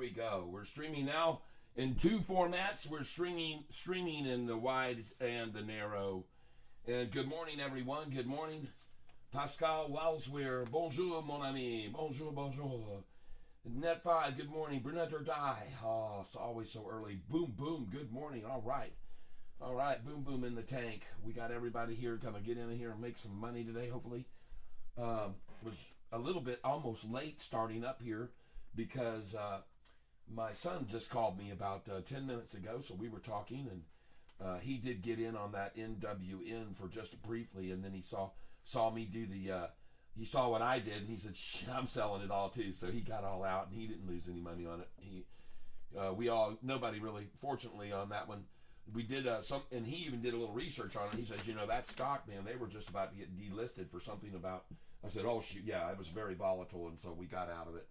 we go. We're streaming now in two formats. We're streaming in the wide and the narrow. And good morning, everyone. Good morning. Pascal Wellsweir. Bonjour, mon ami. Bonjour, bonjour. Net 5, good morning. Brunette or die. Oh, it's always so early. Boom, boom. Good morning. All right. All right. Boom, boom in the tank. We got everybody here. Come and get in here and make some money today, hopefully. Was a little bit almost late starting up here because my son just called me about 10 minutes ago, so we were talking, and he did get in on that NWN for just briefly, and then he saw me do the he saw what I did, and he said, I'm selling it all too. So he got all out, and he didn't lose any money on it. Nobody really, fortunately, on that one. We did and he even did a little research on it. He says, that stock, man, they were just about to get delisted for something about. I said, oh shoot, yeah, it was very volatile, and so we got out of it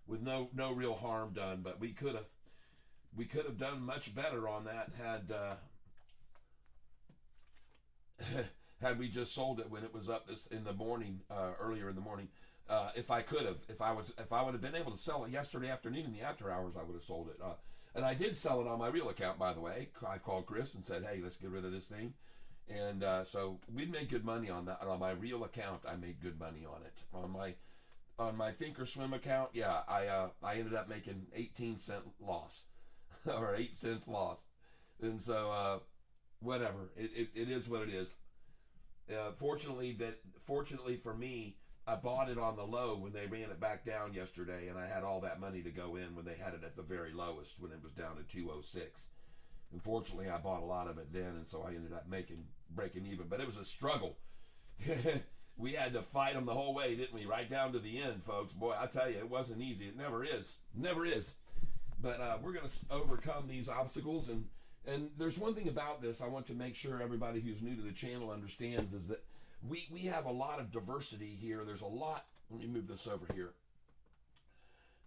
with no real harm done. But we could have done much better on that had we just sold it when it was up in the morning, earlier in the morning. If I would have been able to sell it yesterday afternoon in the after hours, I would have sold it. And I did sell it on my real account, by the way. I called Chris and said, hey, let's get rid of this thing. And so we made good money on that. On my real account, I made good money on it. On my Thinkorswim account, yeah, I ended up making 18-cent loss or 8 cents loss. And so whatever, it is what it is. Fortunately for me, I bought it on the low when they ran it back down yesterday, and I had all that money to go in when they had it at the very lowest, when it was down to 206. Unfortunately, I bought a lot of it then, and so I ended up breaking even. But it was a struggle. We had to fight them the whole way, didn't we? Right down to the end, folks. Boy, I tell you, it wasn't easy. It never is. Never is. But we're going to overcome these obstacles. And there's one thing about this I want to make sure everybody who's new to the channel understands, is that we have a lot of diversity here. There's a lot. Let me move this over here.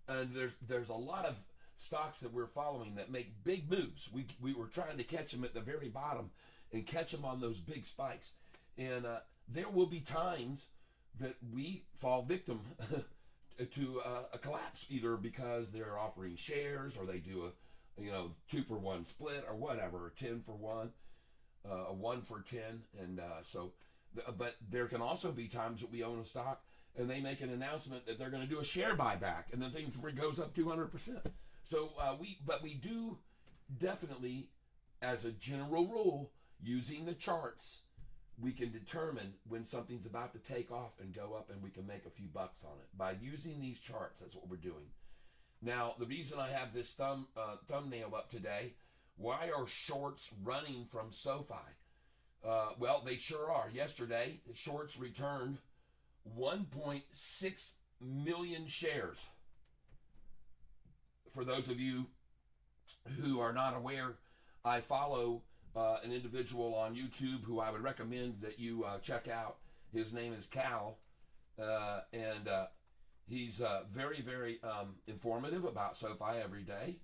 And there's a lot of stocks that we're following that make big moves. We were trying to catch them at the very bottom and catch them on those big spikes. And there will be times that we fall victim to a collapse, either because they're offering shares or they do a 2-for-1 split or whatever, 10 for 1, a 1 for 10, and but there can also be times that we own a stock and they make an announcement that they're going to do a share buyback, and then things goes up 200%. So we do definitely, as a general rule, using the charts, we can determine when something's about to take off and go up, and we can make a few bucks on it by using these charts. That's what we're doing. Now, the reason I have this thumbnail up today, why are shorts running from SOFI? Well, they sure are. Yesterday, the shorts returned 1.6 million shares. For those of you who are not aware, I follow an individual on YouTube who I would recommend that you check out. His name is Cal, and he's very, very informative about SOFI every day.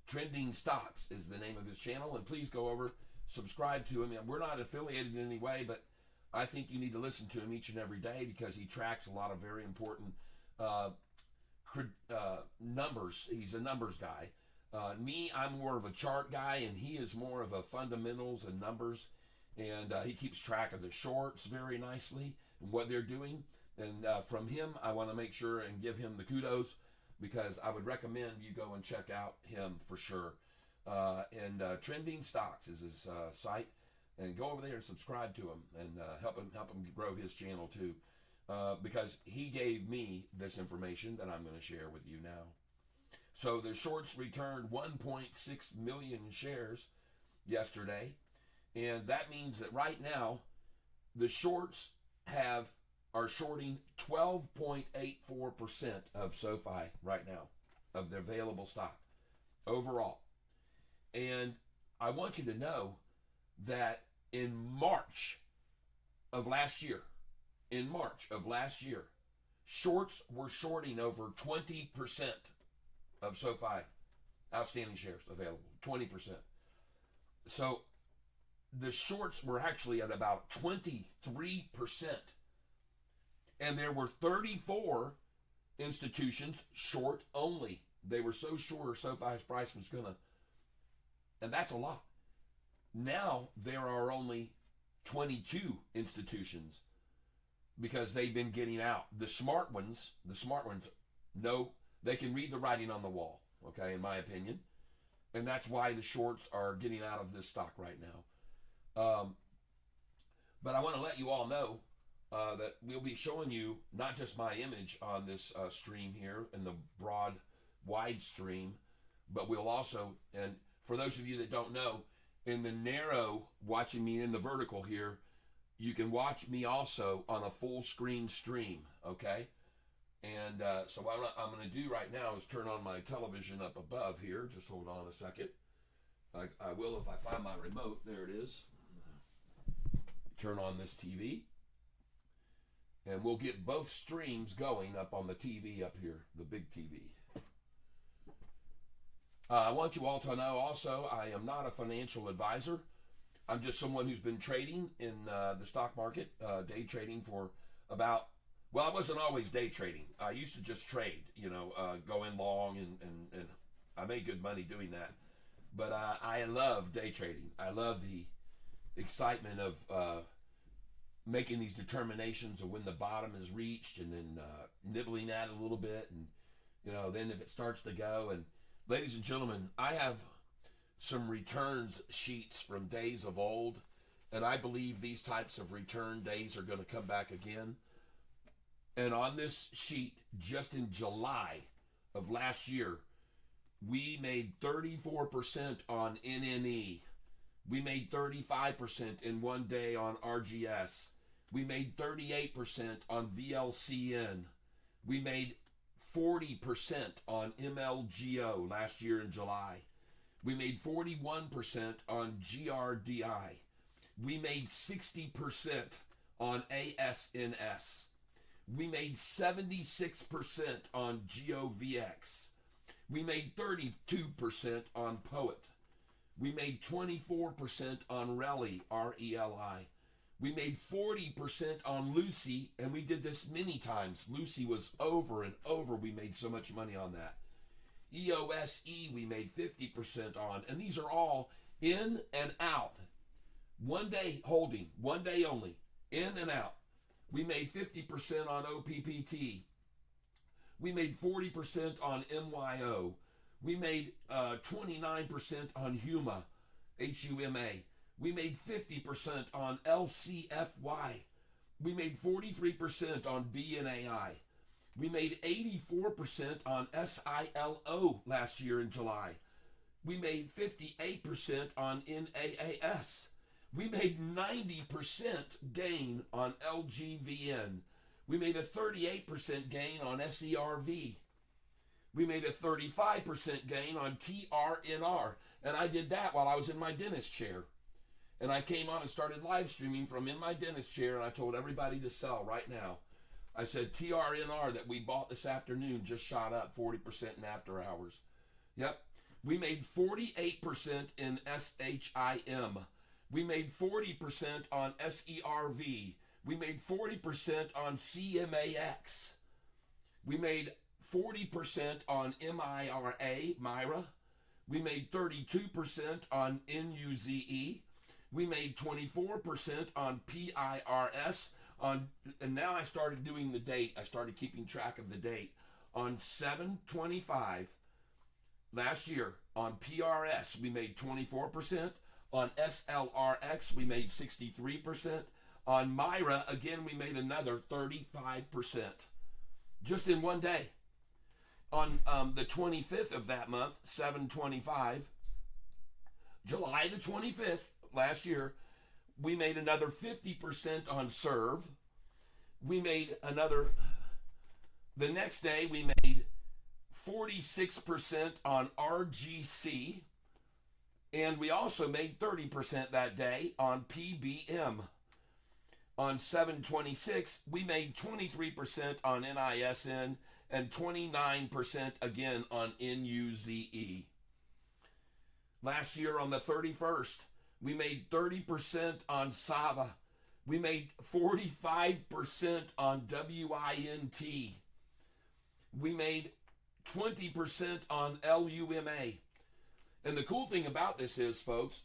Trending Stocks is the name of his channel, and please go over, subscribe to him. We're not affiliated in any way, but I think you need to listen to him each and every day because he tracks a lot of very important numbers. He's a numbers guy. Me, I'm more of a chart guy, and he is more of a fundamentals and numbers, and he keeps track of the shorts very nicely and what they're doing. And from him, I want to make sure and give him the kudos, because I would recommend you go and check out him for sure. And Trending Stocks is his site, and go over there and subscribe to him and help him grow his channel too, because he gave me this information that I'm going to share with you now. So the shorts returned 1.6 million shares yesterday, and that means that right now the shorts are shorting 12.84% of SOFI right now, of the available stock overall. And I want you to know that in March of last year, shorts were shorting over 20% of SOFI outstanding shares available, 20%. So the shorts were actually at about 23%. And there were 34 institutions short only They were so sure SOFI's price was going to, and that's a lot. Now there are only 22 institutions because they've been getting out. The smart ones know they can read the writing on the wall, okay, in my opinion. And that's why the shorts are getting out of this stock right now. But I want to let you all know that we'll be showing you not just my image on this stream here in the broad, wide stream, but we'll also, and for those of you that don't know, in the narrow, watching me in the vertical here, you can watch me also on a full screen stream, okay? And so what I'm going to do right now is turn on my television up above here. Just hold on a second. I will if I find my remote. There it is. Turn on this TV. And we'll get both streams going up on the TV up here, the big TV. I want you all to know also, I am not a financial advisor. I'm just someone who's been trading in the stock market, day trading for about, well, I wasn't always day trading. I used to just trade, go in long, and I made good money doing that. But I love day trading. I love the excitement of making these determinations of when the bottom is reached and then nibbling at it a little bit. And, then if it starts to go. And ladies and gentlemen, I have some returns sheets from days of old. And I believe these types of return days are going to come back again. And on this sheet, just in July of last year, we made 34% on NNE. We made 35% in one day on RGS. We made 38% on VLCN. We made 40% on MLGO last year in July. We made 41% on GRDI. We made 60% on ASNS. We made 76% on GOVX. We made 32% on Poet. We made 24% on Reli, R-E-L-I. We made 40% on Lucy, and we did this many times. Lucy was over and over. We made so much money on that. EOSE we made 50% on, and these are all in and out. One day holding, one day only, in and out. We made 50% on OPPT. We made 40% on MYO. We made 29% on HUMA, H-U-M-A. We made 50% on LCFY. We made 43% on BNAI. We made 84% on SILO last year in July. We made 58% on NAAS. We made 90% gain on LGVN. We made a 38% gain on SERV. We made a 35% gain on TRNR. And I did that while I was in my dentist chair. And I came on and started live streaming from in my dentist chair, and I told everybody to sell right now. I said TRNR that we bought this afternoon just shot up 40% in after hours. Yep. We made 48% in SHIM. We made 40% on SERV. We made 40% on CMAX. We made 40% on MIRA, Myra. We made 32% on NUZE. We made 24% on PIRS. And now I started doing the date. I started keeping track of the date. On 7/25 last year, on PRS, we made 24%. On SLRX, we made 63%. On Myra, again, we made another 35%. Just in one day. On the 25th of that month, 7/25, July the 25th, last year, we made another 50% on Serve. We made another, the next day we made 46% on RGC. And we also made 30% that day on PBM. On 7/26, we made 23% on NISN and 29% again on NUZE. Last year on the 31st, we made 30% on Sava. We made 45% on WINT. We made 20% on LUMA. And the cool thing about this is, folks,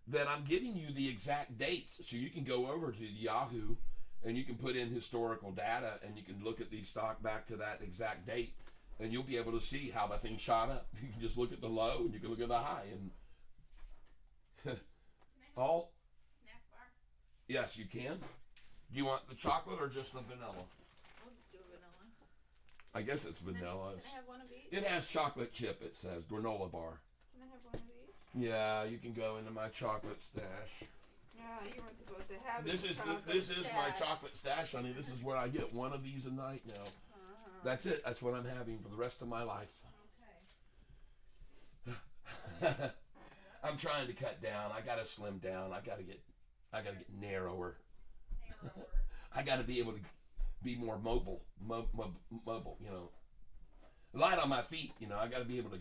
that I'm giving you the exact dates. So you can go over to Yahoo and you can put in historical data and you can look at the stock back to that exact date and you'll be able to see how the thing shot up. You can just look at the low and you can look at the high. And all. Snack bar? Yes, you can. Do you want the chocolate or just the vanilla? We'll just do vanilla. I guess it's vanilla. Can I have one of each? It has chocolate chip, it says. Granola bar. Can I have one of each? Yeah, you can go into my chocolate stash. Yeah, you weren't supposed to have This is my chocolate stash, honey. This is where I get one of these a night now. That's it. That's what I'm having for the rest of my life. Okay. I'm trying to cut down. I gotta slim down. I gotta get narrower. I gotta be able to be more mobile. Mobile, you know. Light on my feet, you know. I gotta be able to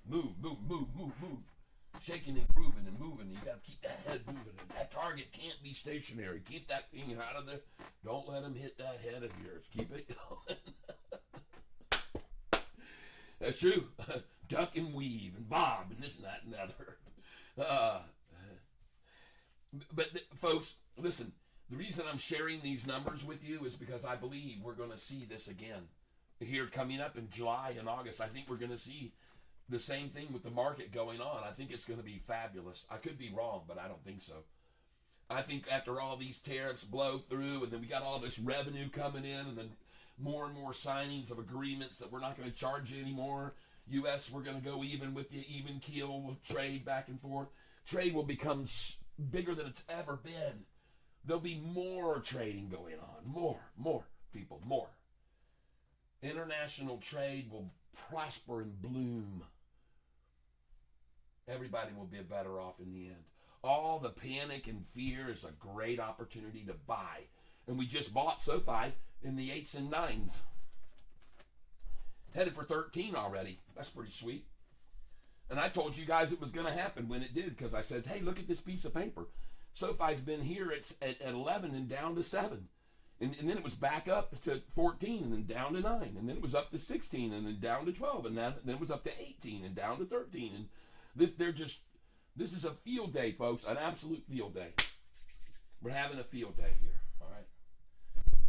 move. Shaking and grooving and moving. You gotta keep that head moving. And that target can't be stationary. Keep that thing out of there. Don't let him hit that head of yours. Keep it going. That's true. Duck and weave and bob and this and that and the other. But folks, listen. The reason I'm sharing these numbers with you is because I believe we're going to see this again here coming up in July and August. I think we're going to see the same thing with the market going on. I think it's going to be fabulous. I could be wrong, but I don't think so. I think after all these tariffs blow through and then we got all this revenue coming in and then more and more signings of agreements that we're not going to charge you anymore. U.S., we're going to go even with you, even keel, we'll trade back and forth. Trade will become bigger than it's ever been. There'll be more trading going on. More people, more. International trade will prosper and bloom. Everybody will be better off in the end. All the panic and fear is a great opportunity to buy. And we just bought SOFI in the 8s and 9s. Headed for 13 already. That's pretty sweet. And I told you guys it was going to happen when it did because I said, hey, look at this piece of paper. SOFI's been here at 11 and down to 7. And then it was back up to 14 and then down to 9. And then it was up to 16 and then down to 12. And then it was up to 18 and down to 13. And this is a field day, folks. An absolute field day. We're having a field day here. All right.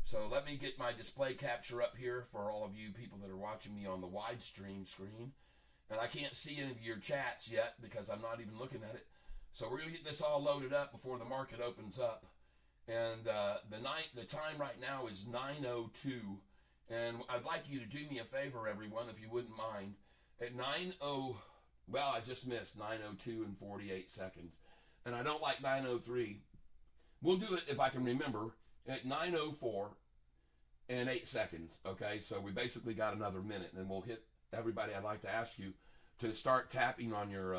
So let me get my display capture up here for all of you people that are watching me on the widestream screen. And I can't see any of your chats yet because I'm not even looking at it. So we're going to get this all loaded up before the market opens up. And the time right now is 9:02. And I'd like you to do me a favor, everyone, if you wouldn't mind. At 9:00, well, I just missed 9:02 and 48 seconds. And I don't like 9:03. We'll do it if I can remember at 9:04 and 8 seconds. Okay, so we basically got another minute. And then we'll hit everybody. I'd like to ask you to start tapping on your...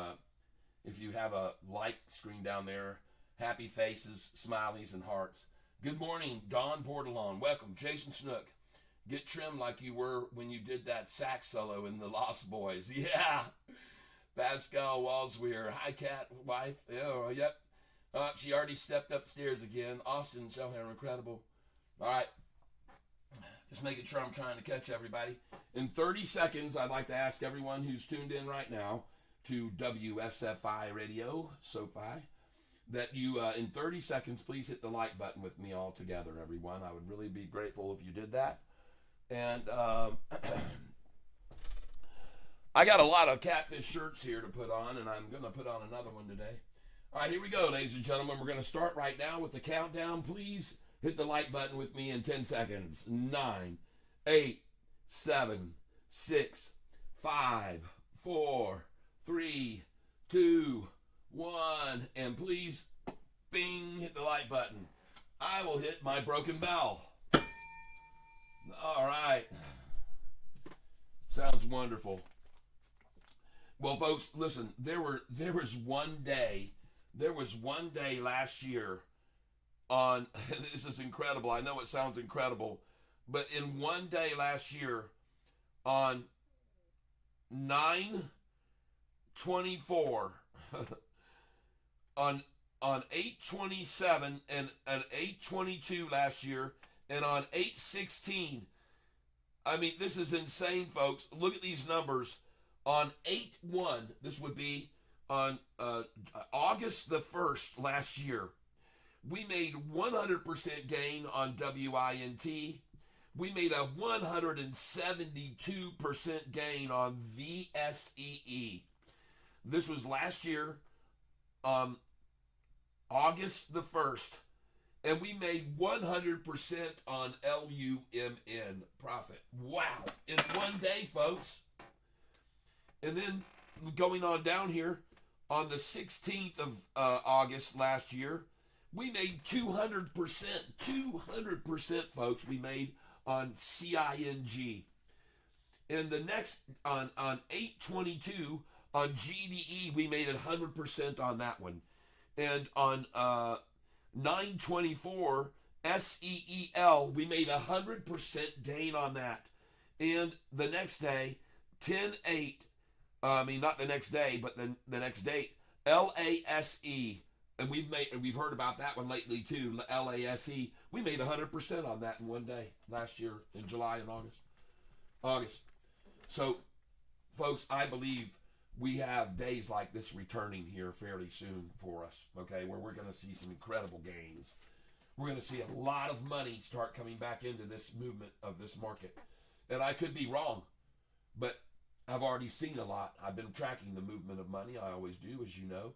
if you have a like screen down there, happy faces, smileys, and hearts. Good morning, Don Portalon. Welcome, Jason Snook. Get trimmed like you were when you did that sax solo in The Lost Boys. Yeah. Pascal Walsweir. Hi, cat wife. Oh, yep. She already stepped upstairs again. Austin, show her incredible. All right. Just making sure I'm trying to catch everybody. In 30 seconds, I'd like to ask everyone who's tuned in right now to WSFI Radio, SOFI, that you, in 30 seconds, please hit the like button with me all together, everyone. I would really be grateful if you did that. And I got a lot of catfish shirts here to put on, and I'm going to put on another one today. All right, here we go, ladies and gentlemen. We're going to start right now with the countdown. Please hit the like button with me in 10 seconds. 9, 8, 7, 6, 5, 4, 3, 2, 1, and please, bing, hit the like button. I will hit my broken bell. All right. Sounds wonderful. Well, folks, listen, there was one day last year on, this is incredible. I know it sounds incredible, but in one day last year on 9/24 on 8/27 and 8/22 last year and on 8/16 I mean, this is insane, folks. Look at these numbers. On 8/1, this would be on August the 1st last year, we made 100% gain on WINT. We made a 172% gain on VSEE. This was last year, August the 1st, and we made 100% on LUMN profit. Wow. In one day, folks. And then going on down here, on the 16th of August last year, we made 200%. 200%, folks, we made on CING. And the next, on 8/22, on GDE, we made 100% on that one. And on 9/24, SEEL, we made 100% gain on that. And the next day, 10/8, not the next day, but the next date, LASE, and we've heard about that one lately too. LASE, we made 100% on that in one day last year in July and August. So, folks, I believe we have days like this returning here fairly soon for us. Okay, where we're going to see some incredible gains. We're going to see a lot of money start coming back into this movement of this market, and I could be wrong, but I've already seen a lot. I've been tracking the movement of money. I always do, as you know.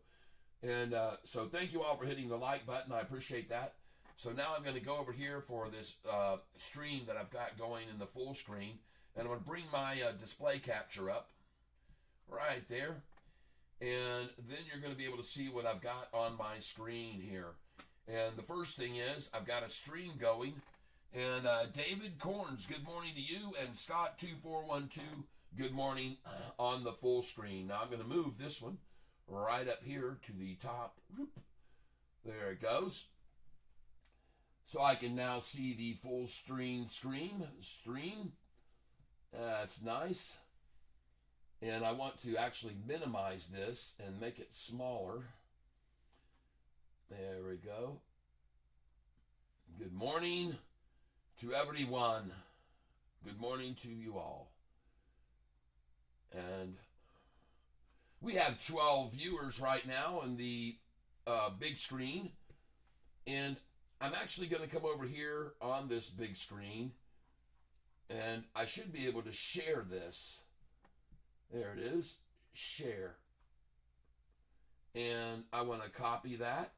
And so thank you all for hitting the like button. I appreciate that. So now I'm going to go over here for this stream that I've got going in the full screen. And I'm going to bring my display capture up right there. And then you're going to be able to see what I've got on my screen here. And the first thing is I've got a stream going. And David Corns, good morning to you. And Scott2412, good morning on the full screen. Now I'm going to move this one right up here to the top. There it goes. So I can now see the full stream. That's nice. And I want to actually minimize this and make it smaller. There we go. Good morning to everyone. Good morning to you all. And we have 12 viewers right now in the big screen. And I'm actually going to come over here on this big screen. And I should be able to share this. There it is. Share. And I want to copy that.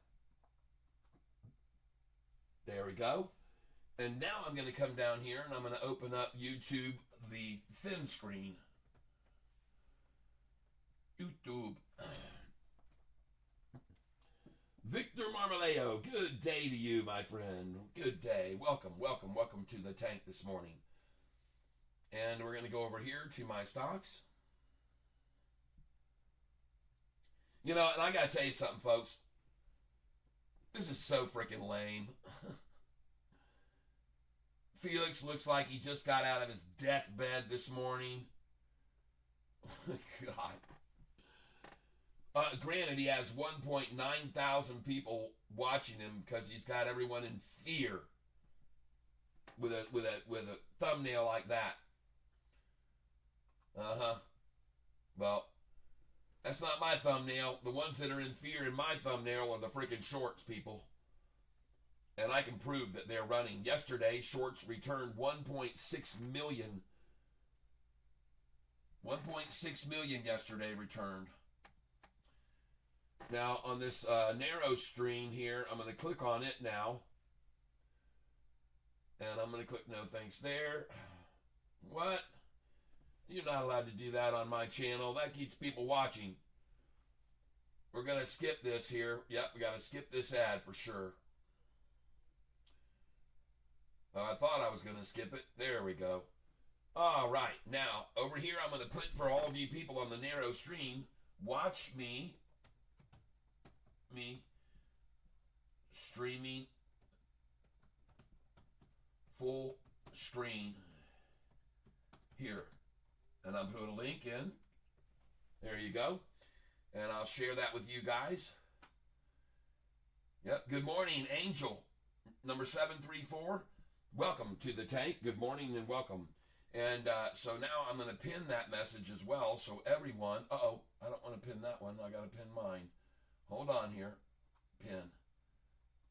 There we go. And now I'm going to come down here and I'm going to open up YouTube, the thin screen. YouTube. Victor Marmaleo, good day to you, my friend. Good day. Welcome to the tank this morning. And we're going to go over here to my stocks. You know, and I got to tell you something, folks. This is so freaking lame. Felix looks like he just got out of his deathbed this morning. God. Granted, he has 1.9 thousand people watching him because he's got everyone in fear with a thumbnail like that. Well, that's not my thumbnail. The ones that are in fear in my thumbnail are the freaking shorts, people. And I can prove that they're running. Yesterday, shorts returned 1.6 million. 1.6 million yesterday returned. Now, on this narrow stream here, I'm going to click on it now. And I'm going to click no thanks there. What? You're not allowed to do that on my channel. That keeps people watching. We're going to skip this here. Yep, we got to skip this ad for sure. I thought I was going to skip it. There we go. All right. Now, over here, I'm going to put for all of you people on the narrow stream, watch me streaming full screen here. And I'll put a link in. There you go. And I'll share that with you guys. Yep. Good morning, Angel. Number 734. Welcome to the tank. Good morning and welcome. And so now I'm going to pin that message as well. So everyone, I don't want to pin that one. I got to pin mine. Hold on here.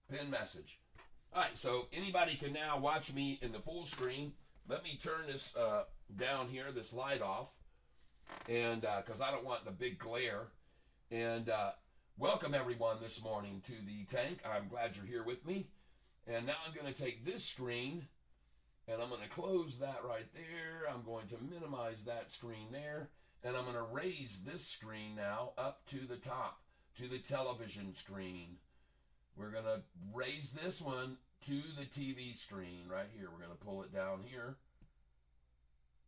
Pin message. All right, so anybody can now watch me in the full screen. Let me turn this down here, this light off, and because I don't want the big glare. And welcome everyone this morning to the tank. I'm glad you're here with me. And now I'm going to take this screen, and I'm going to close that right there. I'm going to minimize that screen there, and I'm going to raise this screen now up to the top, to the television screen. We're going to raise this one to the TV screen right here. We're going to pull it down here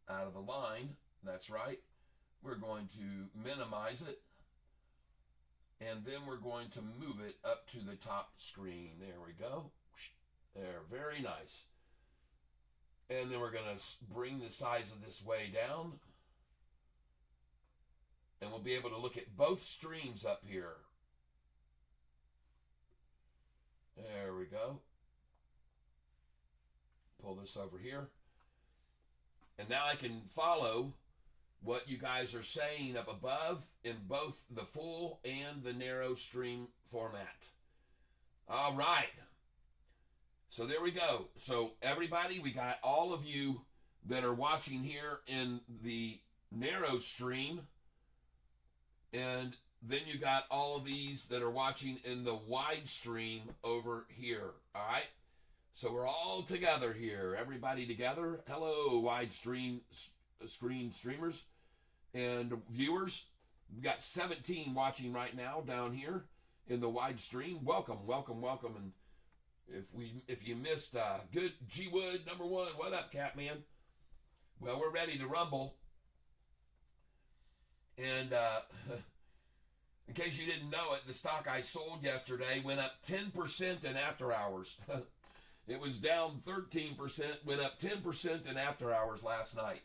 out of the line. That's right. We're going to minimize it. And then we're going to move it up to the top screen. There we go. There, very nice. And then we're going to bring the size of this way down. And we'll be able to look at both streams up here. There we go. Pull this over here. And now I can follow what you guys are saying up above in both the full and the narrow stream format. All right. So there we go. So everybody, we got all of you that are watching here in the narrow stream. And then you got all of these that are watching in the wide stream over here. All right. So we're all together here. Everybody together. Hello, wide screen streamers and viewers. We've got 17 watching right now down here in the wide stream. Welcome, welcome, welcome. And if you missed good G Wood number 1, what up, Catman? Well, we're ready to rumble. And in case you didn't know it, the stock I sold yesterday went up 10% in after hours. It was down 13%, went up 10% in after hours last night.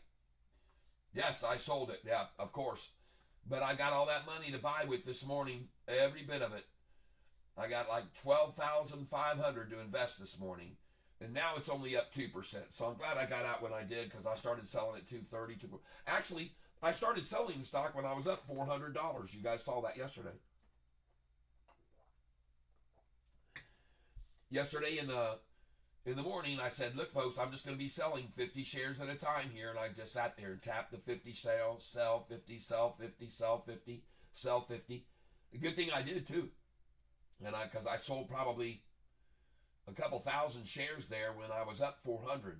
Yes, I sold it. Yeah, of course. But I got all that money to buy with this morning, every bit of it. I got like $12,500 to invest this morning. And now it's only up 2%. So I'm glad I got out when I did, because I started selling at $230. Actually, I started selling the stock when I was up $400. You guys saw that yesterday. Yesterday in the morning, I said, look, folks, I'm just going to be selling 50 shares at a time here. And I just sat there and tapped the 50 sales, sell 50, sell 50, sell 50, sell 50. A good thing I did, too. And because I sold probably a couple thousand shares there when I was up 400.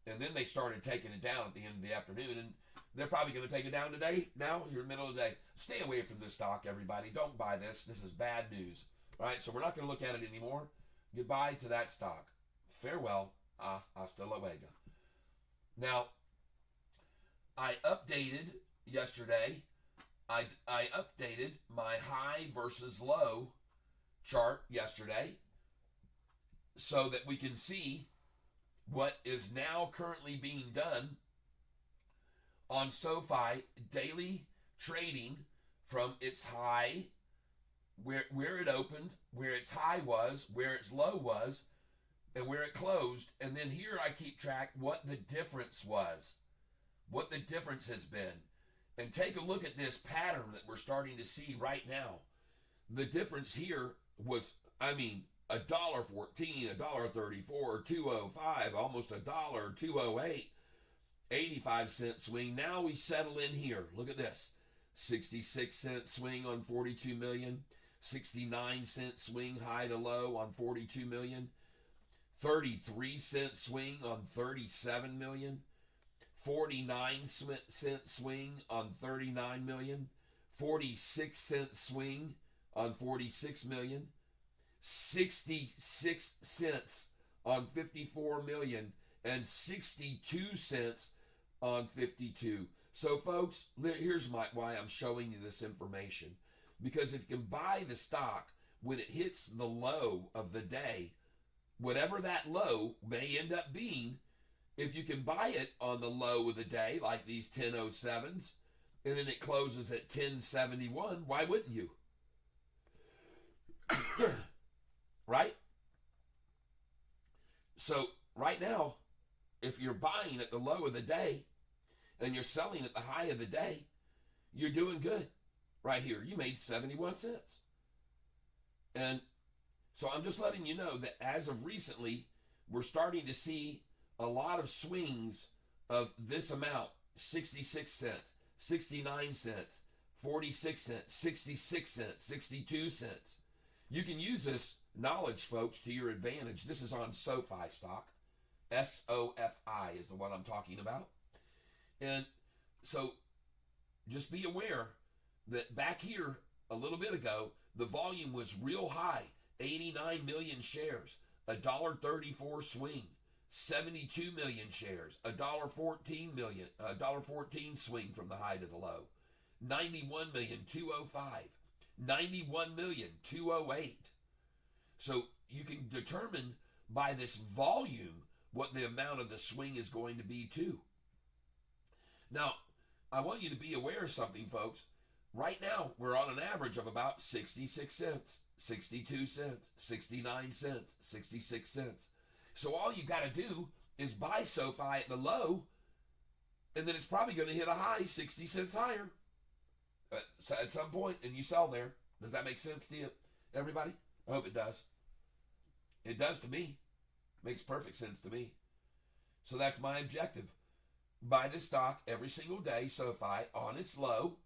And then they started taking it down at the end of the afternoon. And they're probably going to take it down today. Now, you're in the middle of the day. Stay away from this stock, everybody. Don't buy this. This is bad news. All right, so we're not going to look at it anymore. Goodbye to that stock. Farewell. Hasta luego. Now, I updated yesterday. I updated my high versus low chart yesterday so that we can see what is now currently being done on SOFI daily trading from its high, where it opened, where its high was, where its low was, and where it closed. And then here I keep track what the difference was, what the difference has been. And take a look at this pattern that we're starting to see right now. The difference here was, $1.14, $1.34, $2.05, almost $1, $2.08, 85-cent swing. Now we settle in here. Look at this. 66-cent swing on 42 million. 69-cent swing high to low on 42 million. 33-cent swing on 37 million. 49-cent swing on 39 million. 46-cent swing on 46 million. 66 cents on 54 million. And 62 cents on 52. So folks, here's why I'm showing you this information. Because if you can buy the stock when it hits the low of the day, whatever that low may end up being, if you can buy it on the low of the day, like these 10.07s, and then it closes at 10.71, why wouldn't you? Right? So right now, if you're buying at the low of the day and you're selling at the high of the day, you're doing good. Right here, you made 71 cents. And so I'm just letting you know that as of recently, we're starting to see a lot of swings of this amount: 66 cents, 69 cents, 46 cents, 66 cents, 62 cents. You can use this knowledge, folks, to your advantage. This is on SOFI stock. SOFI is the one I'm talking about. And so just be aware that back here a little bit ago, the volume was real high. 89 million shares, $1.34 swing. 72 million shares, $1.14 swing from the high to the low. 91 million, 205. 91 million, 208. So you can determine by this volume what the amount of the swing is going to be too. Now, I want you to be aware of something, folks. Right now, we're on an average of about 66 cents, 62 cents, 69 cents, 66 cents. So all you got to do is buy SOFI at the low, and then it's probably going to hit a high 60 cents higher at some point, and you sell there. Does that make sense to you, everybody? I hope it does. It does to me. Makes perfect sense to me. So that's my objective. Buy the stock every single day, SOFI, on its low,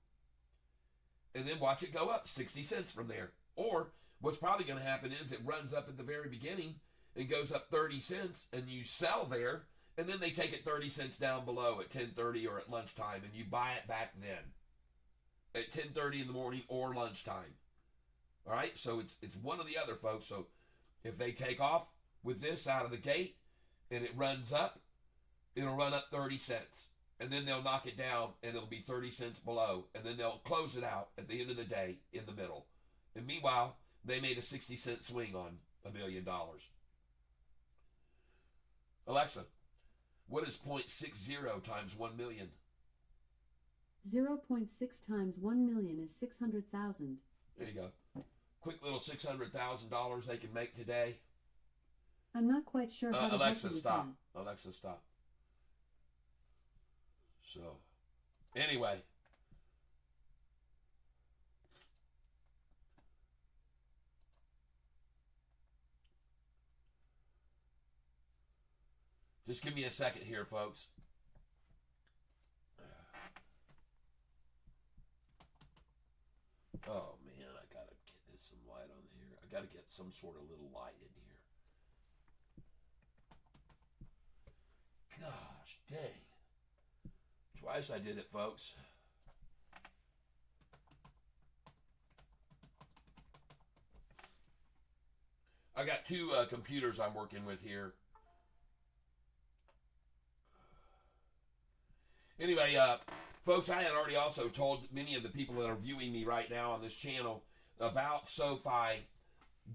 and then watch it go up 60 cents from there. Or what's probably going to happen is it runs up at the very beginning and goes up 30 cents, and you sell there, and then they take it 30 cents down below at 10:30 or at lunchtime, and you buy it back then at 10:30 in the morning or lunchtime. All right, so it's one or the other, folks. So if they take off with this out of the gate and it runs up, it'll run up 30 cents, and then they'll knock it down, and it'll be 30 cents below, and then they'll close it out at the end of the day in the middle. And meanwhile, they made a 60-cent swing on $1 million. Alexa, what is 0.60 times 1 million? 0.6 times 1 million is 600,000. There you go. Quick little $600,000 they can make today. I'm not quite sure how to Alexa, help you stop. with that. Alexa, stop. So, anyway. Just give me a second here, folks. Oh, man, I got to get this some light on here. I got to get some sort of little light in here. Gosh, dang. Twice I did it, folks. I got two computers I'm working with here. Anyway, folks, I had already also told many of the people that are viewing me right now on this channel about SOFI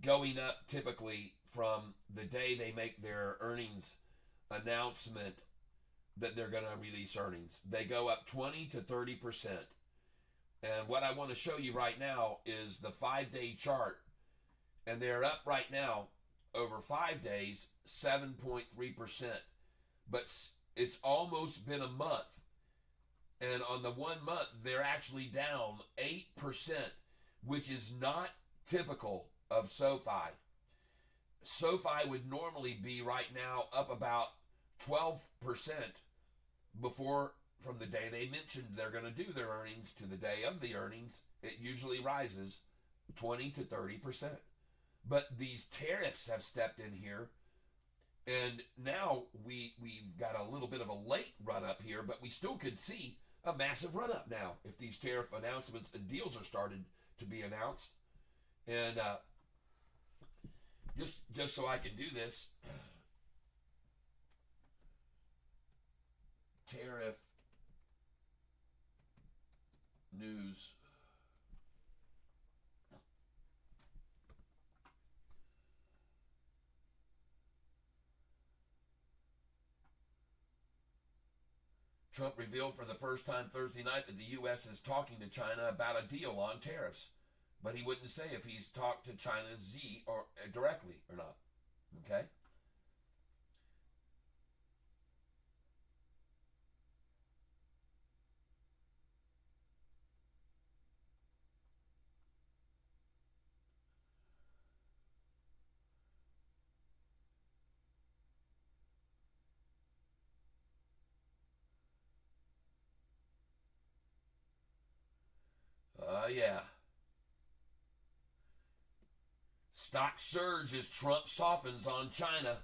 going up typically from the day they make their earnings announcement that they're going to release earnings. They go up 20 to 30%. And what I want to show you right now is the 5-day chart. And they're up right now over 5 days, 7.3%. But it's almost been a month. And on the 1 month, they're actually down 8%, which is not typical of SOFI. SOFI would normally be right now up about 12% before, from the day they mentioned they're going to do their earnings to the day of the earnings. It usually rises 20 to 30%. But these tariffs have stepped in here, and now we've got a little bit of a late run up here, but we still could see a massive run up now if these tariff announcements and deals are started to be announced. And just so I can do this, tariff news. Trump revealed for the first time Thursday night that the U.S. is talking to China about a deal on tariffs, but he wouldn't say if he's talked to China's Xi or directly or not. Okay. yeah. Stock surge as Trump softens on China.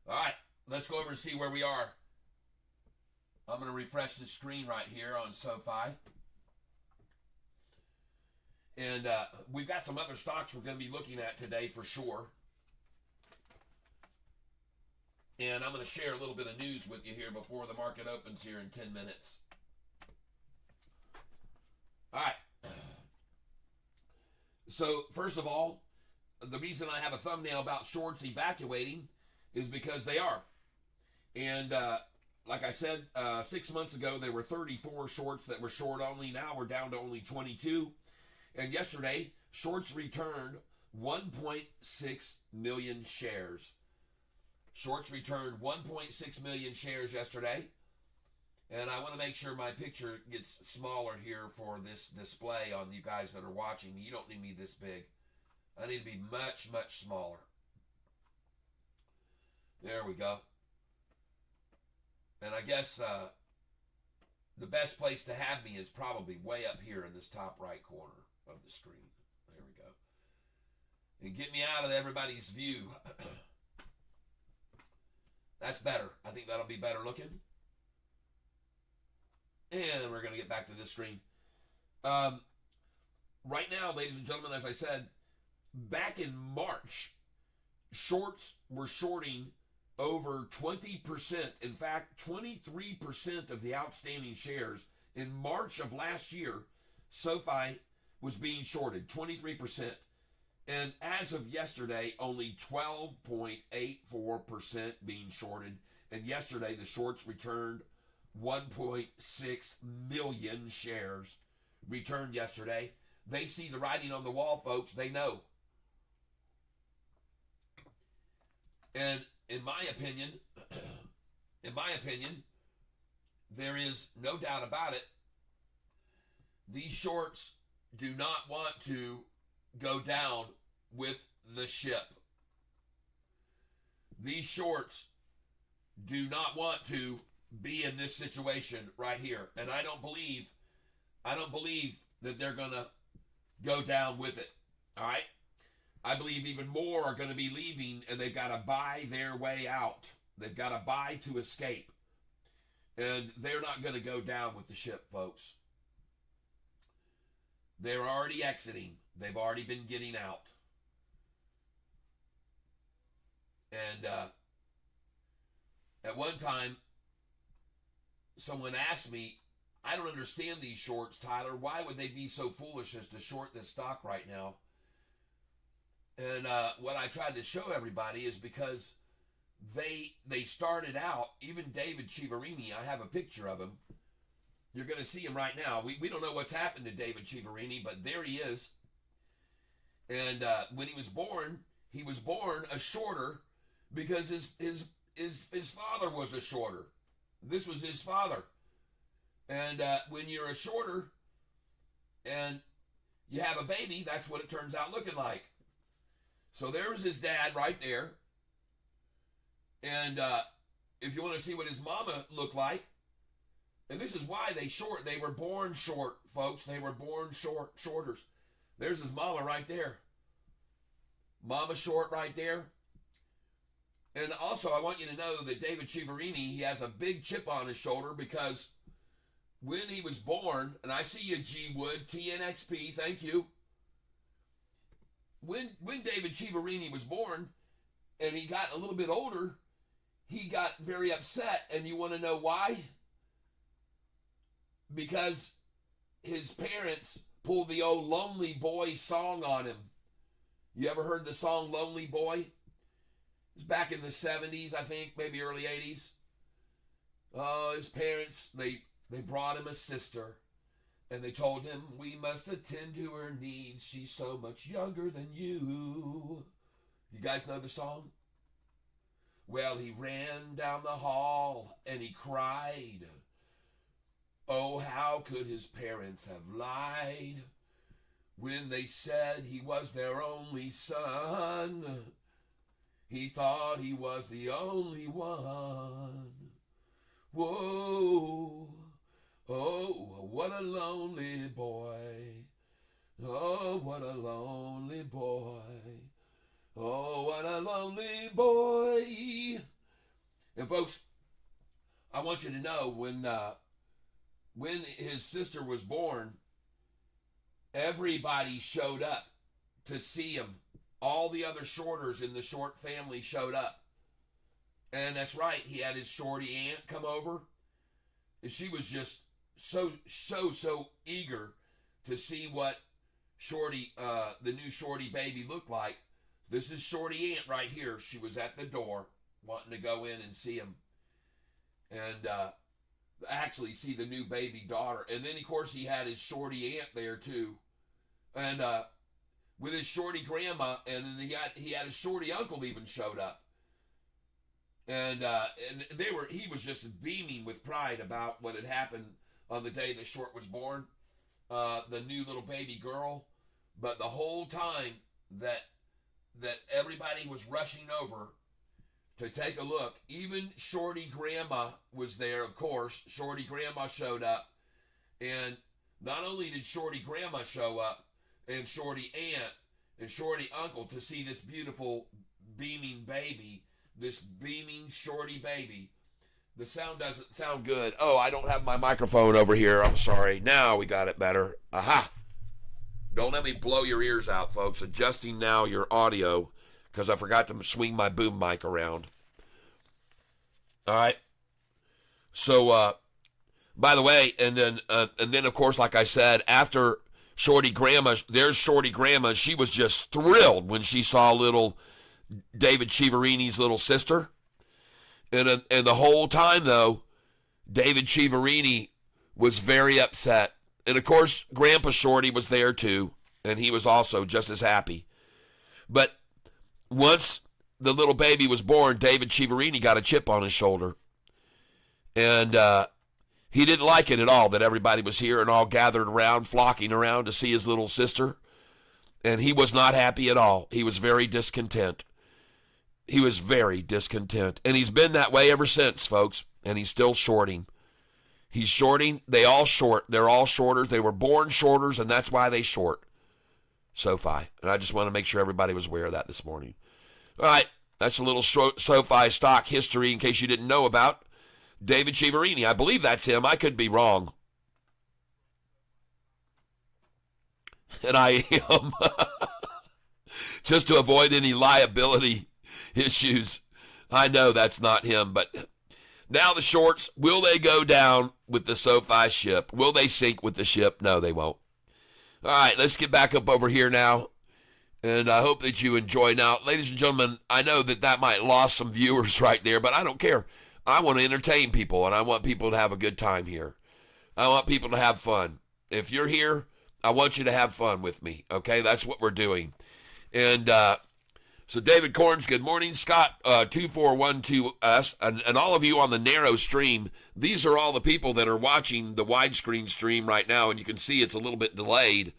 All right, let's go over and see where we are. I'm going to refresh the screen right here on SOFI. And we've got some other stocks we're going to be looking at today for sure. And I'm going to share a little bit of news with you here before the market opens here in 10 minutes. All right. So, first of all, the reason I have a thumbnail about shorts evacuating is because they are. And like I said, 6 months ago, there were 34 shorts that were short only. Now we're down to only 22. And yesterday, shorts returned 1.6 million shares. Shorts returned 1.6 million shares yesterday. And I want to make sure my picture gets smaller here for this display on you guys that are watching. You don't need me this big. I need to be much, much smaller. There we go. And I guess the best place to have me is probably way up here in this top right corner of the screen. There we go. And get me out of everybody's view. That's better. I think that'll be better looking. And we're going to get back to this screen. Right now, ladies and gentlemen, as I said, back in March, shorts were shorting over 20%. In fact, 23% of the outstanding shares in March of last year, SOFI was being shorted, 23%. And as of yesterday, only 12.84% being shorted. And yesterday, the shorts returned 1.6 million shares returned yesterday. They see the writing on the wall, folks. They know. And in my opinion, there is no doubt about it. These shorts do not want to go down with the ship. These shorts do not want to be in this situation right here. And I don't believe that they're going to go down with it. All right? I believe even more are going to be leaving, and they've got to buy their way out. They've got to buy to escape. And they're not going to go down with the ship, folks. They're already exiting. They've already been getting out. And at one time, someone asked me, I don't understand these shorts, Tyler. Why would they be so foolish as to short this stock right now? And what I tried to show everybody is because they started out, even David Chiaverini, I have a picture of him. You're going to see him right now. We don't know what's happened to David Chiaverini, but there he is. And when he was born a shorter because his father was a shorter. This was his father. And when you're a shorter and you have a baby, that's what it turns out looking like. So there was his dad right there. And if you want to see what his mama looked like, and this is why they were born short, folks. They were born shorters. There's his mama right there. Mama short right there. And also, I want you to know that David Chiaverini, he has a big chip on his shoulder because when he was born, and I see you, G Wood, TNXP, thank you. When David Chiaverini was born and he got a little bit older, he got very upset. And you want to know why? Because his parents pulled the old Lonely Boy song on him. You ever heard the song Lonely Boy? It's back in the 70s, I think, maybe early 80s. Oh, his parents, they brought him a sister. And they told him, we must attend to her needs. She's so much younger than you. You guys know the song? Well, he ran down the hall and he cried. Oh, how could his parents have lied when they said he was their only son? He thought he was the only one. Whoa, oh, what a lonely boy. Oh, what a lonely boy. Oh, what a lonely boy. And folks, I want you to know when his sister was born, everybody showed up to see him. All the other shorters in the Short family showed up. And that's right, he had his shorty aunt come over. And she was just so eager to see what Shorty, the new Shorty baby looked like. This is Shorty aunt right here. She was at the door wanting to go in and see him. And actually see the new baby daughter. And then, of course, he had his Shorty aunt there, too. And with his Shorty grandma, and then he had his Shorty uncle even showed up. And he was just beaming with pride about what had happened on the day that Short was born, the new little baby girl. But the whole time that everybody was rushing over to take a look, even Shorty grandma was there, of course. Shorty grandma showed up. And not only did Shorty grandma show up, and Shorty aunt, and Shorty uncle to see this beautiful beaming baby, this beaming Shorty baby. The sound doesn't sound good. Oh, I don't have my microphone over here. I'm sorry. Now we got it better. Aha. Don't let me blow your ears out, folks. Adjusting now your audio because I forgot to swing my boom mic around. All right. So, by the way, and then of course, like I said, after Shorty grandma, there's Shorty grandma. She was just thrilled when she saw little David Chiavarini's little sister. And the whole time, though, David Chiavarini was very upset. And, of course, Grandpa Shorty was there, too, and he was also just as happy. But once the little baby was born, David Chiavarini got a chip on his shoulder. And he didn't like it at all that everybody was here and all gathered around, flocking around to see his little sister. And he was not happy at all. He was very discontent. He was very discontent. And he's been that way ever since, folks. And he's still shorting. He's shorting. They all short. They're all shorters. They were born shorters, and that's why they short. SOFI. And I just want to make sure everybody was aware of that this morning. All right. That's a little SOFI stock history in case you didn't know about David Chiavarini. I believe that's him. I could be wrong. And I am. Just to avoid any liability issues. I know that's not him, but now the shorts, will they go down with the SOFI ship? Will they sink with the ship? No, they won't. All right, let's get back up over here now, and I hope that you enjoy. Now, ladies and gentlemen, I know that might lost some viewers right there, but I don't care. I want to entertain people, and I want people to have a good time here. I want people to have fun. If you're here, I want you to have fun with me, okay? That's what we're doing. And so David Corns, good morning. Scott, 2412us, and all of you on the narrow stream. These are all the people that are watching the widescreen stream right now, and you can see it's a little bit delayed.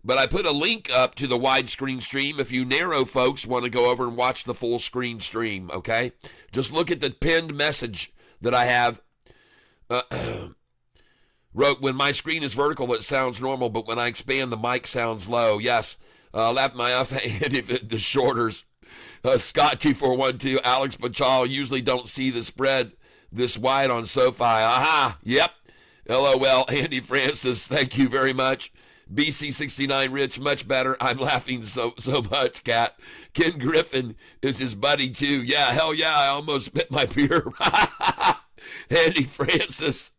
But I put a link up to the widescreen stream if you narrow folks want to go over and watch the full screen stream, okay? Just look at the pinned message that I have. Wrote, when my screen is vertical, it sounds normal, but when I expand, the mic sounds low. Yes. Left my hand if the shorters. Scott 2412, Alex Pachal, usually don't see the spread this wide on SOFI. Aha, yep. LOL, Andy Francis, thank you very much. BC69 Rich, much better. I'm laughing so much, Kat. Ken Griffin is his buddy too. Yeah, hell yeah, I almost spit my beer. Andy Francis.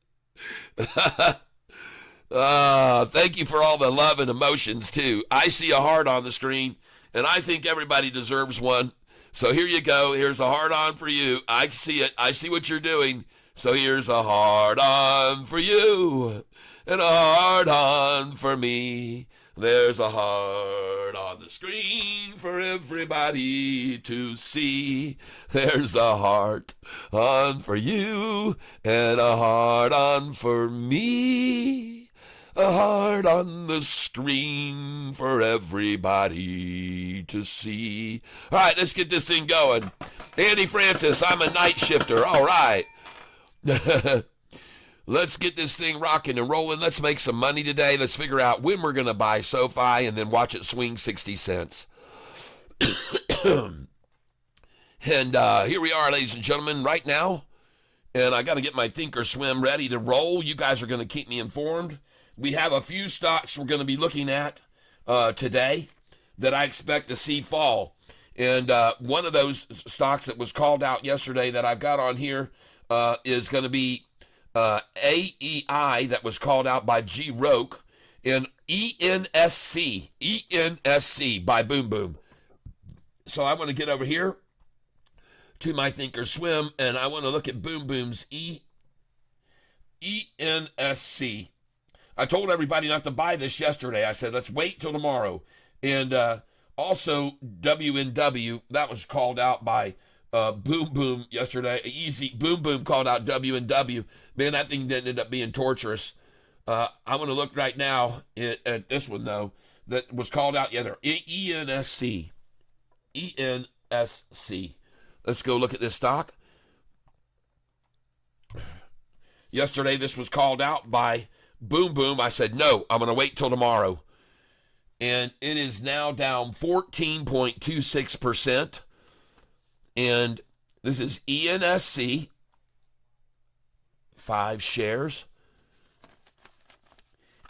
Thank you for all the love and emotions too. I see a heart on the screen, and I think everybody deserves one. So here you go. Here's a heart on for you. I see it. I see what you're doing. So here's a heart on for you, and a heart on for me. There's a heart on the screen for everybody to see. There's a heart on for you, and a heart on for me. a heart on the screen for everybody to see. All right, let's get this thing going. Andy Francis, I'm a night shifter. All right. Let's get this thing rocking and rolling. Let's make some money today. Let's figure out when we're going to buy SOFI and then watch it swing 60 cents. And here we are, ladies and gentlemen, right now. And I got to get my Thinkorswim ready to roll. You guys are going to keep me informed. We have a few stocks we're going to be looking at today that I expect to see fall. And one of those stocks that was called out yesterday that I've got on here is going to be AEI, that was called out by G. Roke, and ENSC by Boom Boom. So I want to get over here to my Thinkorswim, and I want to look at Boom Boom's ENSC. I told everybody not to buy this yesterday. I said, let's wait till tomorrow. And also WNW, that was called out by Boom Boom yesterday. Easy Boom Boom called out WNW. Man, that thing didn't end up being torturous. I'm going to look right now at this one, though, that was called out yesterday. ENSC. ENSC. Let's go look at this stock. Yesterday, this was called out by Boom Boom. I said, no, I'm going to wait till tomorrow. And it is now down 14.26%. And this is ENSC, 5 shares.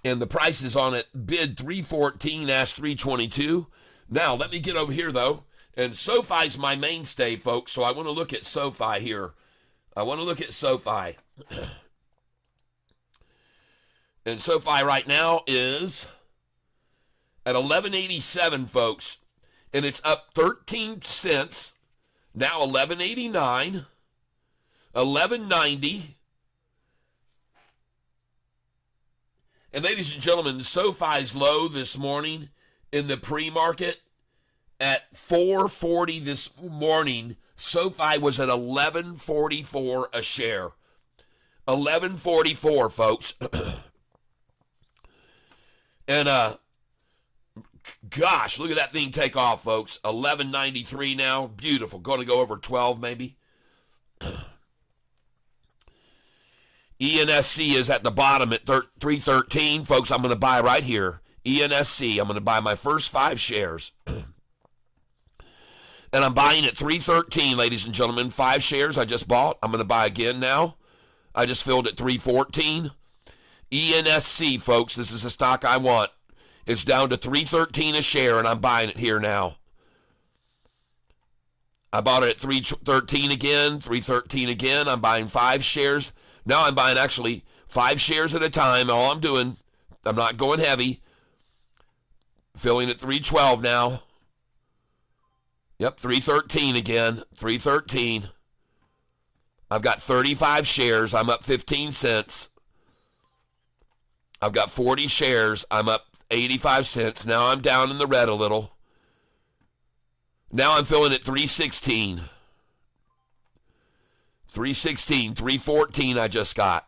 And the price is on it, bid 314, ask 322. Now, let me get over here, though. And SOFI's my mainstay, folks, so I want to look at SOFI here. I want to look at SOFI. And SOFI right now is at $11.87, folks. And it's up 13 cents. Now $11.89, $11.90. And ladies and gentlemen, SOFI's low this morning in the pre-market at 4.40 this morning. SOFI was at 11.44 a share. 11.44, folks. And gosh, look at that thing take off, folks. 11.93 now. Beautiful. Going to go over 12 maybe. ENSC is at the bottom at 313. Folks, I'm going to buy right here. ENSC. I'm going to buy my first 5 shares. And I'm buying at 313, ladies and gentlemen. 5 shares I just bought. I'm going to buy again now. I just filled at 314. ENSC, folks. This is a stock I want. It's down to 313 a share, and I'm buying it here now. I bought it at 313 again, 313 again. I'm buying 5 shares. Now I'm buying actually 5 shares at a time. All I'm doing, I'm not going heavy. Filling at 312 now. Yep, 313 again, 313. I've got 35 shares. I'm up 15 cents. I've got 40 shares. I'm up 85 cents. Now I'm down in the red a little. Now I'm filling at 316. 316, 314 I just got.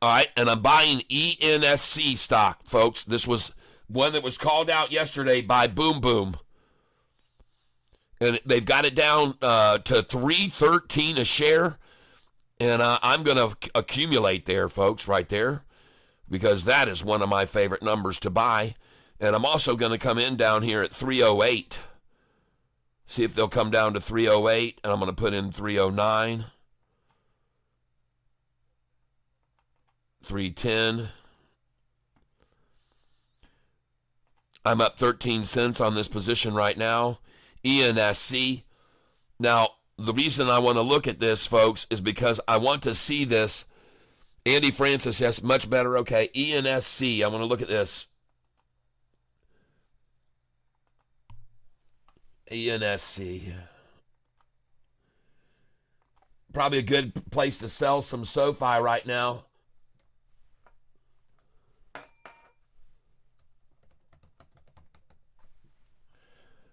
All right, and I'm buying ENSC stock, folks. This was one that was called out yesterday by Boom Boom. And they've got it down to 313 a share. And I'm going to accumulate there, folks, right there. Because that is one of my favorite numbers to buy. And I'm also going to come in down here at 308. See if they'll come down to 308. And I'm going to put in 309. 310. I'm up 13 cents on this position right now. ENSC. Now, the reason I want to look at this, folks, is because I want to see this. Andy Francis, yes, much better. Okay, ENSC. I want to look at this. ENSC. Probably a good place to sell some SOFI right now.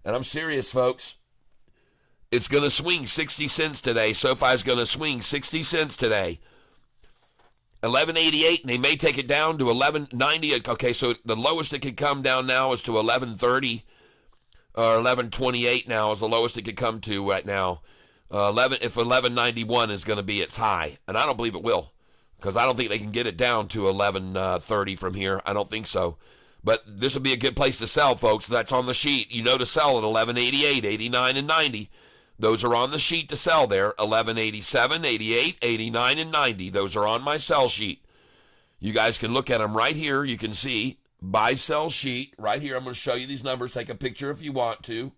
And I'm serious, folks. It's going to swing 60 cents today. SOFI's going to swing 60 cents today. 1188, and they may take it down to 1190. Okay, so the lowest it could come down now is to 1130 or 1128 now is the lowest it could come to right now. 1191 is going to be its high, and I don't believe it will, because I don't think they can get it down to 1130 from here. I don't think so. But this would be a good place to sell, folks. That's on the sheet. You know to sell at 1188, 89, and 90. Those are on the sheet to sell there. 1187, 88, 89, and 90. Those are on my sell sheet. You guys can look at them right here. You can see buy sell sheet right here. I'm going to show you these numbers. Take a picture if you want to.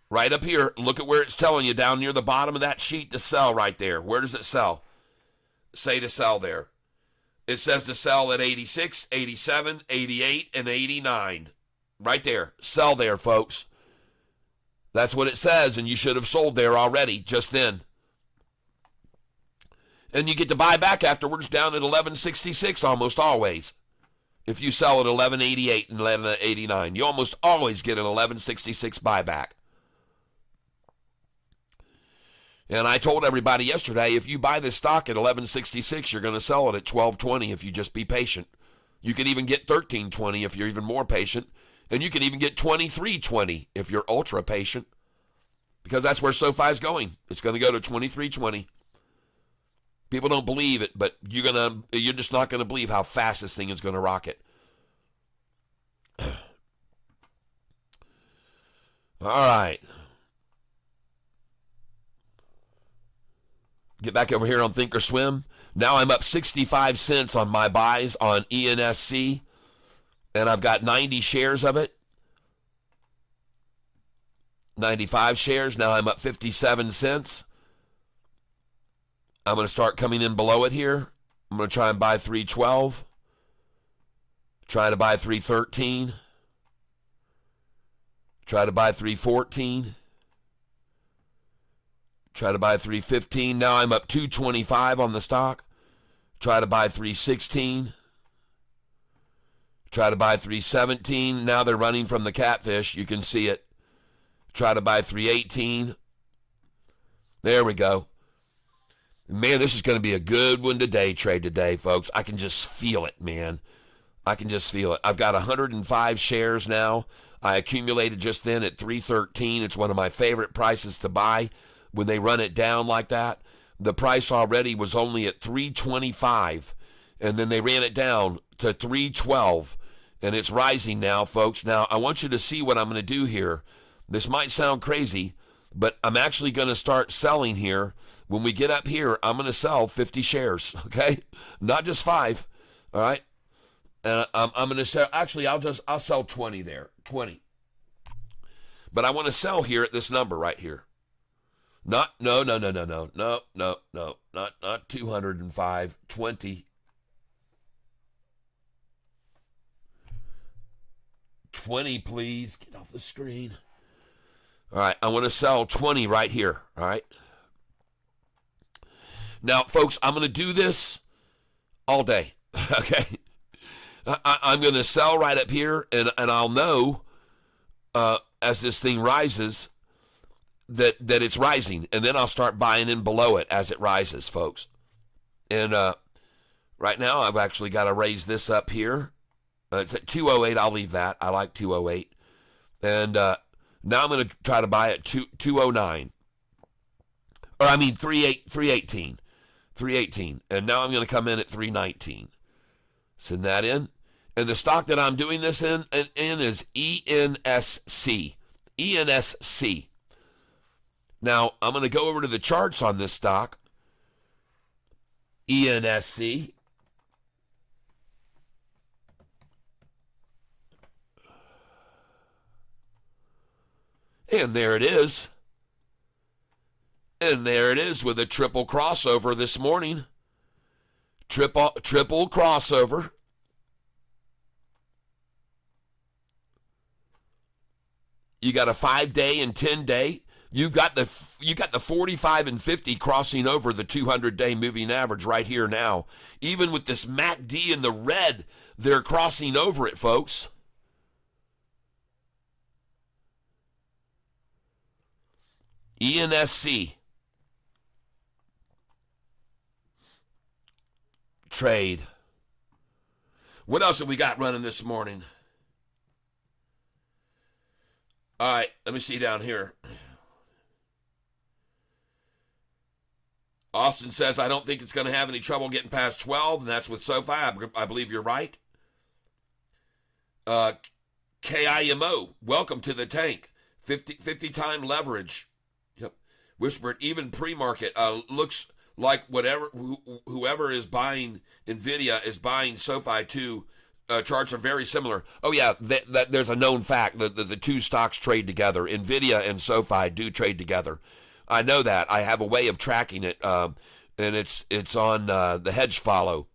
Right up here, look at where it's telling you down near the bottom of that sheet to sell right there. Where does it sell? Say to sell there. It says to sell at 86, 87, 88, and 89. Right there. Sell there, folks. That's what it says, and you should have sold there already just then. And you get to buy back afterwards down at 1166 almost always. If you sell at 1188 and 1189, you almost always get an 1166 buyback. And I told everybody yesterday, if you buy this stock at 1166, you're going to sell it at 1220 if you just be patient. You can even get 1320 if you're even more patient. And you can even get 2320 if you're ultra patient. Because that's where SOFI is going. It's going to go to 2320. People don't believe it, but you're just not going to believe how fast this thing is going to rocket. All right. Get back over here on Thinkorswim. Now I'm up 65 cents on my buys on ENSC, and I've got 90 shares of it. 95 shares. Now I'm up 57 cents. I'm going to start coming in below it here. I'm going to try and buy 312. Try to buy 313. Try to buy 314. Try to buy 315. Now I'm up 225 on the stock. Try to buy 316. Try to buy 317. Now they're running from the catfish. You can see it. Try to buy 318. There we go. Man, this is going to be a good one to day trade today, folks. I can just feel it, man. I can just feel it. I've got 105 shares now. I accumulated just then at 313. It's one of my favorite prices to buy. When they run it down like that, the price already was only at 325, and then they ran it down to 312, and it's rising now, folks. Now, I want you to see what I'm going to do here. This might sound crazy, but I'm actually going to start selling here. When we get up here, I'm going to sell 50 shares, okay? Not just 5, all right? And I'm going to sell, actually, I'll sell 20 there, 20. But I want to sell here at this number right here. Not 205, 20. 20, please. Get off the screen. All right, I want to sell 20 right here, all right? Now, folks, I'm going to do this all day, okay? I'm going to sell right up here, and I'll know as this thing rises that it's rising, and then I'll start buying in below it as it rises, folks. And right now, I've actually got to raise this up here. It's at 208. I'll leave that. I like 208. And now I'm going to try to buy at 209. Or, I mean, 318. 318. And now I'm going to come in at 319. Send that in. And the stock that I'm doing this in is ENSC. ENSC. Now, I'm going to go over to the charts on this stock. ENSC. And there it is. And there it is with a triple crossover this morning. Triple crossover. You got a 5-day and 10-day. You got the 45 and 50 crossing over the 200-day moving average right here now. Even with this MACD in the red, they're crossing over it, folks. ENSC. trade. What else have we got running this morning? All right, let me see down here. Austin says, I don't think it's going to have any trouble getting past 12, and that's with SOFI. I believe you're right. KIMO, welcome to the tank. 50-time leverage. Yep. Whispered, even pre-market. Looks like whoever is buying NVIDIA is buying SOFI too. Charts are very similar. Oh, yeah, there's a known fact that the two stocks trade together. NVIDIA and SOFI do trade together. I know that. I have a way of tracking it, and it's on the hedge follow.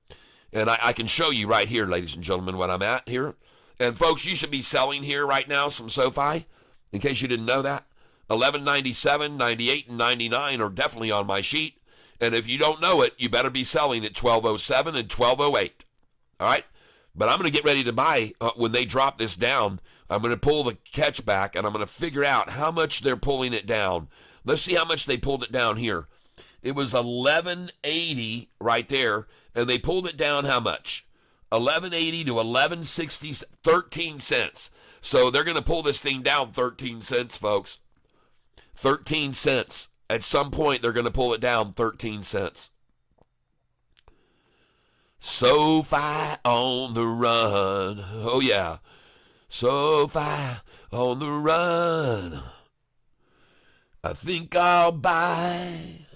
And I can show you right here, ladies and gentlemen, what I'm at here. And, folks, you should be selling here right now some SOFI, in case you didn't know that. 11.97, 98, and 99 are definitely on my sheet. And if you don't know it, you better be selling at 12.07 and 12.08. All right? But I'm going to get ready to buy when they drop this down. I'm going to pull the catch back, and I'm going to figure out how much they're pulling it down. Let's see how much they pulled it down here. It was 11.80 right there, and they pulled it down how much? 11.80 to 11.60, 13 cents. So they're going to pull this thing down 13 cents, folks. 13 cents. At some point, they're going to pull it down 13 cents. SOFI on the run. Oh, yeah. SOFI on the run. I think I'll buy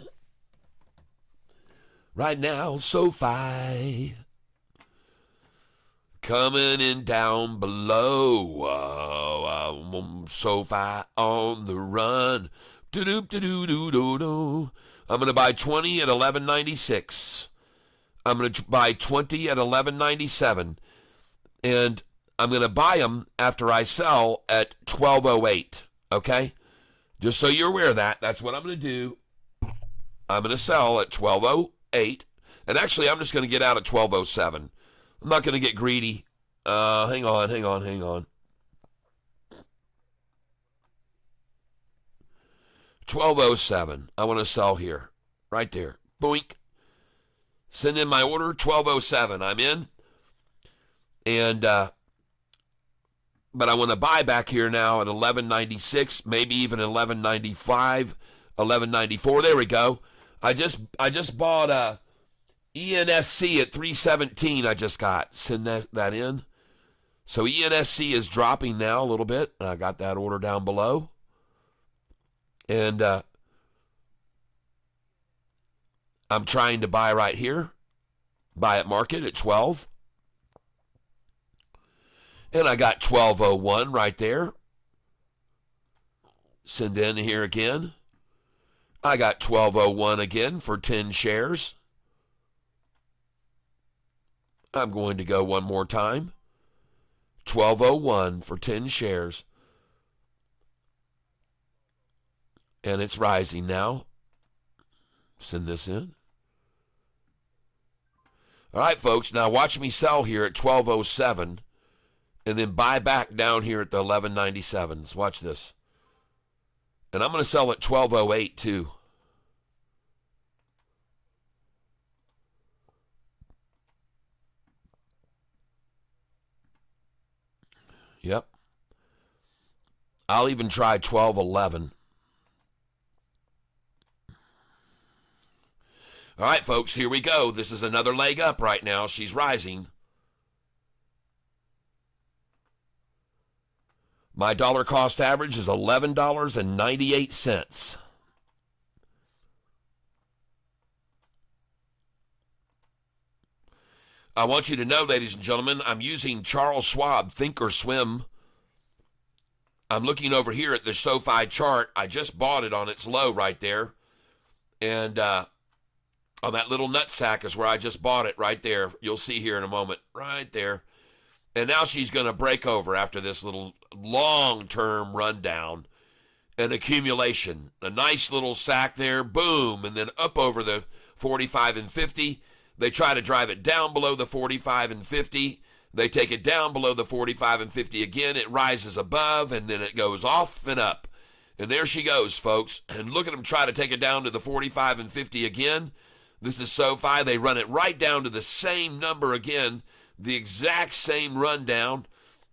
right now, SOFI. Coming in down below. SOFI on the run. Do-do-do-do-do-do. I'm going to buy 20 at 11.96. I'm going to buy 20 at 11.97. And I'm going to buy them after I sell at 12.08. Okay? Just so you're aware of that, that's what I'm going to do. I'm going to sell at 12.08. And actually, I'm just going to get out at 12.07. I'm not going to get greedy. Hang on. 12.07. I want to sell here. Right there. Boink. Send in my order. 12.07. I'm in. And, but I want to buy back here now at 11.96, maybe even 11.95, 11.94. There we go. I just bought ENSC at 317. I just got. Send that in. So ENSC is dropping now a little bit. I got that order down below. And I'm trying to buy right here. Buy at market at 12. And I got 12.01 right there. Send in here again. I got 12.01 again for 10 shares. I'm going to go one more time. 12.01 for 10 shares. And it's rising now. Send this in. All right, folks. Now watch me sell here at 12.07 and then buy back down here at the 11.97s. Watch this. And I'm going to sell at 12.08 too. Yep. I'll even try 12.11. All right, folks, here we go. This is another leg up right now. She's rising. My dollar cost average is $11.98. I want you to know, ladies and gentlemen, I'm using Charles Schwab Thinkorswim. I'm looking over here at the SOFI chart. I just bought it on its low right there. And on that little nutsack is where I just bought it right there. You'll see here in a moment. Right there. And now she's going to break over after this little long-term rundown and accumulation. A nice little sack there. Boom. And then up over the 45 and 50. They try to drive it down below the 45 and 50. They take it down below the 45 and 50 again. It rises above, and then it goes off and up. And there she goes, folks. And look at them try to take it down to the 45 and 50 again. This is SOFI. They run it right down to the same number again, the exact same rundown.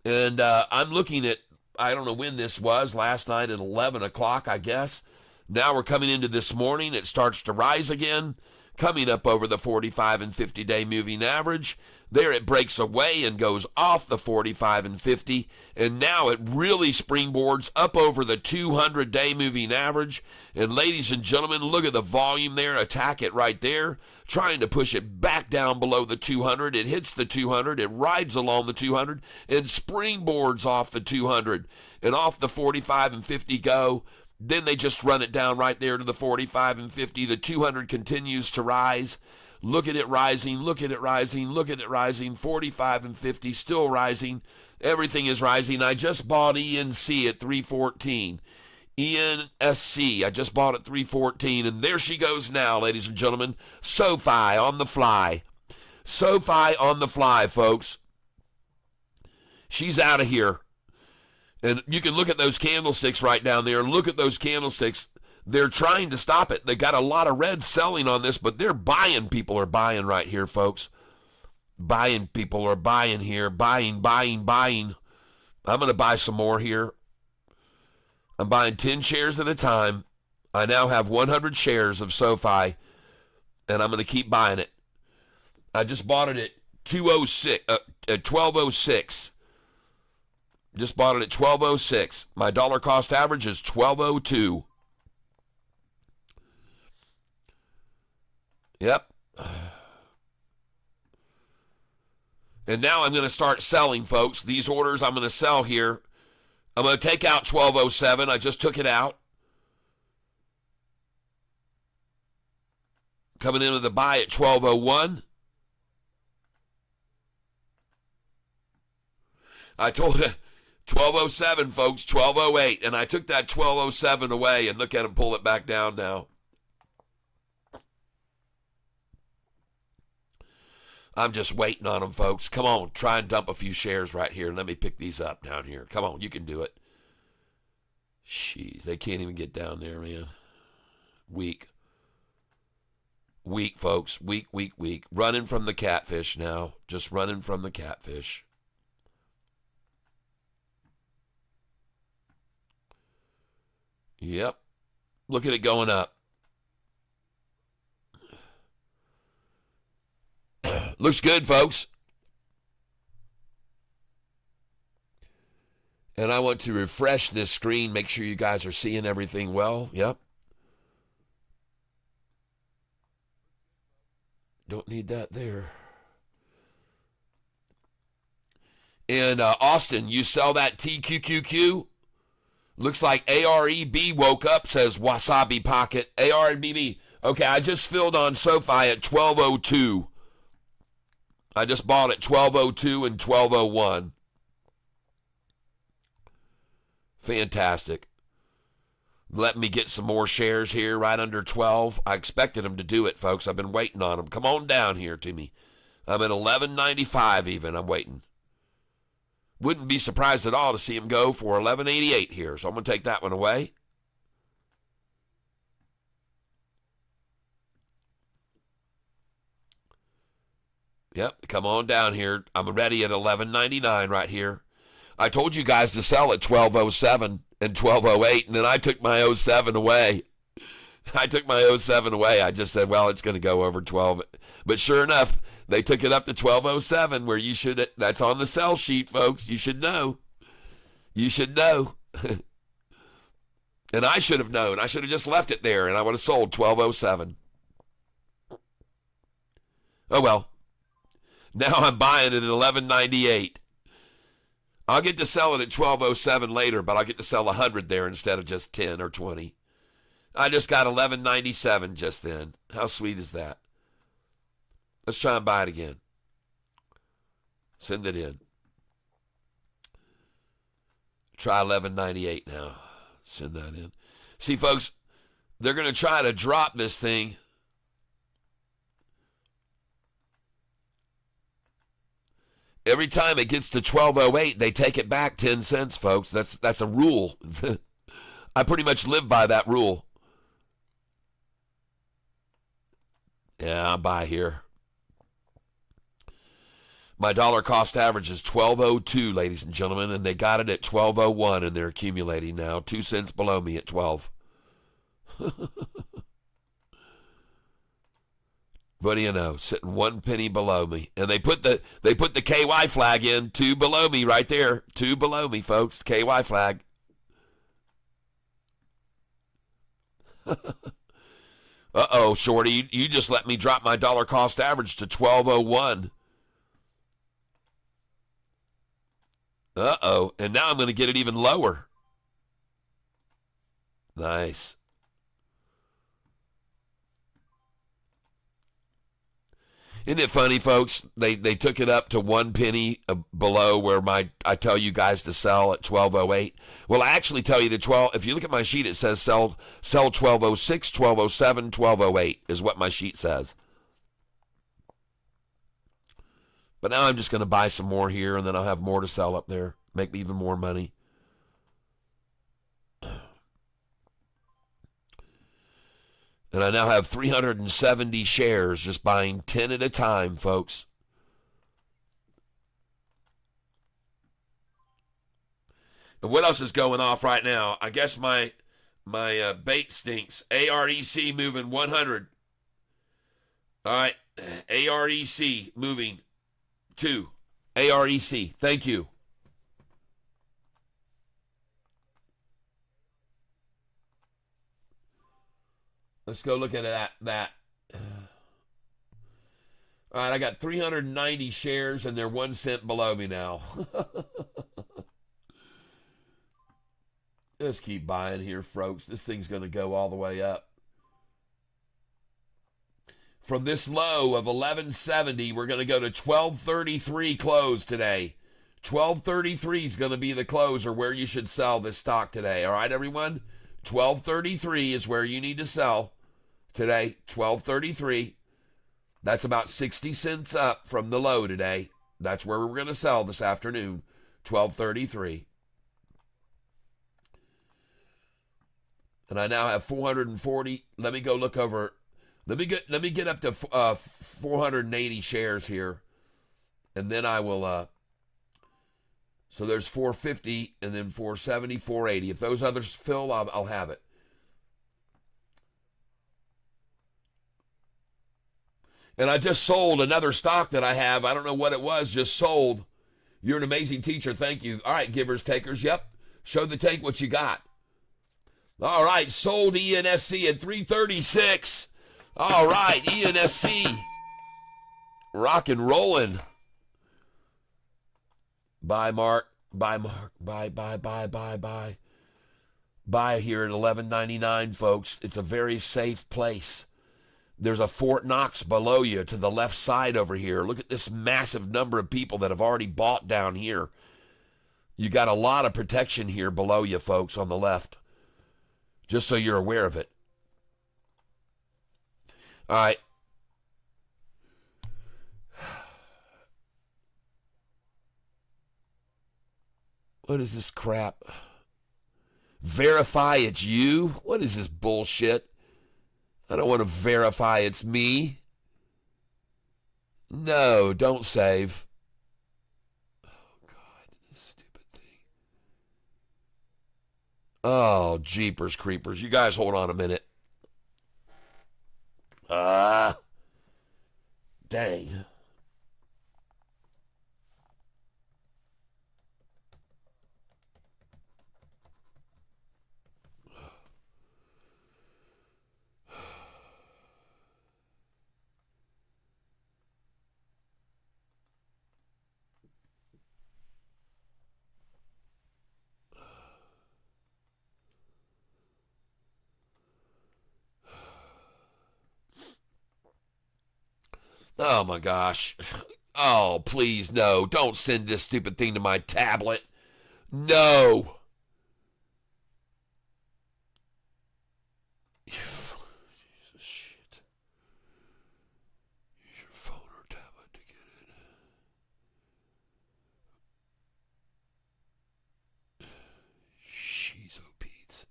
And I'm looking at, I don't know when this was, last night at 11 o'clock, I guess. Now we're coming into this morning. It starts to rise again, coming up over the 45 and 50-day moving average. There it breaks away and goes off the 45 and 50, and now it really springboards up over the 200-day moving average. And ladies and gentlemen, look at the volume there. Attack it right there, trying to push it back down below the 200. It hits the 200. It rides along the 200 and springboards off the 200. And off the 45 and 50 go. Then they just run it down right there to the 45 and 50. The 200 continues to rise. Look at it rising, look at it rising, look at it rising. 45 and 50 still rising. Everything is rising. I just bought ENC at 314. ENSC, I just bought at 314. And there she goes now, ladies and gentlemen. SOFI on the fly. SOFI on the fly, folks. She's out of here. And you can look at those candlesticks right down there. Look at those candlesticks. They're trying to stop it. They got a lot of red selling on this, but they're buying. People are buying right here, folks. Buying people are buying here. Buying. I'm going to buy some more here. I'm buying 10 shares at a time. I now have 100 shares of SOFI, and I'm going to keep buying it. I just bought it at 1206. Just bought it at 1206. My dollar cost average is 1202. Yep. And now I'm going to start selling, folks. These orders I'm going to sell here. I'm going to take out 1207. I just took it out. Coming into the buy at 1201. I told you 1207, folks, 1208. And I took that 1207 away, and look at him pull it back down now. I'm just waiting on them, folks. Come on, try and dump a few shares right here, and let me pick these up down here. Come on, you can do it. Jeez, they can't even get down there, man. Weak. Weak, folks. Weak. Running from the catfish now. Just running from the catfish. Yep. Look at it going up. Looks good, folks. And I want to refresh this screen, make sure you guys are seeing everything well. Yep. Don't need that there. And Austin, you sell that TQQQ? Looks like AREB woke up, says Wasabi Pocket. AREB. Okay, I just filled on SOFI at 1202. I just bought at 1202 and 1201. Fantastic. Let me get some more shares here right under 12. I expected them to do it, folks. I've been waiting on them. Come on down here to me. I'm at 1195 even. I'm waiting. Wouldn't be surprised at all to see him go for 1188 here. So I'm going to take that one away. Yep, come on down here. I'm ready at 11.99 right here. I told you guys to sell at 12.07 and 12.08, and then I took my 07 away. I just said, well, it's going to go over 12. But sure enough, they took it up to 12.07, where you should. That's on the sell sheet, folks. You should know. You should know. And I should have known. I should have just left it there, and I would have sold 12.07. Oh, well. Now I'm buying it at 11.98. I'll get to sell it at 12.07 later, but I'll get to sell 100 there instead of just 10 or 20. I just got 11.97 just then. How sweet is that? Let's try and buy it again. Send it in. Try 11.98 now. Send that in. See, folks, they're going to try to drop this thing. Every time it gets to 12.08, they take it back 10 cents, folks. That's a rule. I pretty much live by that rule. Yeah, I buy here. My dollar cost average is 12.02, ladies and gentlemen, and they got it at 12.01, and they're accumulating now. 2 cents below me at 12. What do you know? Sitting 1 penny below me, and they put the KY flag in 2 below me right there. 2 below me, folks. KY flag. Uh-oh, Shorty, you just let me drop my dollar cost average to 12.01. Uh-oh, and now I'm going to get it even lower. Nice. Isn't it funny, folks? They took it up to 1 penny below where I tell you guys to sell at 12.08. Well, I actually tell you to 12. If you look at my sheet, it says sell 12.06, 12.07, 12.08 is what my sheet says. But now I'm just going to buy some more here, and then I'll have more to sell up there. Make me even more money. And I now have 370 shares, just buying 10 at a time, folks. And what else is going off right now? I guess my bait stinks. AREC moving 100. All right, AREC moving 2. AREC, thank you. Let's go look at that. All right, I got 390 shares, and they're 1 cent below me now. Let's keep buying here, folks. This thing's going to go all the way up. From this low of 1170, we're going to go to 1233 close today. 1233 is going to be the close or where you should sell this stock today. All right, everyone? 1233 is where you need to sell today. 1233. That's about 60 cents up from the low today. That's where we're going to sell this afternoon. 1233. And I now have 440. Let me go look over. Let me get up to 480 shares here, and then I will. So there's 450, and then 470, 480. If those others fill, I'll have it. And I just sold another stock that I have. I don't know what it was. Just sold. You're an amazing teacher. Thank you. All right, givers, takers. Yep. Show the tank what you got. All right, sold ENSC at 336. All right, ENSC. Rock and rolling. Buy, Mark. Buy, Mark. Buy. Buy here at $11.99, folks. It's a very safe place. There's a Fort Knox below you to the left side over here. Look at this massive number of people that have already bought down here. You got a lot of protection here below you, folks, on the left. Just so you're aware of it. All right. What is this crap? Verify it's you? What is this bullshit? I don't want to verify it's me. No, don't save. Oh, God, this stupid thing. Oh, jeepers creepers. You guys hold on a minute. Dang. Oh, my gosh. Oh, please, no. Don't send this stupid thing to my tablet. No. Jesus, shit. Use your phone or tablet to get it. Sheezo Pete's.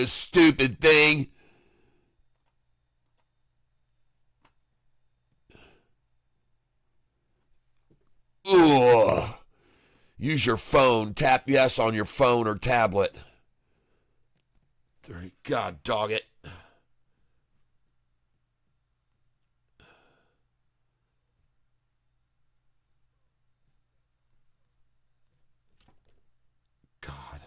Stupid thing. Ugh. Use your phone. Tap yes on your phone or tablet. God dog it. God.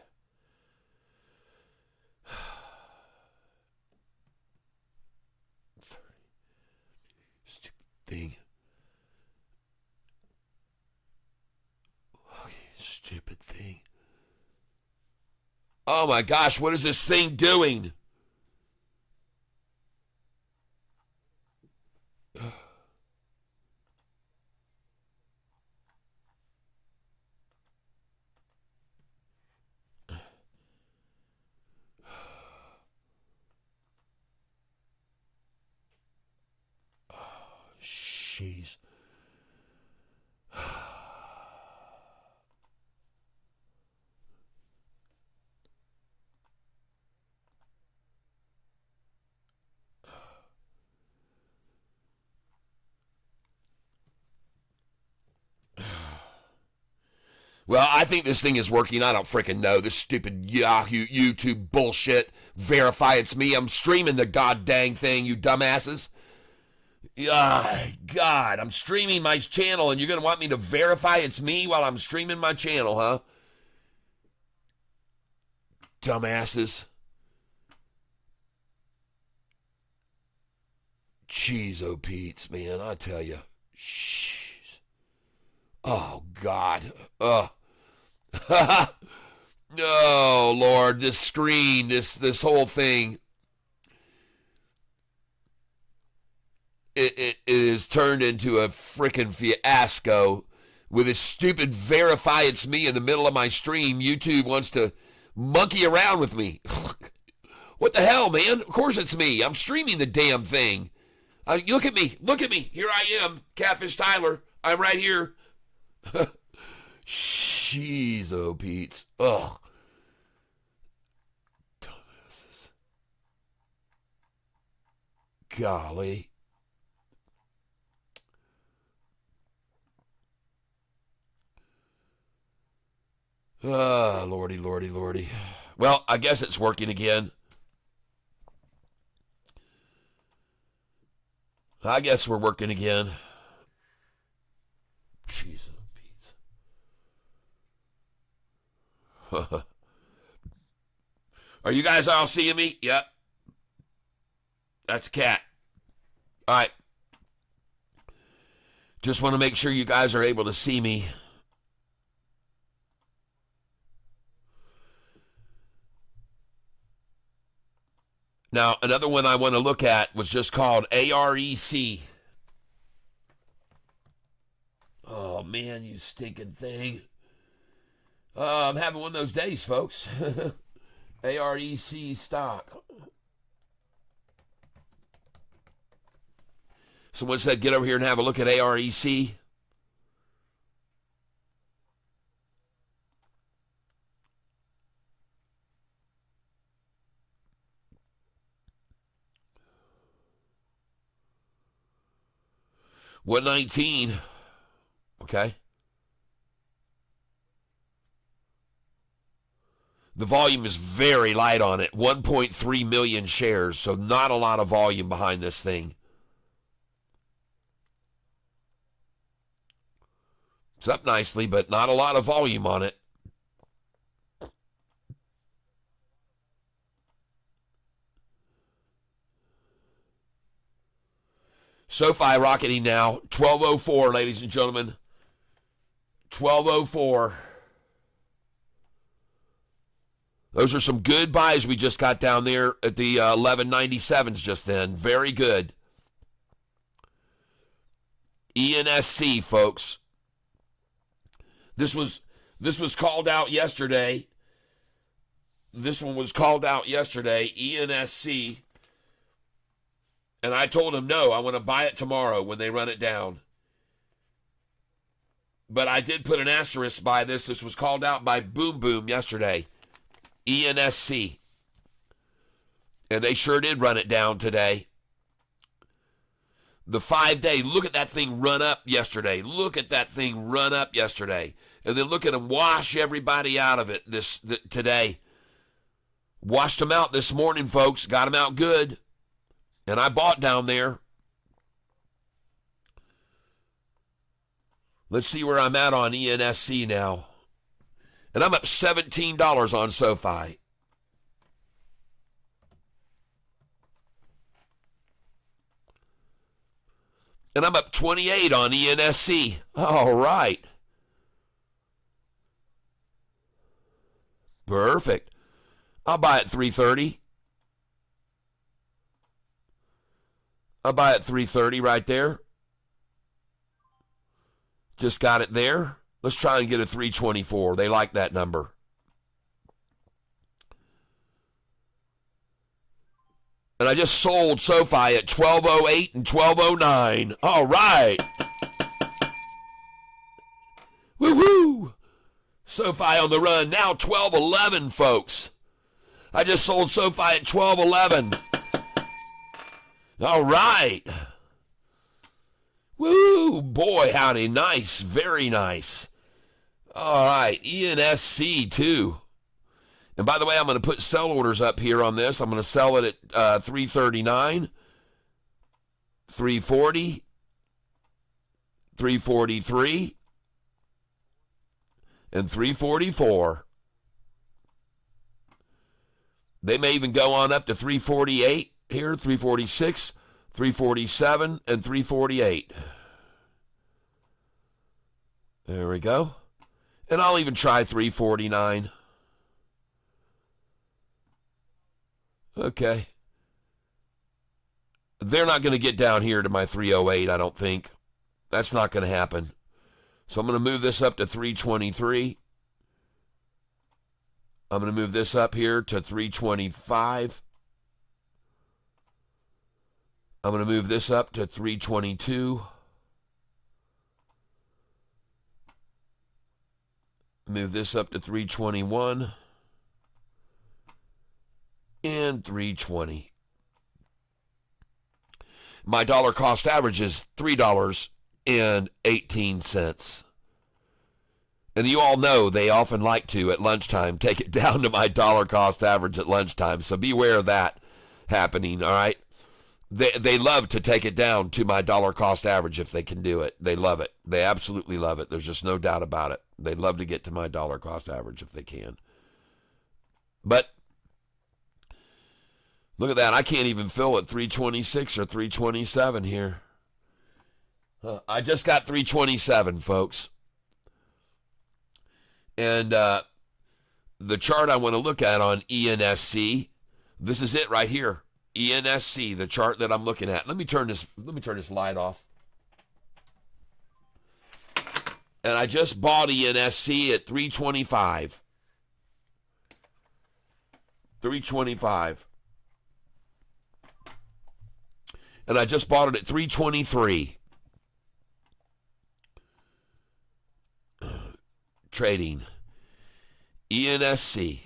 Stupid thing. Okay, stupid thing. Oh my gosh, what is this thing doing? Jeez. Well, I think this thing is working. I don't freaking know. This stupid Yahoo YouTube bullshit. Verify it's me. I'm streaming the god dang thing, you dumbasses. God, I'm streaming my channel, and you're going to want me to verify it's me while I'm streaming my channel, huh? Dumbasses. Jeez, oh Pete's, man, I tell you. Jeez. Oh, God. Oh, Lord, this screen, this whole thing. It is turned into a freaking fiasco with this stupid verify it's me in the middle of my stream. YouTube wants to monkey around with me. What the hell, man? Of course it's me. I'm streaming the damn thing. Look at me. Look at me. Here I am, Catfish Tyler. I'm right here. Jeez, oh, Pete. Ugh. Dumbasses. Golly. Lordy, lordy, lordy. Well, I guess it's working again. I guess we're working again. Jesus, Pete. Are you guys all seeing me? Yep. That's a cat. All right. Just want to make sure you guys are able to see me. Now, another one I want to look at was just called AREC. Oh, man, you stinking thing. I'm having one of those days, folks. AREC stock. Someone said get over here and have a look at AREC. $119. Okay. The volume is very light on it. 1.3 million shares, so not a lot of volume behind this thing. It's up nicely, but not a lot of volume on it. SOFI rocketing now. 1204, ladies and gentlemen. 1204. Those are some good buys we just got down there at the 1197s just then. Very good. ENSC, folks. This was called out yesterday. This one was called out yesterday, ENSC. And I told him, no, I want to buy it tomorrow when they run it down. But I did put an asterisk by this. This was called out by Boom Boom yesterday. ENSC. And they sure did run it down today. The 5-day, look at that thing run up yesterday. Look at that thing run up yesterday. And then look at them wash everybody out of it today. Washed them out this morning, folks. Got them out good. And I bought down there. Let's see where I'm at on ENSC now. And I'm up $17 on SOFI. And I'm up 28 on ENSC. All right. Perfect. I'll buy it 330. I'll buy it 330 right there. Just got it there. Let's try and get a 324. They like that number. And I just sold SOFI at 1208 and 1209. All right. Woo-hoo. SOFI on the run. Now 1211, folks. I just sold SOFI at 1211. All right. Woo, boy, howdy. Nice. Very nice. All right. ENSC, too. And by the way, I'm going to put sell orders up here on this. I'm going to sell it at 339, 340, 343, and 344. They may even go on up to 348 here, 346, 347, and 348. There we go. And I'll even try 349. Okay. They're not going to get down here to my 308, I don't think. That's not going to happen. So I'm going to move this up to 323. I'm going to move this up here to 325. I'm going to move this up to 322. Move this up to 321. And 320. My dollar cost average is $3.18. And you all know they often like to, at lunchtime, take it down to my dollar cost average at lunchtime. So beware of that happening, all right? They love to take it down to my dollar cost average if they can do it. They love it. They absolutely love it. There's just no doubt about it. They love to get to my dollar cost average if they can. But look at that. I can't even fill at 326 or 327 here. I just got 327, folks. And the chart I want to look at on ENSC, this is it right here. ENSC, the chart that I'm looking at. Let me turn this light off. And I just bought ENSC at 325. 325. And I just bought it at 323. Trading. ENSC.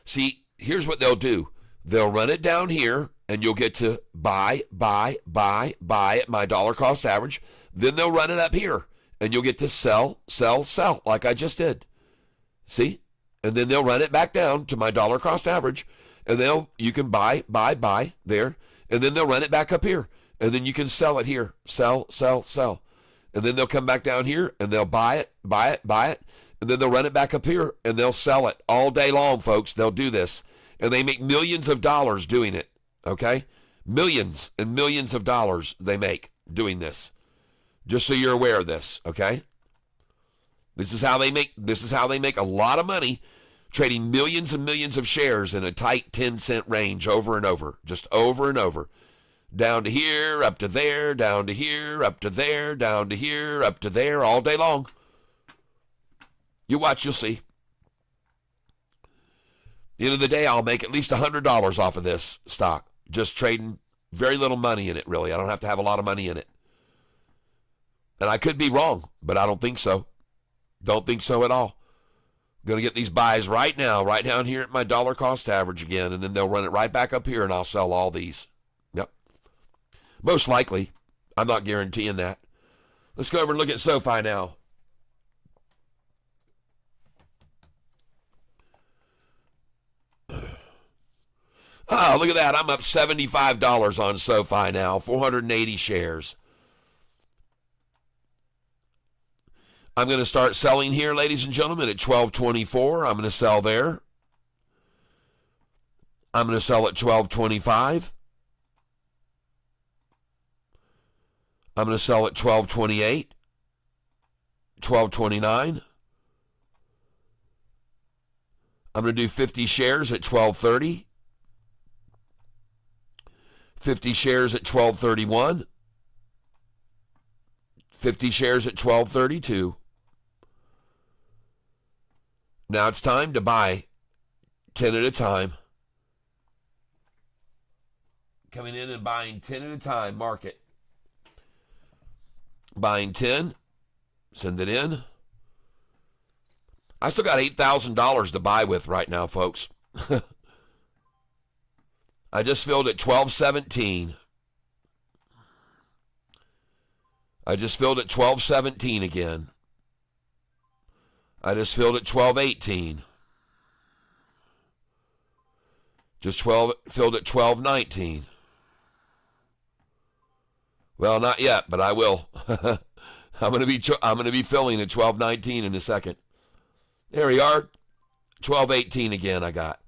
See, here's what they'll do. They'll run it down here, and you'll get to buy at my dollar cost average. Then they'll run it up here, and you'll get to sell, like I just did. See? And then they'll run it back down to my dollar cost average, and you can buy there, and then they'll run it back up here, and then you can sell it here. Sell. And then they'll come back down here, and they'll buy it, and then they'll run it back up here, and they'll sell it all day long, folks. They'll do this. And they make millions of dollars doing it, okay? Millions and millions of dollars they make doing this. Just so you're aware of this, okay? This is how they make a lot of money trading millions and millions of shares in a tight 10-cent range over and over, just over and over. Down to here, up to there, down to here, up to there, down to here, up to there, all day long. You watch, you'll see. At the end of the day, I'll make at least $100 off of this stock. Just trading very little money in it, really. I don't have to have a lot of money in it. And I could be wrong, but I don't think so. Don't think so at all. Going to get these buys right now, right down here at my dollar cost average again, and then they'll run it right back up here, and I'll sell all these. Yep. Most likely. I'm not guaranteeing that. Let's go over and look at SOFI now. Oh, look at that. I'm up $75 on SOFI now, 480 shares. I'm going to start selling here, ladies and gentlemen, at 12.24. I'm going to sell there. I'm going to sell at 12.25. I'm going to sell at 12.28, 12.29. I'm going to do 50 shares at 12.30. 50 shares at 12.31. 50 shares at 12.32. Now it's time to buy 10 at a time. Coming in and buying 10 at a time, market. Buying 10, send it in. I still got $8,000 to buy with right now, folks. I just filled at 12.17. I just filled at 12.17 again. I just filled at 12.18. Filled at 12.19. Well, not yet, but I will. I'm going to be filling at 12.19 in a second. There we are. 12.18 again I got.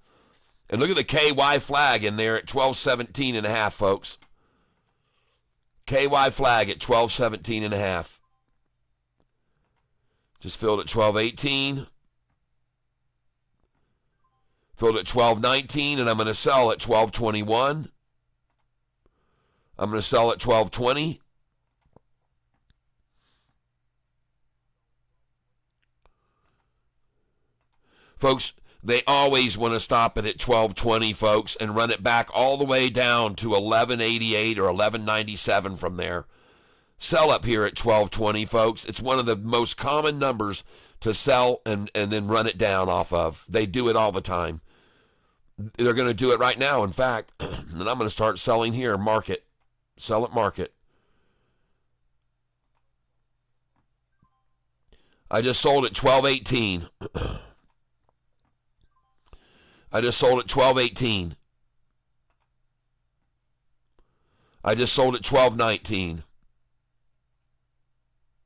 And look at the KY flag in there at 12.17 and a half, folks. KY flag at 12.17 and a half. Just filled at 12.18. Filled at 12.19, and I'm going to sell at 12.21. I'm going to sell at 12.20. Folks, they always want to stop it at 12.20, folks, and run it back all the way down to 11.88 or 11.97 from there. Sell up here at 12.20, folks. It's one of the most common numbers to sell and then run it down off of. They do it all the time. They're going to do it right now, in fact. And I'm going to start selling here, market. Sell at market. I just sold at 12.18. I just sold at 12.18. I just sold at 12.19.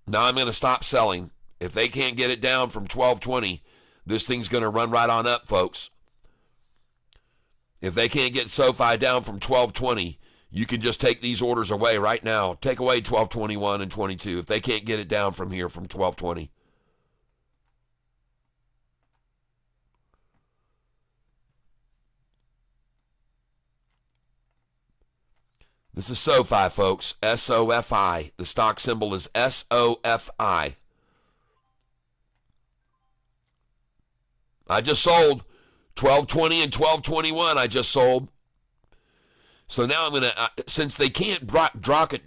Now I'm going to stop selling. If they can't get it down from 12.20, this thing's going to run right on up, folks. If they can't get SOFI down from 12.20, you can just take these orders away right now. Take away 12.21 and 22 if they can't get it down from here from 12.20. This is SOFI, folks. SOFI. The stock symbol is SOFI. I just sold 12.20 and 12.21. I just sold. So now I'm going to, since they can't drop it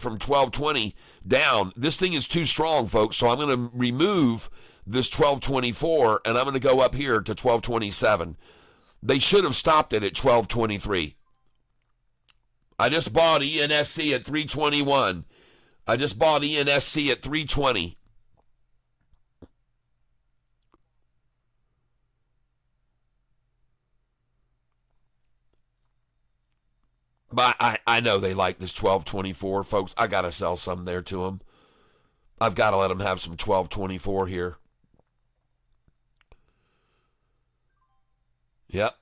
from 12.20 down, this thing is too strong, folks. So I'm going to remove this 12.24, and I'm going to go up here to 12.27. They should have stopped it at 12.23. I just bought ENSC at 321. I just bought ENSC at 320. But I know they like this 12.24, folks. I got to sell some there to them. I've got to let them have some 12.24 here. Yep.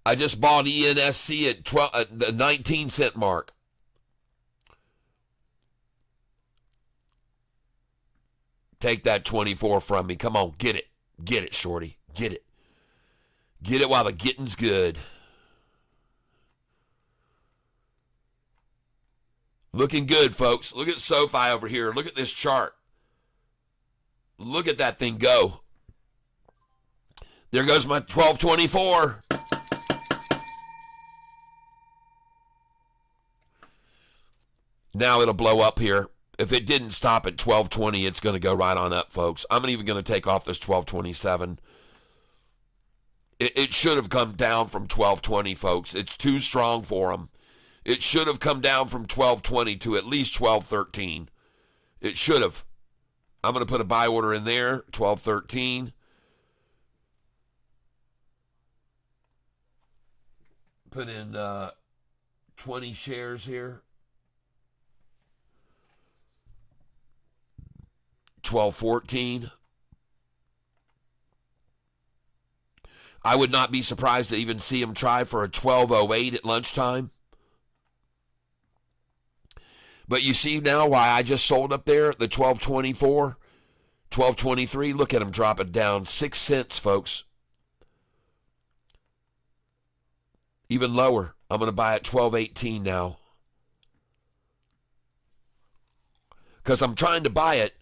I just bought ENSC at the 19-cent mark. Take that 24 from me. Come on, get it. Get it, shorty. Get it. Get it while the getting's good. Looking good, folks. Look at SOFI over here. Look at this chart. Look at that thing go. There goes my 12.24. Now it'll blow up here If it didn't stop at 1220, it's going to go right on up, folks. I'm even going to take off this 1227. It should have come down from 1220, folks. It's too strong for them. It should have come down from 1220 to at least 1213. It should have. I'm going to put a buy order in there, 1213. Put in 20 shares here. 1214. I would not be surprised to even see him try for a 1208 at lunchtime. But you see now why I just sold up there, the 1224, 1223. Look at him drop it down 6 cents, folks. Even lower. I'm going to buy at 1218 now. Because I'm trying to buy it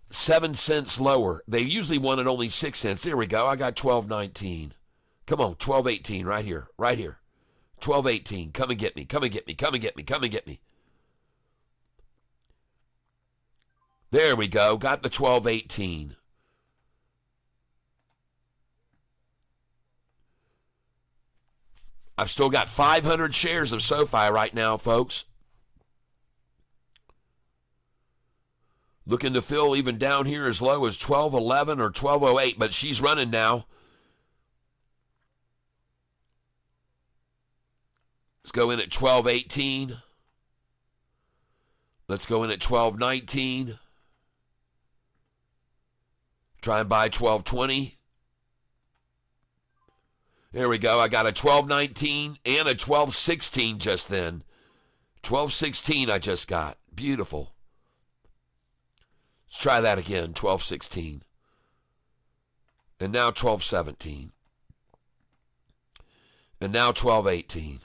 7 cents lower. They usually want it only 6 cents. There we go. I got 1219. Come on, 1218 right here. Right here. 1218. Come and get me. Come and get me. Come and get me. Come and get me. There we go. Got the 1218. I've still got 500 shares of SOFI right now, folks. Looking to fill even down here as low as 1211 or 1208, but she's running now. Let's go in at 1218. Let's go in at 1219. Try and buy 1220. There we go. I got a 1219 and a 1216 just then. 1216 I just got. Beautiful. Let's try that again. 1216. And now 1217. And now 1218.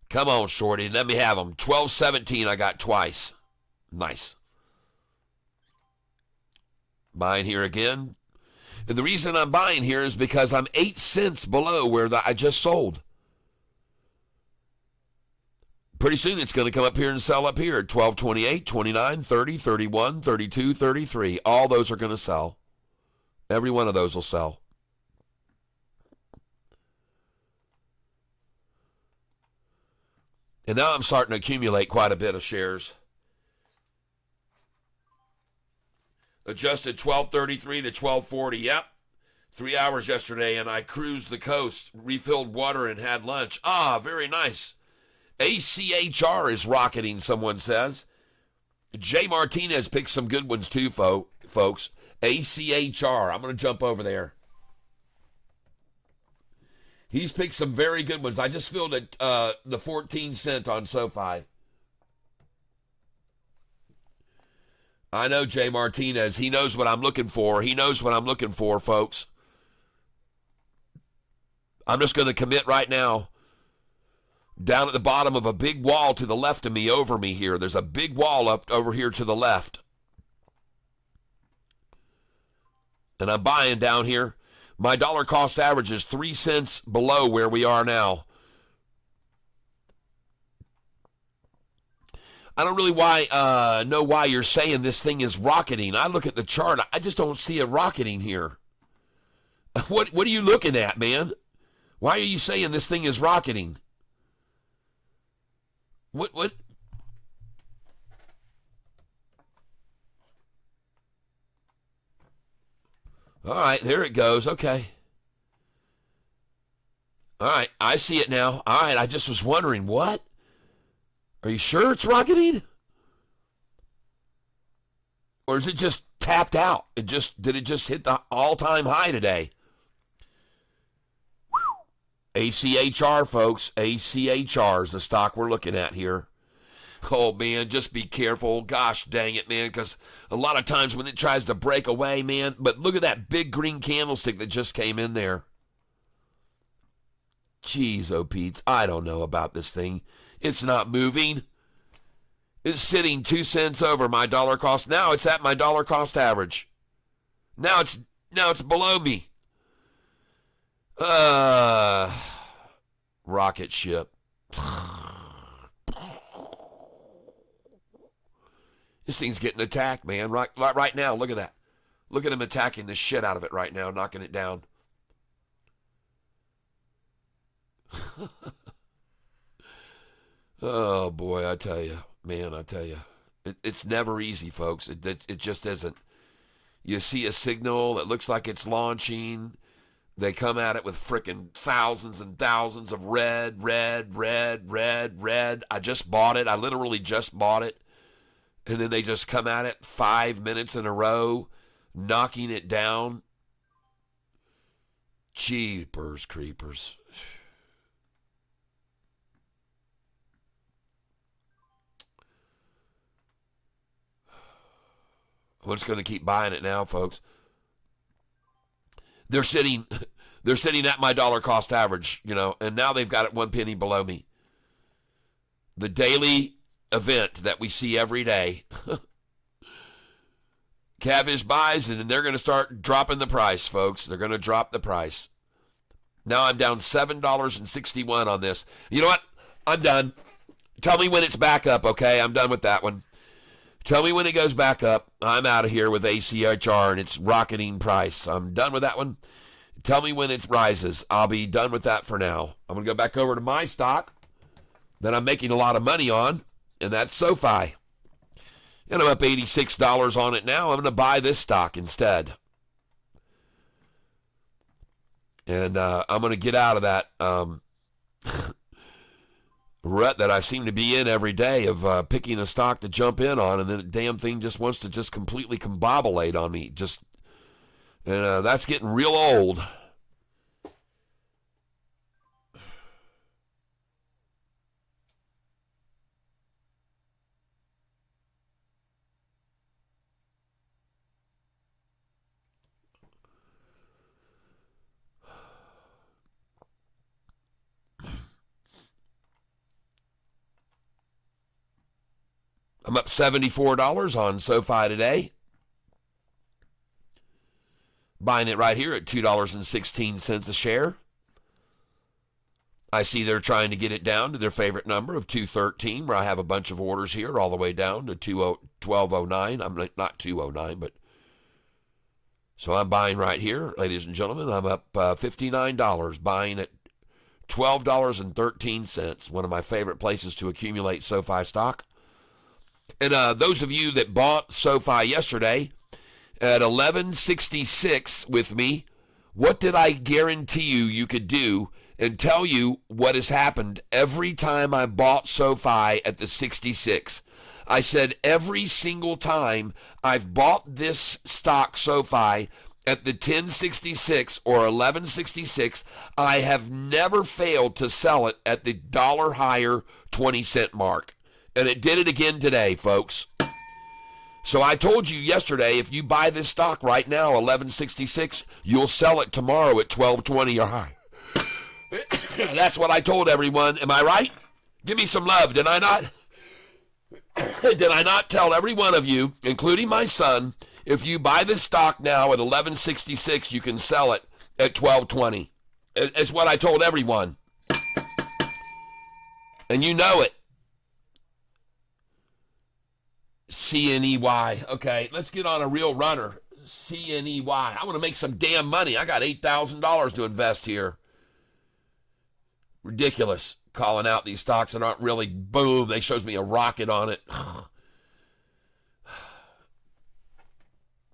Come on, Shorty. Let me have them. 1217 I got twice. Nice. Buying here again. And the reason I'm buying here is because I'm 8 cents below where I just sold. Pretty soon it's going to come up here and sell up here at 1228, 29, 30, 31, 32, 33. All those are going to sell. Every one of those will sell. And now I'm starting to accumulate quite a bit of shares. Adjusted 1233 to 1240. Yep. 3 hours yesterday, and I cruised the coast, refilled water, and had lunch. Ah, very nice. ACHR is rocketing, someone says. Jay Martinez picked some good ones too, folks. ACHR. I'm going to jump over there. He's picked some very good ones. I just filled it, the 14 cent on SOFI. I know Jay Martinez. He knows what I'm looking for. He knows what I'm looking for, folks. I'm just going to commit right now. Down at the bottom of a big wall to the left of me, over me here. There's a big wall up over here to the left. And I'm buying down here. My dollar cost average is 3 cents below where we are now. I don't really know why you're saying this thing is rocketing. I look at the chart. I just don't see it rocketing here. What are you looking at, man? Why are you saying this thing is rocketing? What? All right, there it goes. Okay. All right, I see it now. All right, I just was wondering, what? Are you sure it's rocketing? Or is it just tapped out? Did it just hit the all-time high today? ACHR, folks. ACHR is the stock we're looking at here. Oh, man, just be careful. Gosh dang it, man, because a lot of times when it tries to break away, man, but look at that big green candlestick that just came in there. Jeez, oh, Pete, I don't know about this thing. It's not moving. It's sitting 2 cents over my dollar cost. Now it's at my dollar cost average. Now it's below me. Rocket ship. This thing's getting attacked, man. Right now, look at that. Look at him attacking the shit out of it right now, knocking it down. Oh, boy, I tell you. Man, I tell you. It's never easy, folks. It just isn't. You see a signal that looks like it's launching. They come at it with frickin' thousands and thousands of red. I just bought it. I literally just bought it. And then they just come at it 5 minutes in a row, knocking it down. Jeepers creepers. I'm just going to keep buying it now, folks. They're sitting at my dollar cost average, and now they've got it 1 penny below me. The daily event that we see every day. Cavish buys, and then they're going to start dropping the price, folks. They're going to drop the price. Now I'm down $7.61 on this. You know what? I'm done. Tell me when it's back up, okay? I'm done with that one. Tell me when it goes back up. I'm out of here with ACHR and its rocketing price. I'm done with that one. Tell me when it rises. I'll be done with that for now. I'm going to go back over to my stock that I'm making a lot of money on, and that's SOFI. And I'm up $86 on it now. I'm going to buy this stock instead. And I'm going to get out of that rut that I seem to be in every day of picking a stock to jump in on, and then the damn thing just wants to just completely combobulate on me. And that's getting real old. I'm up $74 on SOFI today. Buying it right here at $2.16 a share. I see they're trying to get it down to their favorite number of 213, where I have a bunch of orders here all the way down to 1209. I'm not 209, but so I'm buying right here, ladies and gentlemen. I'm up $59, buying at $12.13, one of my favorite places to accumulate SOFI stock. And those of you that bought SOFI yesterday at 1166 with me, what did I guarantee you could do and tell you what has happened every time I bought SOFI at the 66? I said every single time I've bought this stock SOFI at the 1066 or 1166, I have never failed to sell it at the dollar higher 20-cent mark. And it did it again today, folks. So I told you yesterday, if you buy this stock right now, 1166, you'll sell it tomorrow at 1220 or higher. That's what I told everyone. Am I right? Give me some love. Did I not? Did I not tell every one of you, including my son, if you buy this stock now at 1166, you can sell it at 1220? It's what I told everyone. And you know it. CNEY. Okay, let's get on a real runner. CNEY. I want to make some damn money. I got $8,000 to invest here. Ridiculous. Calling out these stocks that aren't really boom. They shows me a rocket on it.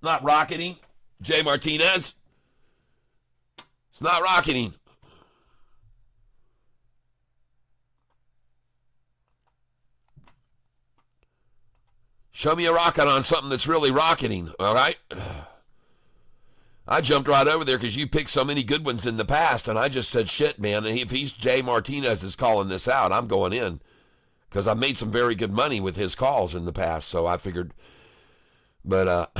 Not rocketing. Jay Martinez. It's not rocketing. Show me a rocket on something that's really rocketing, all right? I jumped right over there because you picked so many good ones in the past, and I just said, shit, man, if he's Jay Martinez is calling this out, I'm going in because I've made some very good money with his calls in the past, so I figured, but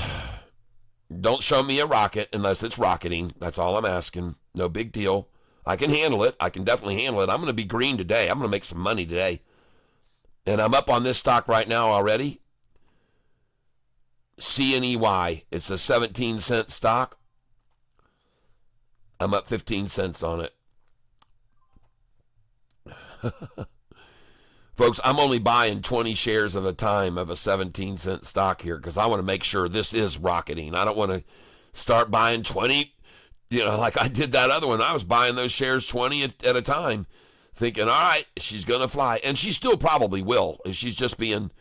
don't show me a rocket unless it's rocketing. That's all I'm asking. No big deal. I can handle it. I can definitely handle it. I'm going to be green today. I'm going to make some money today. And I'm up on this stock right now already. CNEY. It's a 17-cent stock. I'm up 15 cents on it. Folks, I'm only buying 20 shares at a time of a 17-cent stock here because I want to make sure this is rocketing. I don't want to start buying 20, like I did that other one. I was buying those shares 20 at a time, thinking, all right, she's going to fly. And she still probably will. She's just being,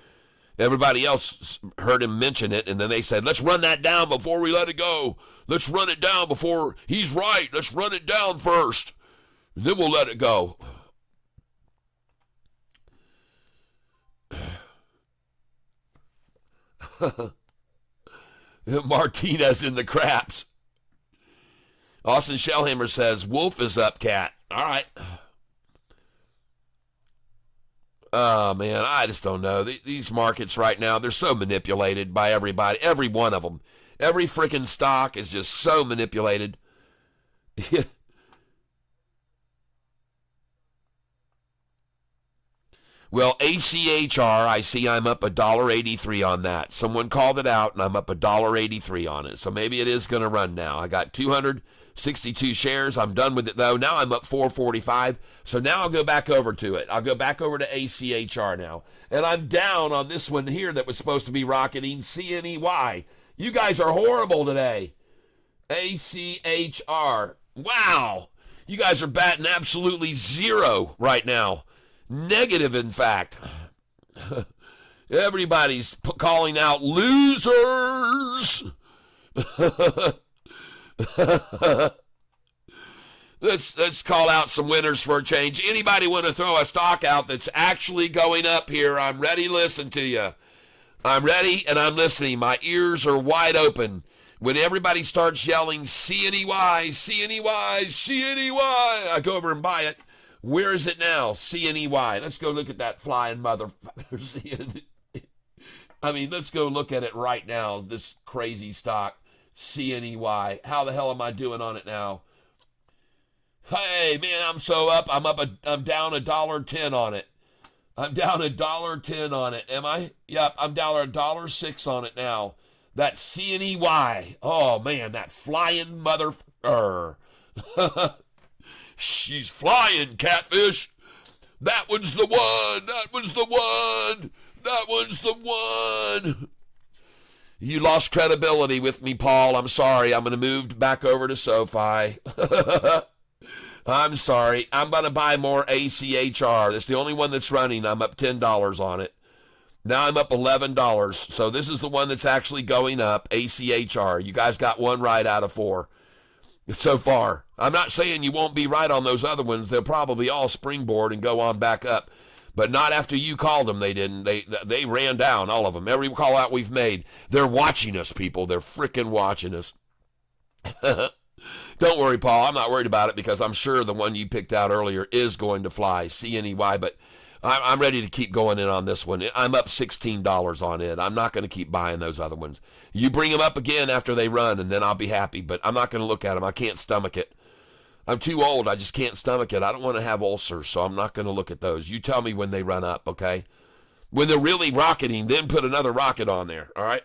everybody else heard him mention it, and then they said, let's run that down before we let it go. Let's run it down before he's right. Let's run it down first, and then we'll let it go. Martinez in the craps. Austin Shellhammer says, Wolf is up, cat. All right. Oh, man, I just don't know. These markets right now, they're so manipulated by everybody. Every one of them. Every freaking stock is just so manipulated. Well, ACHR, I see I'm up $1.83 on that. Someone called it out, and I'm up $1.83 on it. So maybe it is going to run now. I got 262 shares. I'm done with it, though. Now I'm up $4.45. So now I'll go back over to it. I'll go back over to ACHR now. And I'm down on this one here that was supposed to be rocketing, CNEY. You guys are horrible today. ACHR. Wow. You guys are batting absolutely zero right now. Negative, in fact. Everybody's calling out losers. Let's call out some winners for a change. Anybody want to throw a stock out that's actually going up here? I'm ready to listen to you. I'm ready and I'm listening. My ears are wide open. When everybody starts yelling CNEY, CNEY, CNEY, I go over and buy it. Where is it now? CNEY. Let's go look at that flying motherfucker. I mean, let's go look at it right now, this crazy stock, CNEY. How the hell am I doing on it now? Hey, man, I'm so up. I'm down $1.10 on it. I'm down $1.10 on it. Am I? Yep, I'm down $1.06 on it now. That's CNEY. Oh, man, that flying motherfucker. She's flying, catfish. That one's the one. That one's the one. That one's the one. You lost credibility with me, Paul. I'm sorry. I'm going to move back over to SOFI. I'm sorry. I'm going to buy more ACHR. That's the only one that's running. I'm up $10 on it. Now I'm up $11. So this is the one that's actually going up, ACHR. You guys got one right out of four so far. I'm not saying you won't be right on those other ones. They'll probably all springboard and go on back up. But not after you called them, they didn't. They ran down, all of them. Every call out we've made. They're watching us, people. They're freaking watching us. Don't worry, Paul. I'm not worried about it because I'm sure the one you picked out earlier is going to fly, CNEY. But I'm ready to keep going in on this one. I'm up $16 on it. I'm not going to keep buying those other ones. You bring them up again after they run, and then I'll be happy. But I'm not going to look at them. I can't stomach it. I'm too old. I just can't stomach it. I don't want to have ulcers, so I'm not going to look at those. You tell me when they run up, okay? When they're really rocketing, then put another rocket on there, all right?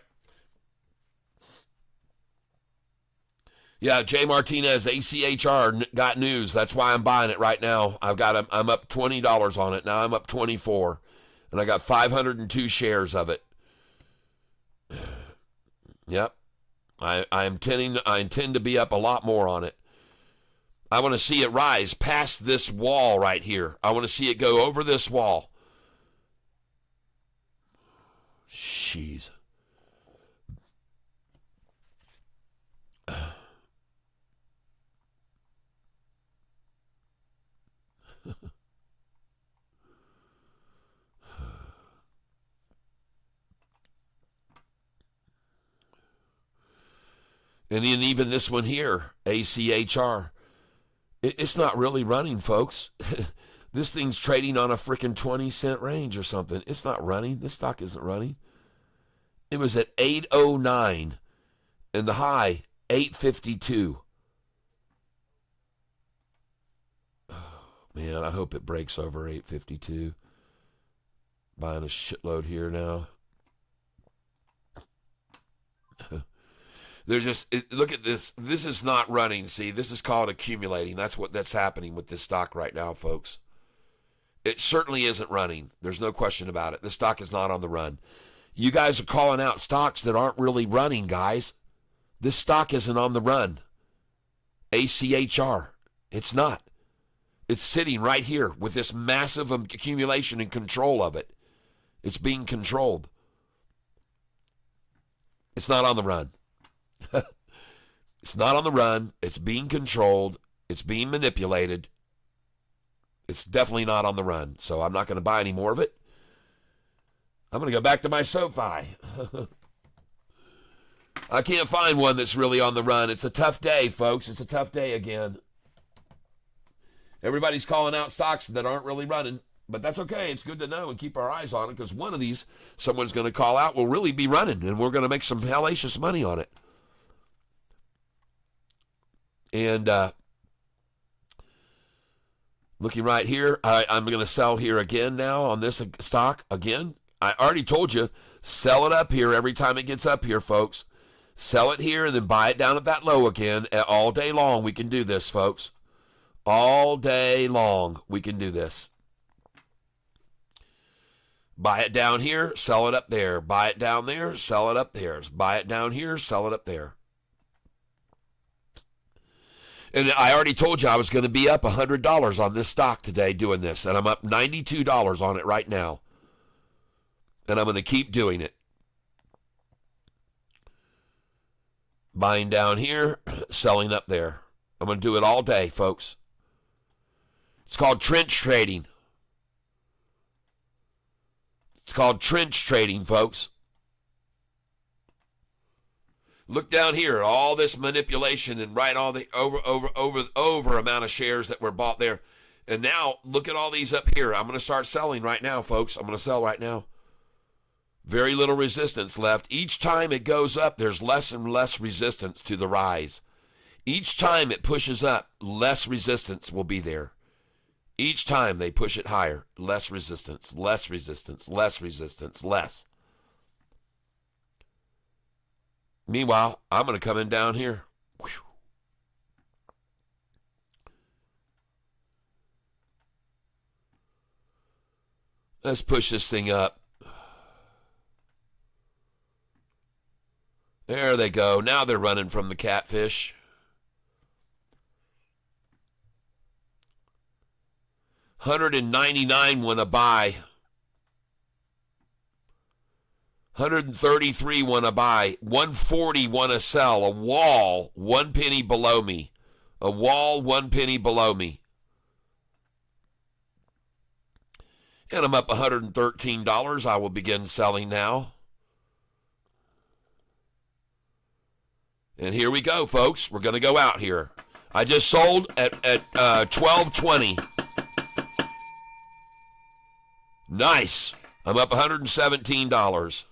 Yeah, Jay Martinez, ACHR got news. That's why I'm buying it right now. I'm up $20 on it. Now I'm up 24, and I got 502 shares of it. Yep. I intend to be up a lot more on it. I want to see it rise past this wall right here. I want to see it go over this wall. Jeez. And then even this one here, ACHR. It's not really running, folks. This thing's trading on a freaking 20-cent range or something. It's not running. This stock isn't running. It was at 809 and the high, 852. Oh, man, I hope it breaks over 852. Buying a shitload here now. They're just, look at this. This is not running. See, this is called accumulating. That's happening with this stock right now, folks. It certainly isn't running. There's no question about it. The stock is not on the run. You guys are calling out stocks that aren't really running, guys. This stock isn't on the run. ACHR. It's not. It's sitting right here with this massive accumulation and control of it. It's being controlled. It's not on the run. It's not on the run. It's being controlled. It's being manipulated. It's definitely not on the run. So I'm not going to buy any more of it. I'm going to go back to my SOFI. I can't find one that's really on the run. It's a tough day, folks. It's a tough day again. Everybody's calling out stocks that aren't really running, but that's okay. It's good to know and keep our eyes on it, because one of these someone's going to call out will really be running, and we're going to make some hellacious money on it. And looking right here, I'm going to sell here again now on this stock again. I already told you, sell it up here every time it gets up here, folks. Sell it here and then buy it down at that low again. All day long we can do this, folks. All day long we can do this. Buy it down here, sell it up there. Buy it down there, sell it up there. Buy it down here, sell it up there. And I already told you I was going to be up $100 on this stock today doing this. And I'm up $92 on it right now. And I'm going to keep doing it. Buying down here, selling up there. I'm going to do it all day, folks. It's called trench trading. It's called trench trading, folks. Look down here, all this manipulation and right all the over amount of shares that were bought there. And now look at all these up here. I'm going to start selling right now, folks. I'm going to sell right now. Very little resistance left. Each time it goes up, there's less and less resistance to the rise. Each time it pushes up, less resistance will be there. Each time they push it higher, less resistance, less resistance, less resistance, less. Meanwhile, I'm going to come in down here. Whew. Let's push this thing up. There they go. Now they're running from the catfish. $199 won a buy. 133 won a buy. 140 won a sell. A wall, 1 penny below me. A wall, 1 penny below me. And I'm up $113. I will begin selling now. And here we go, folks. We're going to go out here. I just sold at 12.20. Nice. I'm up $117.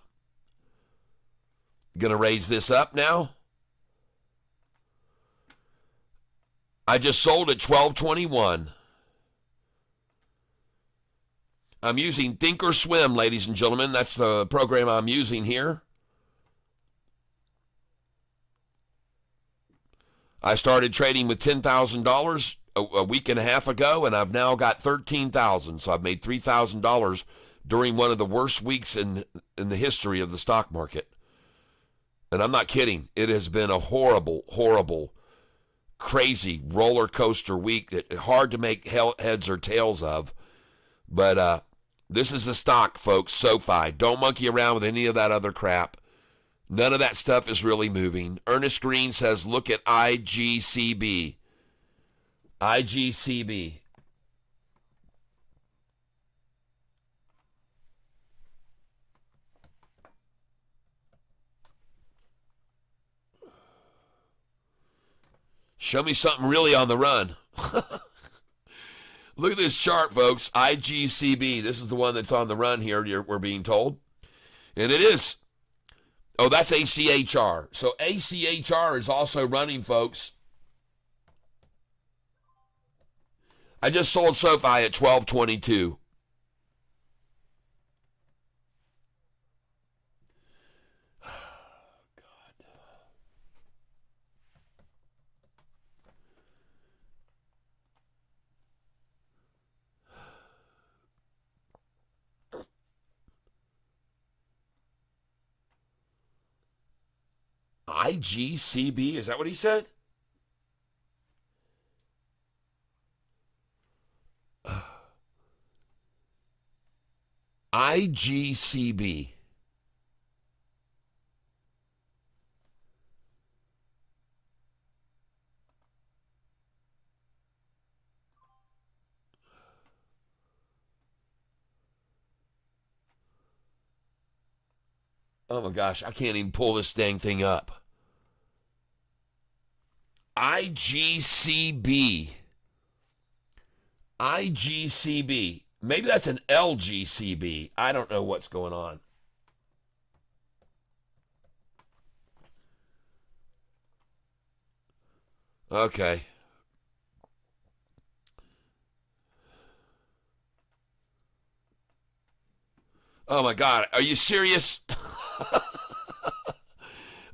Going to raise this up now. I just sold at 12.21. I'm using Think or Swim, ladies and gentlemen. That's the program I'm using here. I started trading with $10,000 a week and a half ago, and I've now got $13,000. So I've made $3,000 during one of the worst weeks in the history of the stock market. And I'm not kidding. It has been a horrible, horrible, crazy roller coaster week that hard to make heads or tails of. But this is the stock, folks, SOFI. Don't monkey around with any of that other crap. None of that stuff is really moving. Ernest Green says, look at IGCB. IGCB. Show me something really on the run. Look at this chart, folks. IGCB. This is the one that's on the run here, we're being told. And it is. Oh, that's ACHR. So ACHR is also running, folks. I just sold SOFI at 12.22. IGCB, is that what he said? IGCB. Oh my gosh, I can't even pull this dang thing up. IGCB. IGCB. Maybe that's an LGCB. I don't know what's going on. Okay. Oh my God, are you serious?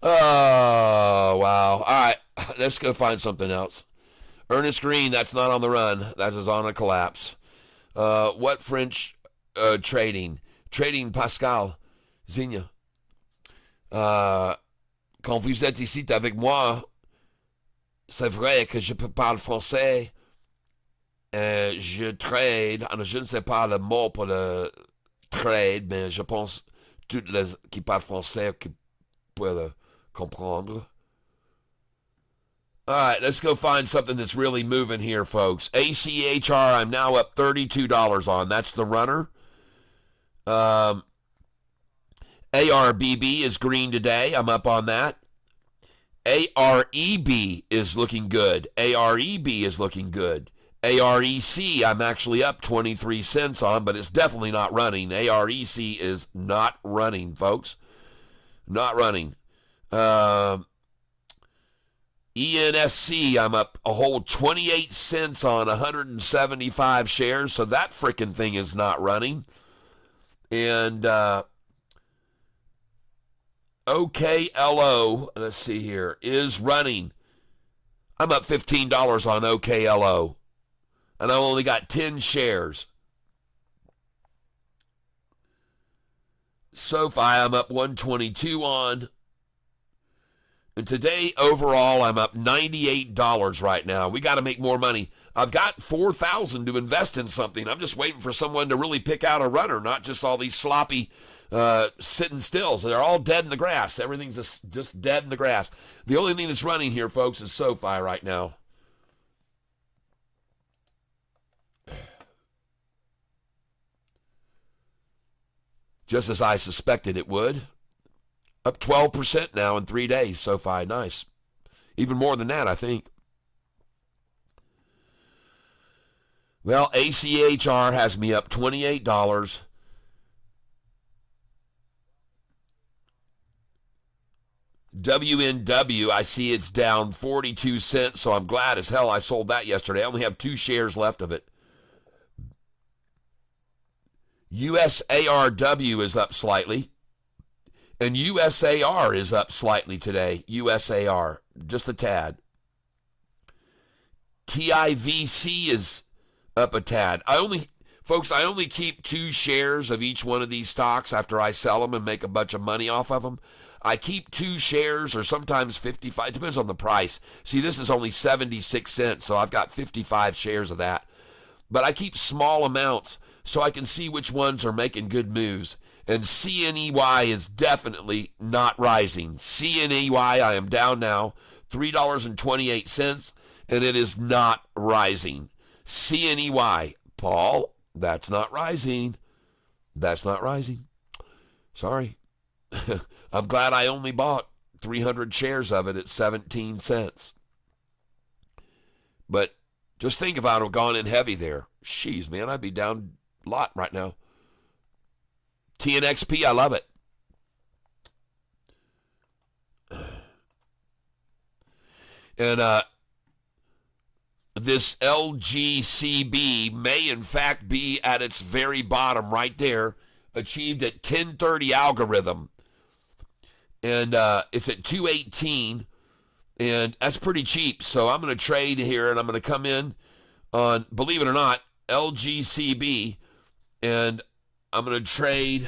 Oh, wow. All right, let's go find something else. Ernest Green, that's not on the run. That is on a collapse. What French trading? Trading Pascal Zigna. Quand vous êtes ici avec moi, c'est vrai que je parle français. Je trade. Je ne sais pas le mot pour le trade, mais je pense tous les qui parlent français qui peuvent comprendre. All right, let's go find something that's really moving here, folks. ACHR, I'm now up $32 on. That's the runner. ARBB is green today. I'm up on that. AREB is looking good. AREB is looking good. AREC, I'm actually up 23 cents on, but it's definitely not running. AREC is not running, folks. Not running. ENSC, I'm up a whole 28 cents on 175 shares, so that frickin' thing is not running. And OKLO, let's see here, is running. I'm up $15 on OKLO, and I only got 10 shares. SOFI, I'm up 122 on. And today, overall, I'm up $98 right now. We got to make more money. I've got $4,000 to invest in something. I'm just waiting for someone to really pick out a runner, not just all these sloppy sitting stills. They're all dead in the grass. Everything's just dead in the grass. The only thing that's running here, folks, is SOFI right now. Just as I suspected it would. Up 12% now in 3 days, SOFI. Nice. Even more than that, I think. Well, ACHR has me up $28. WNW, I see it's down 42 cents, so I'm glad as hell I sold that yesterday. I only have 2 shares left of it. USARW is up slightly. And USAR is up slightly today. USAR, just a tad. TIVC is up a tad. I only keep 2 shares of each one of these stocks after I sell them and make a bunch of money off of them. I keep 2 shares or sometimes 55. It depends on the price. See, this is only 76 cents, so I've got 55 shares of that. But I keep small amounts so I can see which ones are making good moves. And CNEY is definitely not rising. CNEY, I am down now, $3.28, and it is not rising. CNEY, Paul, that's not rising. That's not rising. Sorry. I'm glad I only bought 300 shares of it at 17 cents. But just think if I'd have gone in heavy there. Jeez, man, I'd be down a lot right now. TNXP, I love it. And this LGCB may in fact be at its very bottom right there, achieved at 1030 algorithm. And it's at 218, and that's pretty cheap. So I'm going to trade here, and I'm going to come in on, believe it or not, LGCB, and I'm going to trade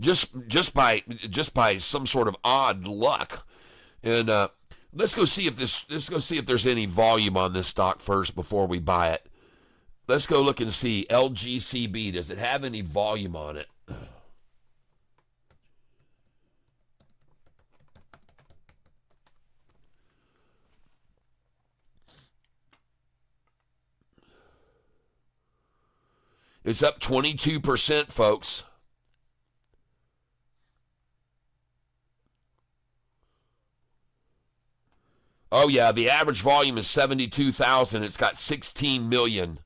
just by some sort of odd luck. And let's go see if there's any volume on this stock first before we buy it. Let's go look and see LGCB. Does it have any volume on it? It's up 22%, folks. Oh, yeah, the average volume is 72,000. It's got 16 million.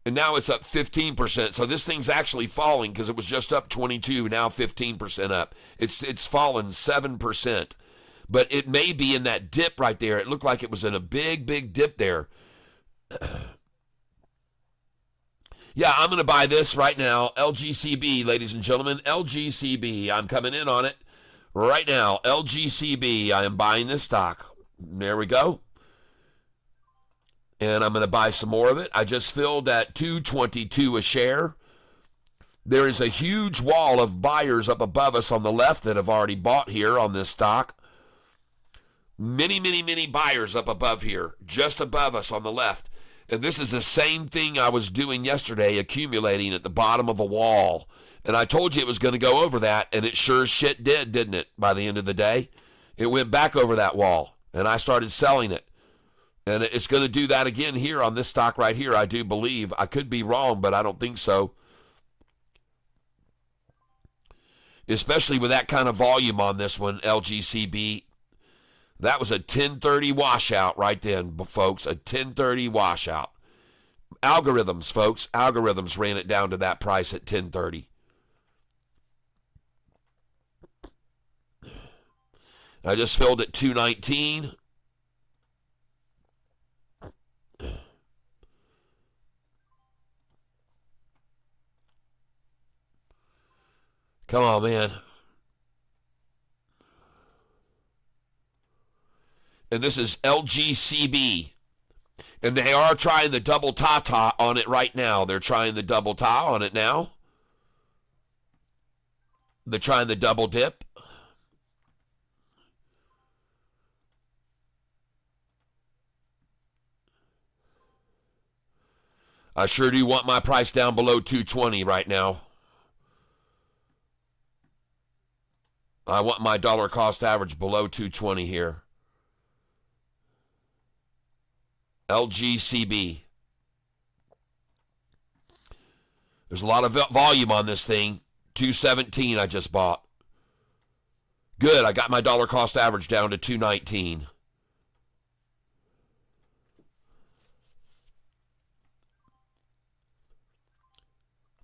And now it's up 15%. So this thing's actually falling because it was just up 22, now 15% up. It's fallen 7%. But it may be in that dip right there. It looked like it was in a big, big dip there. Yeah, I'm going to buy this right now. LGCB, ladies and gentlemen. LGCB. I'm coming in on it right now. LGCB. I am buying this stock. There we go. And I'm going to buy some more of it. I just filled at $2.22 a share. There is a huge wall of buyers up above us on the left that have already bought here on this stock. Many, many, many buyers up above here, just above us on the left. And this is the same thing I was doing yesterday, accumulating at the bottom of a wall. And I told you it was going to go over that, and it sure as shit did, didn't it? By the end of the day, it went back over that wall, and I started selling it. And it's going to do that again here on this stock right here, I do believe. I could be wrong, but I don't think so. Especially with that kind of volume on this one, LGCB. That was a 1030 washout right then, folks. A 1030 washout. Algorithms, folks. Algorithms ran it down to that price at 1030. I just filled at 219. Come on, man. And this is LGCB. And they are trying the double ta-ta on it right now. They're trying the double ta on it now. They're trying the double dip. I sure do want my price down below 220 right now. I want my dollar cost average below 220 here. LGCB. There's a lot of volume on this thing. 217 I just bought. Good, I got my dollar cost average down to 219.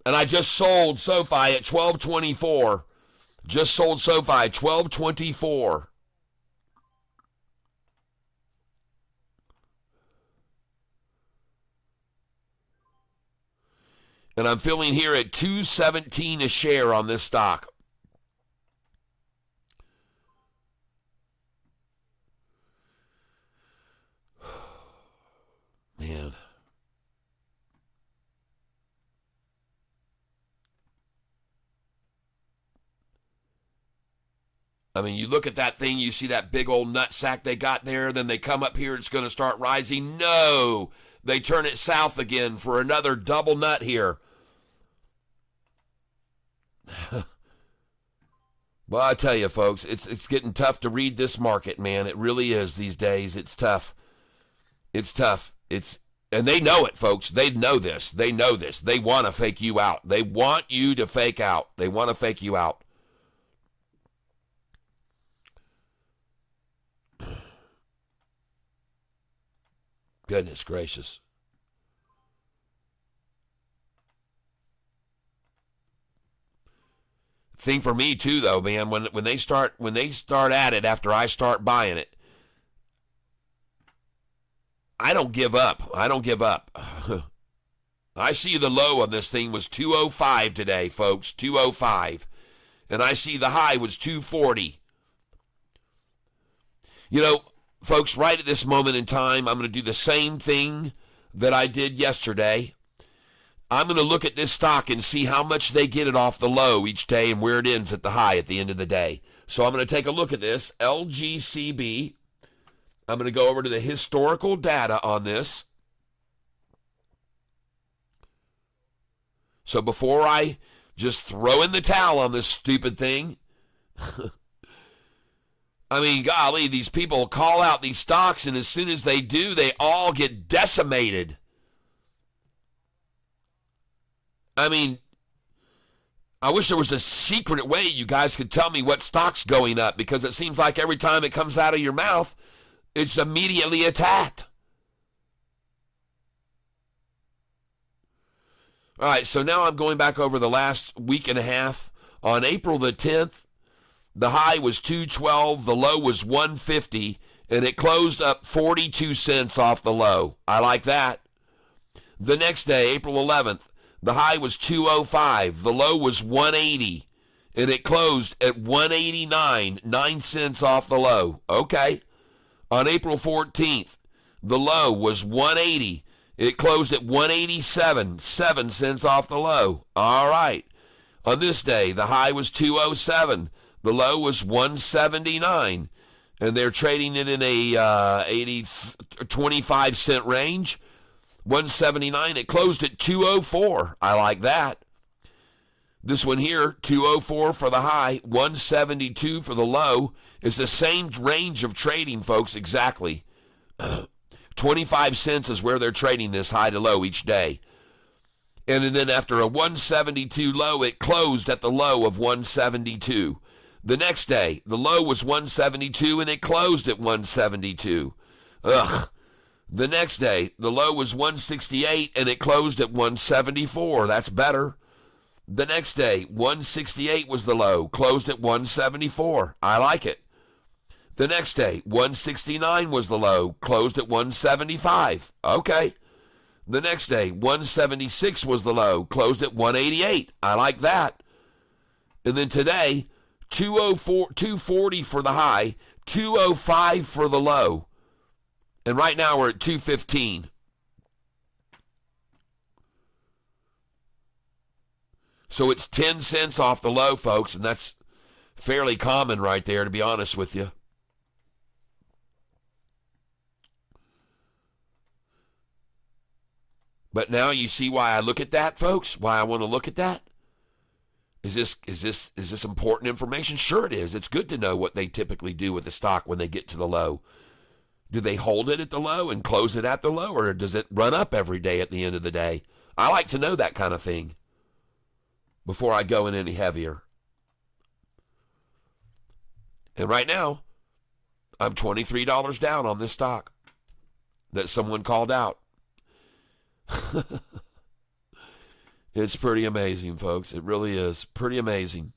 And I just sold SOFI at 1224. Just sold SOFI at 1224. And I'm filling here at 217 a share on this stock. Man. I mean, you look at that thing, you see that big old nut sack they got there, then they come up here, it's going to start rising. No! They turn it south again for another double nut here. Well, I tell you, folks, it's getting tough to read this market, man. It really is these days. It's tough. It's tough. And they know it, folks. They know this. They know this. They want to fake you out. They want you to fake out. They want to fake you out. Goodness gracious. Thing for me too, though, man, when they start at it after I start buying it, I don't give up. I don't give up. I see the low on this thing was 205 today, folks, 205. And I see the high was 240. You know, folks, right at this moment in time, I'm going to do the same thing that I did yesterday. I'm going to look at this stock and see how much they get it off the low each day and where it ends at the high at the end of the day. So I'm going to take a look at this, LGCB. I'm going to go over to the historical data on this. So before I just throw in the towel on this stupid thing, I mean, golly, these people call out these stocks, and as soon as they do, they all get decimated. I mean, I wish there was a secret way you guys could tell me what stock's going up, because it seems like every time it comes out of your mouth, it's immediately attacked. All right, so now I'm going back over the last week and a half. On April the 10th, the high was 212, the low was 150, and it closed up 42 cents off the low. I like that. The next day, April 11th, the high was 205, the low was 180, and it closed at 189, 9 cents off the low. Okay. On April 14th, the low was 180. It closed at 187, 7 cents off the low. All right. On this day, the high was 207. The low was 179. And they're trading it in a 25 cent range. 179. It closed at 204. I like that. This one here, 204 for the high, 172 for the low. It's the same range of trading, folks, exactly. 25 cents is where they're trading this high to low each day. And then after a 172 low, it closed at the low of 172. The next day, the low was 172 and it closed at 172. Ugh. The next day, the low was 168 and it closed at 174. That's better. The next day, 168 was the low, closed at 174. I like it. The next day, 169 was the low, closed at 175. Okay. The next day, 176 was the low, closed at 188. I like that. And then today, 240 for the high, 205 for the low. And right now we're at 215. So it's 10 cents off the low, folks, and that's fairly common right there, to be honest with you. But now you see why I look at that, folks? Why I want to look at that? Is this important information? Sure it is. It's good to know what they typically do with the stock when they get to the low. Do they hold it at the low and close it at the low, or does it run up every day at the end of the day? I like to know that kind of thing before I go in any heavier. And right now, I'm $23 down on this stock that someone called out. It's pretty amazing, folks. It really is pretty amazing.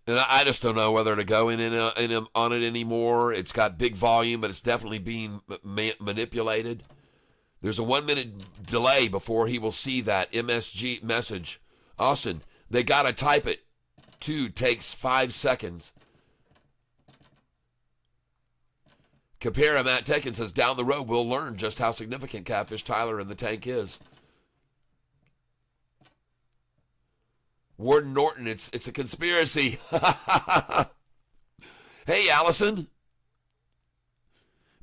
And I just don't know whether to go in on it anymore. It's got big volume, but it's definitely being manipulated. There's a 1 minute delay before he will see that MSG message. Austin, they got to type it. 2 takes 5 seconds. Compare Matt Tekin says, down the road, we'll learn just how significant Catfish Tyler in the tank is. Warden Norton, it's a conspiracy. Hey, Allison.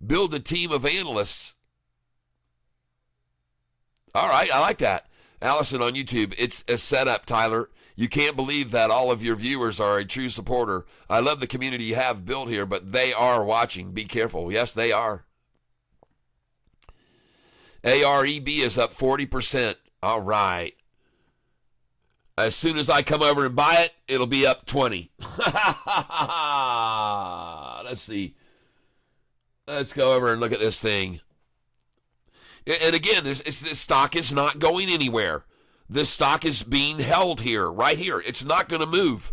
Build a team of analysts. All right, I like that. Allison on YouTube, it's a setup, Tyler. You can't believe that all of your viewers are a true supporter. I love the community you have built here, but they are watching. Be careful. Yes, they are. AREB is up 40%. All right. As soon as I come over and buy it, it'll be up 20. Let's see. Let's go over and look at this thing. And again, this stock is not going anywhere. This stock is being held here, right here. It's not going to move.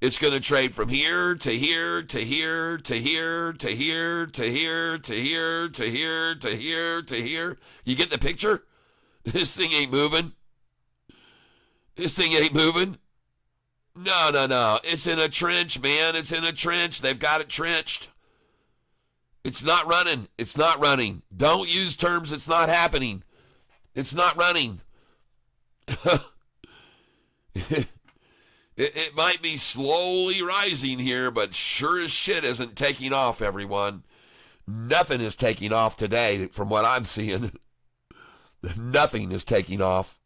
It's going to trade from here to here to here to here to here to here to here to here to here to here. You get the picture? This thing ain't moving. This thing ain't moving. No. It's in a trench, man. It's in a trench. They've got it trenched. It's not running. It's not running. Don't use terms it's not happening. It's not running. It might be slowly rising here, but sure as shit isn't taking off, everyone. Nothing is taking off today from what I'm seeing. Nothing is taking off.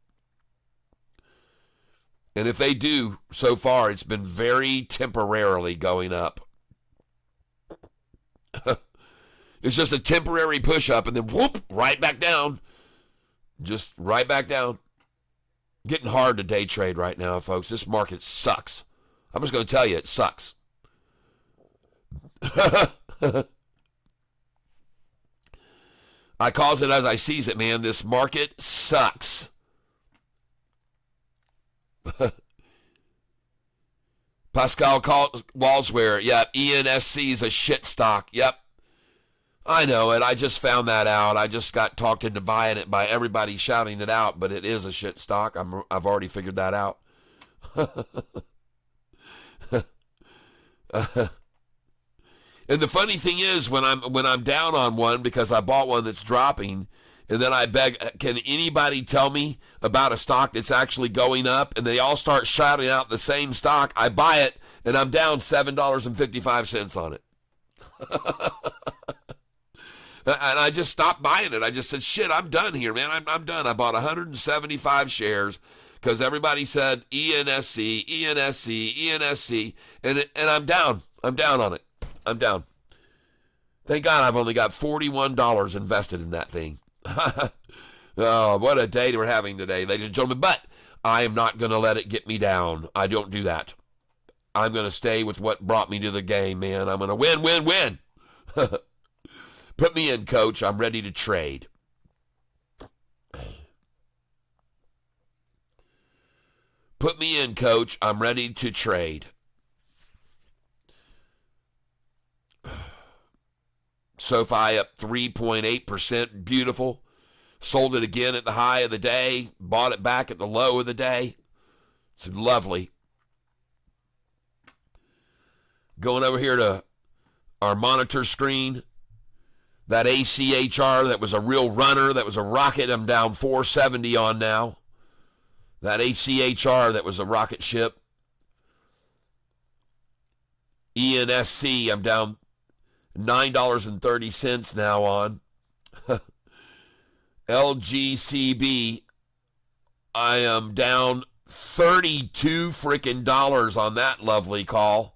And if they do, so far, it's been very temporarily going up. It's just a temporary push-up, and then whoop, right back down. Just right back down. Getting hard to day trade right now, folks. This market sucks. I'm just going to tell you, it sucks. I calls it as I sees it, man. This market sucks. Pascal Walsware, yep. ENSC is a shit stock. Yep. I know it. I just found that out. I just got talked into buying it by everybody shouting it out, but it is a shit stock. I've already figured that out. And the funny thing is, when I'm down on one because I bought one that's dropping, and then I beg, can anybody tell me about a stock that's actually going up? And they all start shouting out the same stock. I buy it, and I'm down $7.55 on it. And I just stopped buying it. I just said, shit, I'm done here, man. I'm done. I bought 175 shares because everybody said ENSC, ENSC, ENSC, and I'm down. I'm down on it. I'm down. Thank God I've only got $41 invested in that thing. Oh, what a day we're having today, ladies and gentlemen. But I am not going to let it get me down. I don't do that. I'm going to stay with what brought me to the game, man. I'm going to win, win, win. Put me in, coach. I'm ready to trade. Put me in, coach. I'm ready to trade. SOFI up 3.8%. Beautiful. Sold it again at the high of the day. Bought it back at the low of the day. It's lovely. Going over here to our monitor screen. That ACHR, that was a real runner. That was a rocket. I'm down 470 on now. That ACHR, that was a rocket ship. ENSC, I'm down $9.30 now on. LGCB, I am down 32 freaking dollars on that lovely call.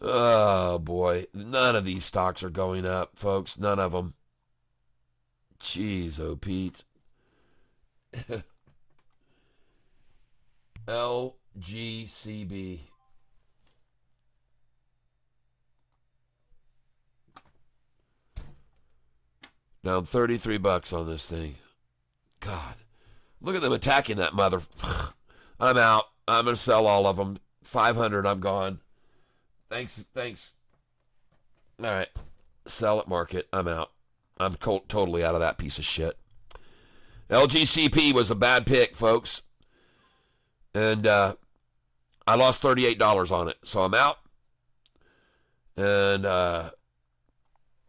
Oh, boy. None of these stocks are going up, folks. None of them. Jeez, oh, Pete. LGCB. Down 33 bucks on this thing. God. Look at them attacking that mother. I'm out. I'm going to sell all of them. 500, I'm gone. Thanks. All right. Sell at market. I'm out. I'm totally out of that piece of shit. LGCP was a bad pick, folks. And I lost $38 on it. So I'm out. And I'm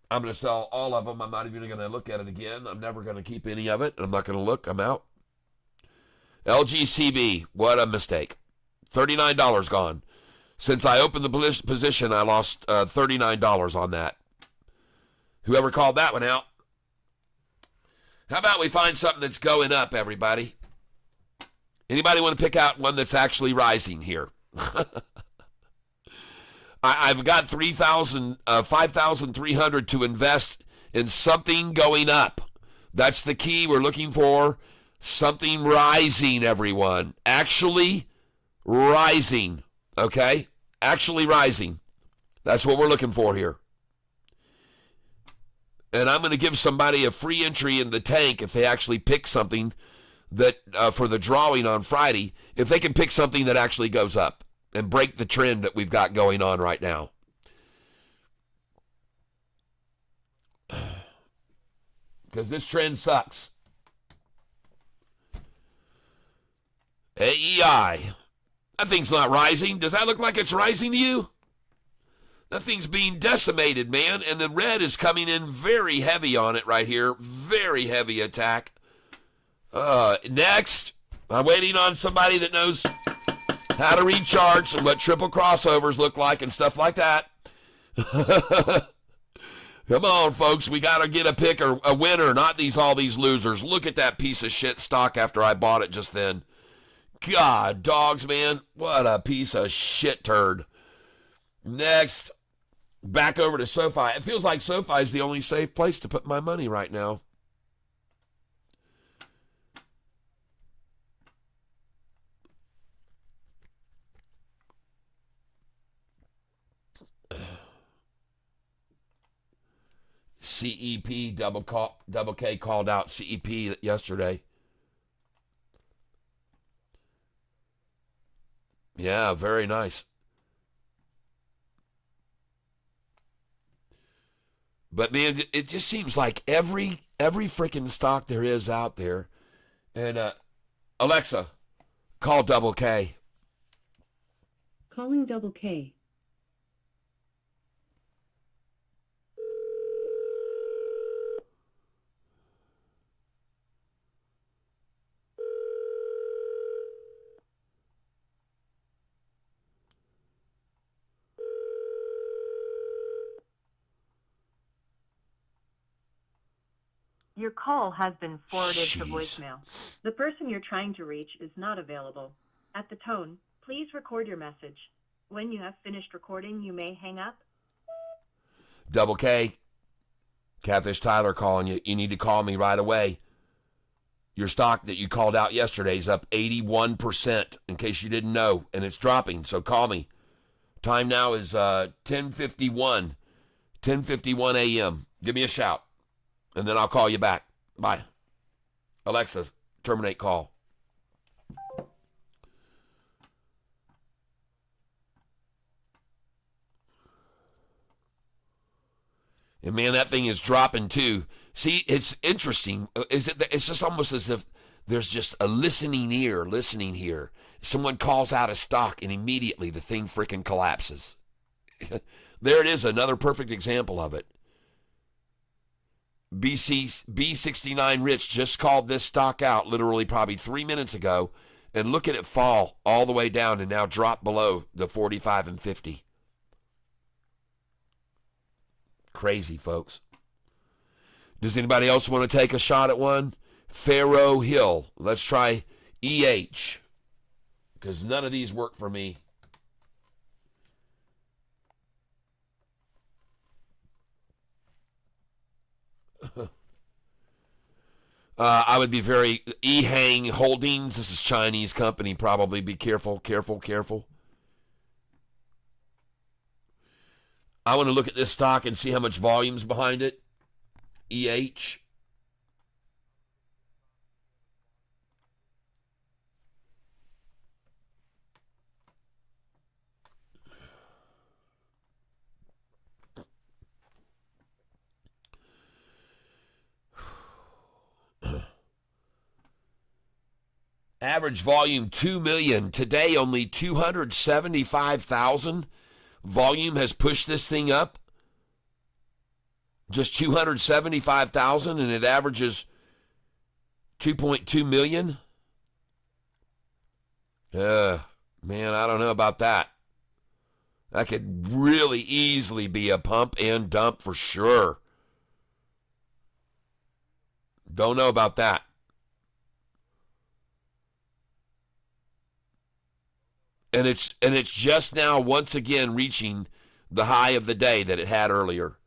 going to sell all of them. I'm not even going to look at it again. I'm never going to keep any of it. I'm not going to look. I'm out. LGCB, what a mistake. $39 gone. Since I opened the position, I lost $39 on that. Whoever called that one out. How about we find something that's going up, everybody? Anybody want to pick out one that's actually rising here? I've got 5,300 to invest in something going up. That's the key we're looking for. Something rising, everyone. Actually rising. Okay? Actually rising. That's what we're looking for here. And I'm going to give somebody a free entry in the tank if they actually pick something that for the drawing on Friday, if they can pick something that actually goes up and break the trend that we've got going on right now. Because this trend sucks. AEI. That thing's not rising. Does that look like it's rising to you? That thing's being decimated, man. And the red is coming in very heavy on it right here. Very heavy attack. Next, I'm waiting on somebody that knows how to read charts and what triple crossovers look like and stuff like that. Come on, folks. We got to get a pick or a winner, not all these losers. Look at that piece of shit stock after I bought it just then. God, dogs, man. What a piece of shit turd. Next, back over to SOFI. It feels like SOFI is the only safe place to put my money right now. CEP double K called out CEP yesterday. Yeah, very nice. But man, it just seems like every freaking stock there is out there. And Alexa, call double K. Calling double K. Your call has been forwarded to Jeez. voicemail. The person you're trying to reach is not available. At the tone, please record your message. When you have finished recording, you may hang up. Double K, Catfish Tyler calling you. You need to call me right away. Your stock that you called out yesterday is up 81%, in case you didn't know, and it's dropping, so call me. Time now is 10:51 a.m. Give me a shout, and then I'll call you back. Bye. Alexa, terminate call. And man, that thing is dropping too. See, it's interesting. It's just almost as if there's just a listening ear listening here. Someone calls out a stock and immediately the thing freaking collapses. There it is, another perfect example of it. B69 Rich just called this stock out literally probably 3 minutes ago, and look at it fall all the way down and now drop below the 45 and 50. Crazy, folks. Does anybody else want to take a shot at one? Faro Hill. Let's try EH, because none of these work for me. I would be very Ehang Holdings. This is Chinese company. Probably be careful, careful, careful. I want to look at this stock and see how much volume's behind it. EH. Average volume 2 million. Today only 275,000. Volume has pushed this thing up. Just 275,000, and it averages 2.2 million. Man, I don't know about that. That could really easily be a pump and dump for sure. Don't know about that. And it's just now once again reaching the high of the day that it had earlier.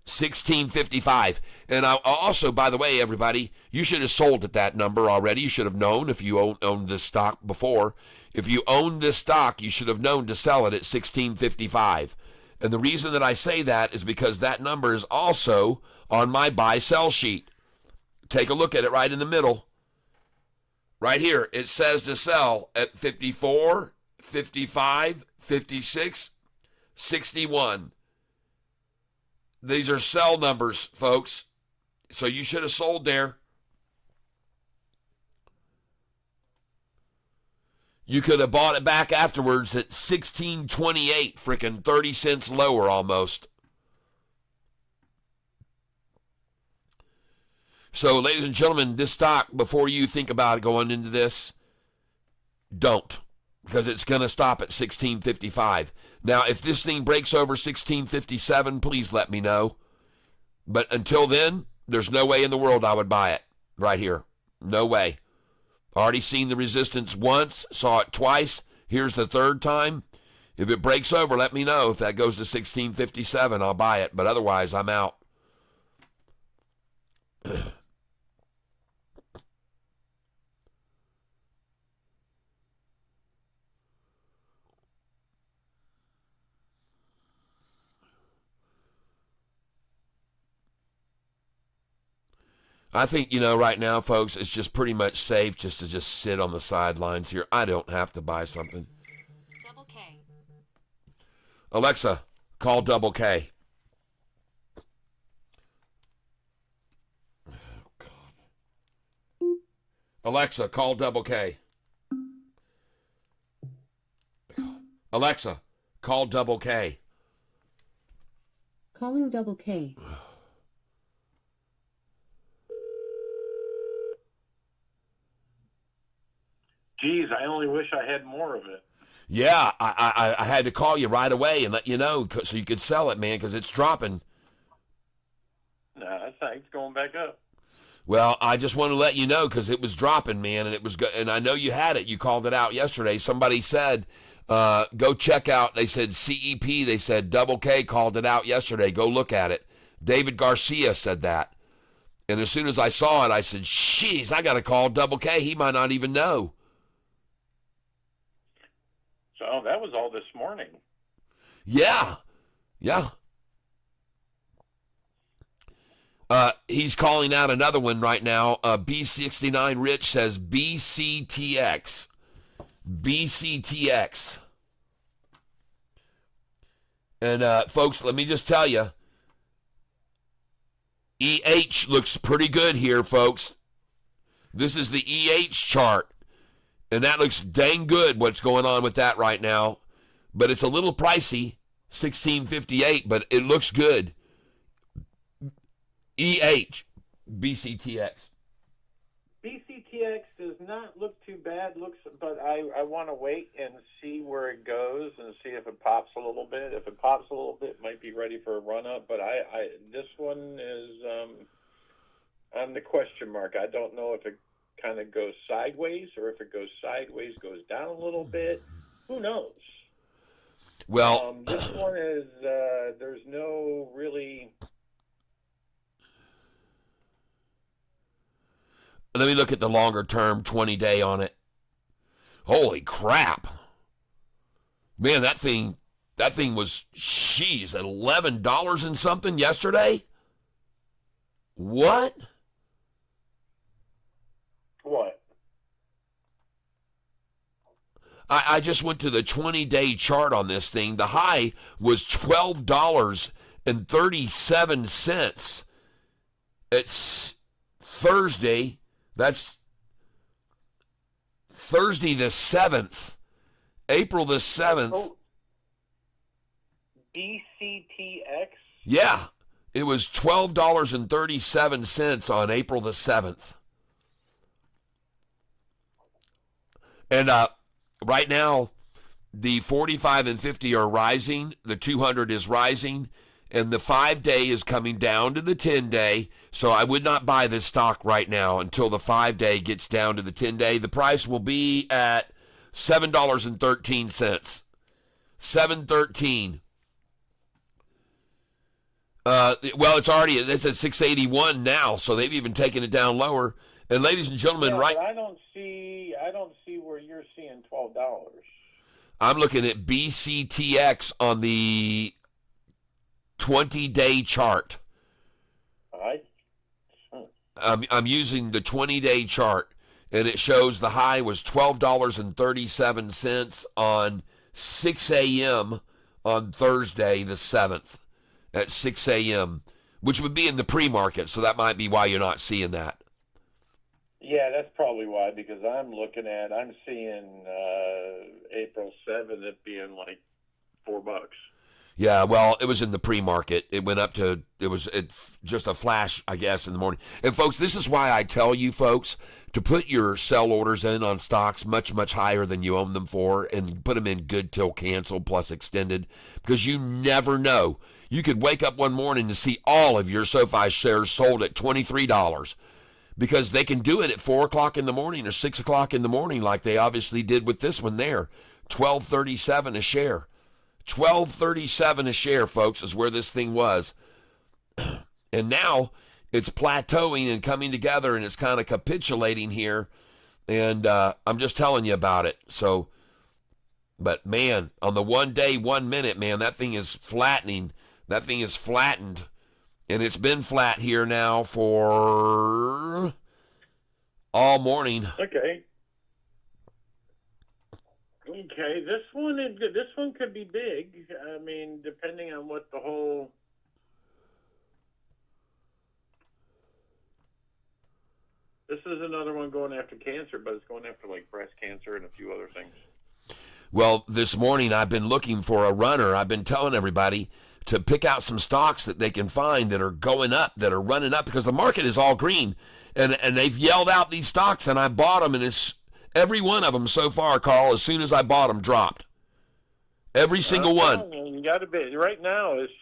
1655. And I also, by the way, everybody, you should have sold at that number already. You should have known if you owned this stock before. If you owned this stock, you should have known to sell it at 1655. And the reason that I say that is because that number is also on my buy-sell sheet. Take a look at it right in the middle. Right here, it says to sell at 54, 55, 56, 61. These are sell numbers, folks. So you should have sold there. You could have bought it back afterwards at $16.28, freaking 30 cents lower almost. So, ladies and gentlemen, this stock, before you think about going into this, don't, because it's going to stop at $16.55. Now, if this thing breaks over $16.57, please let me know. But until then, there's no way in the world I would buy it right here. No way. Already seen the resistance once, saw it twice. Here's the third time. If it breaks over, let me know. If that goes to $16.57, I'll buy it. But otherwise, I'm out. I think, right now, folks, it's just pretty much safe just to just sit on the sidelines here. I don't have to buy something. Double K. Alexa, call Double K. Oh, God. Alexa, call Double K. Alexa, call Double K. Calling Double K. Geez, I only wish I had more of it. Yeah, I had to call you right away and let you know so you could sell it, man, because it's dropping. No, it's going back up. Well, I just want to let you know because it was dropping, man, and it was good. And I know you had it. You called it out yesterday. Somebody said, go check out. They said CEP. They said Double K called it out yesterday. Go look at it. David Garcia said that. And as soon as I saw it, I said, "Jeez, I got to call Double K. He might not even know." So that was all this morning. Yeah. He's calling out another one right now. B69 Rich says BCTX. BCTX. And folks, let me just tell you, EH looks pretty good here, folks. This is the EH chart. And that looks dang good, what's going on with that right now. But it's a little pricey, $16.58, but it looks good. EH, BCTX. BCTX does not look too bad, but I want to wait and see where it goes and see if it pops a little bit. If it pops a little bit, it might be ready for a run-up. But this one is on the question mark. I don't know if it kind of goes sideways, or if it goes sideways, goes down a little bit. Who knows? Well, this one is there's no really. Let me look at the longer term 20-day on it. Holy crap. Man, that thing was, jeez, $11 and something yesterday? What? What? I just went to the 20-day chart on this thing. The high was $12.37. It's Thursday. That's Thursday the 7th. April the 7th. Oh, BCTX? Yeah. It was $12.37 on April the 7th. And right now, the 45 and 50 are rising. The 200 is rising. And the 5-day is coming down to the 10-day. So I would not buy this stock right now until the 5-day gets down to the 10-day. The price will be at $7.13. $7.13. Well, it's at 681 now, so they've even taken it down lower. And ladies and gentlemen, yeah, right? But I don't see where you're seeing $12. I'm looking at BCTX on the 20-day chart. I'm using the 20-day chart, and it shows the high was $12.37 on 6 a.m. on Thursday the 7th at 6 a.m., which would be in the pre-market, so that might be why you're not seeing that. Yeah, that's probably why, because I'm seeing April 7th it being like $4. Yeah, well, it was in the pre-market. It went up to, just a flash, I guess, in the morning. And folks, this is why I tell you folks to put your sell orders in on stocks much, much higher than you own them for, and put them in good till canceled plus extended, because you never know. You could wake up one morning to see all of your SoFi shares sold at $23, because they can do it at 4 o'clock in the morning or 6 o'clock in the morning, like they obviously did with this one there. $12.37 a share. $12.37 a share, folks, is where this thing was. And now it's plateauing and coming together, and it's kind of capitulating here. And I'm just telling you about it. So, but man, on the 1 day, 1 minute, man, that thing is flattening. That thing is flattened. And it's been flat here now for all morning. Okay. Okay, this one could be big. I mean, depending on what the whole. This is another one going after cancer, but it's going after like breast cancer and a few other things. Well, this morning I've been looking for a runner. I've been telling everybody to pick out some stocks that they can find that are going up, that are running up, because the market is all green, and they've yelled out these stocks, and I bought them, and it's. Every one of them so far, Carl, as soon as I bought them, dropped. Every single one. You got to be right now. It's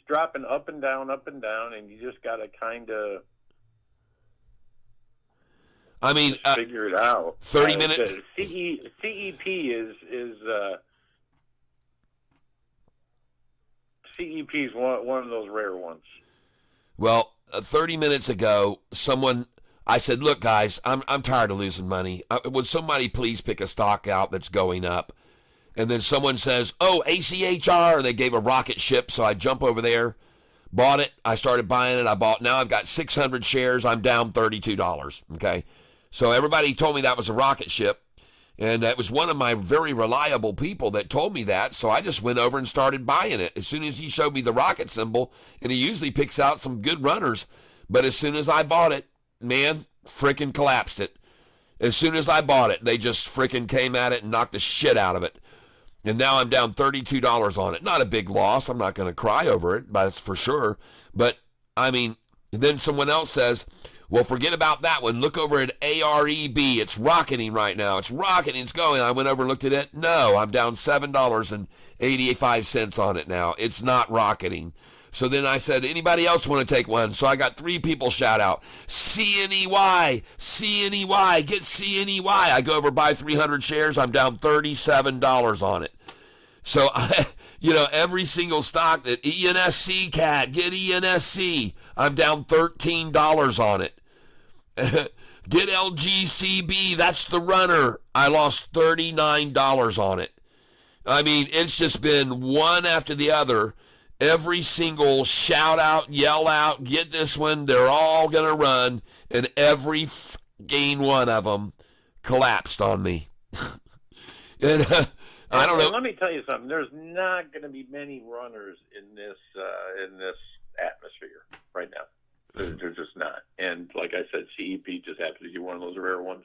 dropping up and down, and you just got to kind of. I mean, figure it out. 30 minutes. CEP is CEP is one of those rare ones. Well, 30 minutes ago, I said, look, guys, I'm tired of losing money. Would somebody please pick a stock out that's going up? And then someone says, oh, ACHR. They gave a rocket ship, so I jump over there, bought it. I started buying it. Now I've got 600 shares. I'm down $32, okay? So everybody told me that was a rocket ship, and that was one of my very reliable people that told me that, so I just went over and started buying it. As soon as he showed me the rocket symbol, and he usually picks out some good runners, but as soon as I bought it, man, frickin' collapsed it. As soon as I bought it, they just frickin' came at it and knocked the shit out of it. And now I'm down $32 on it. Not a big loss. I'm not going to cry over it, that's for sure. But, I mean, then someone else says, well, forget about that one. Look over at AREB. It's rocketing right now. It's rocketing. It's going. I went over and looked at it. No, I'm down $7.85 on it now. It's not rocketing. So then I said, anybody else want to take one? So I got 3 people shout out, CNEY, CNEY, get CNEY. I go over, buy 300 shares. I'm down $37 on it. So, every single stock that ENSC cat, get ENSC. I'm down $13 on it. Get LGCB, that's the runner. I lost $39 on it. I mean, it's just been one after the other. Every single shout out, yell out, get this one, they're all going to run, and every one of them collapsed on me. And I don't know. Let me tell you something. There's not going to be many runners in this atmosphere right now. There's just not. And like I said, CEP just happens to be one of those rare ones.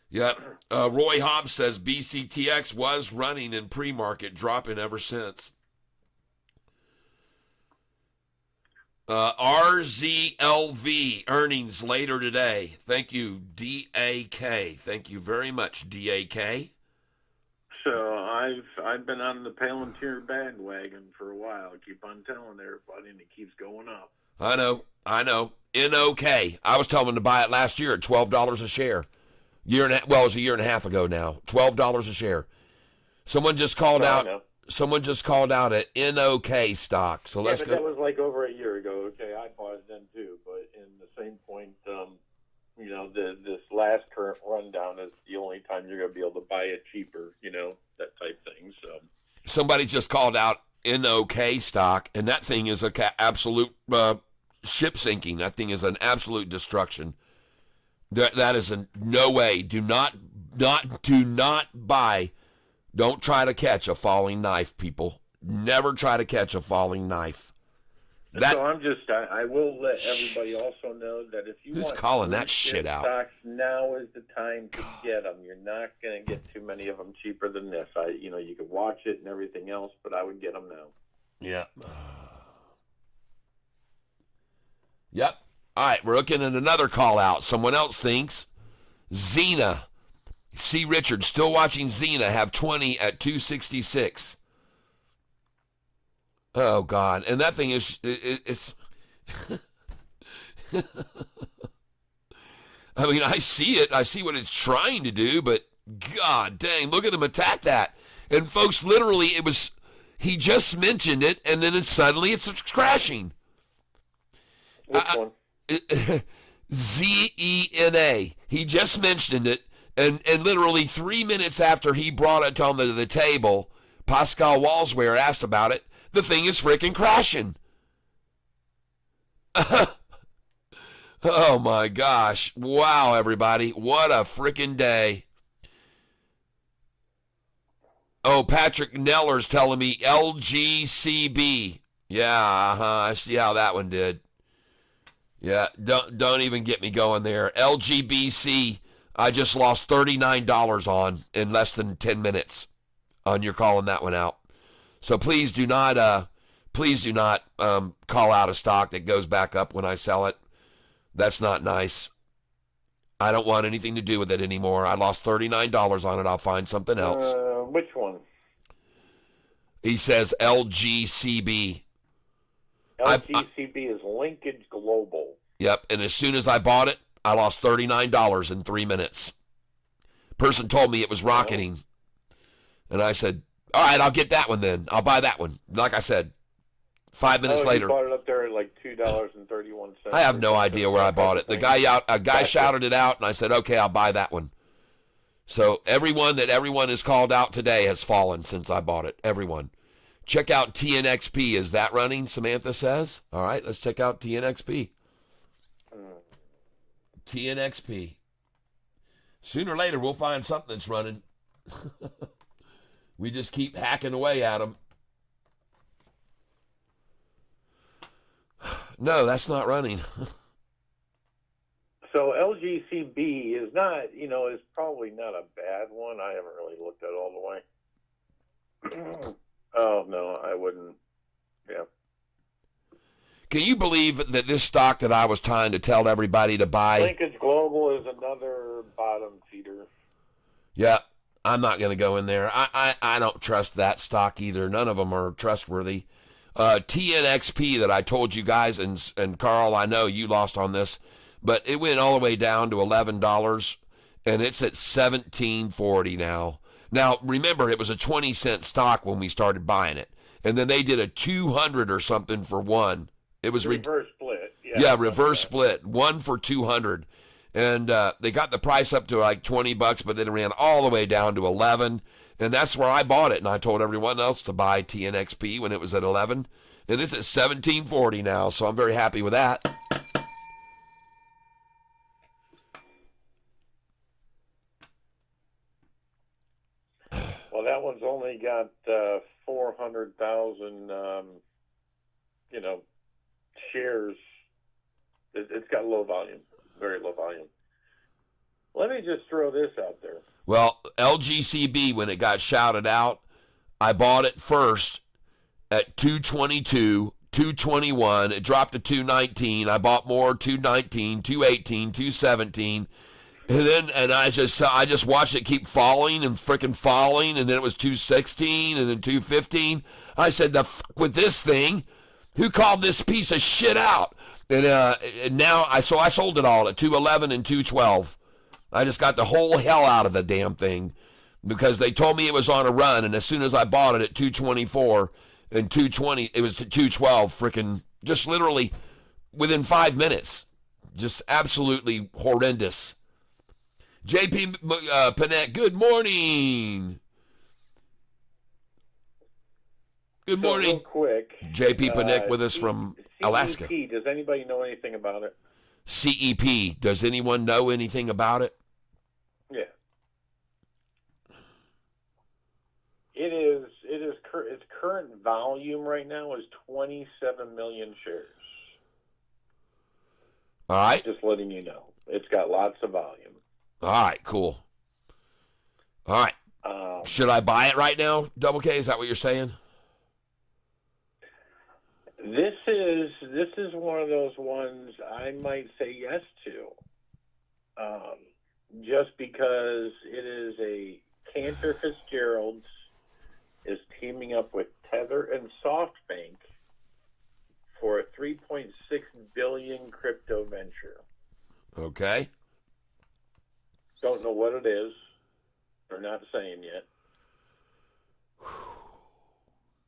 Yeah, Roy Hobbs says BCTX was running in pre-market, dropping ever since. RZLV earnings later today. Thank you, DAK. Thank you very much, DAK. So I've been on the Palantir bandwagon for a while. I keep on telling everybody, and it keeps going up. I know. NOK. I was telling them to buy it last year at $12 a share. It was a year and a half ago now. $12 a share. Someone just called out at NOK stock. So let's go. That was like over a year ago. Okay, I bought it then too. But in the same point, this last current rundown is the only time you're going to be able to buy it cheaper. That type thing. So somebody just called out NOK stock, and that thing is a absolute ship sinking. That thing is an absolute destruction. That is no way. Do not buy. Don't try to catch a falling knife, people. Never try to catch a falling knife. So I will let everybody also know that if you Who's want calling that blue shit chip out? stocks, now is the time to get them. You're not going to get too many of them cheaper than this. You could watch it and everything else, but I would get them now. Yeah. Yep. All right, we're looking at another call out. Someone else thinks Xena. C. Richard, still watching Xena, have 20 at 266. Oh, God. And that thing is, it's, I mean, I see it. I see what it's trying to do, but God dang, look at them attack that. And folks, literally, he just mentioned it, and then suddenly it's crashing. Which one? Zena. He just mentioned it, and literally 3 minutes after he brought it on the table, Pascal Walsware asked about it. The thing is freaking crashing. Oh my gosh. Wow, everybody. What a freaking day. Oh, Patrick Neller's telling me LGCB. Yeah, I see how that one did. Yeah, don't even get me going there. LGBC, I just lost $39 on in less than 10 minutes on your calling that one out. So please do not call out a stock that goes back up when I sell it. That's not nice. I don't want anything to do with it anymore. I lost $39 on it. I'll find something else. Which one? He says LGCB. LGCB is Linkage Global. Yep, and as soon as I bought it, I lost $39 in 3 minutes. Person told me it was rocketing. And I said, all right, I'll get that one then. I'll buy that one. Like I said, 5 minutes later. You bought it up there at like $2.31. I have no idea where I bought it. A guy shouted it out, and I said, okay, I'll buy that one. So everyone is called out today has fallen since I bought it. Everyone. Check out TNXP. Is that running, Samantha says? All right, let's check out TNXP. TNXP. Sooner or later, we'll find something that's running. We just keep hacking away at them. No, that's not running. So LGCB is not, is probably not a bad one. I haven't really looked at it all the way. Oh, no, I wouldn't. Yeah. Can you believe that this stock that I was trying to tell everybody to buy? Linkage Global is another bottom feeder. Yeah, I'm not going to go in there. I don't trust that stock either. None of them are trustworthy. TNXP that I told you guys, and Carl, I know you lost on this, but it went all the way down to $11, and it's at $17.40 now. Now, remember, it was a 20-cent stock when we started buying it, and then they did a 200 or something for one. It was reverse split. Yeah, reverse split, 1 for 200. And they got the price up to like $20, but then it ran all the way down to 11. And that's where I bought it. And I told everyone else to buy TNXP when it was at 11. And it's at $17.40 now. So I'm very happy with that. Well, that one's only got 400,000, shares. It's got low volume. Very low volume. Let me just throw this out there. Well, LGCB, when it got shouted out, I bought it first at 222, 221. It dropped to 219. I bought more, 219, 218, 217. And I just watched it keep falling and freaking falling, and then it was 216 and then 215. I said, the fuck with this thing? Who called this piece of shit out? And now I sold it all at 211 and 212. I just got the whole hell out of the damn thing because they told me it was on a run, and as soon as I bought it at 224 and 220, it was to 212, freaking just literally within 5 minutes. Just absolutely horrendous. JP Panette, good morning. Good morning. Real quick, JP Panette with us from Alaska. CEP, does anybody know anything about it? CEP, does anyone know anything about it? Yeah. It its current volume right now is 27 million shares. All right. Just letting you know. It's got lots of volume. All right, cool. All right. Should I buy it right now, Double K? Is that what you're saying? This is one of those ones I might say yes to. Just because it is a Cantor Fitzgerald's is teaming up with Tether and SoftBank for a $3.6 billion crypto venture. Okay. Don't know what it is. They're not saying yet.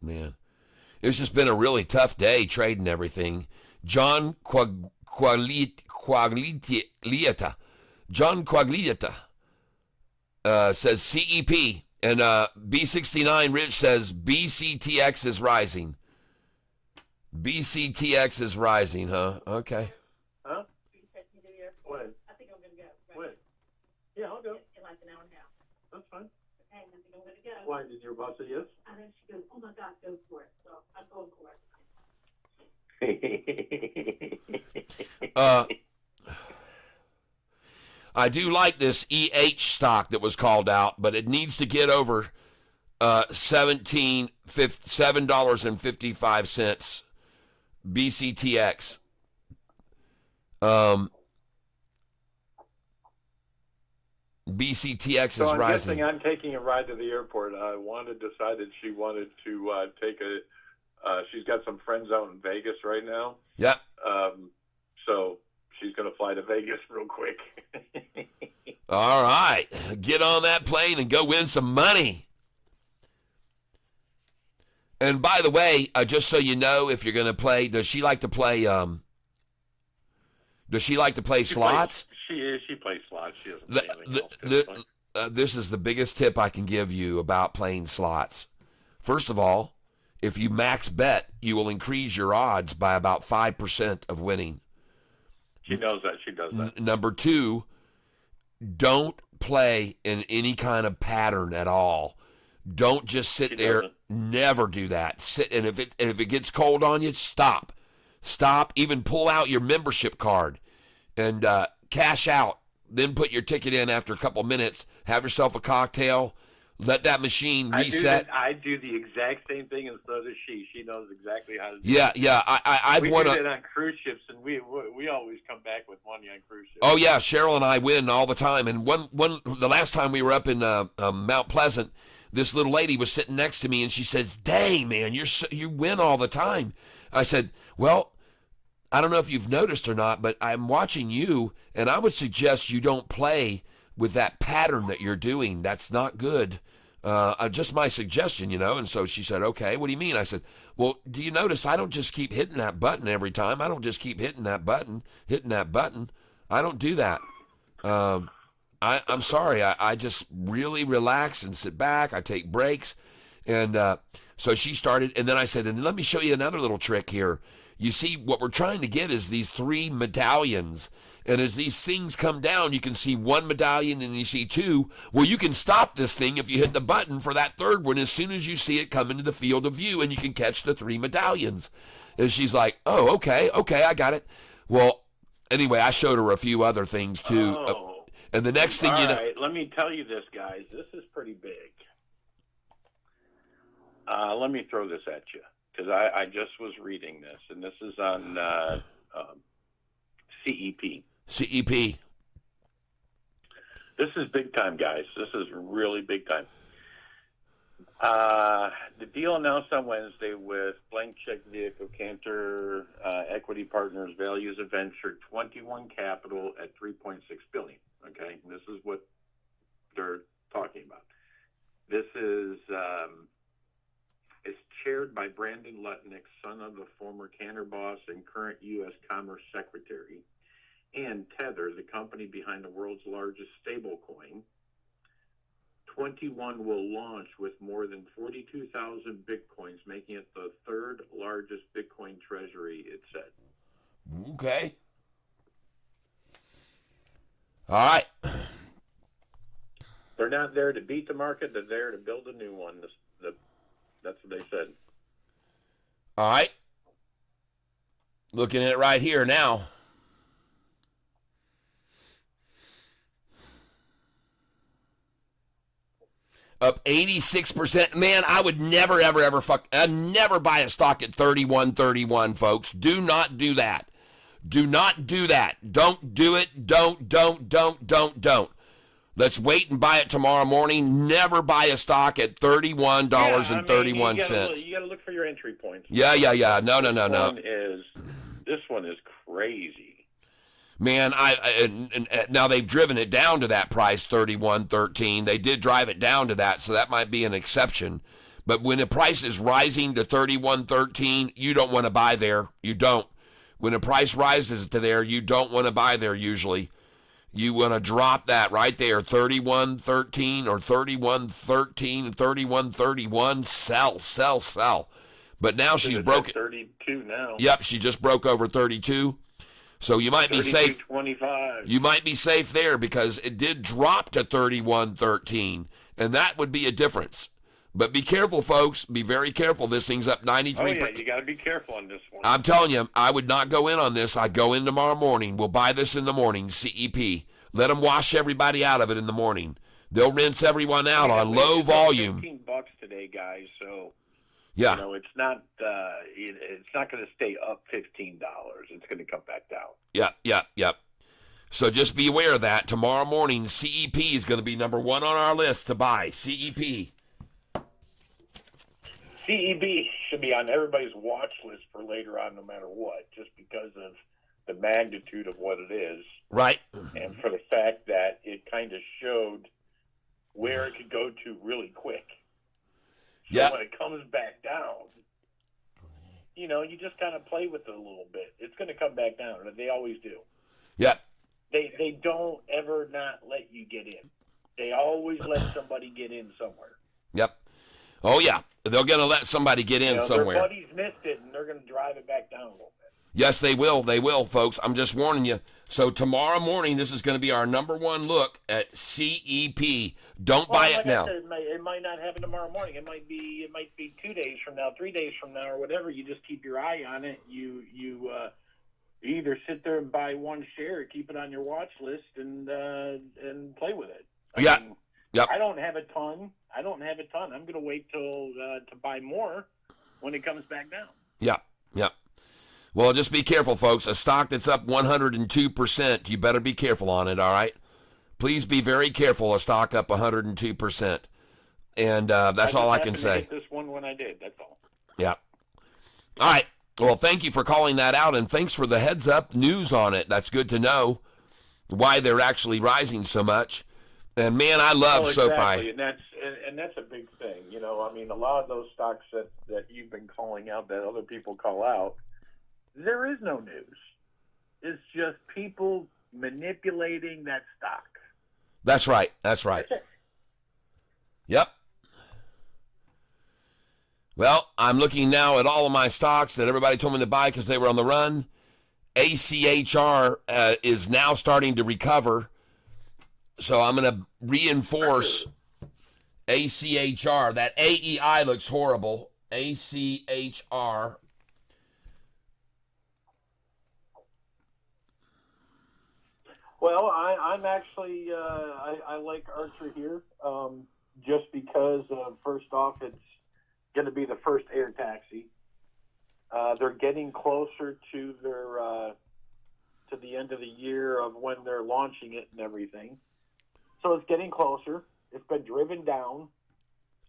Man, it's just been a really tough day trading everything. John Quagliata. John Quagliata says CEP, and B69 Rich says BCTX is rising. BCTX is rising, huh? Okay. Huh? When? I think I'm going to go. Right? When? Yeah, I'll go. In like an hour and a half. That's fine. Okay, I think I'm going to go. Why? Did your boss say yes? And then she goes, oh my God, go for it. So I'm going for it. I do like this EH stock that was called out, but it needs to get over $7.55 BCTX. BCTX So is I'm rising. guessing I'm taking a ride to the airport. Wanda decided she wanted to take a. She's got some friends out in Vegas right now. Yep. So she's going to fly to Vegas real quick. All right. Get on that plane and go win some money. And by the way, just so you know, if you're going to play, does she like to play slots? She plays slots. She doesn't play anything else. This is the biggest tip I can give you about playing slots. First of all, if you max bet, you will increase your odds by about 5% of winning. She knows that. She does that. Number two, don't play in any kind of pattern at all. Don't just sit there. Doesn't. Never do that. Sit, and if it gets cold on you, stop. Stop. Even pull out your membership card and cash out. Then put your ticket in after a couple minutes. Have yourself a cocktail. Let that machine reset. I do the exact same thing, and so does she. She knows exactly how to do Yeah, it. yeah. I've we won do that on cruise ships, and we always come back with money on cruise ships. Oh yeah, Cheryl and I win all the time. And the last time we were up in Mount Pleasant, this little lady was sitting next to me, and she says, "Dang man, you win all the time." I said, "Well, I don't know if you've noticed or not, but I'm watching you, and I would suggest you don't play with that pattern that you're doing. That's not good. Just my suggestion, you know." And so she said, "Okay, what do you mean?" I said, "Well, do you notice I don't just keep hitting that button every time? I don't just keep hitting that button. I don't do that. I'm sorry. I just really relax and sit back. I take breaks." And so she started, and then I said, "And let me show you another little trick here. You see, what we're trying to get is these 3 medallions. And as these things come down, you can see 1 medallion and you see 2. Well, you can stop this thing if you hit the button for that 3rd one as soon as you see it come into the field of view, and you can catch the 3 medallions." And she's like, "Oh, okay, I got it." Well, anyway, I showed her a few other things too. And the next thing all you know. All right, let me tell you this, guys. This is pretty big. Let me throw this at you, because I just was reading this, and this is on CEP. CEP. This is big time, guys. This is really big time. The deal announced on Wednesday with Blank Check Vehicle Cantor Equity Partners values a venture 21 capital at $3.6 billion. Okay, and this is what they're talking about. This is it's chaired by Brandon Lutnick, son of the former Cantor boss and current U.S. Commerce Secretary, and Tether, the company behind the world's largest stablecoin. 21 will launch with more than 42,000 Bitcoins, making it the 3rd largest Bitcoin treasury, it said. Okay. All right. They're not there to beat the market. They're there to build a new one. That's what they said. All right. Looking at it right here now. Up 86%. Man, I would never, ever, ever I'd never buy a stock at 31.31, folks. Do not do that. Do not do that. Don't do it. Don't. Let's wait and buy it tomorrow morning. Never buy a stock at $31.31. You got to look for your entry points. Yeah. No. This one is crazy. Man, and now they've driven it down to that price, 31.13. They did drive it down to that, so that might be an exception. But when the price is rising to 31.13, you don't want to buy there. You don't. When the price rises to there, you don't want to buy there usually. You want to drop that right there, 31.13 or 31.13, 31.31. Sell. But now she's broken. 32 now. Yep, she just broke over 32. So you might be safe. 25. You might be safe there because it did drop to 31.13, and that would be a difference. But be careful, folks. Be very careful. This thing's up 93%. Oh, yeah, you got to be careful on this one. I'm telling you, I would not go in on this. I'd go in tomorrow morning. We'll buy this in the morning, CEP. Let them wash everybody out of it in the morning. They'll rinse everyone out on low volume. $15 today, guys, so... Yeah. It's not going to stay up $15. It's going to come back down. Yep. So just be aware of that. Tomorrow morning, CEP is going to be number one on our list to buy. CEP. CEP should be on everybody's watch list for later on, no matter what, just because of the magnitude of what it is. Right. And for the fact that it kind of showed where it could go to really quick. So when it comes back down, you just kind of play with it a little bit. It's going to come back down. They always do. Yep. They don't ever not let you get in. They always let somebody get in somewhere. Yep. Oh, yeah. They're going to let somebody get in somewhere. Their buddies missed it, and they're going to drive it back down a little bit. Yes, they will. They will, folks. I'm just warning you. So tomorrow morning, this is going to be our number one look at CEP. Don't buy it now. Said, it might not happen tomorrow morning. It might be 2 days from now, 3 days from now, or whatever. You just keep your eye on it. You either sit there and buy one share, or keep it on your watch list, and play with it. I mean, yep. I don't have a ton. I'm going to wait till to buy more when it comes back down. Yep. Well, just be careful, folks. A stock that's up 102%, you better be careful on it, all right? Please be very careful, a stock up 102%. And that's all I can say. This one when I did, that's all. Yeah. All right. Well, thank you for calling that out, and thanks for the heads-up news on it. That's good to know why they're actually rising so much. And, man, I love SoFi. And that's a big thing. A lot of those stocks that you've been calling out that other people call out, there is no news. It's just people manipulating that stock. That's right. Yep. Well, I'm looking now at all of my stocks that everybody told me to buy because they were on the run. ACHR is now starting to recover. So I'm going to reinforce ACHR. That AEI looks horrible. ACHR. Well, I'm actually I like Archer here, just because first off, it's going to be the first air taxi. They're getting closer to their to the end of the year of when they're launching it and everything. So it's getting closer. It's been driven down.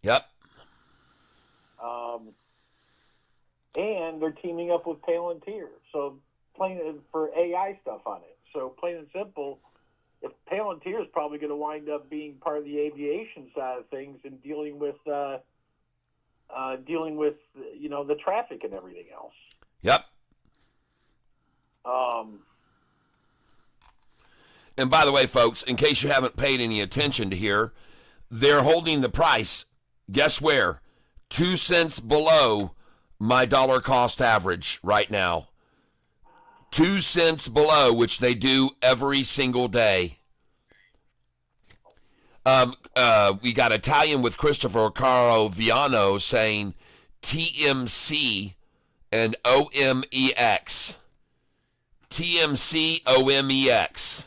Yep. And they're teaming up with Palantir, so plain for AI stuff on it. So plain and simple, if Palantir is probably going to wind up being part of the aviation side of things and dealing with the traffic and everything else. Yep. And by the way, folks, in case you haven't paid any attention to here, they're holding the price. Guess where? 2 cents below my dollar cost average right now. 2 cents below, which they do every single day. We got Italian with Christopher Caro Viano saying TMC and OMEX. TMC, OMEX.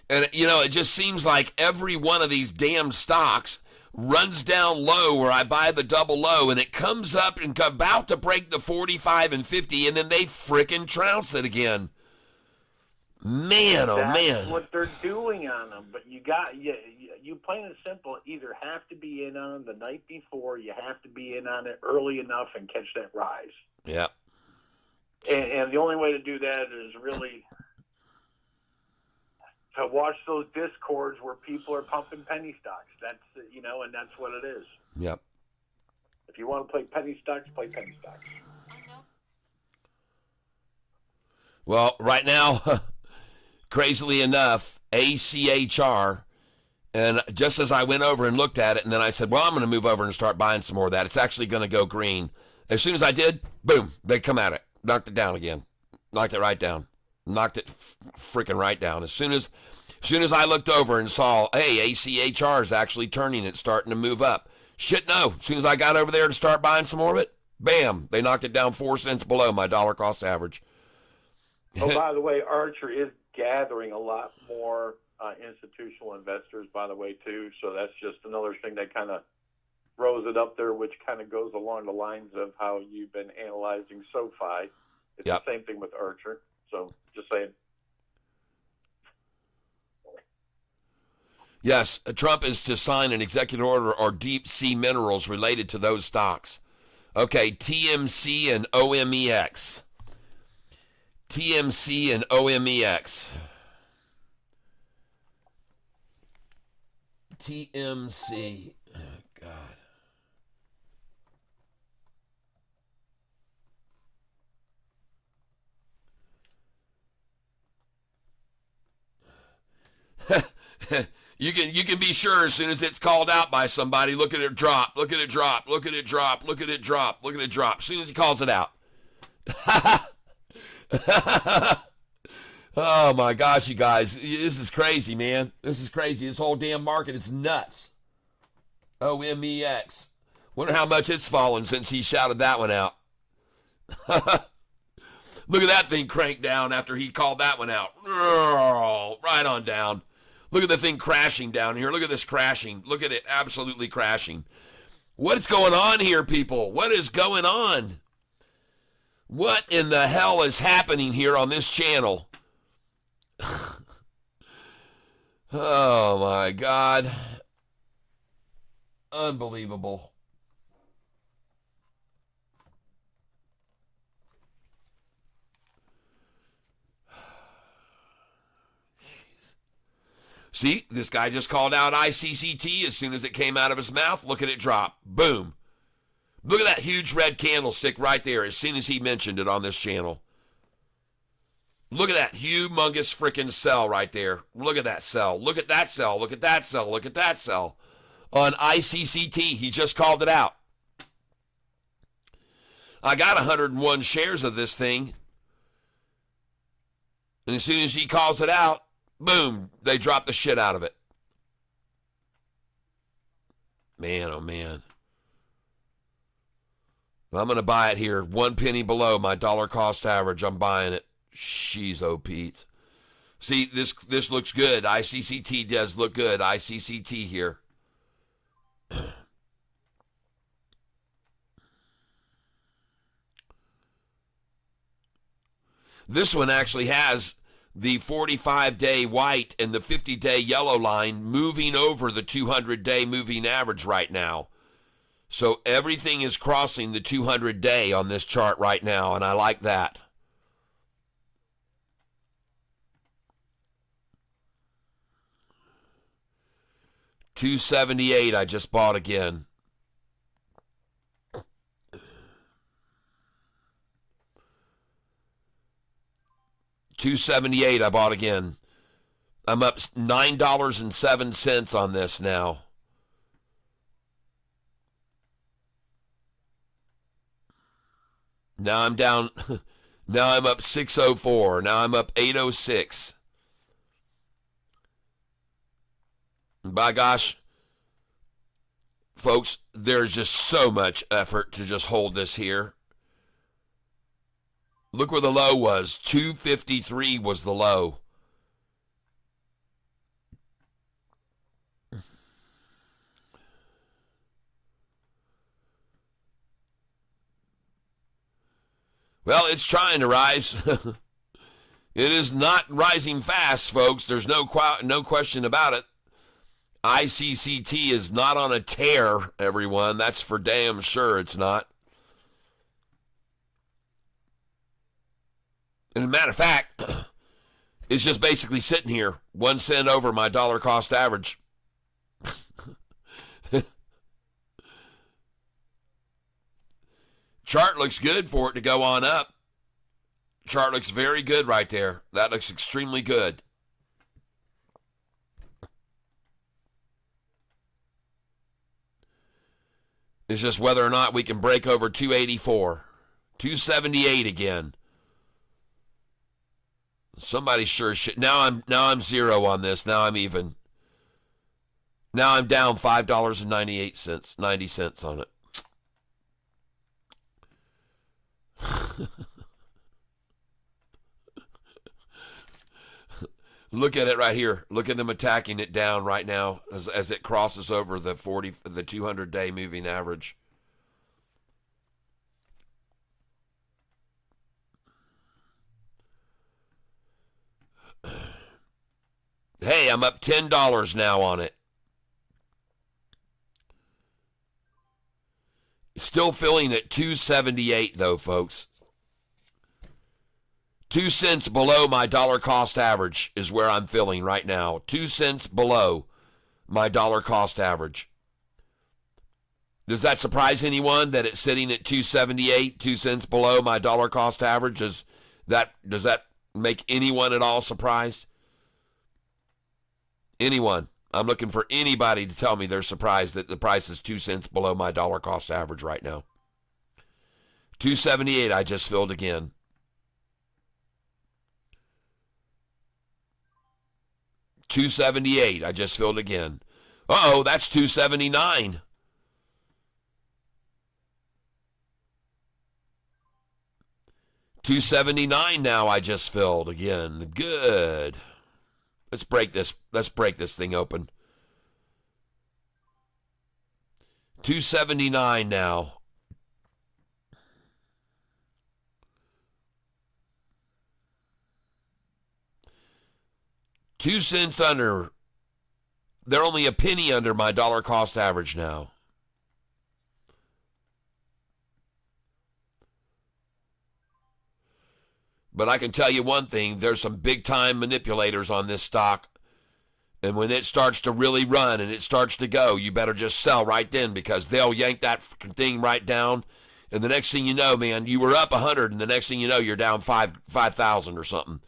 And, it just seems like every one of these damn stocks runs down low where I buy the double low, and it comes up and about to break the 45 and 50, and then they frickin' trounce it again. Man, That's what they're doing on them. But you plain and simple either have to be in on them the night before, you have to be in on it early enough and catch that rise. Yeah. And the only way to do that is really to watch those discords where people are pumping penny stocks. That's, and that's what it is. Yep. If you want to play penny stocks, play penny stocks. Well, right now, crazily enough, ACHR, and just as I went over and looked at it, and then I said, well, I'm going to move over and start buying some more of that. It's actually going to go green. As soon as I did, boom, they come at it. Knocked it down again. Knocked it right down. Knocked it freaking right down. As soon as I looked over and saw, hey, ACHR is actually turning. It's starting to move up. Shit, no. As soon as I got over there to start buying some more of it, bam, they knocked it down 4 cents below my dollar cost average. Oh, by the way, Archer is gathering a lot more institutional investors, by the way, too. So that's just another thing that kind of rose it up there, which kind of goes along the lines of how you've been analyzing SOFI. It's Yep. the same thing with Archer. So just saying. Yes, Trump is to sign an executive order or deep sea minerals related to those stocks. Okay, TMC and OMEX. TMC and OMEX. TMC. Oh, God. You can be sure as soon as it's called out by somebody, look at it drop, look at it drop, look at it drop, look at it drop, look at it drop. As soon as he calls it out. Oh my gosh, you guys. This is crazy, man. This is crazy. This whole damn market is nuts. OMEX. Wonder how much it's fallen since he shouted that one out. Look at that thing crank down after he called that one out. Right on down. Look at the thing crashing down here. Look at this crashing. Look at it absolutely crashing. What is going on here, people? What is going on? What in the hell is happening here on this channel? Oh, my God. Unbelievable. See, this guy just called out ICCT as soon as it came out of his mouth. Look at it drop. Boom. Look at that huge red candlestick right there as soon as he mentioned it on this channel. Look at that humongous freaking sell right there. Look at that sell. Look at that sell. Look at that sell. Look at that sell. On ICCT, he just called it out. I got 101 shares of this thing. And as soon as he calls it out, boom, they drop the shit out of it. Man, oh man. I'm going to buy it here. 1 penny below my dollar cost average. I'm buying it. She's oh Pete. See, this looks good. ICCT does look good. ICCT here. This one actually has the 45-day white and the 50-day yellow line moving over the 200-day moving average right now. So everything is crossing the 200-day on this chart right now, and I like that. $278 I just bought again. $278 I bought again. I'm up $9.07 on this now. Now I'm down. Now I'm up 604. Now I'm up 806. By gosh, Folks, there's just so much effort to just hold this here. Look where the low was. 253 was the low. Well, it's trying to rise. It is not rising fast, folks. There's no question about it. ICCT is not on a tear, everyone. That's for damn sure it's not. And as a matter of fact, it's just basically sitting here, 1 cent over my dollar cost average. Chart looks good for it to go on up. Chart looks very good right there. That looks extremely good. It's just whether or not we can break over 284. 278 again. Somebody sure should. Now I'm zero on this. Now I'm even. Now I'm down $5.98, 90 cents on it. Look at it right here. Look at them attacking it down right now as it crosses over the 200-day moving average. Hey, I'm up $10 now on it. Still filling at 278 though, folks. 2 cents below my dollar cost average is where I'm filling right now. 2 cents below my dollar cost average. Does that surprise anyone that it's sitting at 278, 2 cents below my dollar cost average? Does that make anyone at all surprised? Anyone? I'm looking for anybody to tell me they're surprised that the price is 2 cents below my dollar cost average right now. 278 I just filled again. $278 I just filled again. Uh-oh, that's $279. $279 now I just filled again. Good. Let's break this thing open. $279 now. $2 cents under. They're only a penny under my dollar cost average now. But I can tell you one thing, there's some big time manipulators on this stock. And when it starts to really run and it starts to go, you better just sell right then, because they'll yank that thing right down. And the next thing you know, man, you were up 100 and the next thing you know, you're down 5,000 or something.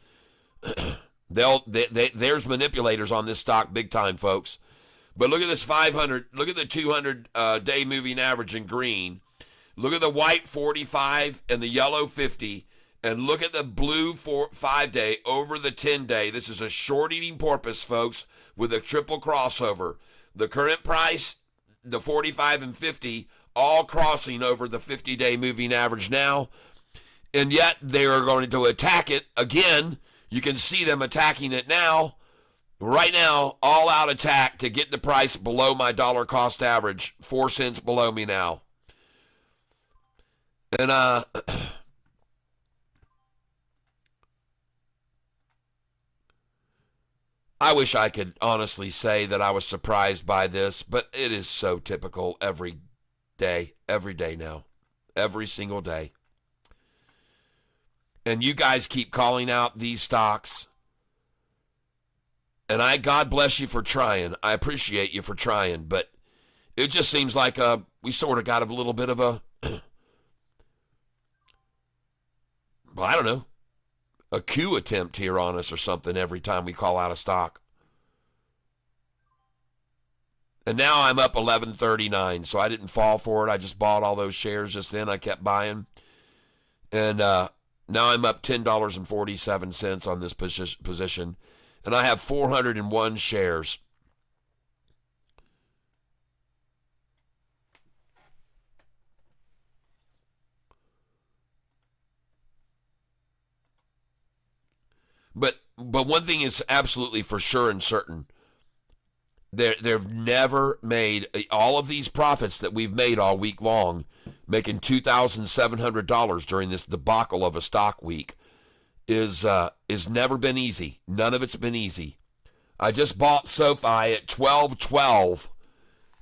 There's manipulators on this stock big time, folks. But look at this 500, look at the 200 day moving average in green. Look at the white 45 and the yellow 50. And look at the blue 5-day over the 10-day. This is a short eating porpoise, folks, with a triple crossover. The current price, the 45 and 50, all crossing over the 50-day moving average now. And yet they are going to attack it again. You can see them attacking it now. Right now, all out attack to get the price below my dollar cost average. 4 cents below me now. And I wish I could honestly say that I was surprised by this, but it is so typical every day now, every single day. And you guys keep calling out these stocks. And God bless you for trying. I appreciate you for trying, but it just seems like we sort of got a little bit of a, well, I don't know, a coup attempt here on us or something every time we call out a stock. And now I'm up 11.39, so I didn't fall for it. I just bought all those shares just then. I kept buying. And now I'm up $10.47 on this position. And I have 401 shares. But one thing is absolutely for sure and certain. They've never made all of these profits that we've made all week long, making $2,700 during this debacle of a stock week, is never been easy. None of it's been easy. I just bought SOFI at 12.12.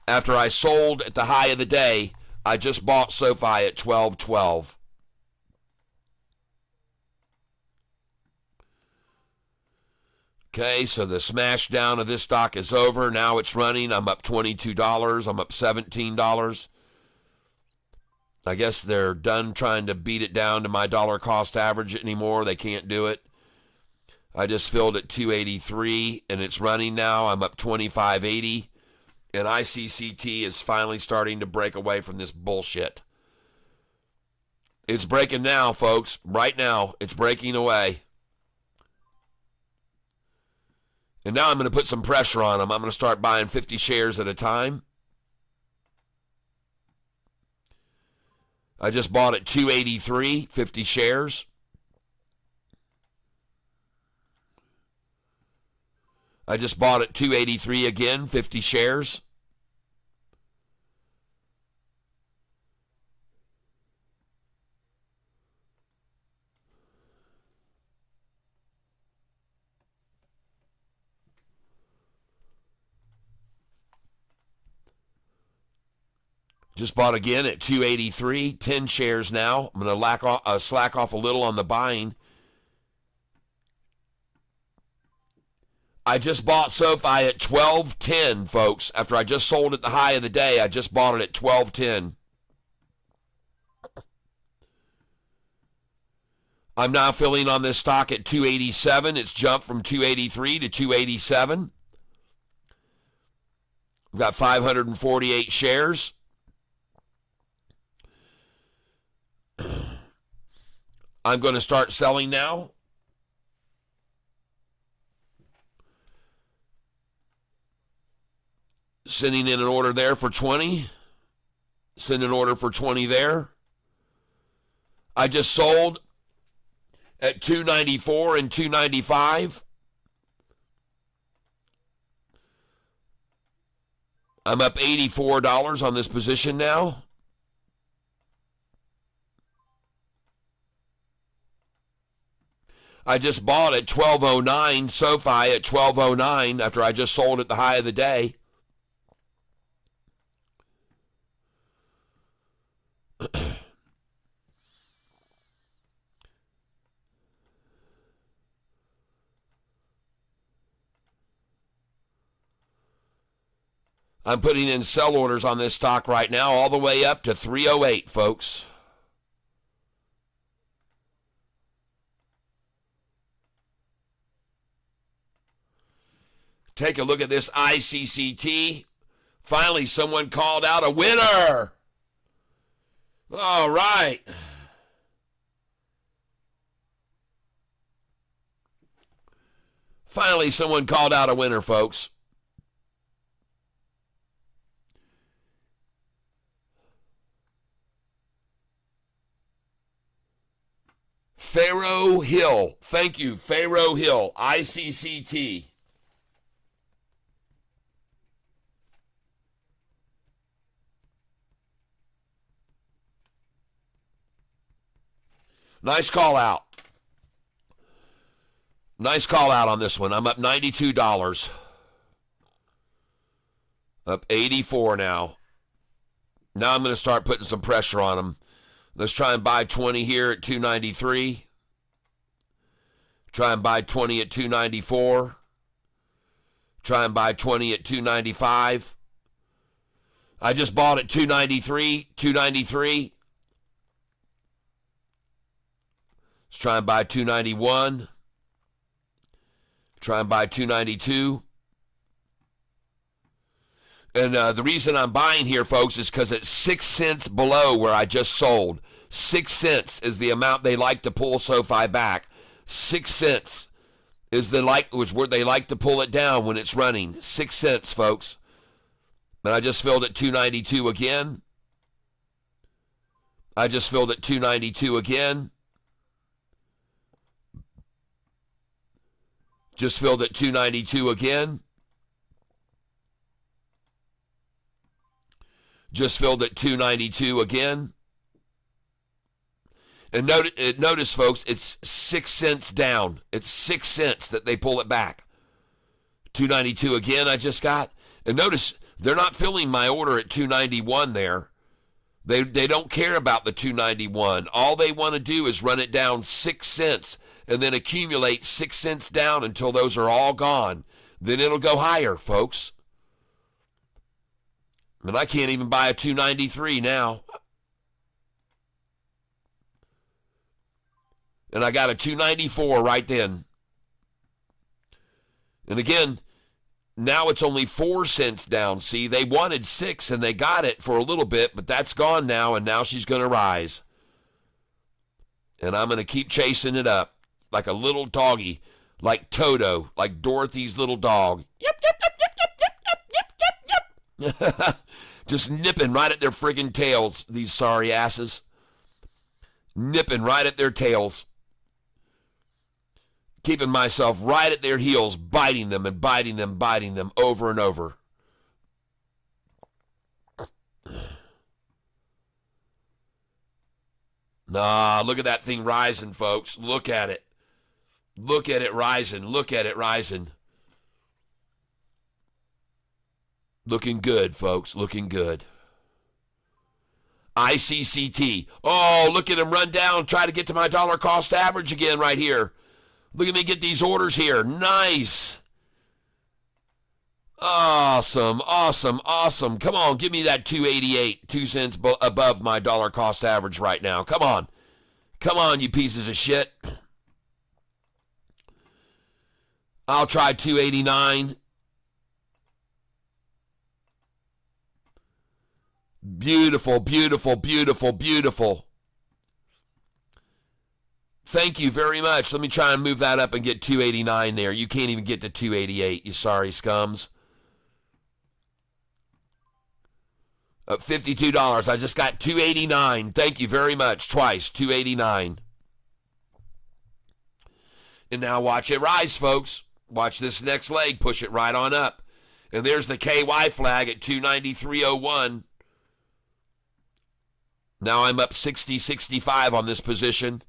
After I sold at the high of the day, I just bought SOFI at 12.12. Okay, so the smash down of this stock is over. Now it's running. I'm up $22. I'm up $17. I guess they're done trying to beat it down to my dollar cost average anymore. They can't do it. I just filled at 283 and it's running now. I'm up 25.80. And ICCT is finally starting to break away from this bullshit. It's breaking now, folks. Right now, it's breaking away. And now I'm going to put some pressure on them. I'm going to start buying 50 shares at a time. I just bought at 283, 50 shares. I just bought at 283 again, 50 shares. Just bought again at 283, 10 shares now. I'm going to slack off a little on the buying. I just bought SOFI at 12.10, folks. After I just sold at the high of the day, I just bought it at 12.10. I'm now filling on this stock at 287. It's jumped from 283 to 287. I've got 548 shares. I'm going to start selling now. Sending in an order there for 20. Send an order for 20 there. I just sold at 294 and 295. I'm up $84 on this position now. I just bought at 12.09, SOFI at 12.09 after I just sold at the high of the day. I'm putting in sell orders on this stock right now all the way up to 308, folks. Take a look at this ICCT. Finally, someone called out a winner. All right. Finally, someone called out a winner, folks. Pharaoh Hill. Thank you, Pharaoh Hill, ICCT. Nice call out. Nice call out on this one. I'm up $92. Up 84 now. Now I'm going to start putting some pressure on them. Let's try and buy 20 here at 293. Try and buy 20 at 294. Try and buy 20 at 295. I just bought at 293, 293. Let's try and buy 291. Try and buy 292. And the reason I'm buying here, folks, is because it's 6 cents below where I just sold. 6 cents is the amount they like to pull SOFI back. 6 cents is where they like to pull it down when it's running. 6 cents, folks. And I just filled at 292 again. I just filled at 292 again. Just filled at 292 again. Just filled at 292 again. And notice, folks, it's 6 cents down. It's 6 cents that they pull it back. 292 again I just got. And notice, they're not filling my order at 291 there. They don't care about the 291. All they want to do is run it down 6 cents and then accumulate 6 cents down until those are all gone. Then it'll go higher, folks. And I can't even buy a 293 now. And I got a 294 right then. And again, now it's only 4 cents down. See, they wanted 6 and they got it for a little bit, but that's gone now, and now she's going to rise. And I'm going to keep chasing it up like a little doggy, like Toto, like Dorothy's little dog. Yep, yep, yep, yep, yep, yep, yep, yep, yep, yep. Just nipping right at their friggin' tails, these sorry asses. Nipping right at their tails. Keeping myself right at their heels, biting them and biting them, biting them over and over. Nah, look at that thing rising, folks. Look at it. Look at it rising. Look at it rising. Looking good, folks. Looking good. ICCT. Oh, look at him run down. Try to get to my dollar cost average again right here. Look at me get these orders here. Nice. Awesome, awesome, awesome. Come on, give me that 288, 2 cents above my dollar cost average right now. Come on. Come on, you pieces of shit. I'll try 289. Beautiful, beautiful, beautiful, beautiful. Thank you very much. Let me try and move that up and get 289 there. You can't even get to 288, you sorry scums. $52. I just got 289. Thank you very much. Twice, 289. And now watch it rise, folks. Watch this next leg. Push it right on up. And there's the KY flag at 293.01. Now I'm up 60.65 on this position.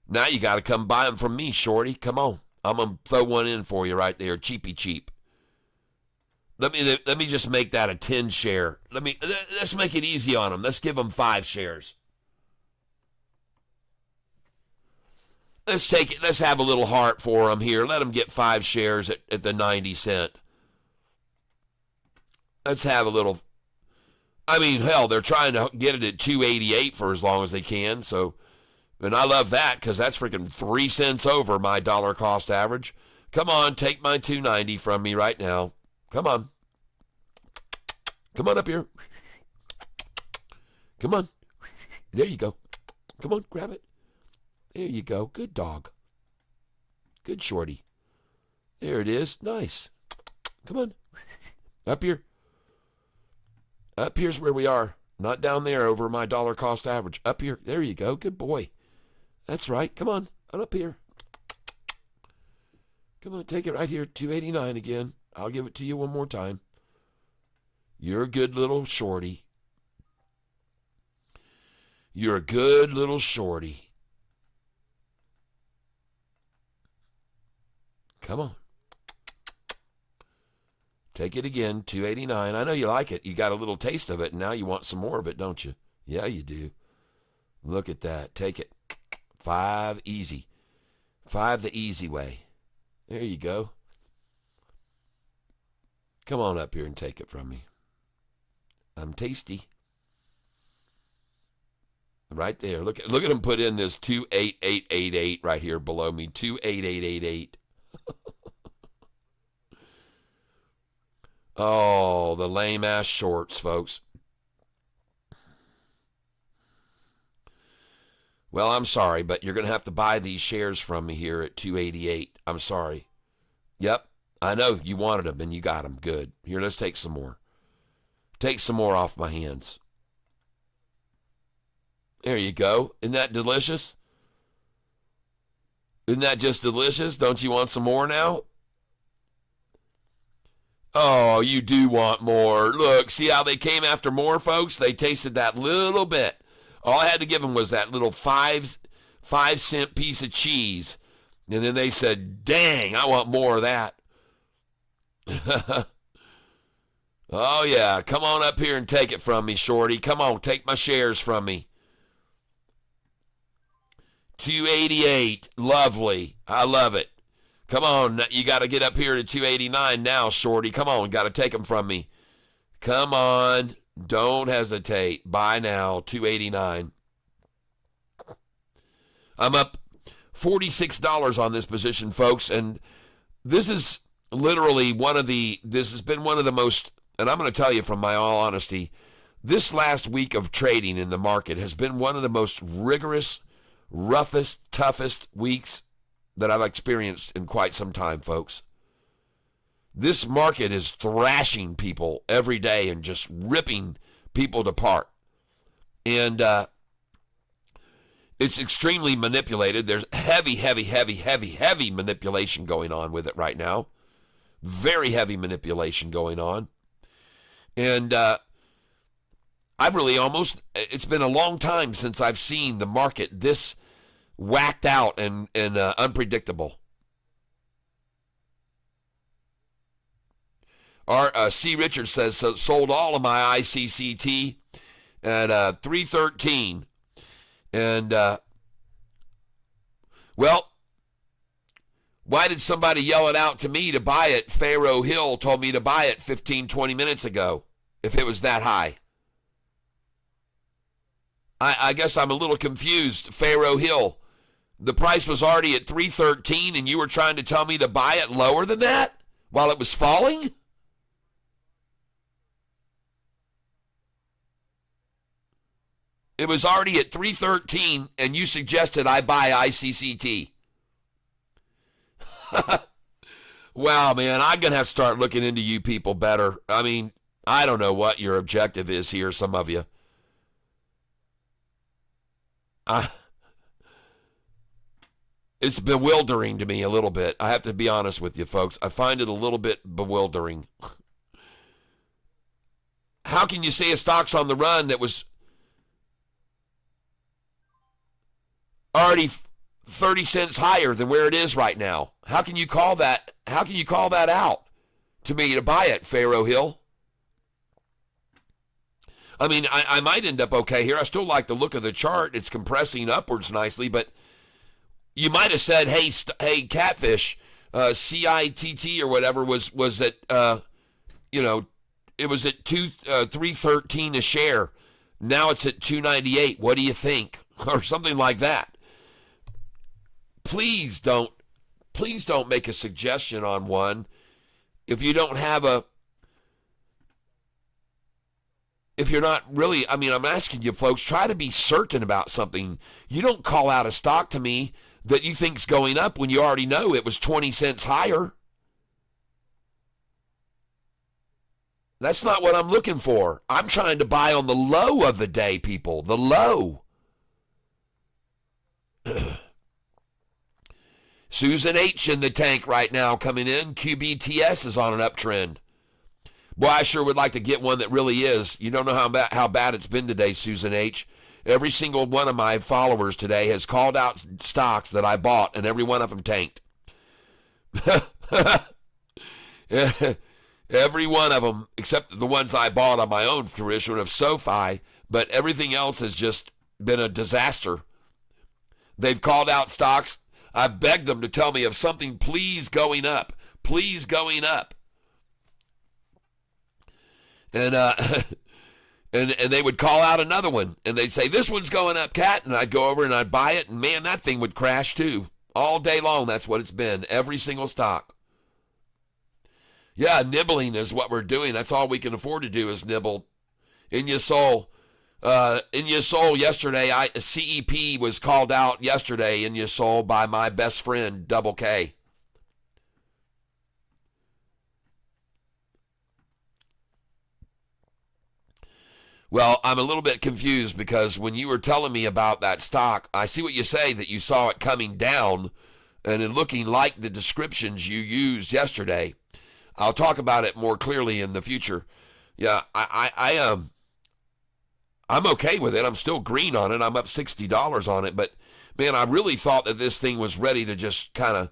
Now you got to come buy them from me, shorty. Come on. I'm going to throw one in for you right there. Cheapy cheap. Let me just make that a 10 share. Let's make it easy on them. Let's give them 5 shares. Let's take it. Let's have a little heart for them here. Let them get 5 shares at the 90 cent. Let's have a little. I mean, hell, they're trying to get it at 288 for as long as they can. So, and I love that because that's freaking 3 cents over my dollar cost average. Come on, take my 290 from me right now. Come on. Come on up here. Come on. There you go. Come on, grab it. There you go. Good dog. Good shorty. There it is. Nice. Come on. Up here. Up here's where we are. Not down there over my dollar cost average. Up here. There you go. Good boy. That's right. Come on. Up here. Come on. Take it right here. 289 again. I'll give it to you one more time. You're a good little shorty. You're a good little shorty. Come on. Take it again, 289. I know you like it. You got a little taste of it, and now you want some more of it, don't you? Yeah, you do. Look at that. Take it. 5 easy. 5 the easy way. There you go. Come on up here and take it from me. I'm tasty. Right there. Look at him put in this 28888 right here below me. 28888. Oh, the lame-ass shorts, folks. Well, I'm sorry, but you're going to have to buy these shares from me here at 288. I'm sorry. Yep, I know you wanted them and you got them. Good. Here, let's take some more. Take some more off my hands. There you go. Isn't that delicious? Isn't that just delicious? Don't you want some more now? Oh, you do want more. Look, see how they came after more, folks? They tasted that little bit. All I had to give them was that little 5-cent piece of cheese. And then they said, dang, I want more of that. Oh, yeah. Come on up here and take it from me, Shorty. Come on, take my shares from me. $2.88. Lovely. I love it. Come on. You got to get up here to $2.89 now, Shorty. Come on. Got to take them from me. Come on. Don't hesitate. Buy now. $2.89. I'm up $46 on this position, folks. And this is literally this has been one of the most, and I'm going to tell you from my all honesty, this last week of trading in the market has been one of the most rigorous, roughest, toughest weeks that I've experienced in quite some time, folks. This market is thrashing people every day and just ripping people apart. And it's extremely manipulated. There's heavy manipulation going on with it right now. Very heavy manipulation going on. And I've really it's been a long time since I've seen the market this whacked out and unpredictable. Our C. Richards says, sold all of my ICCT at 313. And, well, why did somebody yell it out to me to buy it? Pharaoh Hill told me to buy it 15, 20 minutes ago, if it was that high. I guess I'm a little confused. Pharaoh Hill, the price was already at 313 and you were trying to tell me to buy it lower than that while it was falling? It was already at 313 and you suggested I buy ICCT. Wow, man, I'm going to have to start looking into you people better. I mean, I don't know what your objective is here, some of you. It's bewildering to me a little bit. I have to be honest with you, folks. I find it a little bit bewildering. How can you say a stock's on the run that was already 30 cents higher than where it is right now? How can you call that? How can you call that out to me to buy it, Pharaoh Hill? I mean, I might end up okay here. I still like the look of the chart. It's compressing upwards nicely, but you might have said, hey, Catfish, CITT or whatever was at, it was at 313 a share. Now it's at 298. What do you think? Or something like that. Please don't make a suggestion on one if you don't have if you're not really, I mean, I'm asking you folks, try to be certain about something. You don't call out a stock to me that you think's going up when you already know it was 20 cents higher. That's not what I'm looking for. I'm trying to buy on the low of the day, people. The low. Susan H. in the tank right now coming in. QBTS is on an uptrend. Boy, I sure would like to get one that really is. You don't know how bad it's been today, Susan H. Every single one of my followers today has called out stocks that I bought, and every one of them tanked. Every one of them, except the ones I bought on my own fruition of SOFI, but everything else has just been a disaster. They've called out stocks. I've begged them to tell me of something, please going up. Please going up. And and they would call out another one, and they'd say, this one's going up, Cat, and I'd go over and I'd buy it, and man, that thing would crash too. All day long, that's what it's been. Every single stock. Yeah, nibbling is what we're doing. That's all we can afford to do is nibble. In your soul. In your soul yesterday, CEP was called out yesterday in your soul by my best friend, Double K. Well, I'm a little bit confused because when you were telling me about that stock, I see what you say, that you saw it coming down and it looking like the descriptions you used yesterday. I'll talk about it more clearly in the future. Yeah, I'm okay with it. I'm still green on it. I'm up $60 on it, but man, I really thought that this thing was ready to just kind of,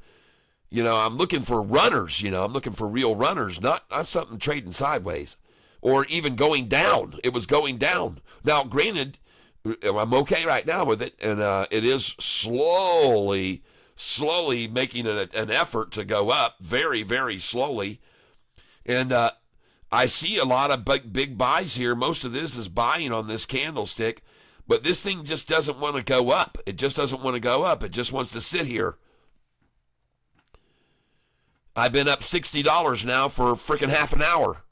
I'm looking for runners, I'm looking for real runners, not something trading sideways or even going down. It was going down. Now, granted, I'm okay right now with it, and it is slowly making an effort to go up, very, very slowly. And I see a lot of big buys here. Most of this is buying on this candlestick, but this thing just doesn't want to go up. It just doesn't want to go up. It just wants to sit here. I've been up $60 now for freaking half an hour.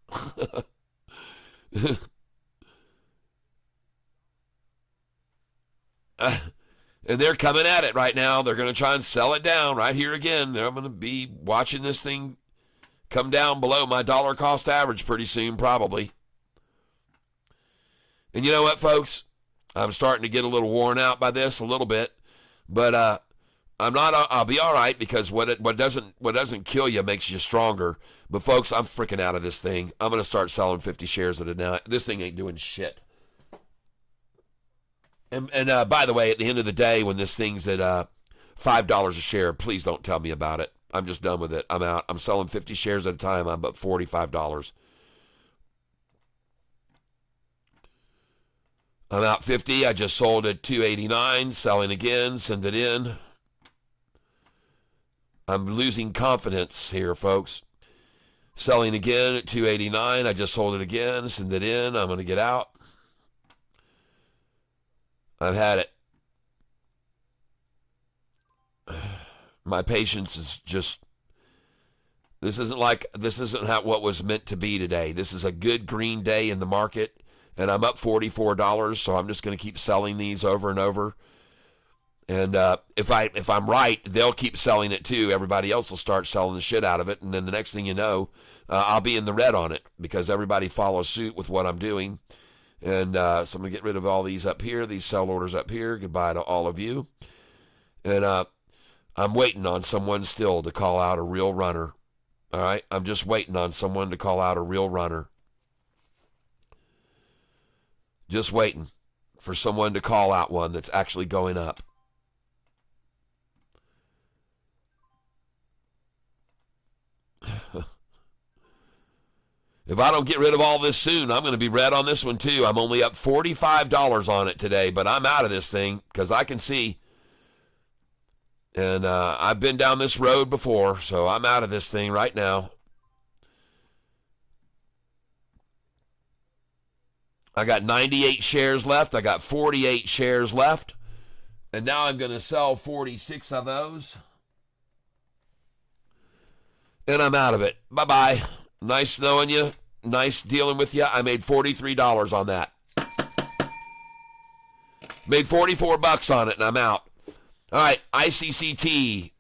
And they're coming at it right now. They're going to try and sell it down right here again. I'm going to be watching this thing come down below my dollar cost average pretty soon, probably. And you know what, folks? I'm starting to get a little worn out by this a little bit, but I'm not. I'll be all right, because what doesn't kill you makes you stronger. But folks, I'm freaking out of this thing. I'm going to start selling 50 shares at a now. This thing ain't doing shit. And by the way, at the end of the day, when this thing's at $5 a share, please don't tell me about it. I'm just done with it. I'm out. I'm selling 50 shares at a time. I'm up $45. I'm out 50. I just sold at $2.89. Selling again. Send it in. I'm losing confidence here, folks. Selling again at $2.89. I just sold it again. Send it in. I'm going to get out. I've had it. My patience is just, this isn't what was meant to be today. This is a good green day in the market, and I'm up $44, so I'm just going to keep selling these over and over. And if I'm right, they'll keep selling it too. Everybody else will start selling the shit out of it, and then the next thing you know, I'll be in the red on it, because everybody follows suit with what I'm doing. And so I'm going to get rid of all these up here, these sell orders up here. Goodbye to all of you. And I'm waiting on someone still to call out a real runner. All right? I'm just waiting on someone to call out a real runner. Just waiting for someone to call out one that's actually going up. If I don't get rid of all this soon, I'm going to be red on this one too. I'm only up $45 on it today, but I'm out of this thing because I can see. And I've been down this road before, so I'm out of this thing right now. I got 98 shares left. I got 48 shares left. And now I'm going to sell 46 of those. And I'm out of it. Bye-bye. Nice knowing you. Nice dealing with you. I made $43 on that. Made $44 on it, and I'm out. All right, ICCT.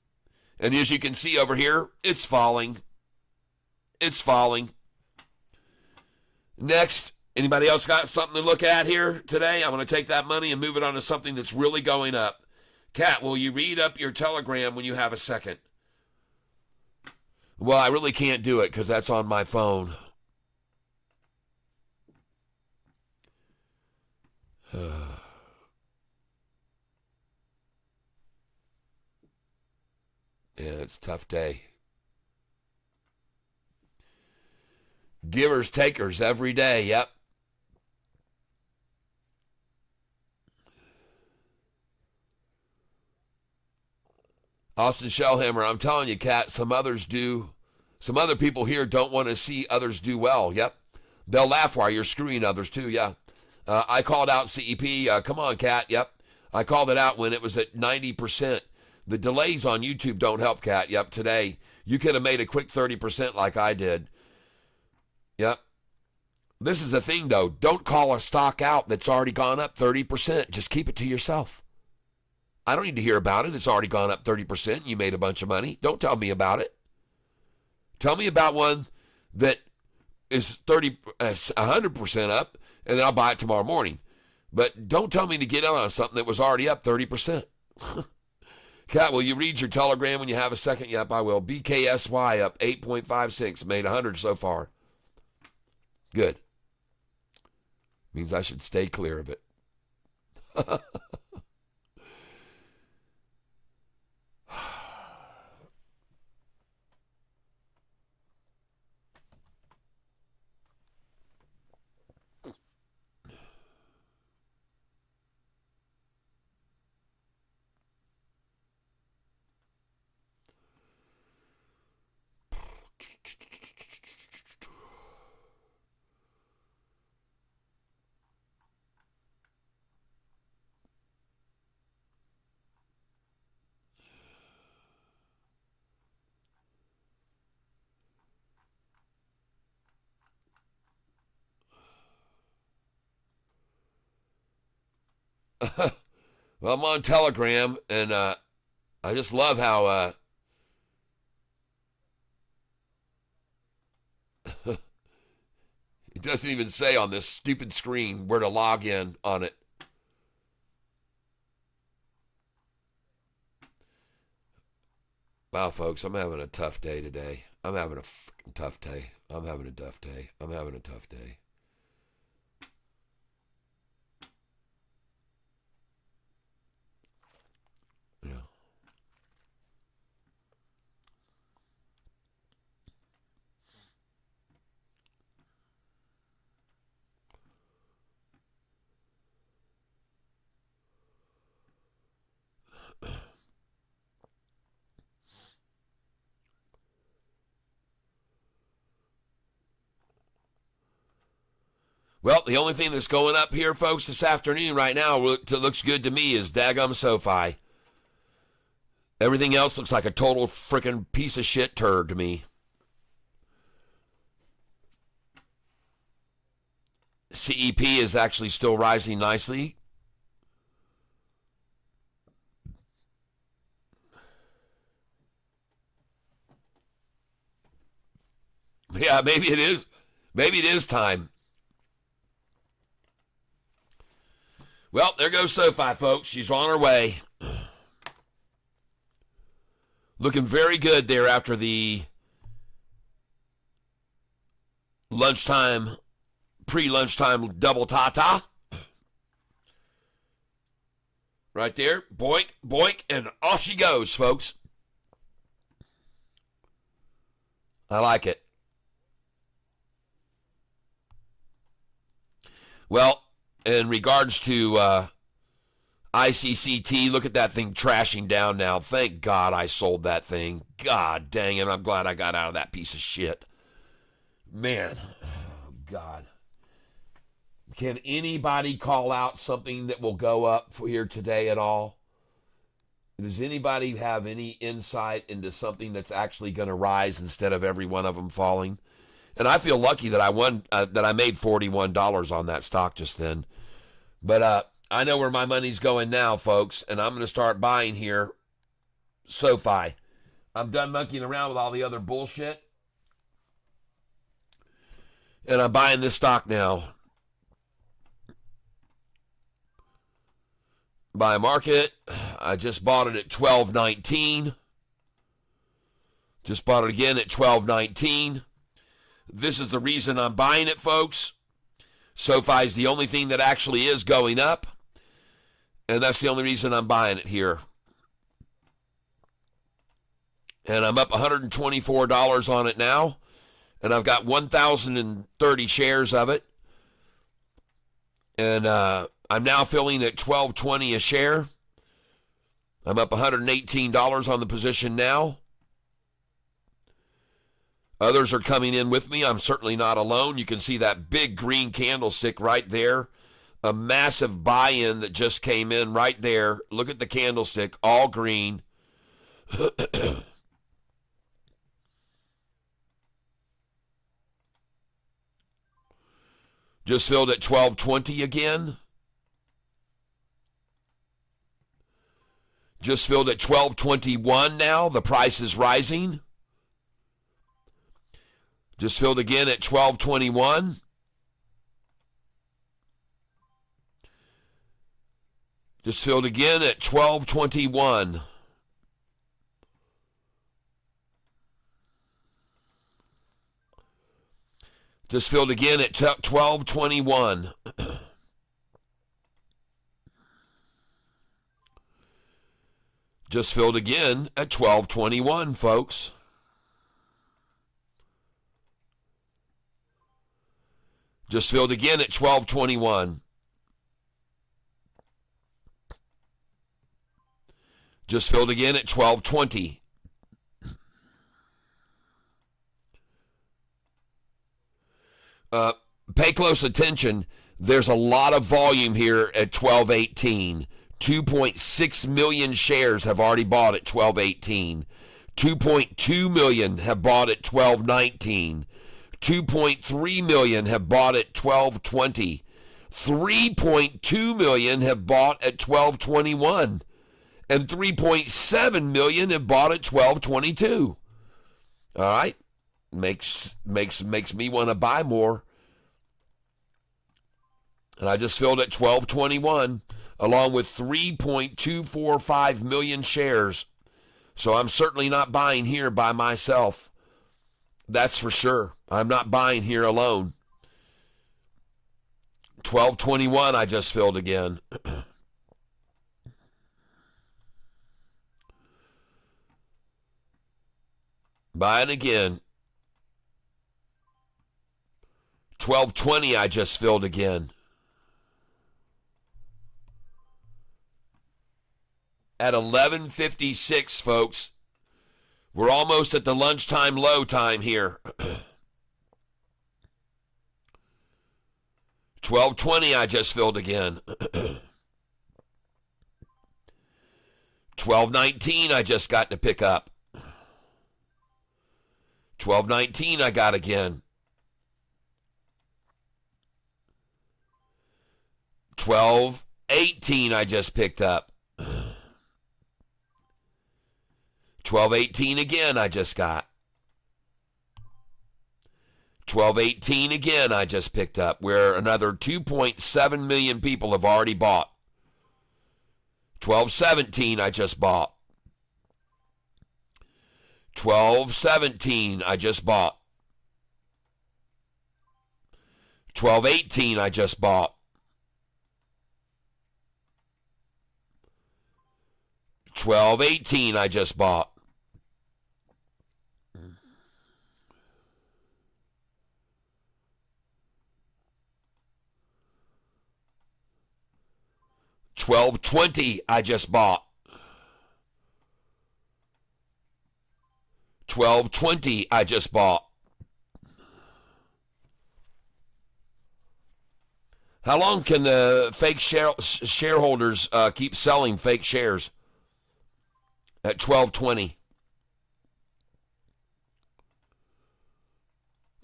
And as you can see over here, it's falling. It's falling. Next, anybody else got something to look at here today? I'm going to take that money and move it on to something that's really going up. Kat, will you read up your Telegram when you have a second? Well, I really can't do it because that's on my phone. Yeah, it's a tough day. Givers, takers every day, yep. Austin Shellhammer, I'm telling you, Kat, some other people here don't want to see others do well, yep. They'll laugh while you're screwing others too, yeah. I called out CEP, come on, Kat, yep. I called it out when it was at 90%. The delays on YouTube don't help, Kat. Yep, today. You could have made a quick 30% like I did. Yep. This is the thing, though. Don't call a stock out that's already gone up 30%. Just keep it to yourself. I don't need to hear about it. It's already gone up 30%. You made a bunch of money. Don't tell me about it. Tell me about one that is 100% up, and then I'll buy it tomorrow morning. But don't tell me to get on something that was already up 30%. Kat, will you read your telegram when you have a second? Yep, I will. BKSY up 8.56, made 100 so far. Good. Means I should stay clear of it. Well, I'm on Telegram, and I just love how it doesn't even say on this stupid screen where to log in on it. Wow, folks, I'm having a tough day today. I'm having a freaking tough day. I'm having a tough day. I'm having a tough day. Yeah. Well, the only thing that's going up here, folks, this afternoon right now looks good to me is daggum SOFI. Everything else looks like a total freaking piece of shit turd to me. CEP is actually still rising nicely. Yeah, maybe it is. Maybe it is time. Well, there goes SOFI, folks. She's on her way. Looking very good there after the lunchtime, pre-lunchtime double ta-ta. Right there. Boink, boink, and off she goes, folks. I like it. Well, in regards to ICCT, look at that thing trashing down now. Thank God I sold that thing. God dang it, I'm glad I got out of that piece of shit. Man, oh God. Can anybody call out something that will go up for here today at all? Does anybody have any insight into something that's actually going to rise instead of every one of them falling? And I feel lucky that I won, that I made $41 on that stock just then. But I know where my money's going now, folks, and I'm going to start buying here SOFI. I'm done monkeying around with all the other bullshit. And I'm buying this stock now. Buy market. I just bought it at $12.19. Just bought it again at $12.19. This is the reason I'm buying it, folks. SOFI is the only thing that actually is going up. And that's the only reason I'm buying it here. And I'm up $124 on it now. And I've got 1,030 shares of it. And I'm now filling at $12.20 a share. I'm up $118 on the position now. Others are coming in with me. I'm certainly not alone. You can see that big green candlestick right there. A massive buy-in that just came in right there. Look at the candlestick, all green. Just filled at $12.20 again. Just filled at $12.21 now. The price is rising. Just filled again at 12.21. Just filled again at 12.21. Just filled again at 12.21. Just filled again at 12.21, folks. Just filled again at 12.21. Just filled again at 12.20. Pay close attention. There's a lot of volume here at 12.18. 2.6 million shares have already bought at 12.18. 2.2 million have bought at 12.19. 2.3 million have bought at 12.20. 3.2 million have bought at 12.21. And 3.7 million have bought at 12.22. All right? Makes me want to buy more. And I just filled at 12.21 along with 3.245 million shares. So I'm certainly not buying here by myself. That's for sure. I'm not buying here alone. 12.21 I just filled again. Buying again. 12.20 I just filled again. At 11:56, folks. We're almost at the lunchtime low time here. 12.20 I just filled again. 12.19 I just got to pick up. 12.19 I got again. 12.18 I just picked up. 12.18 again I just got. 12.18 again I just picked up, where another 2.7 million people have already bought. 12.17 I just bought. 12.17 I just bought. 12.18 I just bought. 12.18 I just bought. 12.20 I just bought. 12.20 I just bought. How long can the fake shareholders keep selling fake shares at 12.20?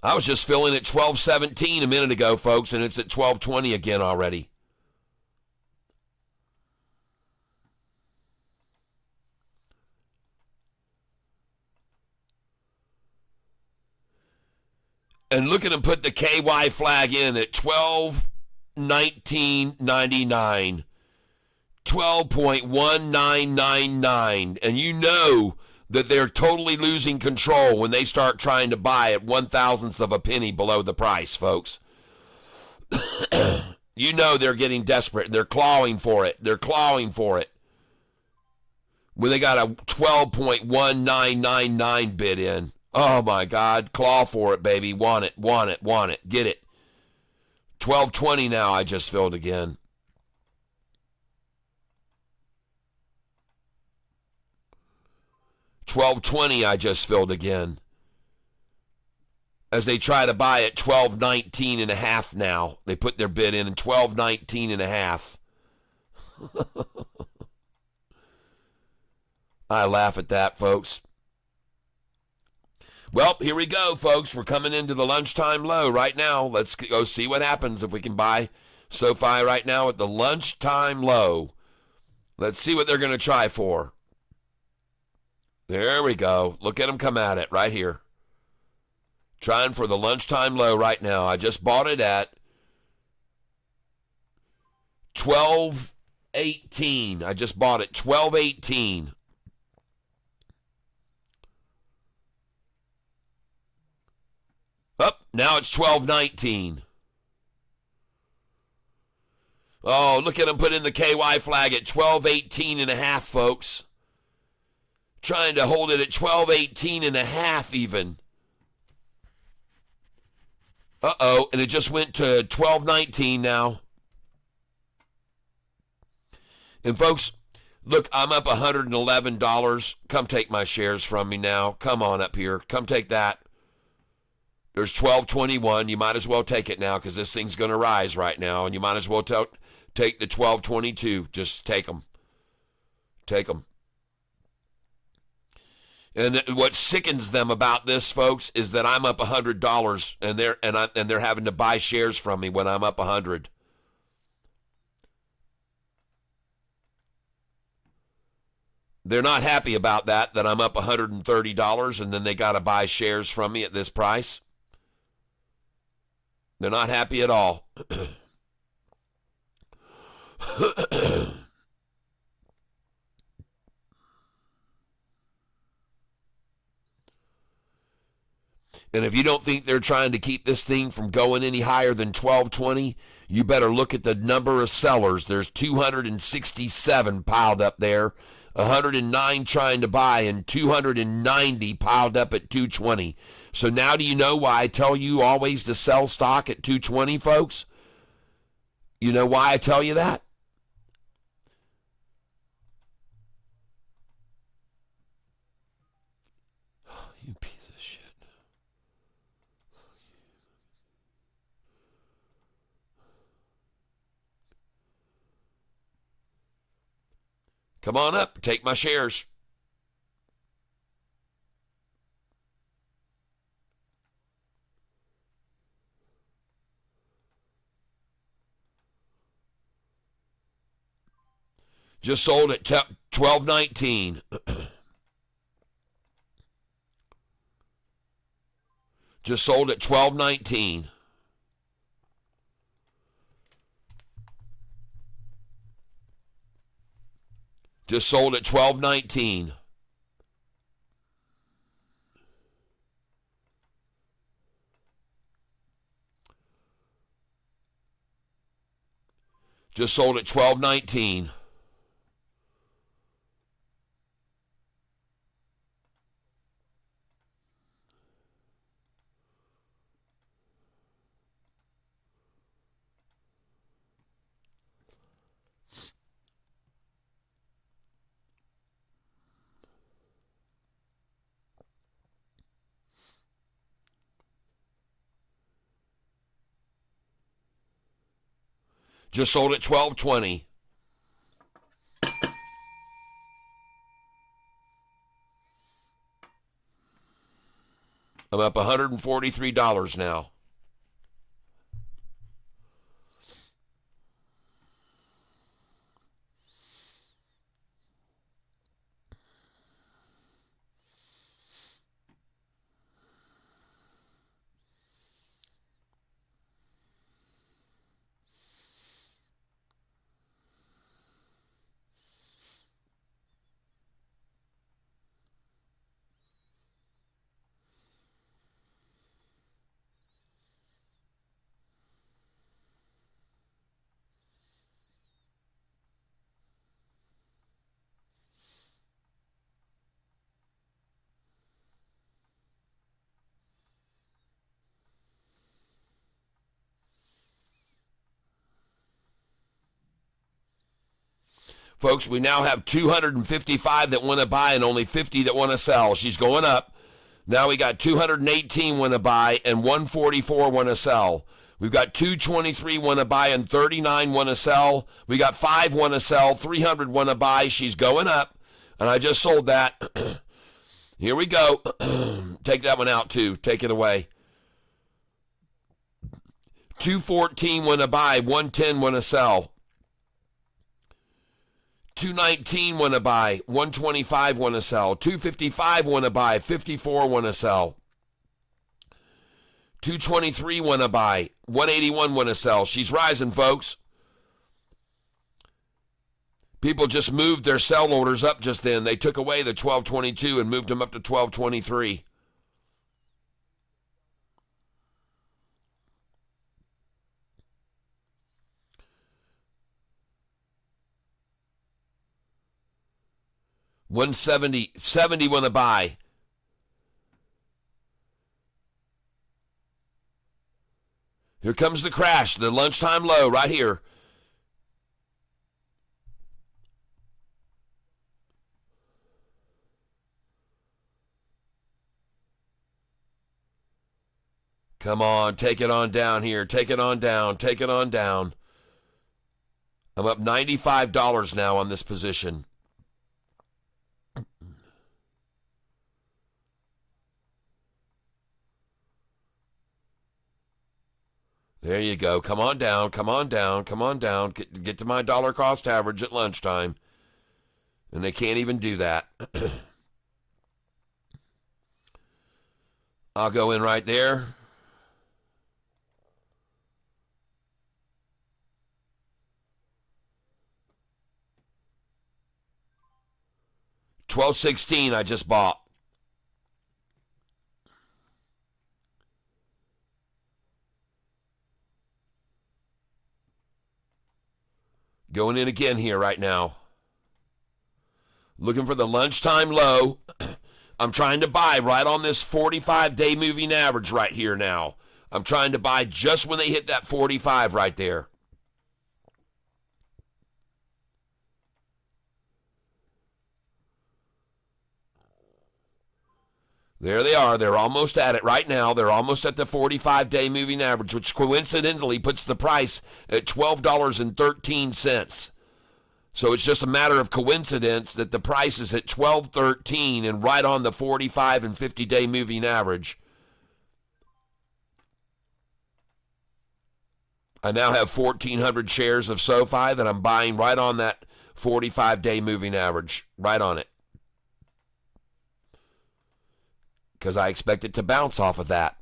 I was just filling at 12.17 a minute ago, folks, and it's at 12.20 again already. And look at them put the KY flag in at 12.1999, 12.1999, and you know that they're totally losing control when they start trying to buy at 1/1000th of a penny below the price, folks. You know they're getting desperate. They're clawing for it. They're clawing for it. When they got a 12.1999 bid in. Oh, my God. Claw for it, baby. Want it, want it, want it. Get it. 12.20 now I just filled again. $12.20 I just filled again. As they try to buy at 12.19 and a half now. They put their bid in at 12.19 and a half. I laugh at that, folks. Well, here we go, folks. We're coming into the lunchtime low right now. Let's go see what happens if we can buy SOFI right now at the lunchtime low. Let's see what they're going to try for. There we go. Look at them come at it right here. Trying for the lunchtime low right now. I just bought it at 12.18. I just bought it 12.18. Up, now it's 12.19. Oh, look at them put in the KY flag at 12.18 and a half, folks. Trying to hold it at 12.18 and a half even. Uh-oh, and it just went to 12.19 now. And folks, look, I'm up $111. Come take my shares from me now. Come on up here. Come take that. There's 12.21. You might as well take it now because this thing's going to rise right now. And you might as well take the 12.22. Just take them. Take them. And what sickens them about this, folks, is that I'm up $100 and they're having to buy shares from me when I'm up 100. They're not happy about that I'm up $130 and then they got to buy shares from me at this price. They're not happy at all. And if you don't think they're trying to keep this thing from going any higher than 12.20, you better look at the number of sellers. There's 267 piled up there, 109 trying to buy, and 290 piled up at 220. So now do you know why I tell you always to sell stock at 220, folks? You know why I tell you that? You piece of shit. Come on up, take my shares. Just sold at 12.19. Just sold at 12.19. Just sold at 12.19. Just sold at 12.19. Just sold at 12.20. I'm up $143 now. Folks, we now have 255 that want to buy and only 50 that want to sell. She's going up. Now we got 218 want to buy and 144 want to sell. We've got 223 want to buy and 39 want to sell. We got 5 want to sell, 300 want to buy. She's going up, and I just sold that. Here we go. Take that one out, too. Take it away. 214 want to buy, 110 want to sell. 219 want to buy, 125 want to sell. 255 want to buy, 54 want to sell. 223 want to buy. 181 want to sell. She's rising, folks. People just moved their sell orders up just then. They took away the 1222 and moved them up to 1223. $170 want to buy. Here comes the crash, the lunchtime low right here. Come on, take it on down here. Take it on down. Take it on down. I'm up $95 now on this position. There you go. Come on down. Come on down. Come on down. Get to my dollar cost average at lunchtime. And they can't even do that. I'll go in right there. $12.16 I just bought. Going in again here right now. Looking for the lunchtime low. I'm trying to buy right on this 45-day moving average right here now. I'm trying to buy just when they hit that 45 right there. There they are. They're almost at it right now. They're almost at the 45-day moving average, which coincidentally puts the price at $12.13. So it's just a matter of coincidence that the price is at $12.13 and right on the 45 and 50-day moving average. I now have 1,400 shares of SOFI that I'm buying right on that 45-day moving average, right on it. Because I expect it to bounce off of that.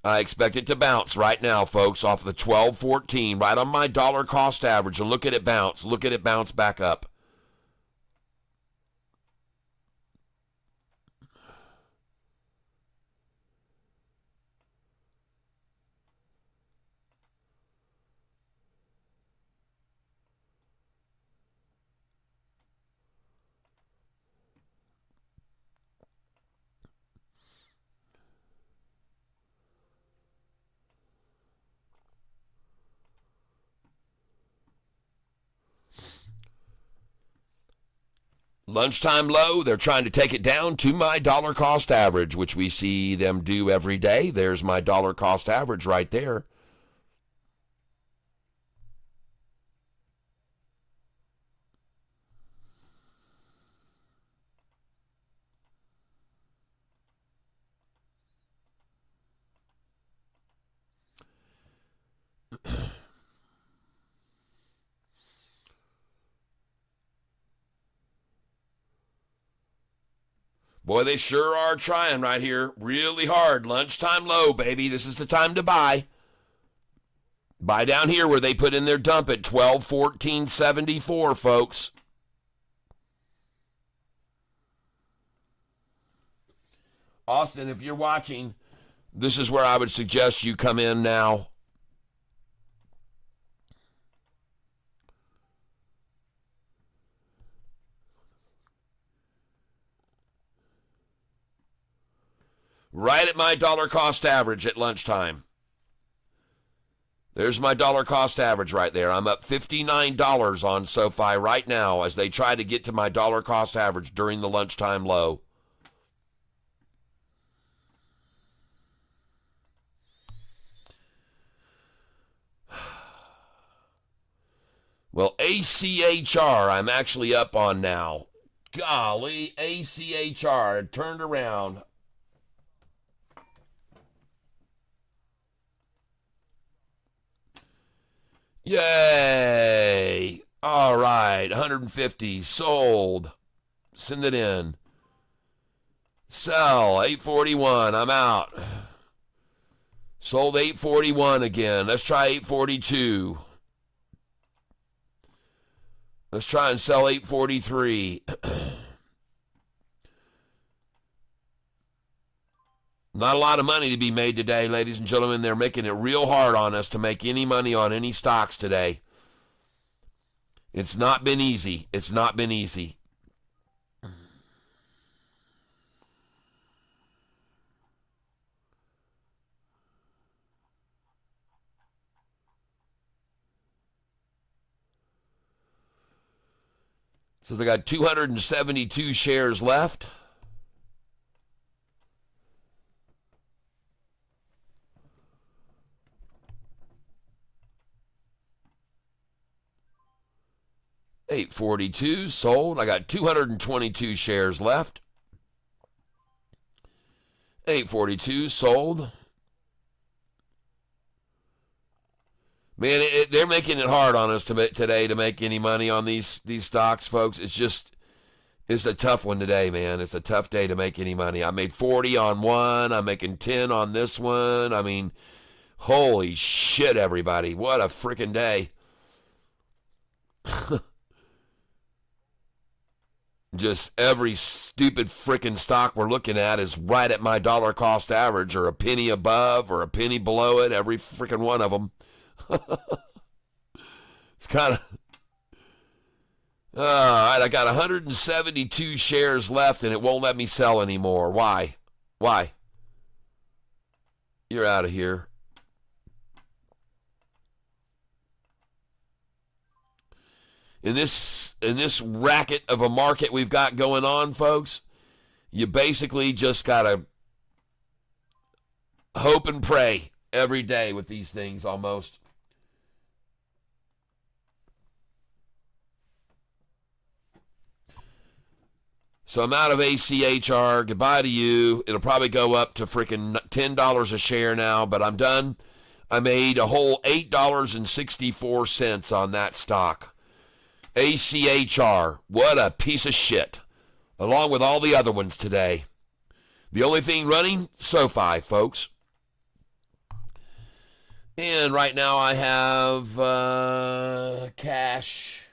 I expect it to bounce right now, folks, off of the 12.14, right on my dollar cost average. And look at it bounce. Look at it bounce back up. Lunchtime low, they're trying to take it down to my dollar cost average, which we see them do every day. There's my dollar cost average right there. Boy, they sure are trying right here really hard. Lunchtime low, baby. This is the time to buy. Buy down here where they put in their dump at 12.14.74, folks. Austin, if you're watching, this is where I would suggest you come in now. Right at my dollar cost average at lunchtime. There's my dollar cost average right there. I'm up $59 on SOFI right now as they try to get to my dollar cost average during the lunchtime low. Well, ACHR I'm actually up on now. Golly, ACHR turned around. Yay! All right, 150 sold. Send it in. Sell, 841. I'm out. Sold 841 again. Let's try 842. Let's try and sell 843. Not a lot of money to be made today, ladies and gentlemen. They're making it real hard on us to make any money on any stocks today. It's not been easy. It's not been easy. So they got 272 shares left. $842 sold. I got 222 shares left. $842 sold. Man, they're making it hard on us today to make any money on these stocks, folks. It's a tough one today, man. It's a tough day to make any money. I made 40 on one. I'm making 10 on this one. I mean, holy shit, everybody. What a freaking day. Just every stupid freaking stock we're looking at is right at my dollar cost average or a penny above or a penny below it, every freaking one of them. It's kind of... All right, I got 172 shares left, and it won't let me sell anymore. Why? Why? You're out of here. In this racket of a market we've got going on, folks, you basically just got to hope and pray every day with these things almost. So I'm out of ACHR. Goodbye to you. It'll probably go up to freaking $10 a share now, but I'm done. I made a whole $8.64 on that stock. ACHR, what a piece of shit, along with all the other ones today. The only thing running, SOFI, folks. And right now I have cash,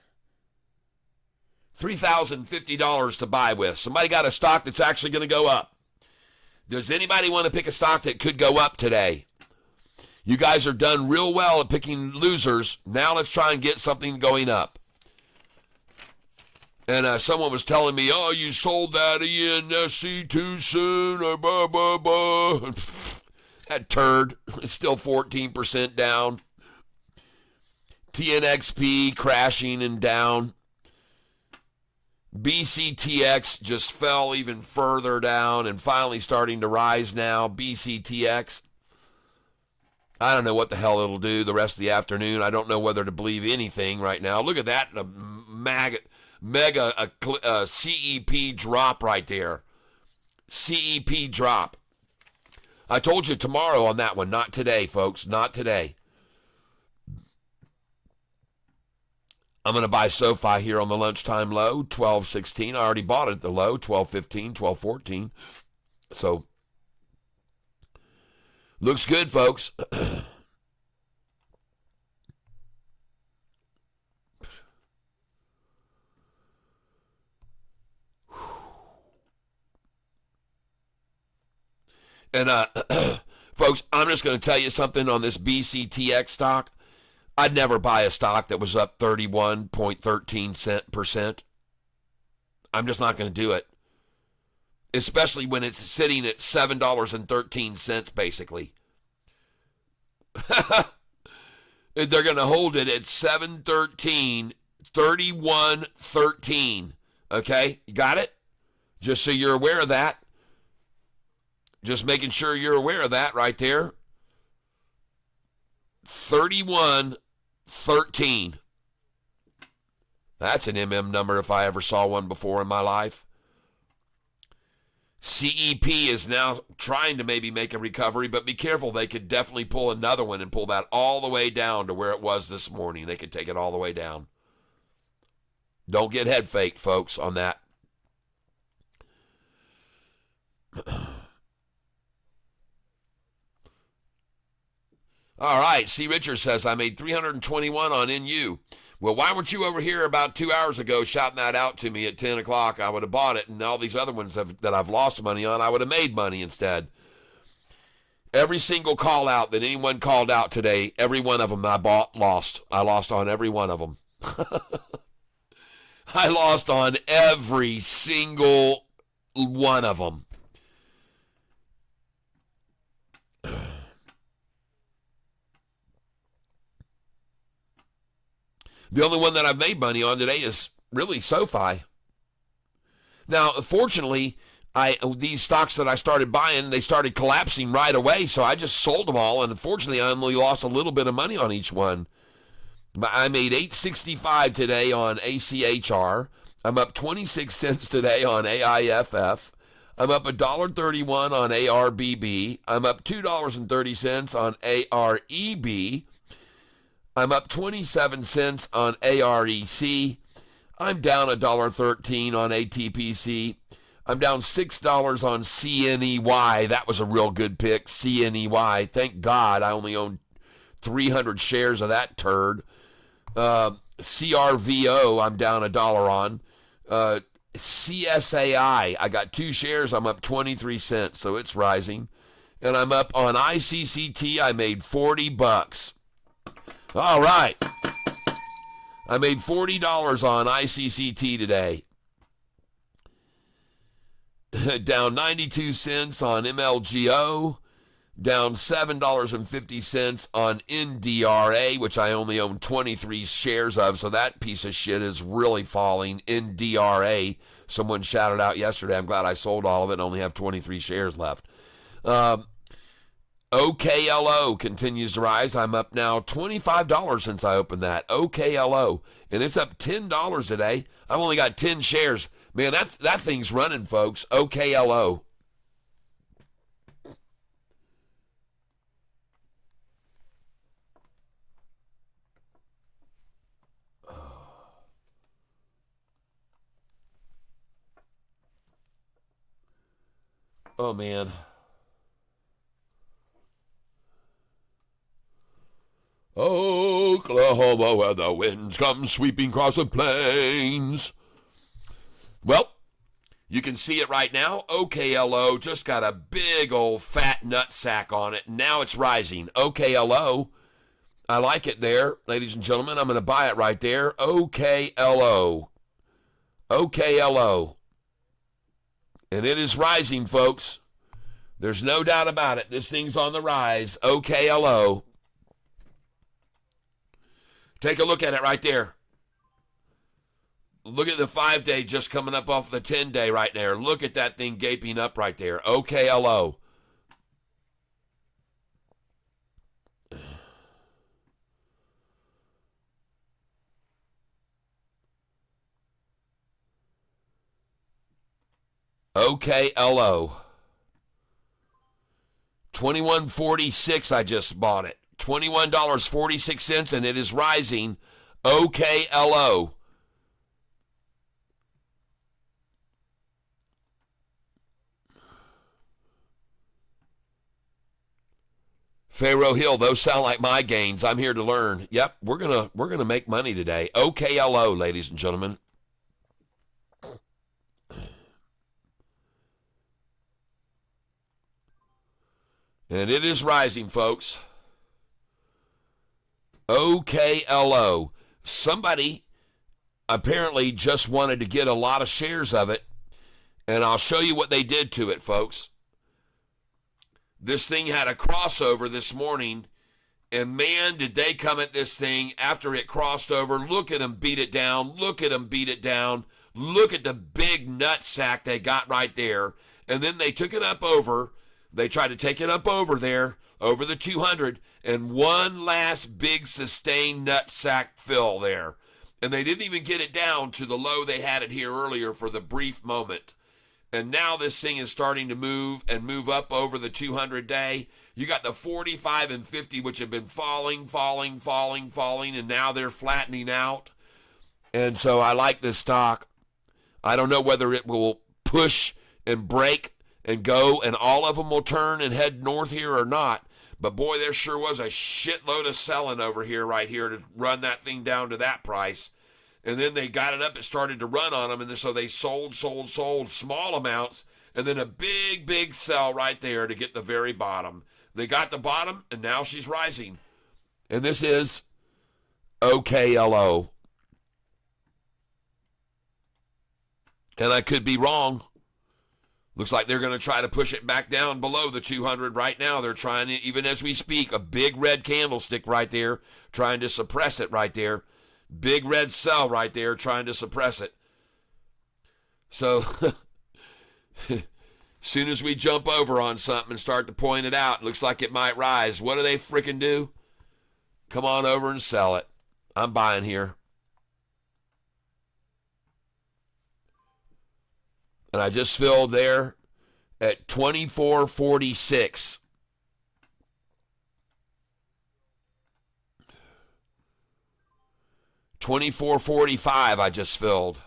$3,050 to buy with. Somebody got a stock that's actually going to go up. Does anybody want to pick a stock that could go up today? You guys are done real well at picking losers. Now let's try and get something going up. And someone was telling me, oh, you sold that ENSC too soon, or blah, blah, blah. That turd is still 14% down. TNXP crashing and down. BCTX just fell even further down and finally starting to rise now. BCTX. I don't know what the hell it'll do the rest of the afternoon. I don't know whether to believe anything right now. Look at that mega CEP drop right there. CEP drop. I told you tomorrow on that one. Not today, folks. Not today. I'm going to buy SOFI here on the lunchtime low, 12.16. I already bought it at the low, 12.15, 12.14. So, looks good, folks. And, folks, I'm just going to tell you something on this BCTX stock. I'd never buy a stock that was up 31.13%. I'm just not going to do it. Especially when it's sitting at $7.13, basically. They're going to hold it at $7.13, 31.13. Okay? You got it? Just so you're aware of that. Just making sure you're aware of that right there. 31.13. That's an MM number if I ever saw one before in my life. CEP is now trying to maybe make a recovery, but be careful. They could definitely pull another one and pull that all the way down to where it was this morning. They could take it all the way down. Don't get head faked, folks, on that. All right, C. Richard says, I made 321 on NU. Well, why weren't you over here about 2 hours ago shouting that out to me at 10 o'clock? I would have bought it, and all these other ones that I've lost money on, I would have made money instead. Every single call out that anyone called out today, every one of them I lost. I lost on every one of them. I lost on every single one of them. The only one that I've made money on today is really SOFI. Now, fortunately, these stocks that I started buying, they started collapsing right away, so I just sold them all, and unfortunately, I only lost a little bit of money on each one. I made $8.65 today on ACHR. I'm up 26 cents today on AIFF. I'm up $1.31 on ARBB. I'm up $2.30 on AREB. I'm up 27 cents on AREC. I'm down $1.13 on ATPC. I'm down $6 on CNEY. That was a real good pick, CNEY. Thank God I only own 300 shares of that turd. CRVO, I'm down $1 on. CSAI, I got 2 shares. I'm up 23 cents, so it's rising. And I'm up on ICCT. I made $40. All right. I made $40 on ICCT today. Down 92 cents on MLGO. Down $7.50 on NDRA, which I only own 23 shares of, so that piece of shit is really falling. NDRA. Someone shouted out yesterday. I'm glad I sold all of it and only have 23 shares left. OKLO continues to rise. I'm up now $25 since I opened that. OKLO. And it's up $10 today. I've only got 10 shares. Man, that thing's running, folks. OKLO. Oh, man. Oklahoma, where the winds come sweeping across the plains. Well, you can see it right now. OKLO just got a big old fat nut sack on it. Now it's rising. OKLO. I like it there, ladies and gentlemen. I'm going to buy it right there. OKLO. OKLO. And it is rising, folks. There's no doubt about it. This thing's on the rise. OKLO. Take a look at it right there. Look at the 5-day just coming up off the 10-day right there. Look at that thing gaping up right there. OKLO. OKLO. $21.46 I just bought it. $21.46 and it is rising. OKLO. Pharaoh Hill, those sound like my gains. I'm here to learn. Yep, we're gonna make money today. OKLO, ladies and gentlemen. And it is rising, folks. OKLO. Somebody apparently just wanted to get a lot of shares of it, and I'll show you what they did to it, folks. This thing had a crossover this morning, and man, did they come at this thing after it crossed over. Look at them beat it down. Look at them beat it down. Look at the big nut sack they got right there. And then they took it up over. They tried to take it up over there, over the 200, and one last big sustained nut sack fill there. And they didn't even get it down to the low they had it here earlier for the brief moment. And now this thing is starting to move and move up over the 200-day. You got the 45 and 50, which have been falling, and now they're flattening out. And so I like this stock. I don't know whether it will push and break and go, and all of them will turn and head north here or not. But boy, there sure was a shitload of selling over here, right here, to run that thing down to that price. And then they got it up, it started to run on them, and so they sold small amounts, and then a big sell right there to get the very bottom. They got the bottom, and now she's rising. And this is OKLO. And I could be wrong. Looks like they're going to try to push it back down below the 200 right now. They're trying to, even as we speak, a big red candlestick right there, trying to suppress it right there. Big red cell right there, trying to suppress it. So, as soon as we jump over on something and start to point it out, it looks like it might rise. What do they freaking do? Come on over and sell it. I'm buying here. And I just filled there at 24.46. $24.45 I just filled.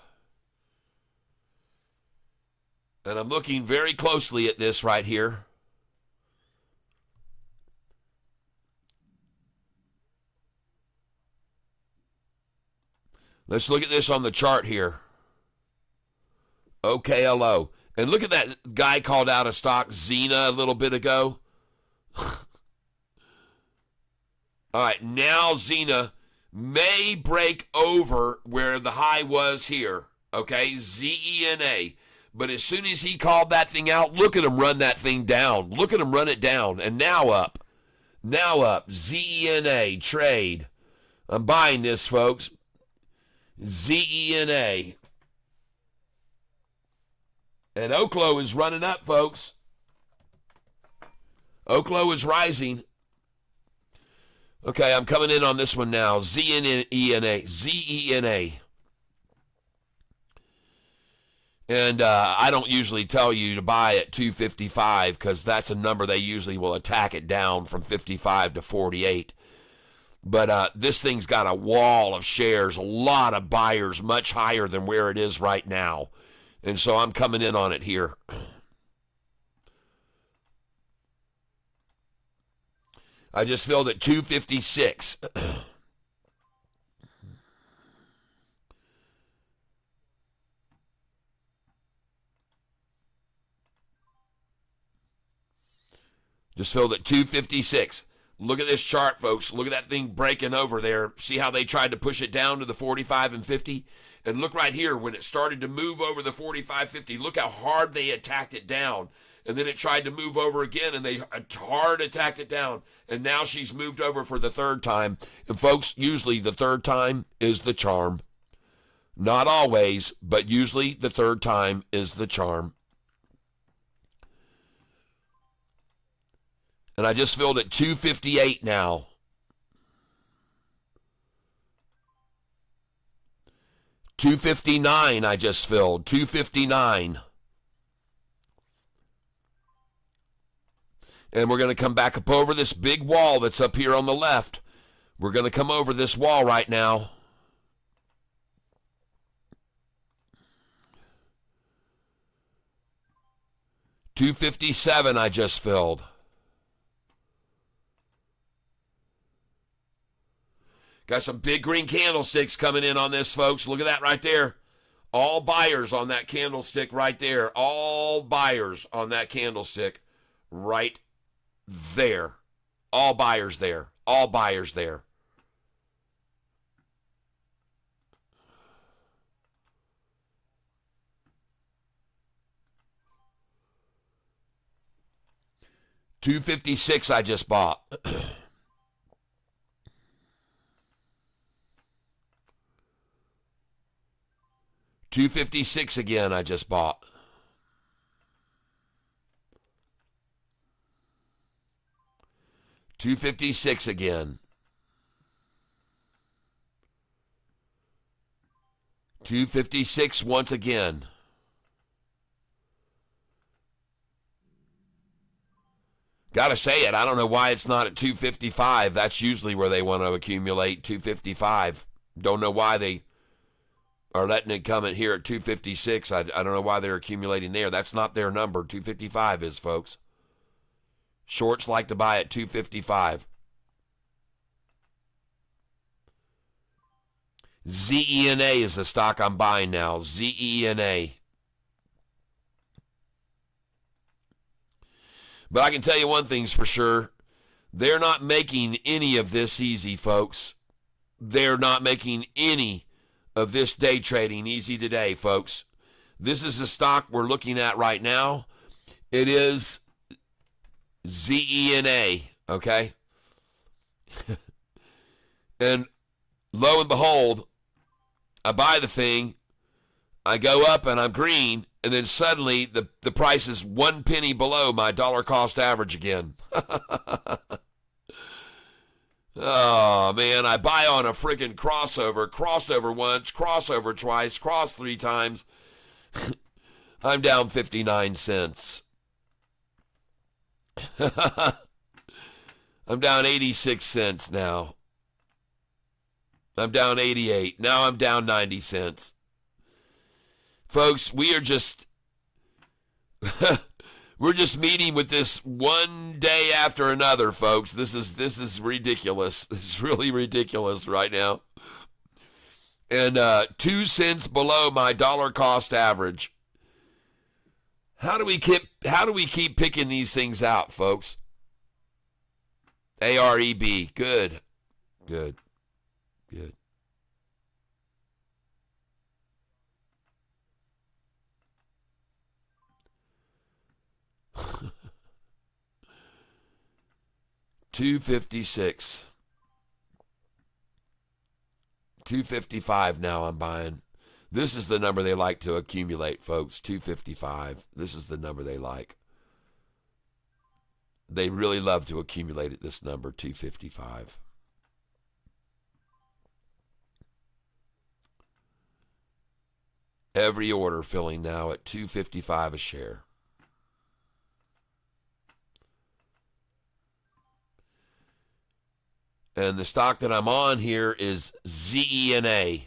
And I'm looking very closely at this right here. Let's look at this on the chart here. OKLO. And look at that guy called out of stock, Xena, a little bit ago. All right, now Xena may break over where the high was here. Okay, ZENA. But as soon as he called that thing out, look at him run that thing down. Look at him run it down. And now up. Now up. ZENA. Trade. I'm buying this, folks. ZENA. And Oklo is running up, folks. Oklo is rising. Okay, I'm coming in on this one now. ZENA. ZENA. And I don't usually tell you to buy at 255 because that's a number they usually will attack it down from 55 to 48. But this thing's got a wall of shares, a lot of buyers, much higher than where it is right now. And so I'm coming in on it here. I just filled at 256. Just filled at 256. Look at this chart, folks. Look at that thing breaking over there. See how they tried to push it down to the 45 and 50? And look right here, when it started to move over the 45-50, look how hard they attacked it down. And then it tried to move over again, and they hard attacked it down. And now she's moved over for the third time. And folks, usually the third time is the charm. Not always, but usually the third time is the charm. And I just filled at 258 now. $259 I just filled. $259. And we're going to come back up over this big wall that's up here on the left. We're going to come over this wall right now. $257 I just filled. Got some big green candlesticks coming in on this, folks. Look at that right there. All buyers on that candlestick right there. All buyers on that candlestick right there. All buyers there. All buyers there. $256 I just bought. $256 again I just bought. $256 again. $256 once again. Gotta say it, I don't know why it's not at 255. That's usually where they want to accumulate, 255. Don't know why they are letting it come in here at 256. I don't know why they're accumulating there. That's not their number. 255 is, folks. Shorts like to buy at 255. ZENA is the stock I'm buying now. ZENA. But I can tell you one thing's for sure. They're not making any of this easy, folks. They're not making any of this day trading easy today, folks. This is the stock we're looking at right now. It is ZENA, okay? And lo and behold, I buy the thing, I go up and I'm green, and then suddenly the price is 1 penny below my dollar cost average again. Oh, man, I buy on a friggin' crossover, crossed over once, crossover twice, crossed 3 times. I'm down 59 cents. I'm down 86 cents now. I'm down 88. Now I'm down 90 cents. Folks, we are just we're just meeting with this one day after another, folks. This is ridiculous. This is really ridiculous right now. And 2 cents below my dollar cost average. How do we keep picking these things out, folks? AREB, good. Good. Good. $256. $255 now I'm buying. This is the number they like to accumulate, folks. $255. This is the number they like. They really love to accumulate at this number, $255. Every order filling now at $255 a share. And the stock that I'm on here is ZENA.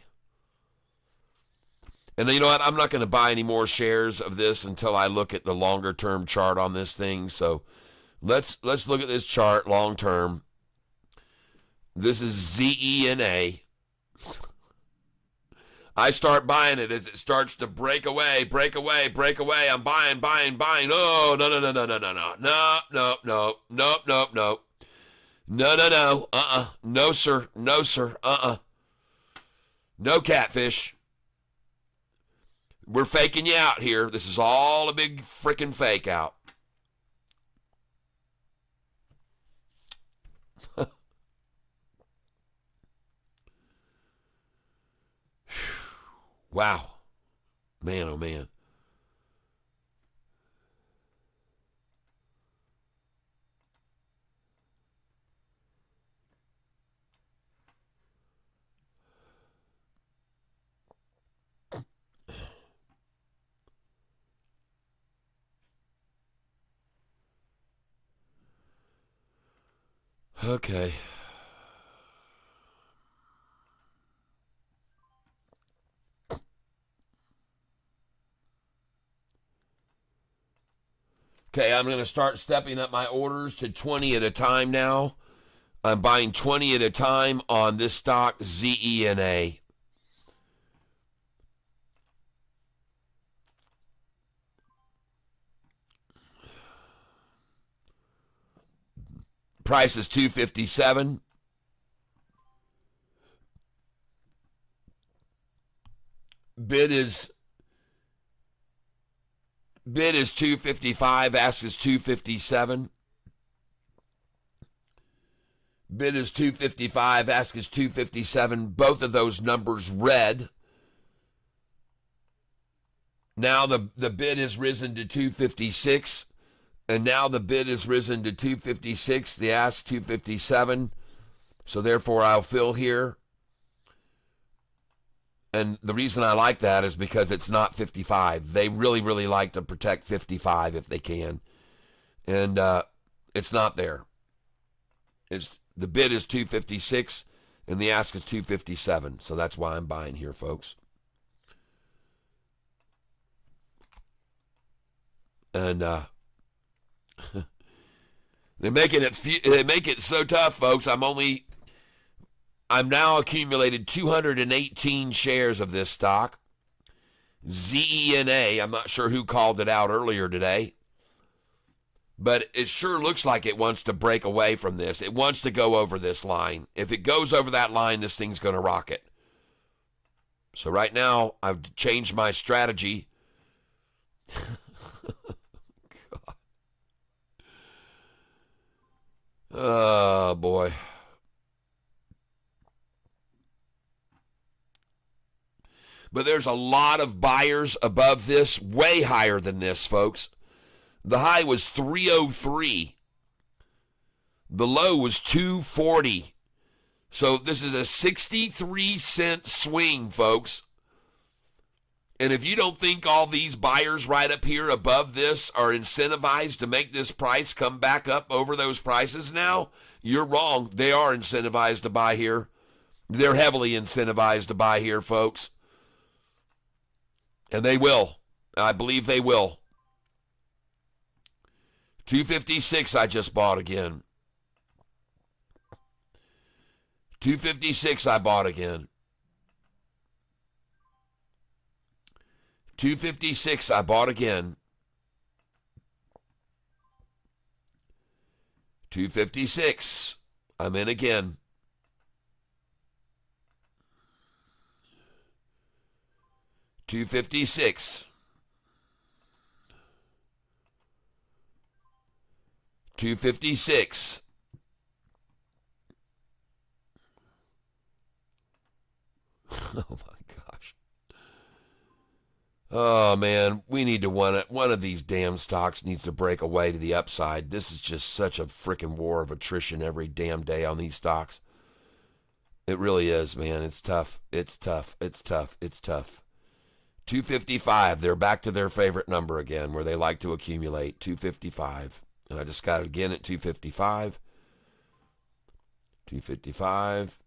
And you know what? I'm not going to buy any more shares of this until I look at the longer term chart on this thing. So let's look at this chart long term. This is ZENA. I start buying it as it starts to break away, break away, break away. I'm buying. Oh, no. No. No, sir. No catfish. We're faking you out here. This is all a big freaking fake out. Wow. Man, oh man. Okay. Okay, I'm going to start stepping up my orders to 20 at a time now. I'm buying 20 at a time on this stock, ZENA. Price is $257. Bid is $255. Ask is $257. Bid is $255. Ask is $257. Both of those numbers red. Now the bid has risen to $256. And now the bid has risen to $256. The ask $257. So therefore I'll fill here. And the reason I like that is because it's not 55. They really, really like to protect 55 if they can. And it's not there. The bid is $256 and the ask is $257. So that's why I'm buying here, folks. And they make it so tough, folks. I'm now accumulated 218 shares of this stock. ZENA, I'm not sure who called it out earlier today, but it sure looks like it wants to break away from this. It wants to go over this line. If it goes over that line, this thing's going to rocket. So right now, I've changed my strategy. God. Oh, boy. But there's a lot of buyers above this, way higher than this, folks. The high was 303. The low was 240. So this is a 63-cent swing, folks. And if you don't think all these buyers right up here above this are incentivized to make this price come back up over those prices now, you're wrong. They are incentivized to buy here. They're heavily incentivized to buy here, folks. And they will. I believe they will. 256 I just bought again. 256 I bought again. 256 I bought again. 256 I'm in again. 256. 256. Oh my gosh. Oh man, we need to one of these damn stocks needs to break away to the upside. This is just such a freaking war of attrition every damn day on these stocks. It really is, man. It's tough. It's tough. It's tough. It's tough. 255, they're back to their favorite number again, where they like to accumulate, 255. And I just got it again at 255. 255.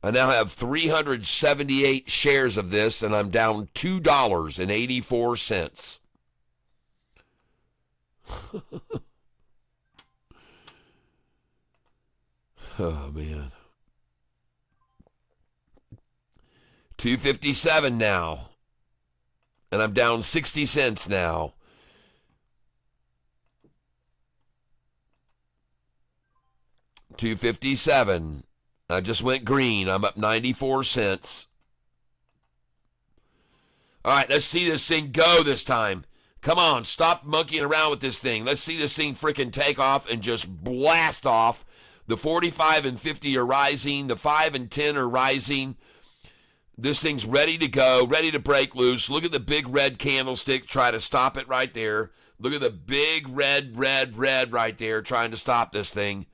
I now have 378 shares of this, and I'm down $2.84. Oh, man. 257 now. And I'm down 60 cents now. $2.57. I just went green. I'm up 94 cents. All right, let's see this thing go this time. Come on, stop monkeying around with this thing. Let's see this thing freaking take off and just blast off. The 45 and 50 are rising. The 5 and 10 are rising. This thing's ready to go, ready to break loose. Look at the big red candlestick. Try to stop it right there. Look at the big red right there trying to stop this thing.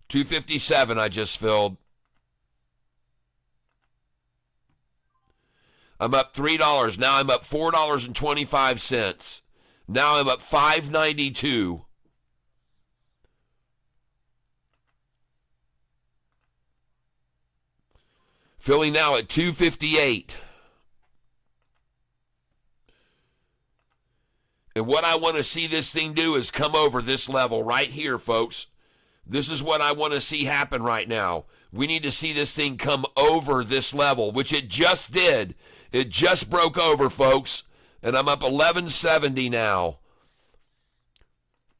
$2.57 I just filled. I'm up $3. Now I'm up $4.25. Now I'm up $5.92. Filling now at $2.58. And what I want to see this thing do is come over this level right here, folks. This is what I want to see happen right now. We need to see this thing come over this level, which it just did. It just broke over, folks, and I'm up 1170 now.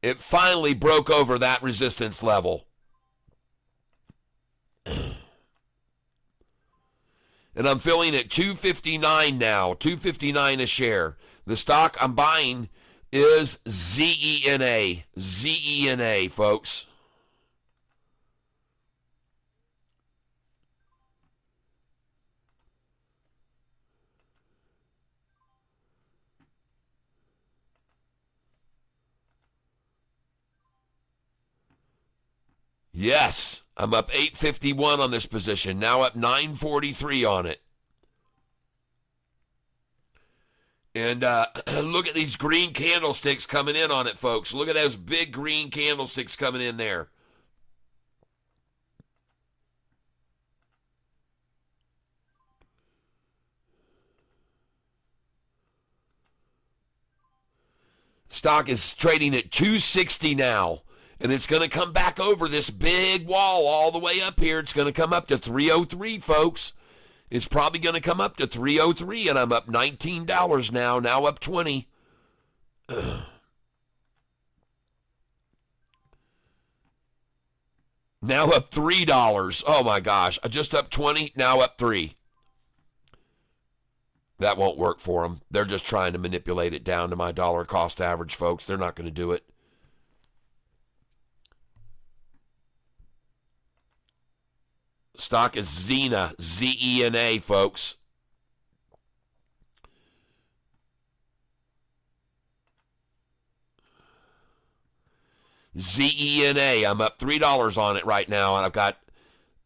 It finally broke over that resistance level. And I'm filling at $2.59 now, $2.59 a share. The stock I'm buying is ZENA. ZENA, folks. Yes, I'm up 851 on this position. Now up 943 on it. And look at these green candlesticks coming in on it, folks. Look at those big green candlesticks coming in there. Stock is trading at 260 now, and it's going to come back over this big wall all the way up here. It's going to come up to 303, folks. It's probably going to come up to 303, and I'm up $19 now up 20. Now up $3. Oh my gosh, I just up 20, now up 3. That won't work for them. They're just trying to manipulate it down to my dollar cost average, folks. They're not going to do it. Stock is Zena, Z-E-N-A, folks. Z-E-N-A. I'm up $3 on it right now, and I've got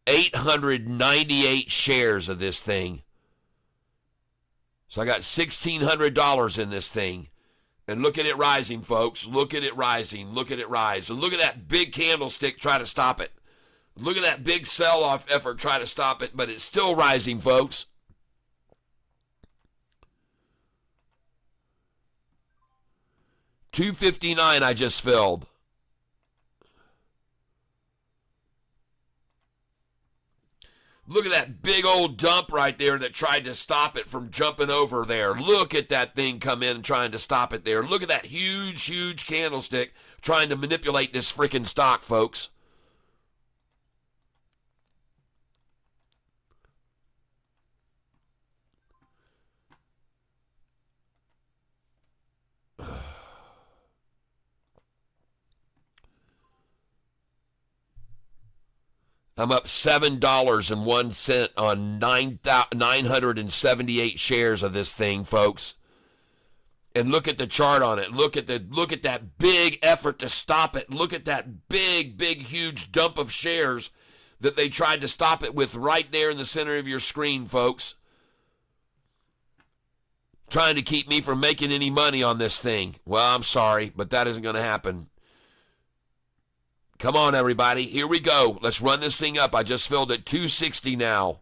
898 shares of this thing. So I got $1,600 in this thing. And look at it rising, folks. Look at it rising. Look at it rise. And look at that big candlestick try to stop it. Look at that big sell-off effort try to stop it, but it's still rising, folks. $259 I just filled. Look at that big old dump right there that tried to stop it from jumping over there. Look at that thing come in trying to stop it there. Look at that huge, huge candlestick trying to manipulate this freaking stock, folks. I'm up $7.01 on 978 shares of this thing, folks. And look at the chart on it. Look at that big effort to stop it. Look at that big, huge dump of shares that they tried to stop it with right there in the center of your screen, folks. Trying to keep me from making any money on this thing. Well, I'm sorry, but that isn't going to happen. Come on, everybody. Here we go. Let's run this thing up. I just filled it 260 now.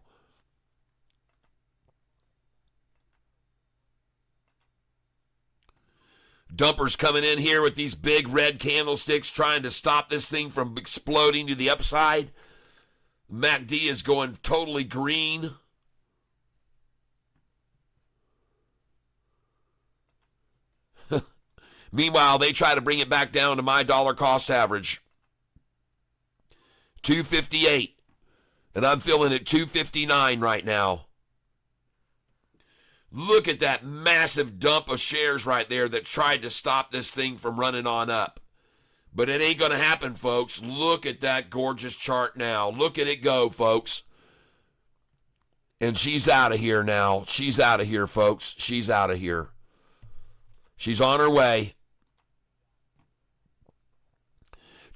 Dumpers coming in here with these big red candlesticks trying to stop this thing from exploding to the upside. MACD is going totally green. Meanwhile, they try to bring it back down to my dollar cost average. 258. And I'm filling at 259 right now. Look at that massive dump of shares right there that tried to stop this thing from running on up. But it ain't going to happen, folks. Look at that gorgeous chart now. Look at it go, folks. And she's out of here now. She's out of here, folks. She's out of here. She's on her way.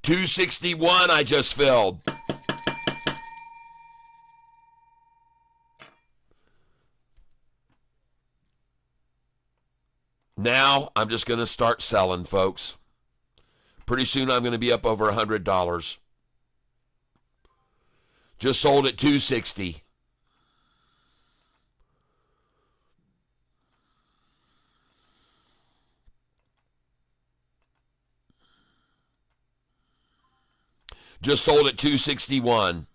261 I just filled. Now I'm just going to start selling, folks. Pretty soon I'm going to be up over $100. Just sold at 260. Just sold at 261.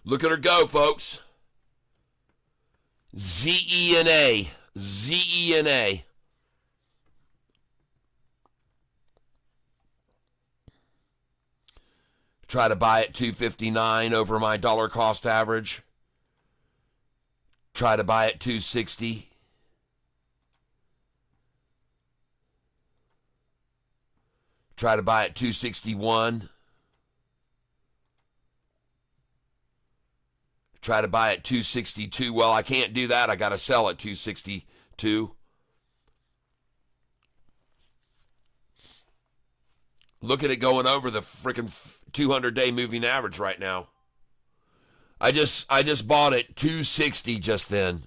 Look at her go, folks. Z-E-N-A. Z-E-N-A. Try to buy at 259 over my dollar cost average. Try to buy at 260. Try to buy at 261. Try to buy at 262. Well, I can't do that. I got to sell at 262. Look at it going over the freaking 200-day moving average right now. I just bought it 260 just then.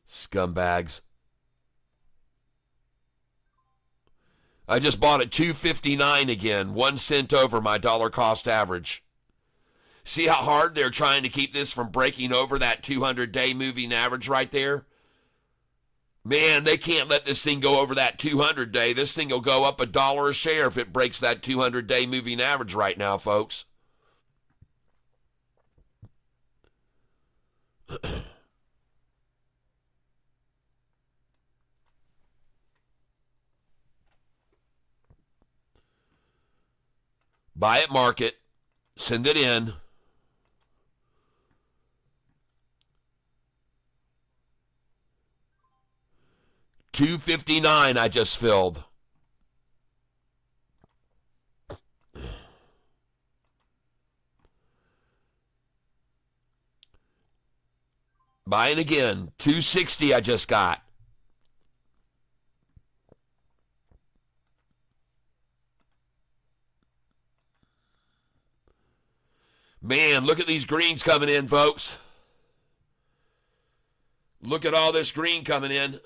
Scumbags. I just bought it 259 again, 1 cent over my dollar cost average. See how hard they're trying to keep this from breaking over that 200-day moving average right there? Man, they can't let this thing go over that 200-day. This thing will go up $1 a share if it breaks that 200-day moving average right now, folks. Buy at market, send it in. $259 I just filled. Buying again, $260 I just got. Man, look at these greens coming in, folks. Look at all this green coming in.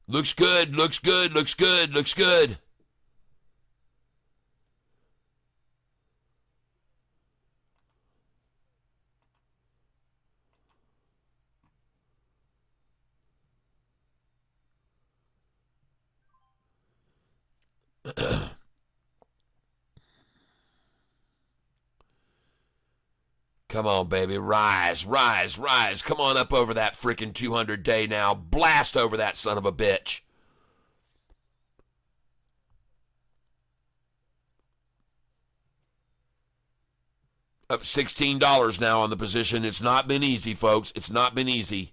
Looks good, looks good, looks good, looks good. Come on, baby. Rise, rise, rise. Come on up over that freaking 200-day now. Blast over that son of a bitch. Up $16 now on the position. It's not been easy, folks. It's not been easy.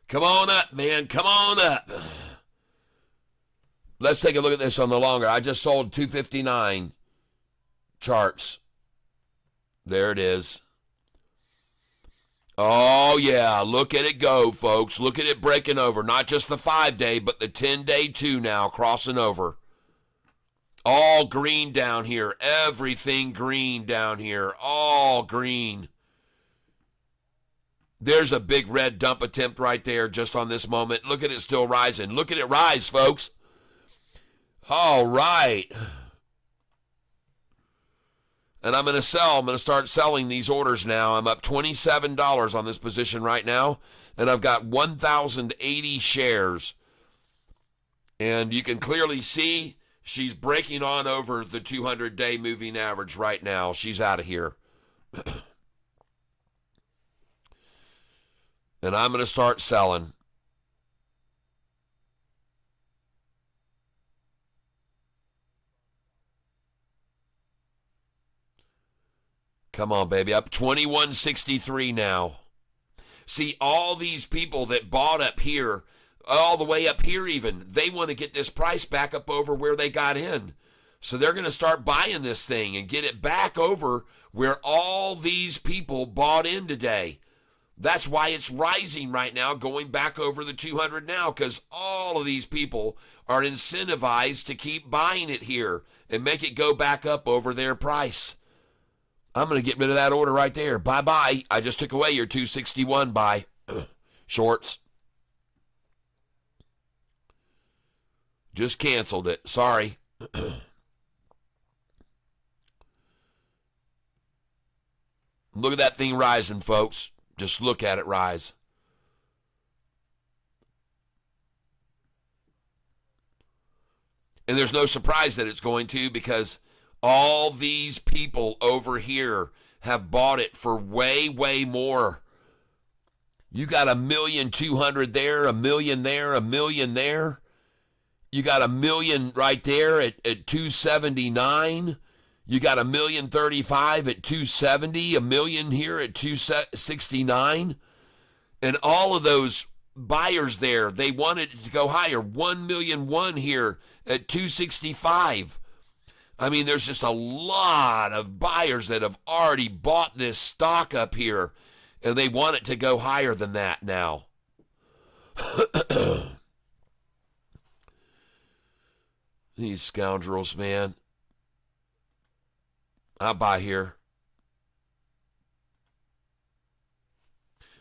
Come on up, man. Come on up. Let's take a look at this on the longer. I just sold 259 charts. There it is. Oh, yeah. Look at it go, folks. Look at it breaking over. Not just the 5-day, but the 10-day too now crossing over. All green down here. Everything green down here. All green. There's a big red dump attempt right there just on this moment. Look at it still rising. Look at it rise, folks. All right. And I'm going to sell. I'm going to start selling these orders now. I'm up $27 on this position right now. And I've got 1,080 shares. And you can clearly see she's breaking on over the 200-day moving average right now. She's out of here. And I'm going to start selling. Come on, baby. Up 2163 now. See, all these people that bought up here, all the way up here even, they want to get this price back up over where they got in. So they're going to start buying this thing and get it back over where all these people bought in today. That's why it's rising right now, going back over the 200 now, because all of these people are incentivized to keep buying it here and make it go back up over their price. I'm going to get rid of that order right there. Bye-bye. I just took away your 261 buy. Shorts. Just canceled it. Sorry. Look at that thing rising, folks. Just look at it rise. And there's no surprise that it's going to, because all these people over here have bought it for way, way more. You got 1,200,000 there, 1,000,000 there, 1,000,000 there. You got 1,000,000 right there at 279. You got 1,035,000 at 270, 1,000,000 here at 269. And all of those buyers there. They wanted it to go higher. 1,000,001 here at 265. I mean, there's just a lot of buyers that have already bought this stock up here, and they want it to go higher than that now. These scoundrels, man. I'll buy here.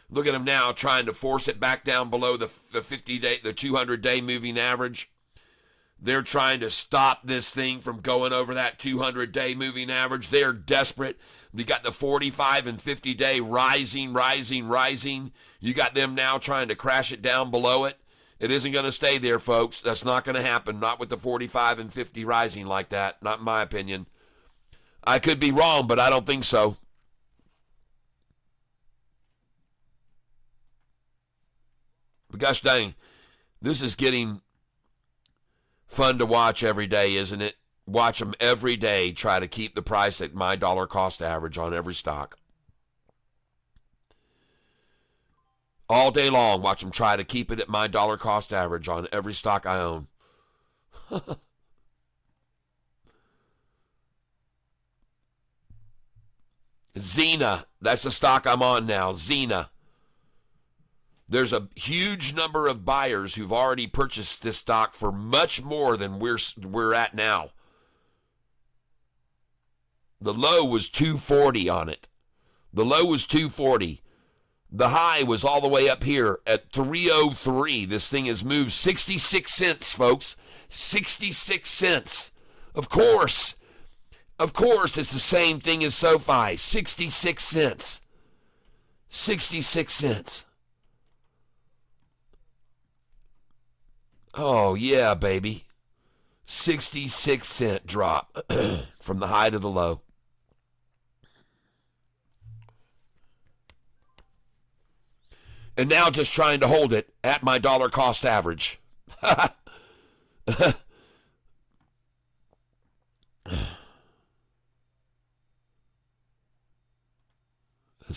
Look at them now trying to force it back down below the 50-day, the 200-day moving average. They're trying to stop this thing from going over that 200-day moving average. They're desperate. You got the 45 and 50-day rising. You got them now trying to crash it down below it. It isn't going to stay there, folks. That's not going to happen. Not with the 45 and 50 rising like that. Not in my opinion. I could be wrong, but I don't think so. But gosh dang, this is getting fun to watch every day, isn't it? Watch them every day try to keep the price at my dollar cost average on every stock. All day long, watch them try to keep it at my dollar cost average on every stock I own. Xena, that's the stock I'm on now, Xena. There's a huge number of buyers who've already purchased this stock for much more than we're at now. The low was 240 on it. The low was 240. The high was all the way up here at 303. This thing has moved 66 cents, folks. 66 cents. Of course, it's the same thing as SOFI. 66 cents. 66 cents. Oh, yeah, baby. 66-cent drop from the high to the low. And now just trying to hold it at my dollar cost average. Let's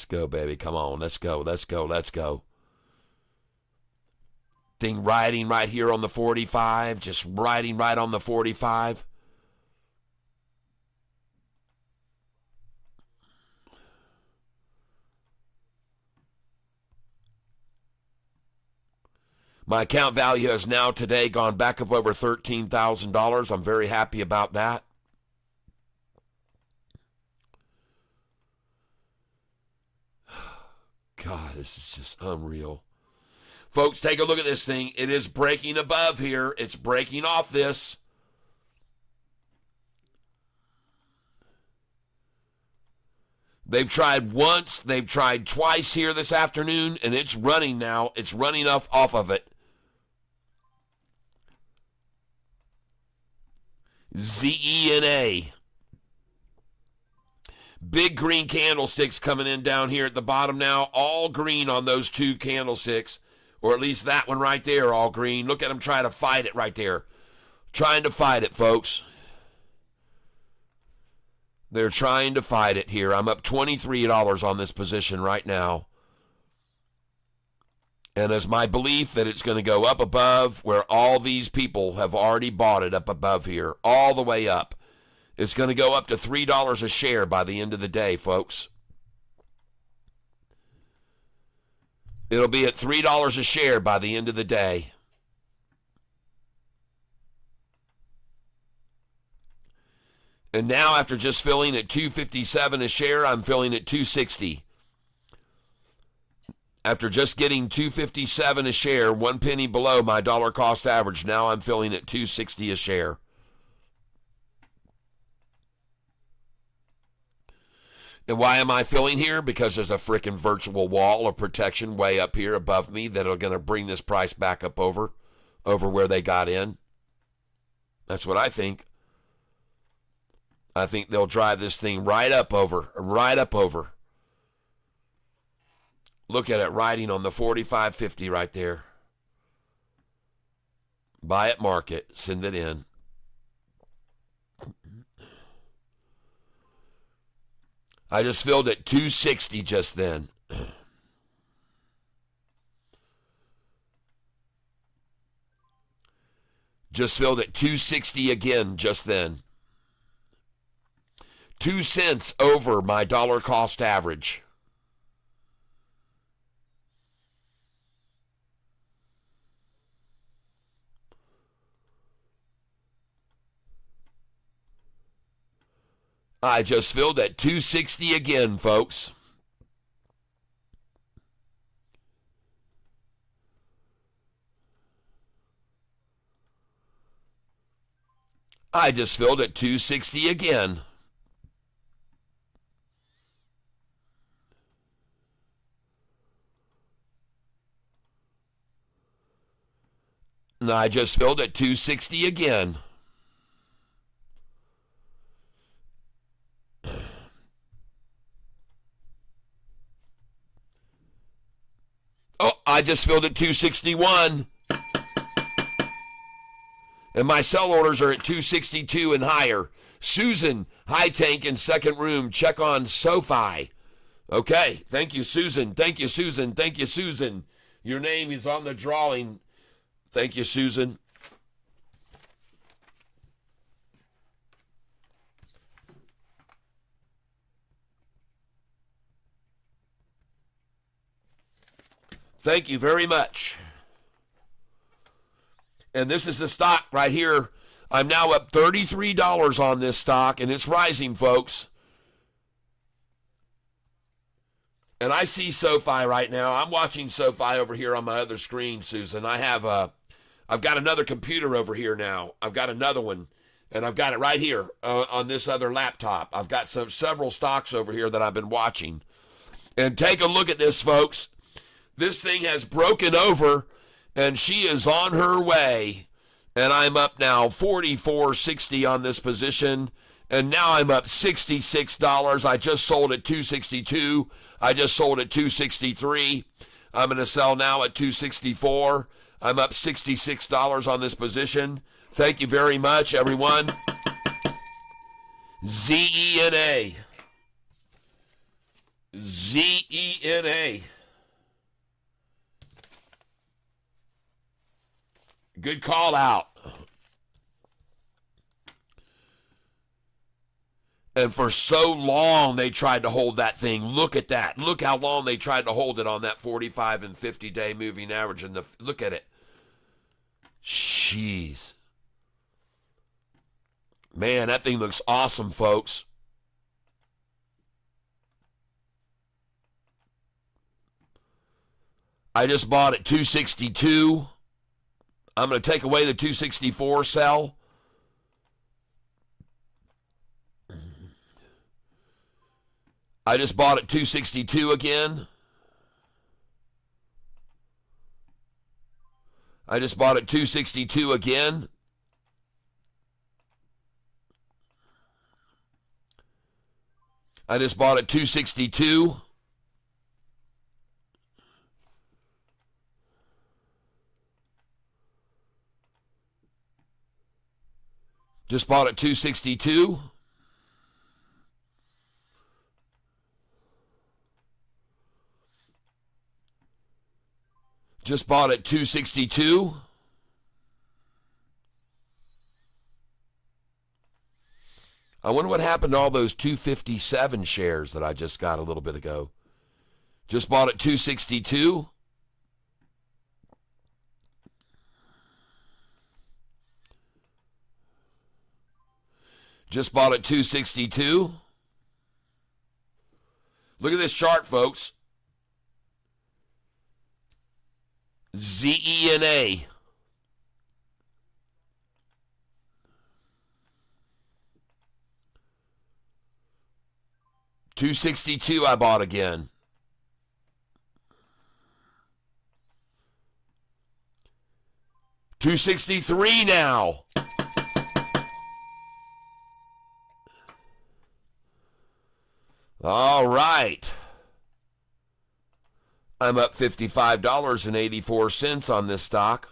go, baby. Come on. Let's go. Thing riding right here on the 45, just riding right on the 45. My account value has now today gone back up over $13,000. I'm very happy about that. God, this is just unreal. Folks, take a look at this thing. It is breaking above here. It's breaking off this. They've tried once. They've tried twice here this afternoon, and it's running now. It's running off of it. ZENA. Big green candlesticks coming in down here at the bottom now. All green on those two candlesticks. Or at least that one right there, all green. Look at them trying to fight it right there. Trying to fight it, folks. They're trying to fight it here. I'm up $23 on this position right now. And it's my belief that it's going to go up above where all these people have already bought it up above here. All the way up. It's going to go up to $3 a share by the end of the day, folks. It'll be at $3 a share by the end of the day. And now after just filling at $2.57 a share, I'm filling at $2.60. After just getting $2.57 a share, 1 penny below my dollar cost average, now I'm filling at $2.60 a share. And why am I filling here? Because there's a freaking virtual wall of protection way up here above me that are going to bring this price back up over where they got in. That's what I think. I think they'll drive this thing right up over. Look at it riding on the 45.50 right there. Buy it, market, send it in. I just filled at 260 just then. Just filled at 260 again just then. 2 cents over my dollar cost average. I just filled at 260 again, folks. I just filled at 260 again. And I just filled at 260 again. Oh, I just filled at 261. And my sell orders are at 262 and higher. Susan, high tank in second room. Check on SOFI. Okay. Thank you, Susan. Thank you, Susan. Thank you, Susan. Your name is on the drawing. Thank you, Susan. Thank you very much. And this is the stock right here. I'm now up $33 on this stock, and it's rising, folks. And I see SOFI right now. I'm watching SOFI over here on my other screen, Susan. I've got another computer over here now. I've got another one, and I've got it right here on this other laptop. I've got several stocks over here that I've been watching. And take a look at this, folks. This thing has broken over, and she is on her way. And I'm up now $44.60 on this position. And now I'm up $66. I just sold at $262. I just sold at $263. I'm going to sell now at $264. I'm up $66 on this position. Thank you very much, everyone. ZENA. ZENA. Good call out. And for so long they tried to hold that thing. Look at that. Look how long they tried to hold it on that 45 and 50-day moving average. And look at it. Jeez. Man, that thing looks awesome, folks. I just bought at 262. I'm going to take away the 264 sell. I just bought at 262 again. I just bought at 262 again. I just bought at 262. Just bought at 262. Just bought at 262. I wonder what happened to all those 257 shares that I just got a little bit ago. Just bought at 262. Just bought at 262. Look at this chart, folks. ZENA. $262 I bought again. $263 now. All right. I'm up $55.84 on this stock.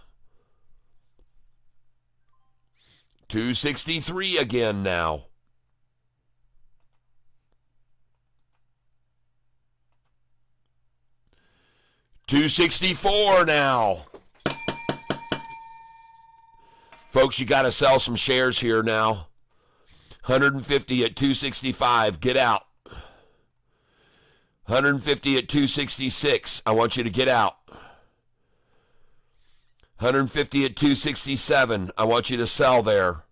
$263 again now. $264 now. Folks, you got to sell some shares here now. 150 at 265. Get out. 150 at 266. I want you to get out. 150 at 267. I want you to sell there.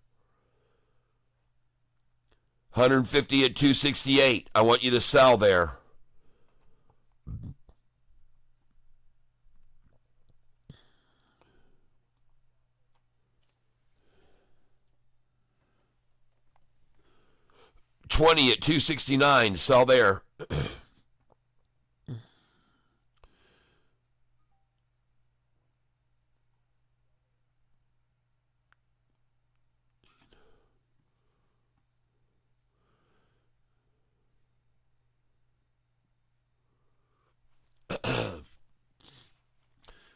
150 at 268. I want you to sell there. $20 at 269. Sell there.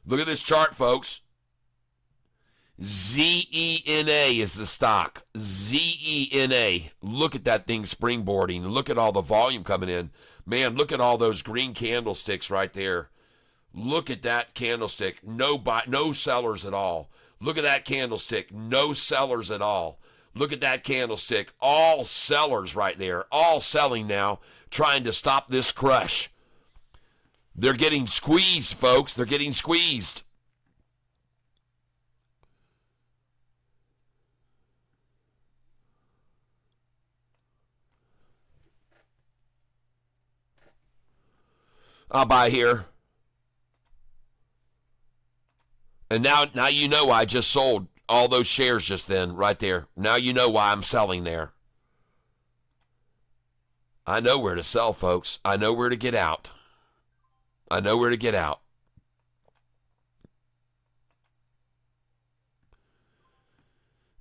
Look at this chart, folks. ZENA is the stock. ZENA. Look at that thing springboarding. Look at all the volume coming in. Man, look at all those green candlesticks right there. Look at that candlestick. No sellers at all. Look at that candlestick. No sellers at all. Look at that candlestick. All sellers right there. All selling now, trying to stop this crush. They're getting squeezed, folks. They're getting squeezed. I'll buy here. And now you know why I just sold all those shares just then, right there. Now you know why I'm selling there. I know where to sell, folks. I know where to get out. I know where to get out.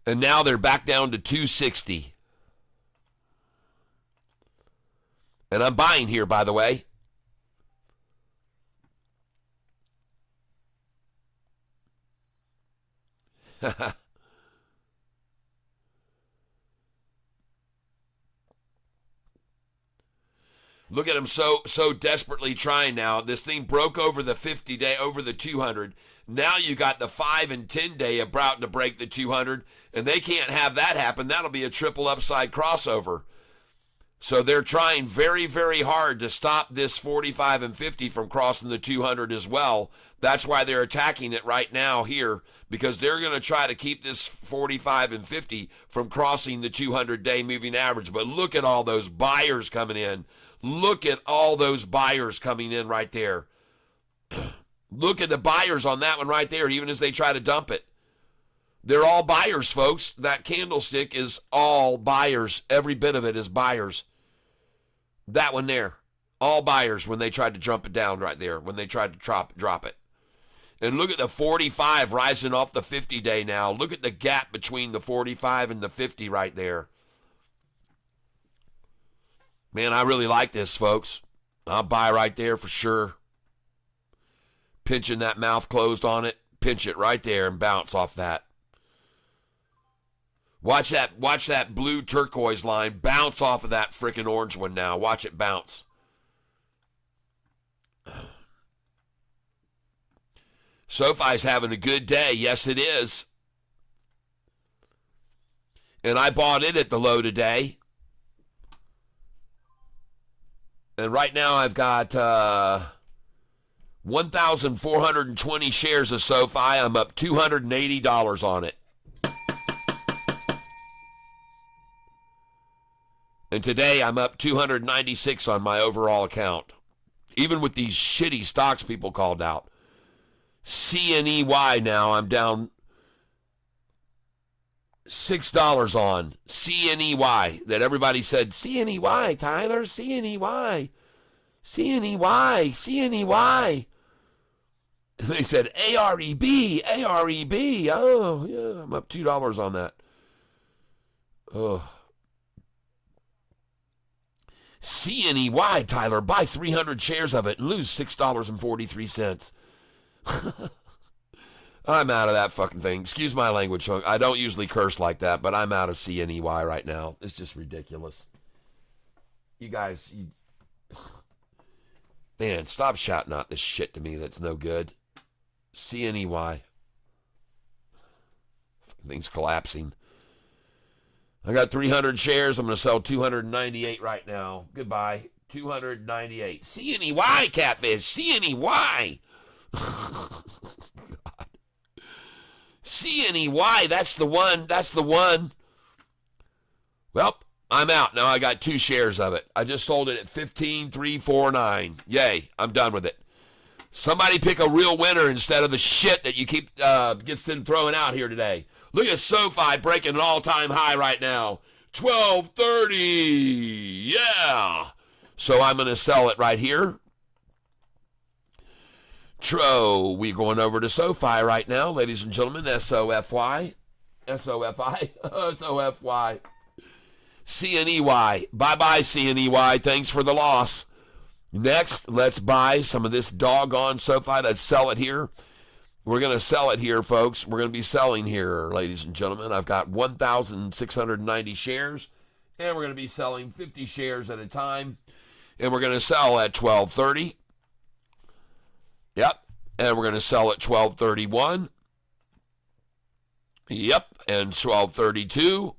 And now they're back down to 260. And I'm buying here, by the way. Look at them so desperately trying now. This thing broke over the 50-day, over the 200. Now you got the 5 and 10-day about to break the 200, and they can't have that happen. That'll be a triple upside crossover. So they're trying very, very hard to stop this 45 and 50 from crossing the 200 as well. That's why they're attacking it right now here, because they're going to try to keep this 45 and 50 from crossing the 200-day moving average. But look at all those buyers coming in. Look at all those buyers coming in right there. Look at the buyers on that one right there, even as they try to dump it. They're all buyers, folks. That candlestick is all buyers. Every bit of it is buyers. That one there, all buyers when they tried to jump it down right there, when they tried to drop it. And look at the 45 rising off the 50-day now. Look at the gap between the 45 and the 50 right there. Man, I really like this, folks. I'll buy right there for sure. Pinching that mouth closed on it. Pinch it right there and bounce off that. Watch that blue turquoise line bounce off of that freaking orange one now. Watch it bounce. SOFI's having a good day. Yes, it is. And I bought it at the low today. And right now I've got 1,420 shares of SOFI. I'm up $280 on it. And today I'm up 296 on my overall account. Even with these shitty stocks people called out. CNEY now I'm down $6 on. CNEY. That everybody said, CNEY, Tyler, CNEY. CNEY, CNEY. And they said, AREB, AREB. Oh, yeah, I'm up $2 on that. Oh. CNEY, Tyler, buy 300 shares of it and lose $6.43. I'm out of that fucking thing. Excuse my language. I don't usually curse like that, but I'm out of CNEY right now. It's just ridiculous. You guys, man, stop shouting out this shit to me that's no good. CNEY. Thing's collapsing. I got 300 shares. I'm going to sell 298 right now. Goodbye. 298. CNEY, Catfish. CNEY. God. CNEY. That's the one. That's the one. Well, I'm out. Now I got 2 shares of it. I just sold it at 15,349. Yay. I'm done with it. Somebody pick a real winner instead of the shit that you keep gets them throwing out here today. Look at SOFI breaking an all-time high right now. 1230. Yeah. So I'm going to sell it right here. We're going over to SOFI right now, ladies and gentlemen. SOFI. SOFI. SOFI. CNEY. Bye-bye, CNEY. Thanks for the loss. Next, let's buy some of this doggone SOFI. Let's sell it here. We're going to sell it here, folks. We're going to be selling here, ladies and gentlemen. I've got 1,690 shares, and we're going to be selling 50 shares at a time, and we're going to sell at 1230. Yep, and we're going to sell at 1231. Yep, and 1232.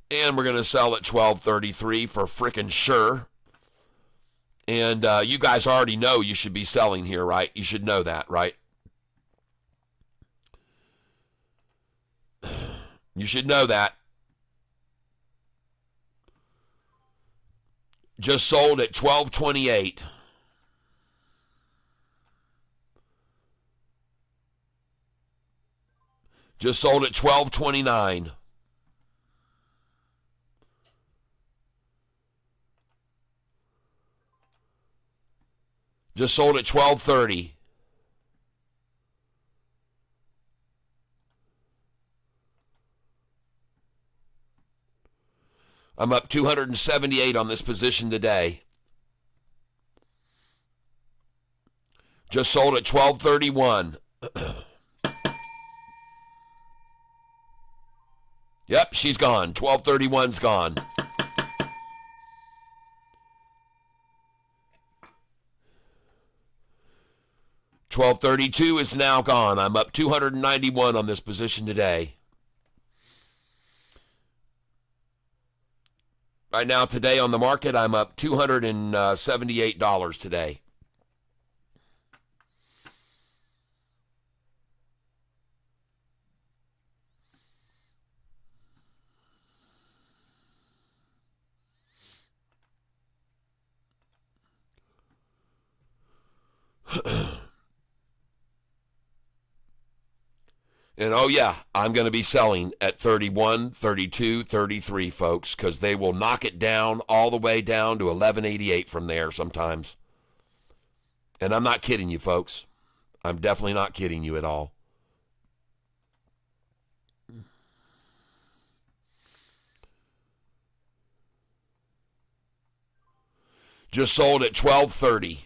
And we're going to sell at 1233 for frickin' sure. And you guys already know you should be selling here, right? You should know that, right? You should know that. Just sold at 1228. Just sold at 1229. Just sold at 1230. I'm up 278 on this position today. Just sold at 1231. Yep, she's gone. 1231's gone. $12.32 is now gone. I'm up 291 on this position today. Right now, today on the market, I'm up $278 today. And oh yeah, I'm going to be selling at 31, 32, 33, folks, because they will knock it down all the way down to 1188 from there sometimes. And I'm not kidding you, folks. I'm definitely not kidding you at all. Just sold at 1230.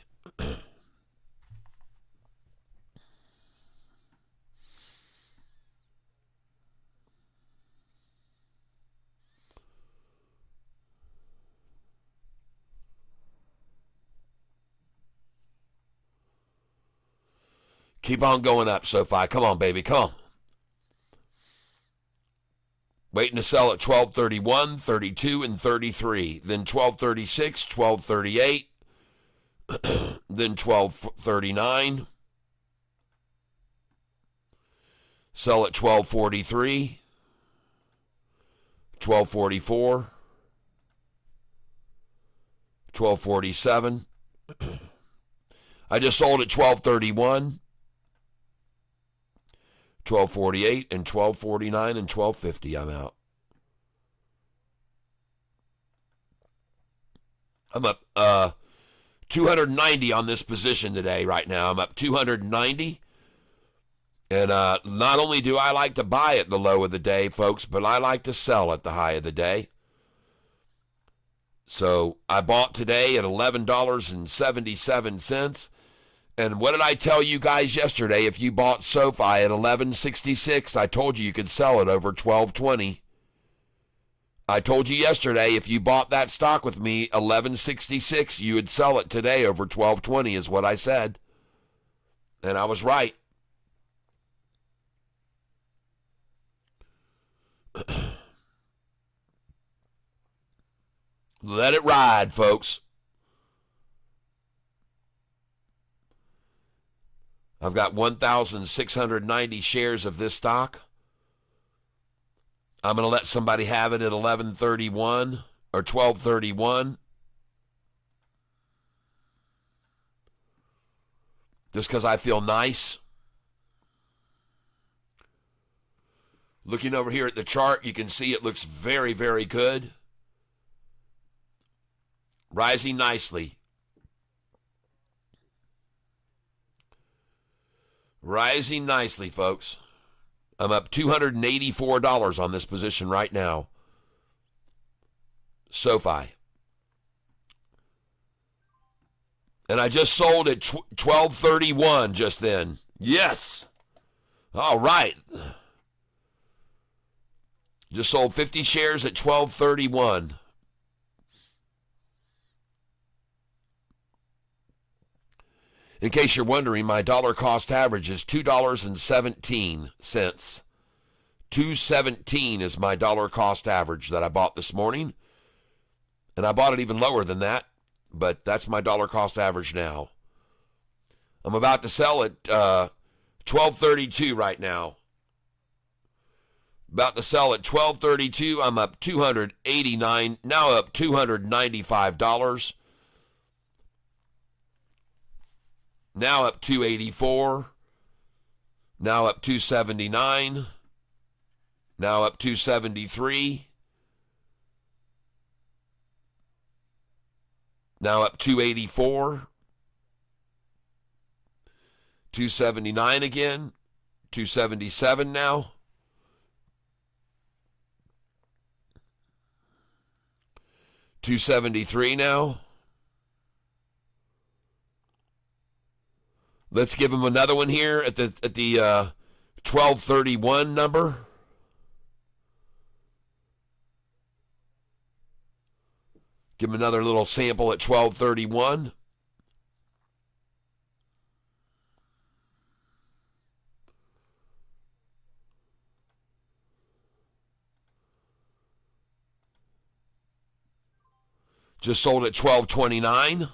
Keep on going up, SOFI. Come on, baby. Come on. Waiting to sell at 1231, 32, and 33. Then 1236, 1238. Then 1239. Sell at 1243. 1244. 1247. I just sold at 1231. 1248 and 1249 and 1250. I'm out. I'm up 290 on this position today right now. I'm up 290. And not only do I like to buy at the low of the day, folks, but I like to sell at the high of the day. So I bought today at $11.77. And what did I tell you guys yesterday? If you bought SOFI at $11.66, I told you could sell it over $12.20. I told you yesterday if you bought that stock with me $11.66, you would sell it today over $12.20 is what I said. And I was right. Let it ride, folks. I've got 1,690 shares of this stock. I'm going to let somebody have it at 11:31 or 12:31. Just because I feel nice. Looking over here at the chart, you can see it looks very, very good. Rising nicely. Rising nicely, folks. I'm up $284 on this position right now. SOFI. And I just sold at 12:31 just then. Yes. All right. Just sold 50 shares at 12:31. In case you're wondering, my dollar cost average is $2.17. $2.17 is my dollar cost average that I bought this morning. And I bought it even lower than that, but that's my dollar cost average now. I'm about to sell at 12:32 right now. About to sell at 12:32. I'm up $289, now up $295. Now up $284. Now up $279. Now up $273. Now up $284. $279 again. $277 now. $273 now. Let's give him another one here at the 12:31 number. Give him another little sample at 12:31. Just sold at 12:29.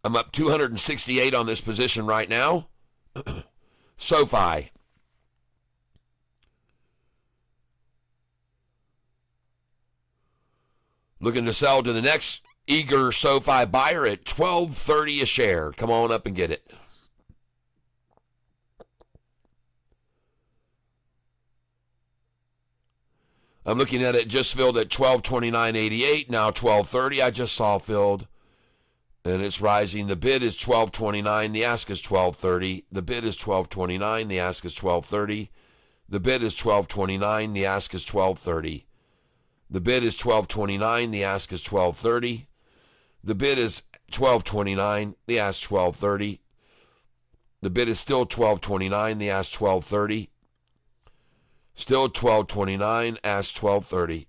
I'm up 268 on this position right now. SOFI. Looking to sell to the next eager SOFI buyer at $12.30 a share. Come on up and get it. I'm looking at it just filled at $12.29.88. Now $12.30 I just saw filled. And it's rising. The bid is $12.29. The ask is $12.30. The bid is $12.29. The ask is $12.30. The bid is $12.29. The ask is $12.30. The bid is $12.29. The ask is $12.30. The bid is $12.29. The ask $12.30. The bid is still $12.29. The ask $12.30. Still $12.29. Ask $12.30.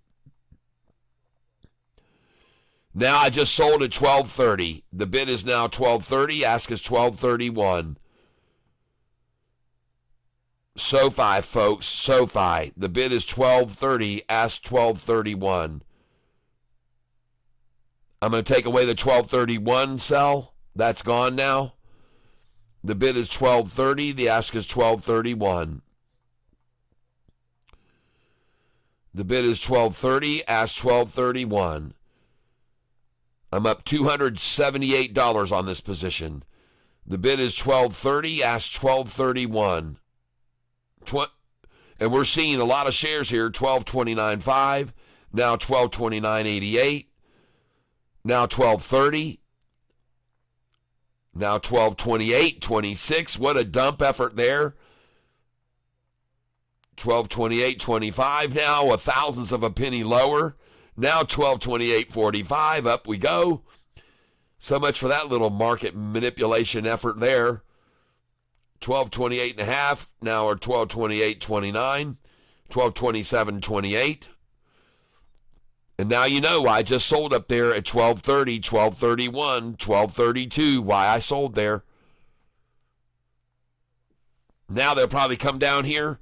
Now I just sold at $12.30. The bid is now $12.30. Ask is $12.31. SOFI, folks. SOFI. The bid is $12.30. Ask $12.31. I'm going to take away the $12.31 sell. That's gone now. The bid is $12.30. The ask is $12.31. The bid is $12.30. Ask $12.31. I'm up $278 on this position. The bid is $12.30. Ask $12.31. And we're seeing a lot of shares here. $12.29.5. Now $12.29.88. Now $12.30. Now $12.28.26. What a dump effort there. $12.28.25 now, a thousandth of a penny lower. Now $12.28.45, up we go. So much for that little market manipulation effort there. 1228.5, now are 1228.29, 1227.28. And now you know why I just sold up there at 1230, 1231, 1232, why I sold there. Now they'll probably come down here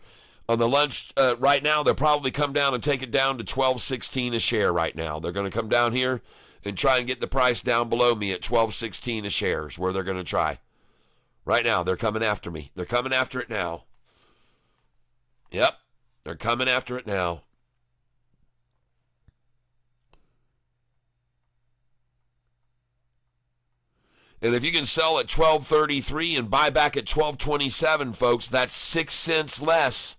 on the lunch right now. They'll probably come down and take it down to 1216 a share right now. They're going to come down here and try and get the price down below me at 1216 a share is where they're going to try. Right now, they're coming after me. They're coming after it now. Yep, they're coming after it now. And if you can sell at 1233 and buy back at 1227, folks, that's 6 cents less.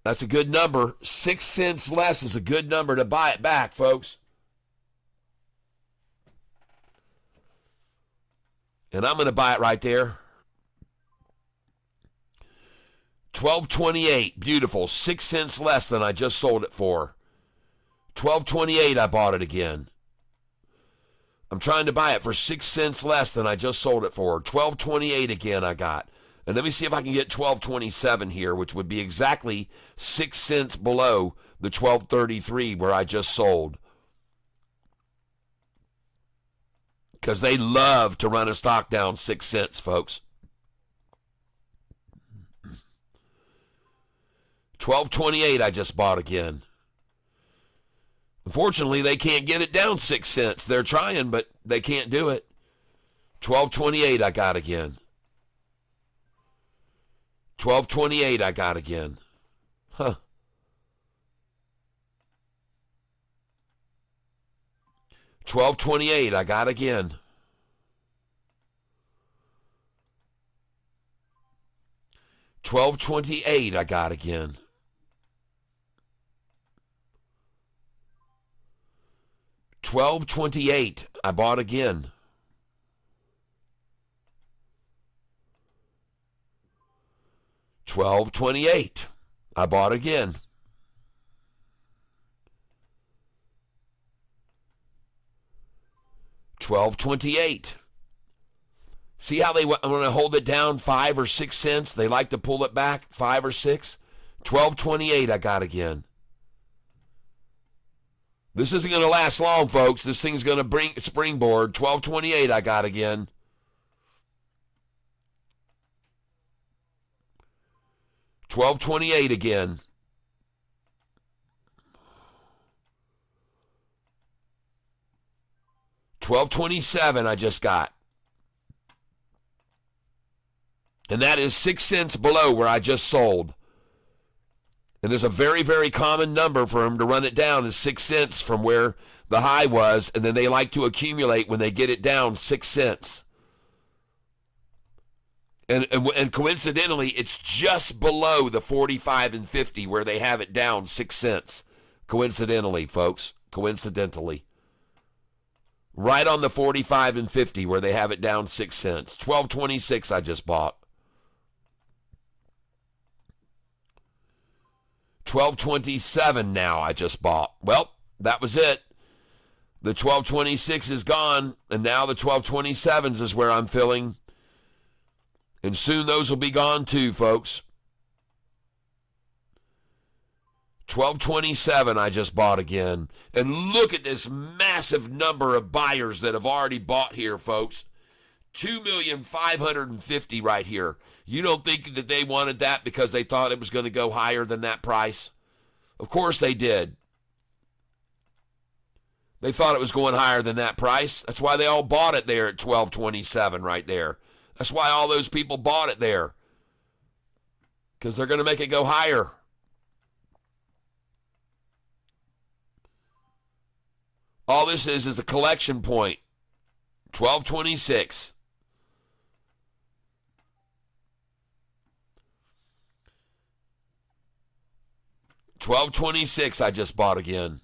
That's a good number. 6 cents less is a good number to buy it back, folks. And I'm going to buy it right there. 1228, beautiful. 6 cents less than I just sold it for. 1228, I bought it again. I'm trying to buy it for 6 cents less than I just sold it for. 1228 again I got. And let me see if I can get 1227 here, which would be exactly 6 cents below the 1233 where I just sold. Because they love to run a stock down 6 cents, folks. 1228 I just bought again. Unfortunately, they can't get it down 6 cents. They're trying, but they can't do it. 1228 I got again. 1228 I got again. Huh. 1228 I got again. 1228 I got again. 1228 I bought again. 1228 I bought again. 1228. See how they want to hold it down 5 or 6 cents? They like to pull it back 5 or 6. 1228 I got again. This isn't going to last long, folks. This thing's going to bring springboard. 1228 I got again. $12.28 again. $12.27 I just got. And that is 6 cents below where I just sold. And there's a very, very common number for them to run it down is 6 cents from where the high was, and then they like to accumulate when they get it down 6 cents. And coincidentally, it's just below the 45 and 50 where they have it down 6 cents. Coincidentally, folks. Coincidentally. Right on the 45 and 50 where they have it down 6 cents. $12.26 I just bought. $12.27 now I just bought. Well, that was it. The $12.26 is gone, and now the $12.27s is where I'm filling. And soon those will be gone too, folks. $12.27 I just bought again. And look at this massive number of buyers that have already bought here, folks. 2,550,000 right here. You don't think that they wanted that because they thought it was going to go higher than that price? Of course they did. They thought it was going higher than that price. That's why they all bought it there at $12.27 right there. That's why all those people bought it there. Because they're going to make it go higher. All this is a collection point. $12.26. $12.26 I just bought again.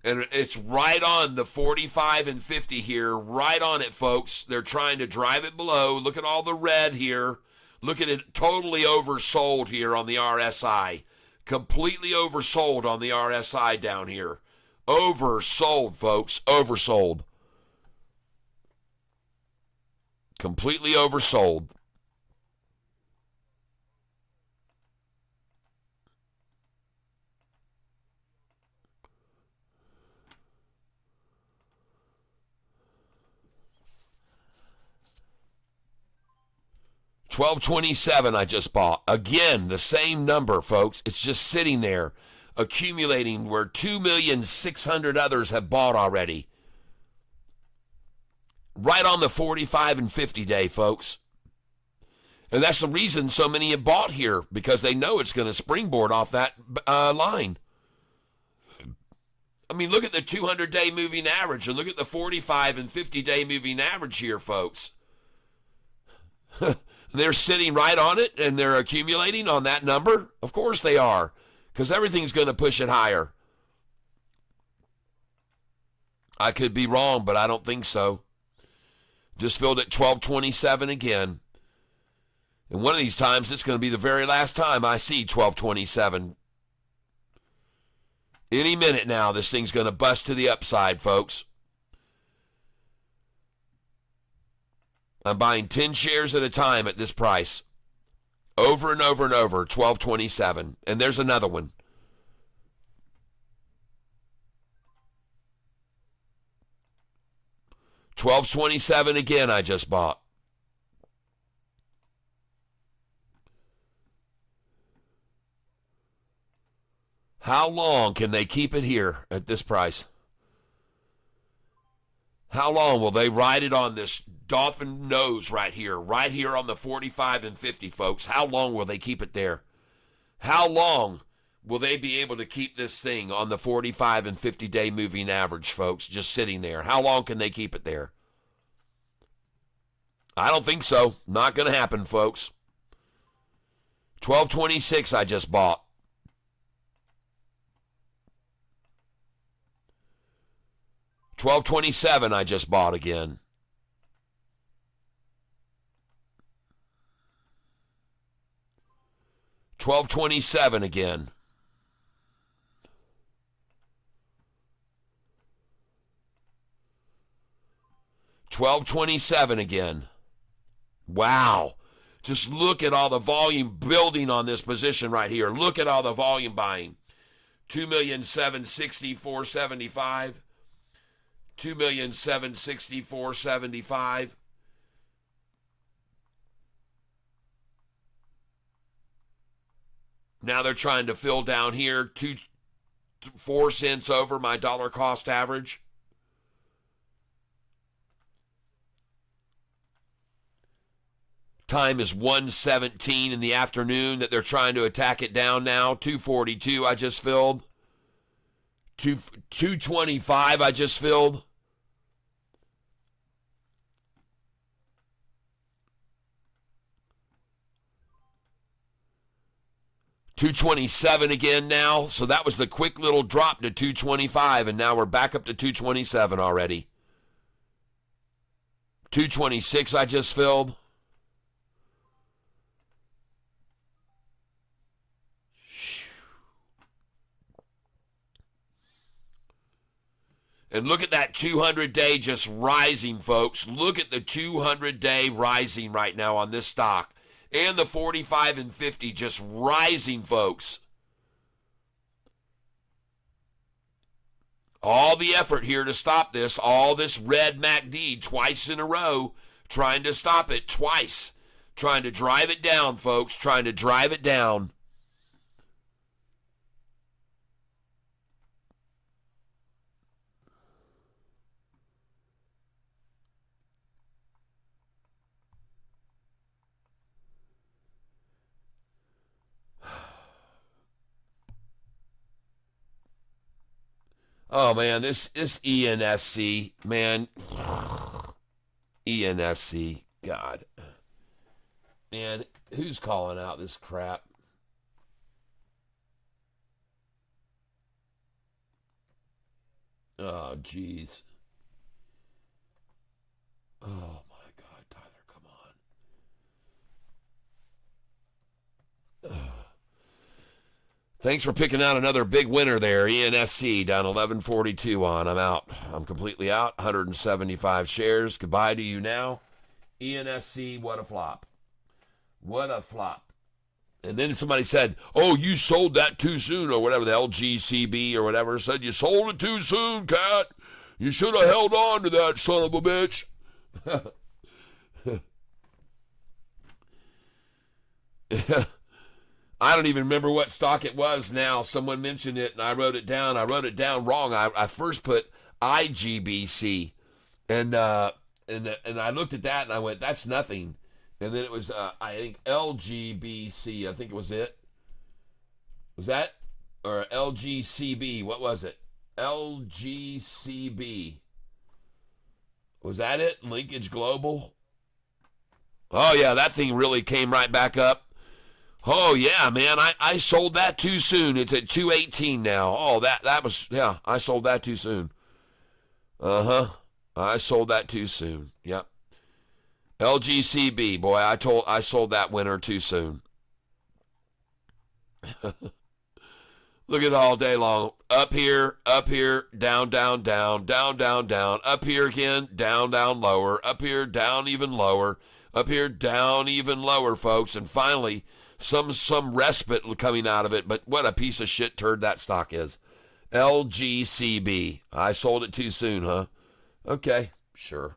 And it's right on the 45 and 50 here. Right on it, folks. They're trying to drive it below. Look at all the red here. Look at it totally oversold here on the RSI. Completely oversold on the RSI down here. Oversold, folks. Oversold. completely oversold. $12.27 I just bought. Again, the same number, folks. It's just sitting there, accumulating where 2,600,000 others have bought already. Right on the 45 and 50 day, folks. And that's the reason so many have bought here, because they know it's going to springboard off that line. I mean, look at the 200-day moving average and look at the 45 and 50-day moving average here, folks. They're sitting right on it and they're accumulating on that number? Of course they are, because everything's going to push it higher. I could be wrong, but I don't think so. Just filled at 12.27 again. And one of these times, it's going to be the very last time I see 12.27. Any minute now, this thing's going to bust to the upside, folks. I'm buying 10 shares at a time at this price. Over and over and over, 12.27. And there's another one. $12.27 again I just bought. How long can they keep it here at this price? How long will they ride it on this dolphin nose right here on the 45 and 50, folks? How long will they keep it there? How long will they be able to keep this thing on the 45 and 50-day moving average, folks, just sitting there? How long can they keep it there? I don't think so. Not going to happen, folks. 12.26 I just bought. $12.27 I just bought again. $12.27 again. $12.27 again. Wow. Just look at all the volume building on this position right here. Look at all the volume buying. 2,764,775. 2,764,775. Now they're trying to fill down here 4 cents over my dollar cost average. Time is 1:17 in the afternoon that they're trying to attack it down now. 2:42 I just filled. 2:25 I just filled. $2.27 again now. So that was the quick little drop to 2.25, and now we're back up to 2.27 already. 2.26 I just filled. And look at that 200-day just rising, folks. Look at the 200-day rising right now on this stock. And the 45 and 50 just rising, folks. All the effort here to stop this, all this red MACD twice in a row, trying to stop it twice. Trying to drive it down, folks. Trying to drive it down. Oh, man, this ENSC, man. ENSC, God. Man, who's calling out this crap? Oh, jeez. Oh, my God, Tyler, come on. Ugh. Thanks for picking out another big winner there. ENSC down 11.42 on. I'm out. I'm completely out. 175 shares. Goodbye to you now. ENSC, what a flop. What a flop. And then somebody said, oh, you sold that too soon, or whatever, the LGCB or whatever said, you sold it too soon, Cat. You should have held on to that, son of a bitch. I don't even remember what stock it was now. Someone mentioned it, and I wrote it down. I wrote it down wrong. I first put IGBC, and I looked at that, and I went, that's nothing. And then it was, I think, LGBC. I think it was it. Was that? Or LGCB. What was it? LGCB. Was that it? Linkage Global? Oh, yeah, that thing really came right back up. Oh, yeah, man, I sold that too soon. It's at 218 now. Oh, that was, yeah, I sold that too soon. Uh-huh. I sold that too soon. Yep. LGCB, boy, I sold that winner too soon. Look at it all day long. Up here, down, down, down, down, down, down. Up here again, down, down, lower. Up here, down, even lower. Up here, down, even lower, folks. And finally, some respite coming out of it. But what a piece of shit turd that stock is. LGCB. I sold it too soon, huh? Okay, sure.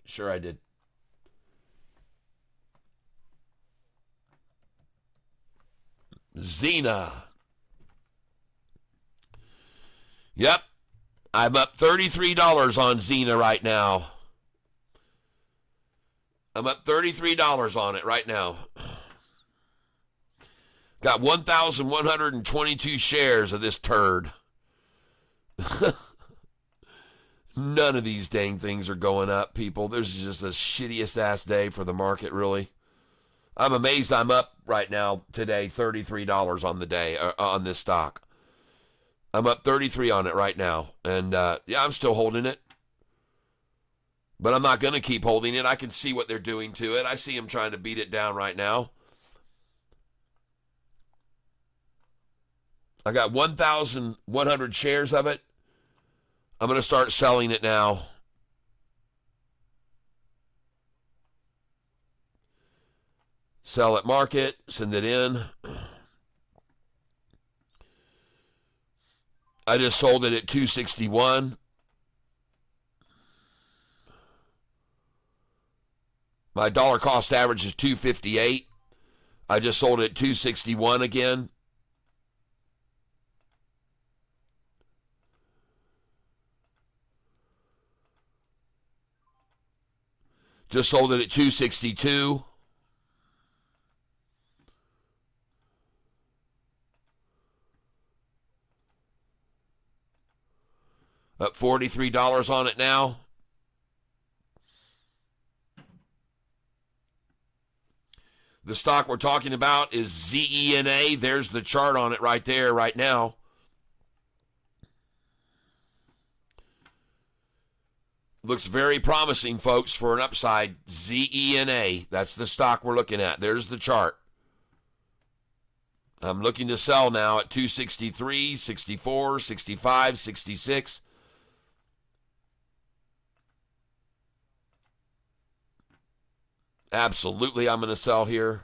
Sure I did. Xena. Yep. I'm up $33 on Xena right now. I'm up $33 on it right now. Got 1,122 shares of this turd. None of these dang things are going up, people. This is just the shittiest ass day for the market, really. I'm amazed I'm up right now today, $33 on the day, on this stock. I'm up 33 on it right now. And, yeah, I'm still holding it. But I'm not going to keep holding it. I can see what they're doing to it. I see them trying to beat it down right now. I got 1,100 shares of it. I'm going to start selling it now. Sell at market, send it in. I just sold it at 261. My dollar cost average is 258. I just sold it at 261 again. Just sold it at 262. Up $43 on it now. The stock we're talking about is ZENA. There's the chart on it right there, right now. Looks very promising, folks, for an upside. ZENA. That's the stock we're looking at. There's the chart. I'm looking to sell now at 263, 64, 65, 66. Absolutely, I'm going to sell here.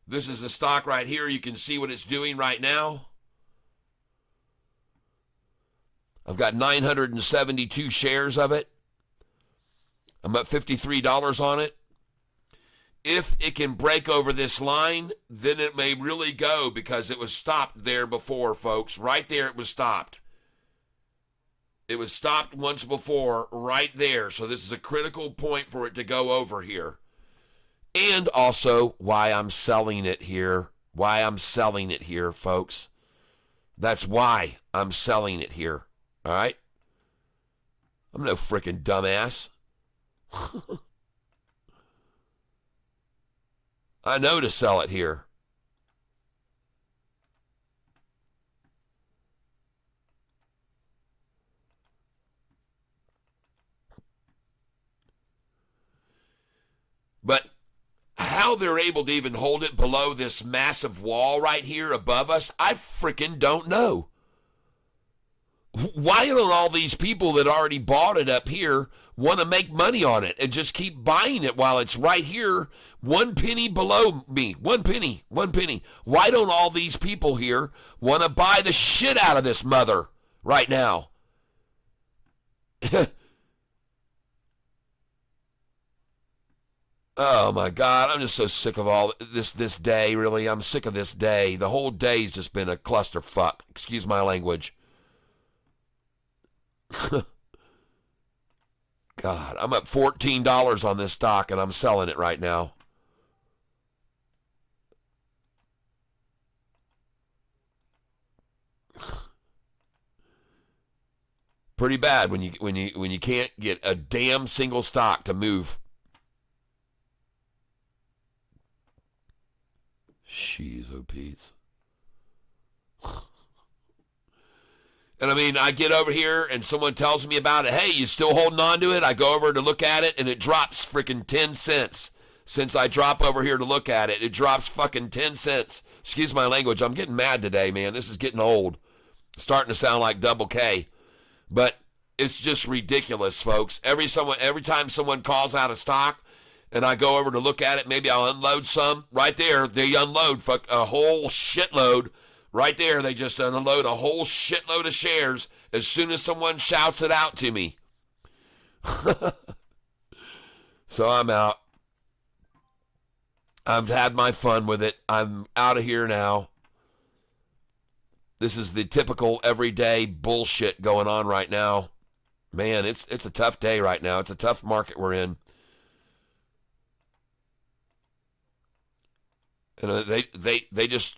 This is the stock right here. You can see what it's doing right now. I've got 972 shares of it. I'm at $53 on it. If it can break over this line, then it may really go, because it was stopped there before, folks. Right there it was stopped. It was stopped once before, right there. So this is a critical point for it to go over here. And also why I'm selling it here. Why I'm selling it here, folks. That's why I'm selling it here. All right? I'm no freaking dumbass. I know to sell it here. But how they're able to even hold it below this massive wall right here above us, I freaking don't know. Why don't all these people that already bought it up here want to make money on it and just keep buying it while it's right here, 1 penny below me? 1 penny, 1 penny. Why don't all these people here want to buy the shit out of this mother right now? Oh my God, I'm just so sick of all this day, really. I'm sick of this day. The whole day's just been a clusterfuck. Excuse my language. God, I'm up $14 on this stock and I'm selling it right now. Pretty bad when you can't get a damn single stock to move. Jeez, oh Pete. And I mean, I get over here and someone tells me about it. Hey, you still holding on to it? I go over to look at it and it drops freaking 10 cents. Since I drop over here to look at it, it drops fucking 10 cents. Excuse my language. I'm getting mad today, man. This is getting old. Starting to sound like Double K. But it's just ridiculous, folks. Every time someone calls out a stock and I go over to look at it, maybe I'll unload some. Right there, they unload a whole shitload. Right there, they just unload a whole shitload of shares as soon as someone shouts it out to me. So I'm out. I've had my fun with it. I'm out of here now. This is the typical everyday bullshit going on right now. Man, it's a tough day right now. It's a tough market we're in. And they just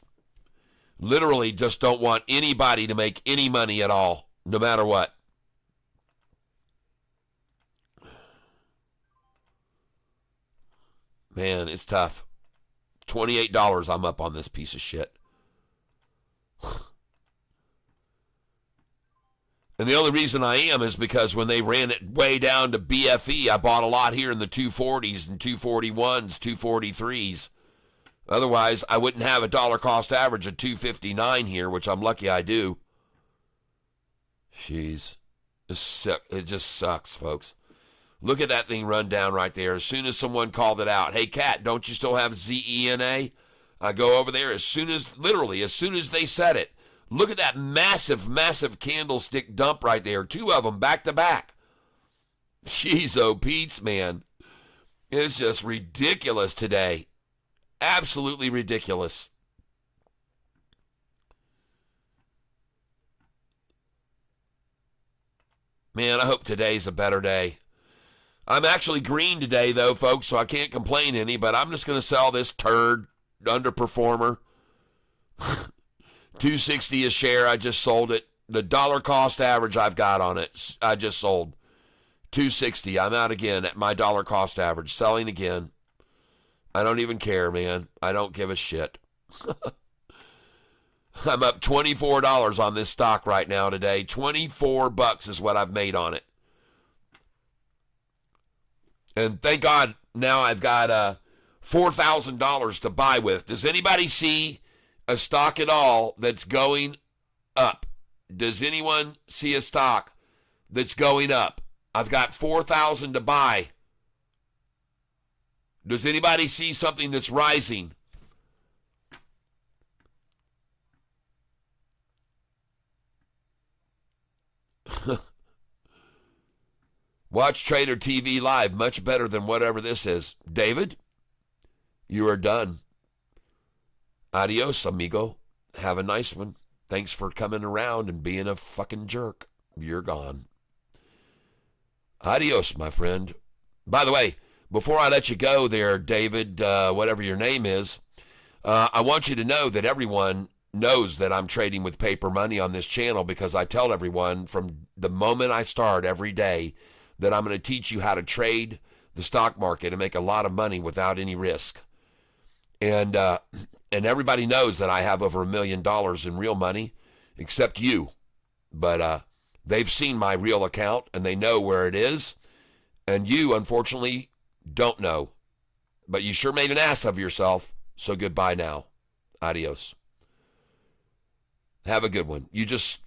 literally just don't want anybody to make any money at all, no matter what. Man, it's tough. $28 I'm up on this piece of shit. And the only reason I am is because when they ran it way down to BFE, I bought a lot here in the 240s and 241s, 243s. Otherwise, I wouldn't have a dollar cost average of 259 here, which I'm lucky I do. Jeez. It just sucks, folks. Look at that thing run down right there. As soon as someone called it out, hey, Cat, don't you still have ZENA? I go over there as soon as they said it. Look at that massive, massive candlestick dump right there. 2 of them back to back. Jeez, oh, Pete's, man. It's just ridiculous today. Absolutely ridiculous. Man, I hope today's a better day. I'm actually green today, though, folks, so I can't complain any, but I'm just going to sell this turd underperformer. $2.60 a share, I just sold it. The dollar cost average I've got on it, I just sold. $2.60, I'm out again at my dollar cost average, selling again. I don't even care, man. I don't give a shit. I'm up $24 on this stock right now today. $24 is what I've made on it. And thank God now I've got $4,000 to buy with. Does anybody see a stock at all that's going up? Does anyone see a stock that's going up? I've got $4,000 to buy. Does anybody see something that's rising? Watch Trader TV live. Much better than whatever this is. David, you are done. Adios, amigo. Have a nice one. Thanks for coming around and being a fucking jerk. You're gone. Adios, my friend. By the way, before I let you go there, David, whatever your name is, I want you to know that everyone knows that I'm trading with paper money on this channel because I tell everyone from the moment I start every day that I'm going to teach you how to trade the stock market and make a lot of money without any risk. And everybody knows that I have over $1 million in real money, except you. But they've seen my real account and they know where it is. And you, unfortunately, don't know, but you sure made an ass of yourself, so goodbye now. Adios. Have a good one. You just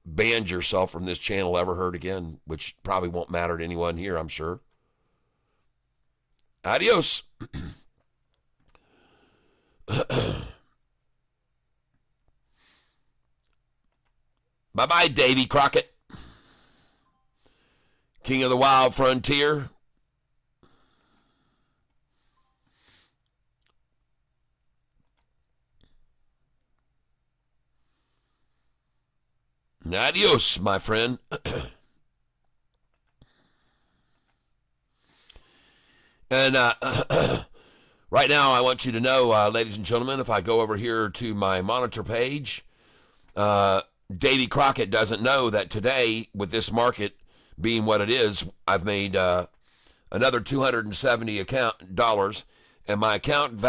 banned yourself from this channel ever heard again, which probably won't matter to anyone here, I'm sure. Adios. Bye-bye, Davy Crockett. King of the Wild Frontier. Adios, my friend. And right now, I want you to know, ladies and gentlemen, if I go over here to my monitor page, Davy Crockett doesn't know that today, with this market being what it is, I've made another $270 and my account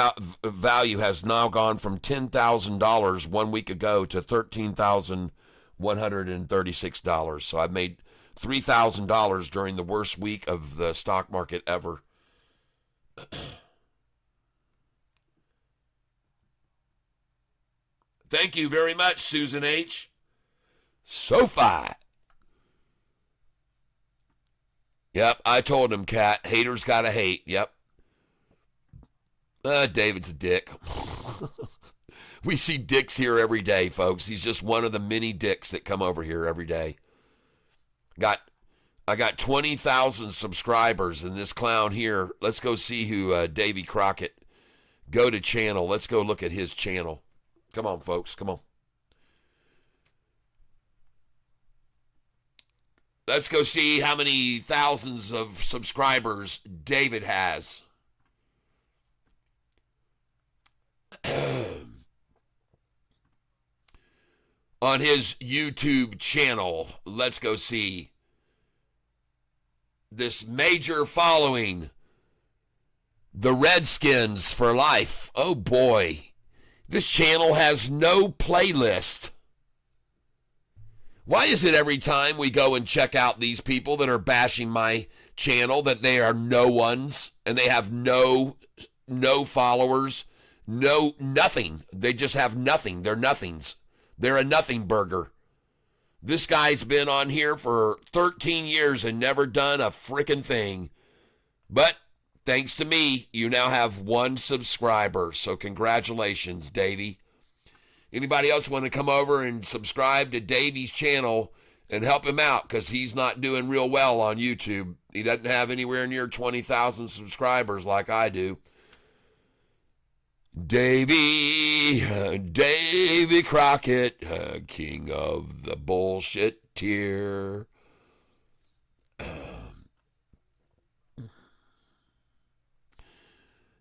value has now gone from $10,000 1 week ago to $13,136. So I've made $3,000 during the worst week of the stock market ever. Thank you very much, Susan H. SOFI. Yep, I told him, Cat. Haters gotta hate. Yep. David's a dick. We see dicks here every day, folks. He's just one of the many dicks that come over here every day. I got 20,000 subscribers, and this clown here, let's go see who Davy Crockett. Go to channel. Let's go look at his channel. Come on, folks. Come on. Let's go see how many thousands of subscribers David has. On his YouTube channel, let's go see this major following, the Redskins for life. Oh boy, this channel has no playlist. Why is it every time we go and check out these people that are bashing my channel that they are no ones and they have no followers, nothing. They just have nothing. They're nothings. They're a nothing burger. This guy's been on here for 13 years and never done a frickin' thing. But thanks to me, you now have 1 subscriber. So congratulations, Davey. Anybody else want to come over and subscribe to Davy's channel and help him out, because he's not doing real well on YouTube. He doesn't have anywhere near 20,000 subscribers like I do. Davy Crockett, king of the bullshit tier.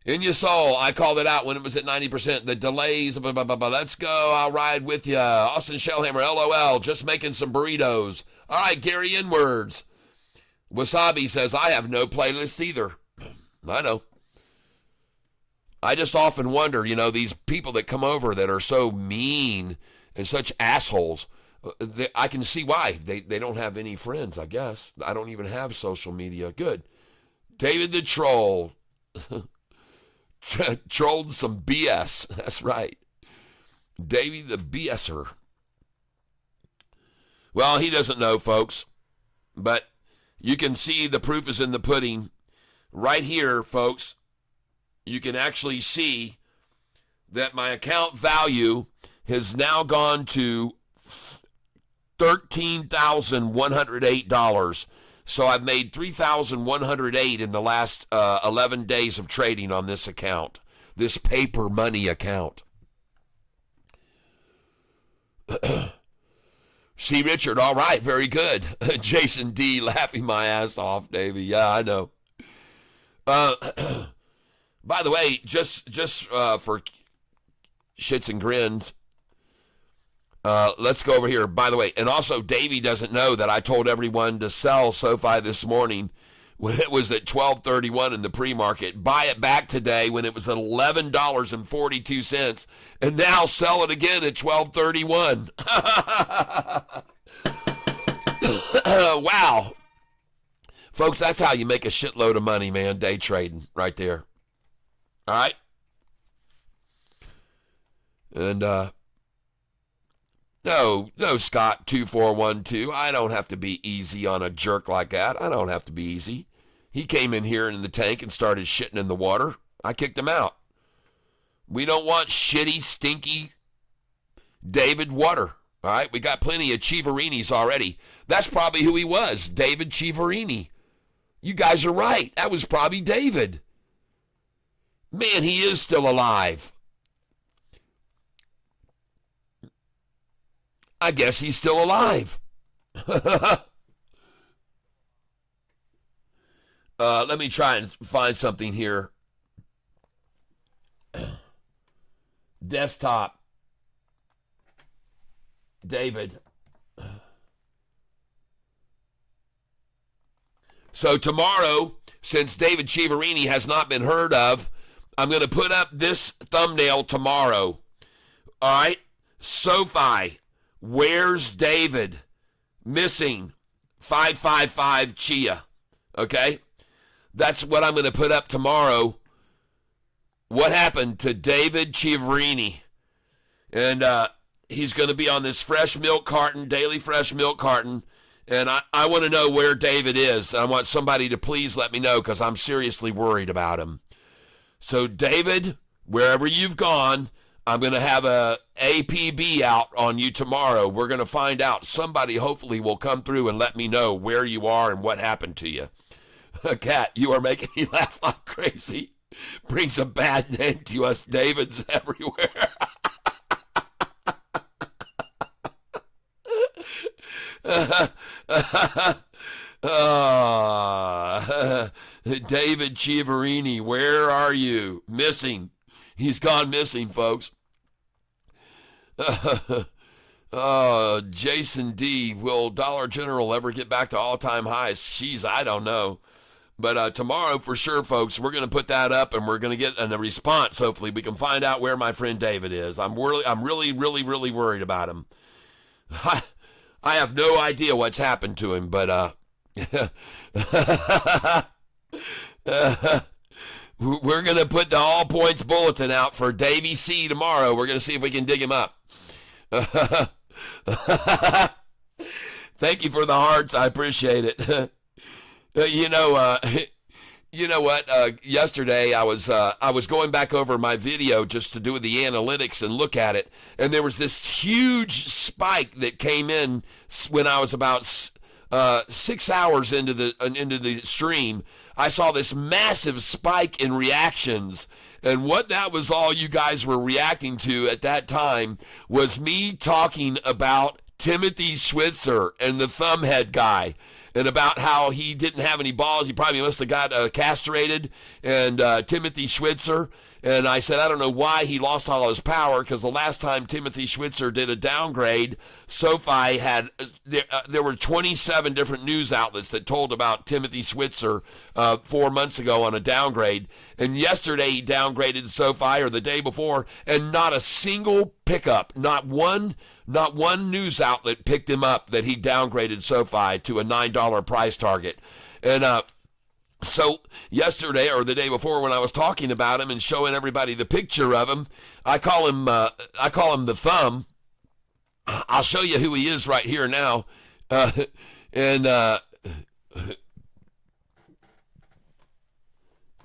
In your soul, I called it out when it was at 90%. The delays, blah, blah, blah, blah. Let's go. I'll ride with you. Austin Shellhammer, LOL, just making some burritos. All right, Gary Inwards. Wasabi says, I have no playlist either. I know. I just often wonder, these people that come over that are so mean and such assholes, I can see why. They don't have any friends, I guess. I don't even have social media. Good. David the Troll. Trolled some BS. That's right. Davey the BSer. Well, he doesn't know, folks. But you can see the proof is in the pudding. Right here, folks, you can actually see that my account value has now gone to $13,108. So I've made $3,108 in the last 11 days of trading on this account, this paper money account. See, Richard, all right, very good. Jason D, laughing my ass off, Davey. Yeah, I know. By the way, just for shits and grins, let's go over here. By the way, and also Davey doesn't know that I told everyone to sell SOFI this morning when it was at $12.31 in the pre-market. Buy it back today when it was at $11.42, and now sell it again at $12.31. Wow. Folks, that's how you make a shitload of money, man, day trading right there. All right? And No, Scott 2412. I don't have to be easy on a jerk like that. I don't have to be easy. He came in here in the tank and started shitting in the water. I kicked him out. We don't want shitty, stinky David water. All right, we got plenty of Chivarinis already. That's probably who he was, David Chivarini. You guys are right. That was probably David. Man, he is still alive. I guess he's still alive. Let me try and find something here. Desktop. David. So tomorrow, since David Chivarini has not been heard of, I'm going to put up this thumbnail tomorrow. All right? SOFI. Where's David? Missing. 555 Chia. Okay? That's what I'm going to put up tomorrow. What happened to David Chivarini? And he's going to be on this fresh milk carton, daily fresh milk carton. And I want to know where David is. I want somebody to please let me know because I'm seriously worried about him. So, David, wherever you've gone, I'm going to have a APB out on you tomorrow. We're going to find out. Somebody hopefully will come through and let me know where you are and what happened to you. Cat, you are making me laugh like crazy. Brings a bad name to us. David's everywhere. David Chivarini, where are you? Missing. He's gone missing, folks. Jason D. Will Dollar General ever get back to all-time highs? Jeez, I don't know. But tomorrow, for sure, folks, we're going to put that up, and we're going to get a response. Hopefully, we can find out where my friend David is. I'm really worried about him. I have no idea what's happened to him, but we're going to put the all points bulletin out for Davey C tomorrow. We're going to see if we can dig him up. Thank you for the hearts. I appreciate it. You know what? Yesterday I was going back over my video just to do the analytics and look at it, and there was this huge spike that came in when I was about 6 hours into the stream. I saw this massive spike in reactions, and what that was all you guys were reacting to at that time was me talking about Timothy Switzer and the thumbhead guy, and about how he didn't have any balls. He probably must have got castrated, and Timothy Switzer. And I said, I don't know why he lost all his power, because the last time Timothy Switzer did a downgrade, SOFI had, there were 27 different news outlets that told about Timothy Switzer 4 months ago on a downgrade. And yesterday he downgraded SOFI, or the day before, and not a single pickup, not one news outlet picked him up that he downgraded SOFI to a $9 price target. And so yesterday or the day before, when I was talking about him and showing everybody the picture of him, I call him the thumb. I'll show you who he is right here now.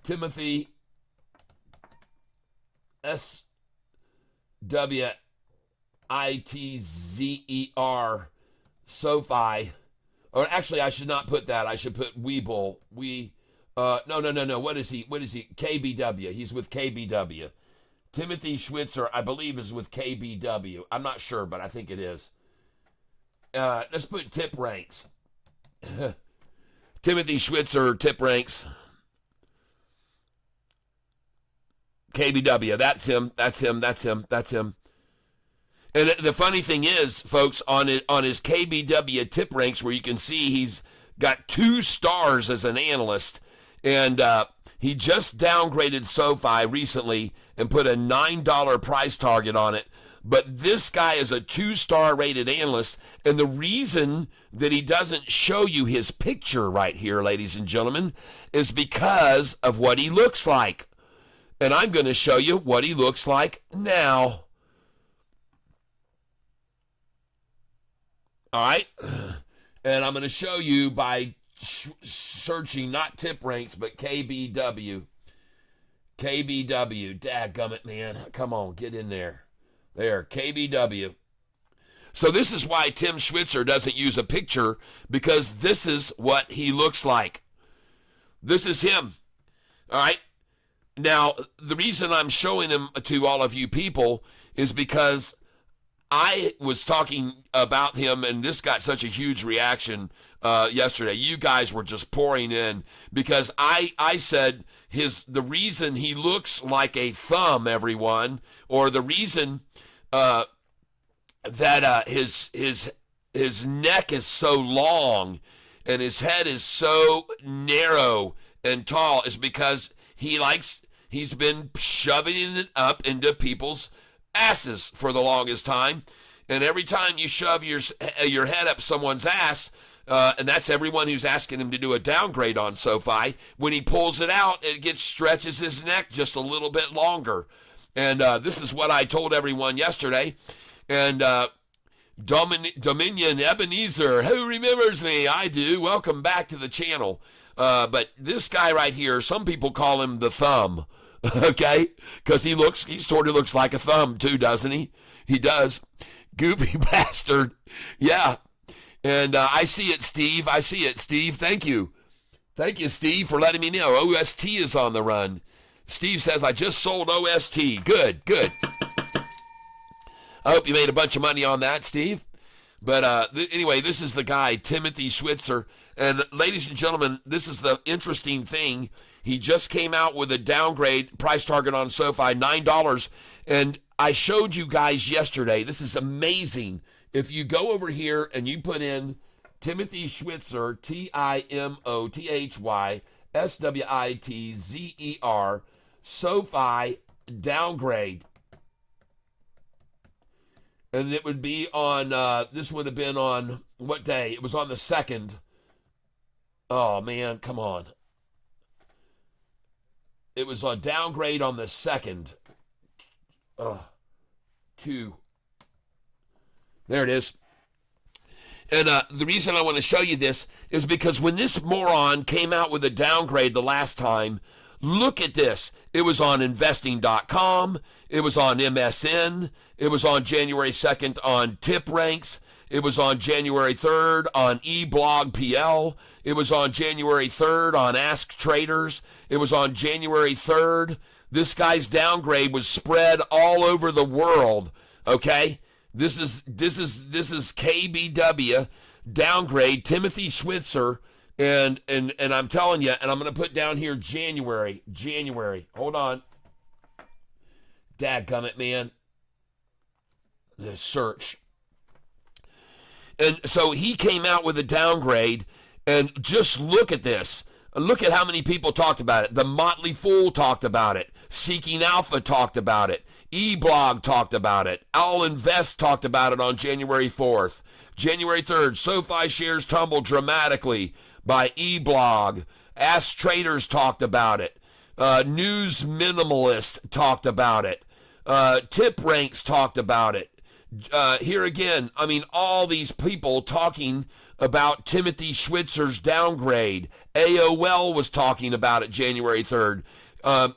Timothy SWITZER SOFI. Or actually, I should not put that. I should put Weeble. No. What is he? KBW. He's with KBW. Timothy Switzer, I believe, is with KBW. I'm not sure, but I think it is. Let's put tip ranks. Timothy Switzer, tip ranks. KBW. That's him. And the funny thing is, folks, on his KBW tip ranks, where you can see he's got 2 stars as an analyst, and he just downgraded SOFI recently and put a $9 price target on it. But this guy is a 2-star rated analyst, and the reason that he doesn't show you his picture right here, ladies and gentlemen, is because of what he looks like. And I'm going to show you what he looks like now. All right. And I'm going to show you by searching not tip ranks, but KBW. KBW. Dadgummit, man. Come on, get in there. There, KBW. So this is why Tim Schwitzer doesn't use a picture, because this is what he looks like. This is him. All right. Now, the reason I'm showing him to all of you people is because I was talking about him, and this got such a huge reaction yesterday. You guys were just pouring in because I said the reason he looks like a thumb, everyone, or the reason that his neck is so long and his head is so narrow and tall is because he's been shoving it up into people's asses for the longest time. And every time you shove your head up someone's ass, and that's everyone who's asking him to do a downgrade on SOFI, when he pulls it out, it stretches his neck just a little bit longer. And this is what I told everyone yesterday. And Dominion Ebenezer, who remembers me? I do. Welcome back to the channel. But this guy right here, some people call him the thumb, okay? Because he sort of looks like a thumb too, doesn't he? He does. Goofy bastard. Yeah. And I see it, Steve. I see it, Steve. Thank you. Thank you, Steve, for letting me know. OST is on the run. Steve says, I just sold OST. Good, good. I hope you made a bunch of money on that, Steve. But anyway, this is the guy, Timothy Schwitzer. And ladies and gentlemen, this is the interesting thing. He just came out with a downgrade price target on SOFI, $9. And I showed you guys yesterday. This is amazing. If you go over here and you put in Timothy Schwitzer, TimothySwitzer, SOFI downgrade. And it would be on, this would have been on, what day? It was on the 2nd. Oh, man, come on. It was on downgrade on the 2nd. 2. There it is. And the reason I want to show you this is because when this moron came out with a downgrade the last time, look at this. It was on investing.com. It was on MSN. It was on January 2nd on Tip Ranks. It was on January 3rd on eBlogPL. It was on January 3rd on Ask Traders. It was on January 3rd. This guy's downgrade was spread all over the world. Okay? This is KBW downgrade, Timothy Schwitzer. And I'm telling you, and I'm going to put down here January. Hold on. Dadgummit, man. The search. And so he came out with a downgrade, and just look at this. Look at how many people talked about it. The Motley Fool talked about it. Seeking Alpha talked about it. eBlog talked about it. Owl Invest talked about it on January 4th. January 3rd, SOFI shares tumbled dramatically by eBlog. Ask Traders talked about it. News Minimalist talked about it. Tip Ranks talked about it. Here again, I mean, all these people talking about Timothy Schwitzer's downgrade. AOL was talking about it January 3rd.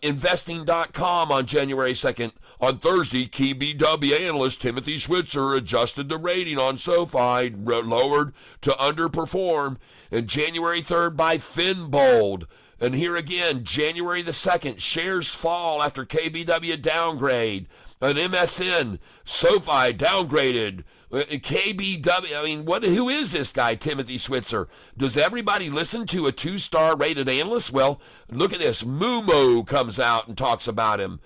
Investing.com on January 2nd. On Thursday, KBW analyst Timothy Schwitzer adjusted the rating on SOFI, lowered to underperform. And January 3rd by Finbold. And here again, January the 2nd, shares fall after KBW downgrade. An MSN, SOFI downgraded. KBW, I mean, who is this guy, Timothy Schwitzer? Does everybody listen to a 2-star rated analyst? Well, look at this. Mumo comes out and talks about him.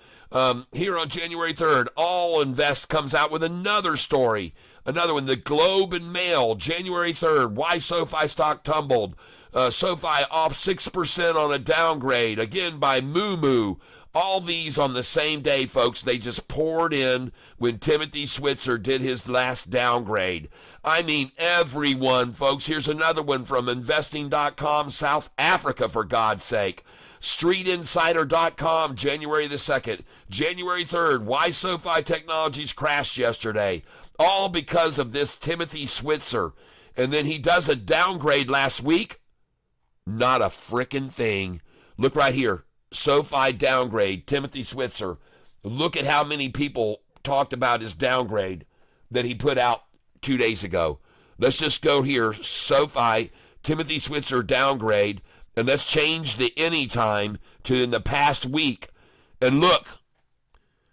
Here on January 3rd, All Invest comes out with another story. Another one, the Globe and Mail, January 3rd, why SOFI stock tumbled. SOFI off 6% on a downgrade, again by Moo. All these on the same day, folks. They just poured in when Timothy Schwitzer did his last downgrade. I mean, everyone, folks. Here's another one from investing.com, South Africa, for God's sake. StreetInsider.com, January the 2nd. January 3rd, why SOFI Technologies crashed yesterday. All because of this Timothy Switzer. And then he does a downgrade last week. Not a frickin' thing. Look right here. SOFI downgrade, Timothy Switzer. Look at how many people talked about his downgrade that he put out 2 days ago. Let's just go here. SOFI, Timothy Switzer downgrade. And let's change the anytime to in the past week. And look,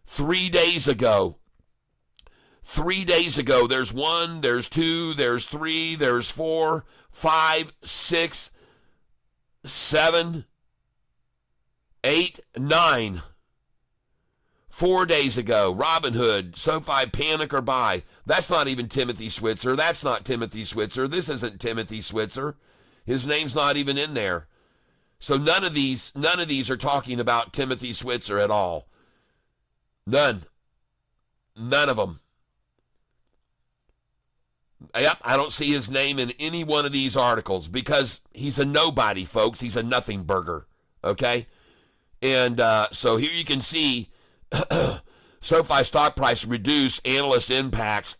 3 days ago, 3 days ago, there's 1, there's 2, there's 3, there's 4, 5, 6, 7, 8, 9. 4 days ago, Robinhood, SOFI Panic or Buy. That's not even Timothy Switzer. That's not Timothy Switzer. This isn't Timothy Switzer. His name's not even in there. So none of these are talking about Timothy Switzer at all. None of them. Yep, I don't see his name in any one of these articles because he's a nobody, folks. He's a nothing burger, okay? And so here you can see SOFI stock price reduced, analyst impacts.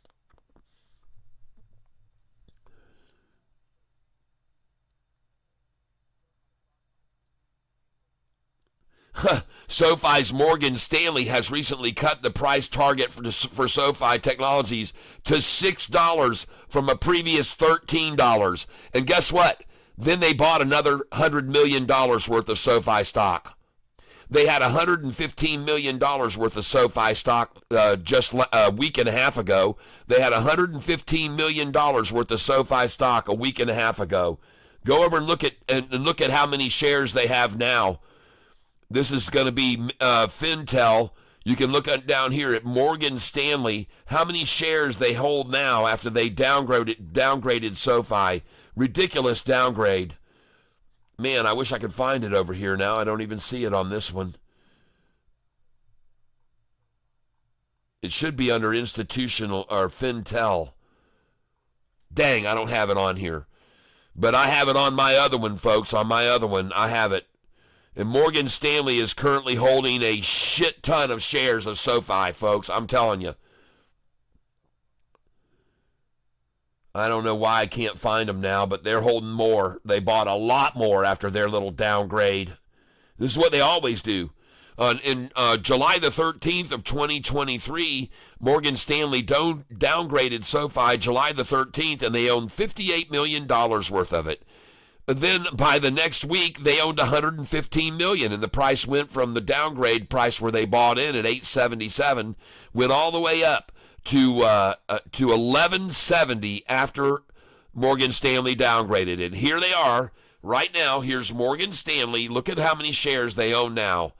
SOFI's Morgan Stanley has recently cut the price target for SOFI Technologies to $6 from a previous $13. And guess what? Then they bought another $100 million worth of SOFI stock. They had $115 million worth of SOFI stock just a week and a half ago. They had $115 million worth of SOFI stock a week and a half ago. Go over and look at how many shares they have now. This is going to be Fintel. You can look down here at Morgan Stanley, how many shares they hold now after they downgraded SOFI. Ridiculous downgrade. Man, I wish I could find it over here now. I don't even see it on this one. It should be under institutional or Fintel. Dang, I don't have it on here. But I have it on my other one, folks. On my other one, I have it. And Morgan Stanley is currently holding a shit ton of shares of SOFI, folks. I'm telling you. I don't know why I can't find them now, but they're holding more. They bought a lot more after their little downgrade. This is what they always do. In July the 13th of 2023, Morgan Stanley downgraded SOFI July the 13th, and they owned $58 million worth of it. Then by the next week, they owned $115 million, and the price went from the downgrade price where they bought in at $877, went all the way up to $1170 after Morgan Stanley downgraded it. Here they are right now. Here's Morgan Stanley. Look at how many shares they own now.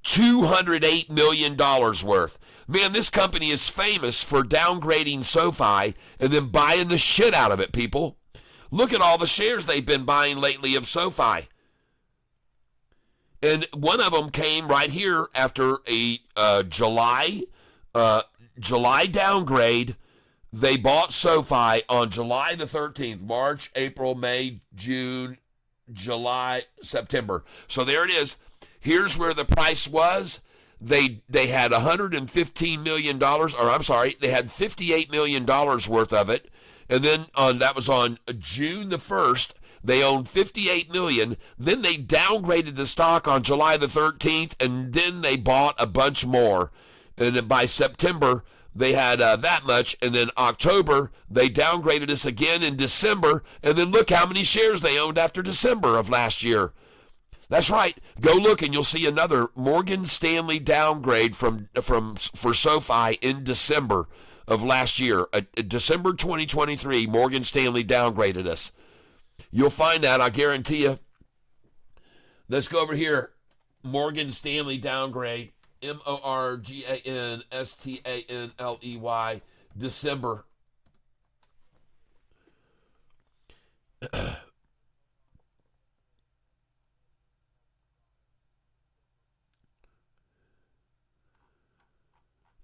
$208 million worth. Man, this company is famous for downgrading SOFI and then buying the shit out of it, people. Look at all the shares they've been buying lately of SOFI. And one of them came right here after a July downgrade. They bought SOFI on July the 13th, March, April, May, June, July, September. So there it is. Here's where the price was. They had $115 million, they had $58 million worth of it. And then that was on June the 1st. They owned $58 million. Then they downgraded the stock on July the 13th, and then they bought a bunch more. And then by September, they had that much. And then October, they downgraded us again in December. And then look how many shares they owned after December of last year. That's right. Go look, and you'll see another Morgan Stanley downgrade for SOFI in December of last year. December 2023, Morgan Stanley downgraded us. You'll find that, I guarantee you. Let's go over here. Morgan Stanley downgrade. MorganStanley, December.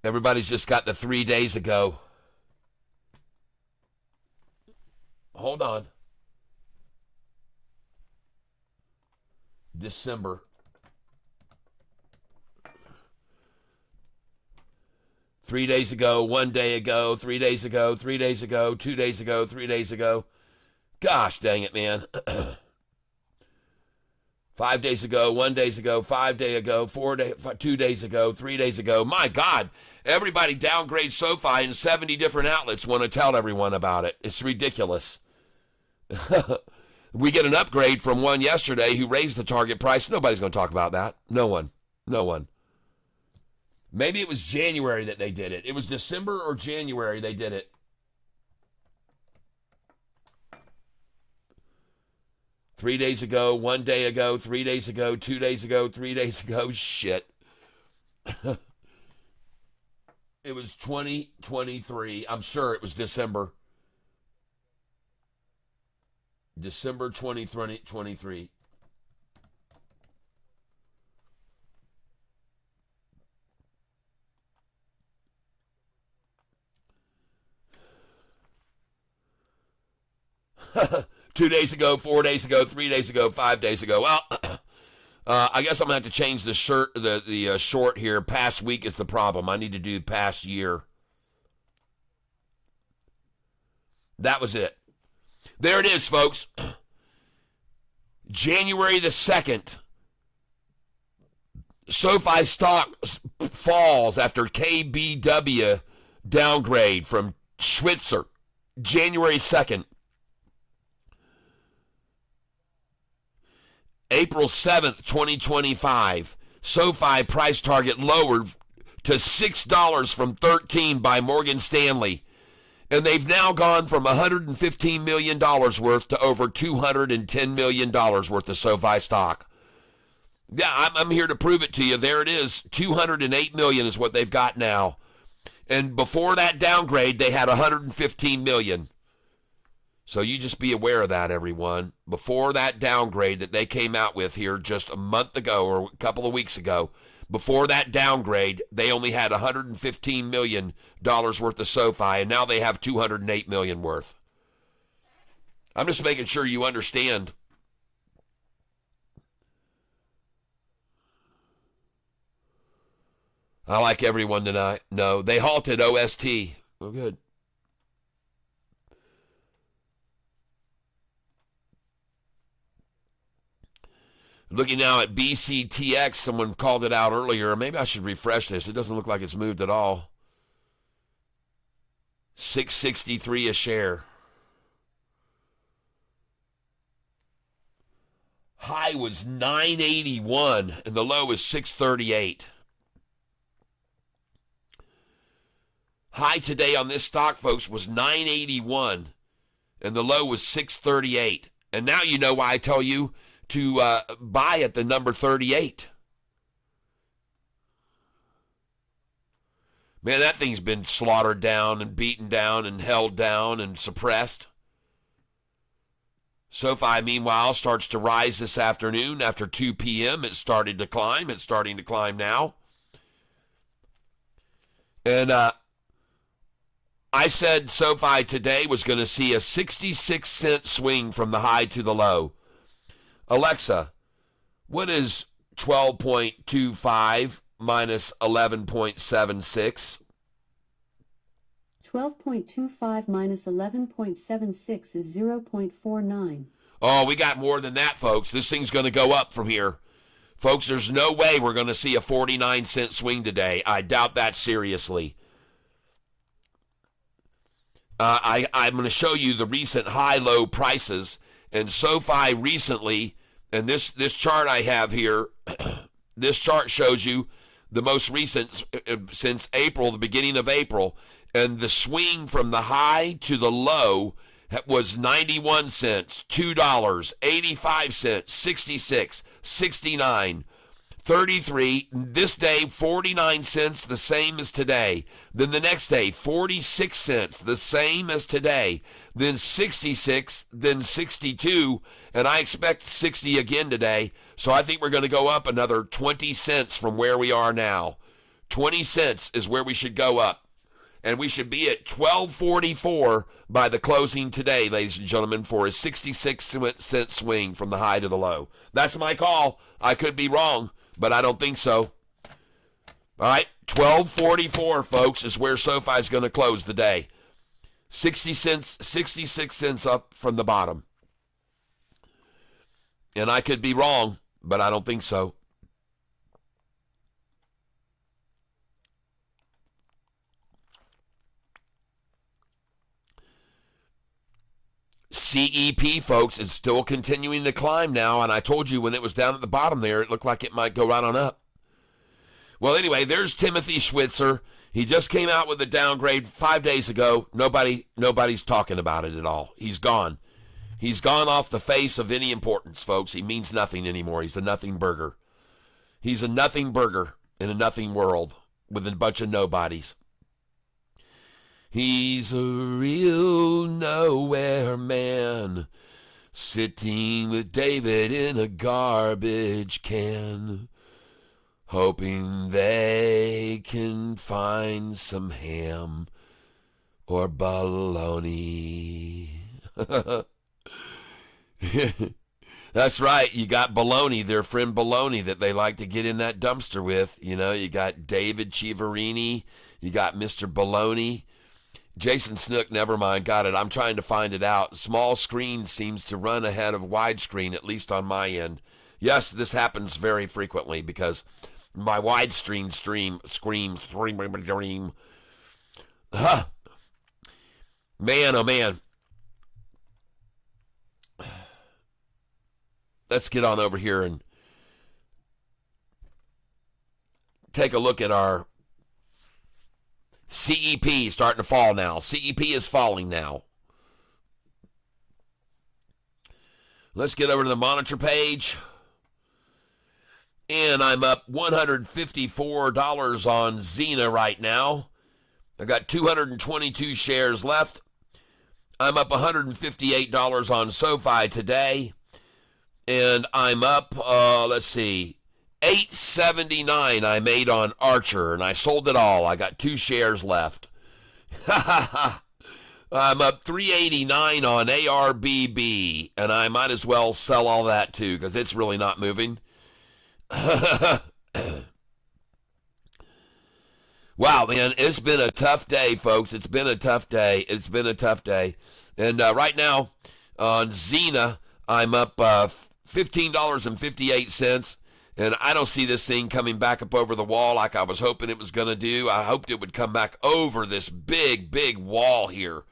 Everybody's just got the 3 days ago. Hold on. December. Three days ago, 1 day ago, 3 days ago, 3 days ago, 2 days ago, 3 days ago. Gosh dang it, man. 5 days ago, 1 day ago, 5 days ago, 2 days ago, 3 days ago. My God, everybody downgrades SOFI and 70 different outlets want to tell everyone about it. It's ridiculous. We get an upgrade from one yesterday who raised the target price. Nobody's going to talk about that. No one. No one. Maybe it was January that they did it. It was December or January they did it. 3 days ago, 1 day ago, 3 days ago, 2 days ago, 3 days ago. Shit. It was 2023. I'm sure it was December. December 2023. Two days ago, 4 days ago, 3 days ago, 5 days ago. Well, I guess I'm gonna have to change the short here. Past week is the problem. I need to do past year. That was it. There it is, folks. January the 2nd. SOFI stock falls after KBW downgrade from Schwitzer. January 2nd. April 7th, 2025, SOFI price target lowered to $6 from $13 by Morgan Stanley. And they've now gone from $115 million worth to over $210 million worth of SOFI stock. Yeah, I'm here to prove it to you. There it is. $208 million is what they've got now. And before that downgrade, they had $115 million. So you just be aware of that, everyone. Before that downgrade that they came out with here just a month ago or a couple of weeks ago, before that downgrade, they only had $115 million worth of SOFI, and now they have $208 million worth. I'm just making sure you understand. I like everyone tonight. No, they halted OST. Oh, good. Looking now at BCTX, someone called it out earlier. Maybe I should refresh this. It doesn't look like it's moved at all. $6.63 a share. High was $9.81 and the low was $6.38. High today on this stock, folks, was $9.81 and the low was $6.38. And now you know why I tell you to buy at the number 38. Man, that thing's been slaughtered down and beaten down and held down and suppressed. SOFI, meanwhile, starts to rise this afternoon. After 2 p.m., it started to climb. It's starting to climb now. And I said SOFI today was going to see a 66-cent swing from the high to the low. Alexa, what is 12.25 minus 11.76? 12.25 minus 11.76 is 0.49. Oh, we got more than that, folks. This thing's going to go up from here. Folks, there's no way we're going to see a 49-cent swing today. I doubt that seriously. I'm going to show you the recent high-low prices. And SOFI recently, and this chart I have here, this chart shows you the most recent since April, the beginning of April, and the swing from the high to the low was 91 cents, $2, 85 cents, 66, 69, 33. This day, 49 cents, the same as today. Then the next day, 46 cents, the same as today. Then 66, then 62, and I expect 60 again today. So I think we're going to go up another 20 cents from where we are now. 20 cents is where we should go up. And we should be at 1244 by the closing today, ladies and gentlemen, for a 66-cent swing from the high to the low. That's my call. I could be wrong, but I don't think so. All right, 1244, folks, is where SoFi is going to close the day. 66 cents up from the bottom. And I could be wrong, but I don't think so. CEP, folks, is still continuing to climb now, and I told you when it was down at the bottom there, it looked like it might go right on up. Well, anyway, there's Timothy Schwitzer. He just came out with a downgrade 5 days ago. Nobody's talking about it at all. He's gone. He's gone off the face of any importance, folks. He means nothing anymore. He's a nothing burger. He's a nothing burger in a nothing world with a bunch of nobodies. He's a real nowhere man, sitting with David in a garbage can, hoping they can find some ham or bologna. That's right, you got Baloney, their friend Baloney, that they like to get in that dumpster with. You know, you got David Chiaverini, you got Mr. Baloney. Jason Snook, never mind, got it. I'm trying to find it out. Small screen seems to run ahead of widescreen, at least on my end. Yes, this happens very frequently because my widescreen screams. Man, oh man. Let's get on over here and take a look at our CEP starting to fall now. CEP is falling now. Let's get over to the monitor page. And I'm up $154 on Zena right now. I got 222 shares left. I'm up $158 on SoFi today. And I'm up, let's see, $8.79 I made on Archer, and I sold it all. I got 2 shares left. I'm up $3.89 on ARBB, and I might as well sell all that too because it's really not moving. Wow, man, it's been a tough day, folks. It's been a tough day. And right now on Zena, I'm up $15.58. And I don't see this thing coming back up over the wall like I was hoping it was going to do. I hoped it would come back over this big, big wall here.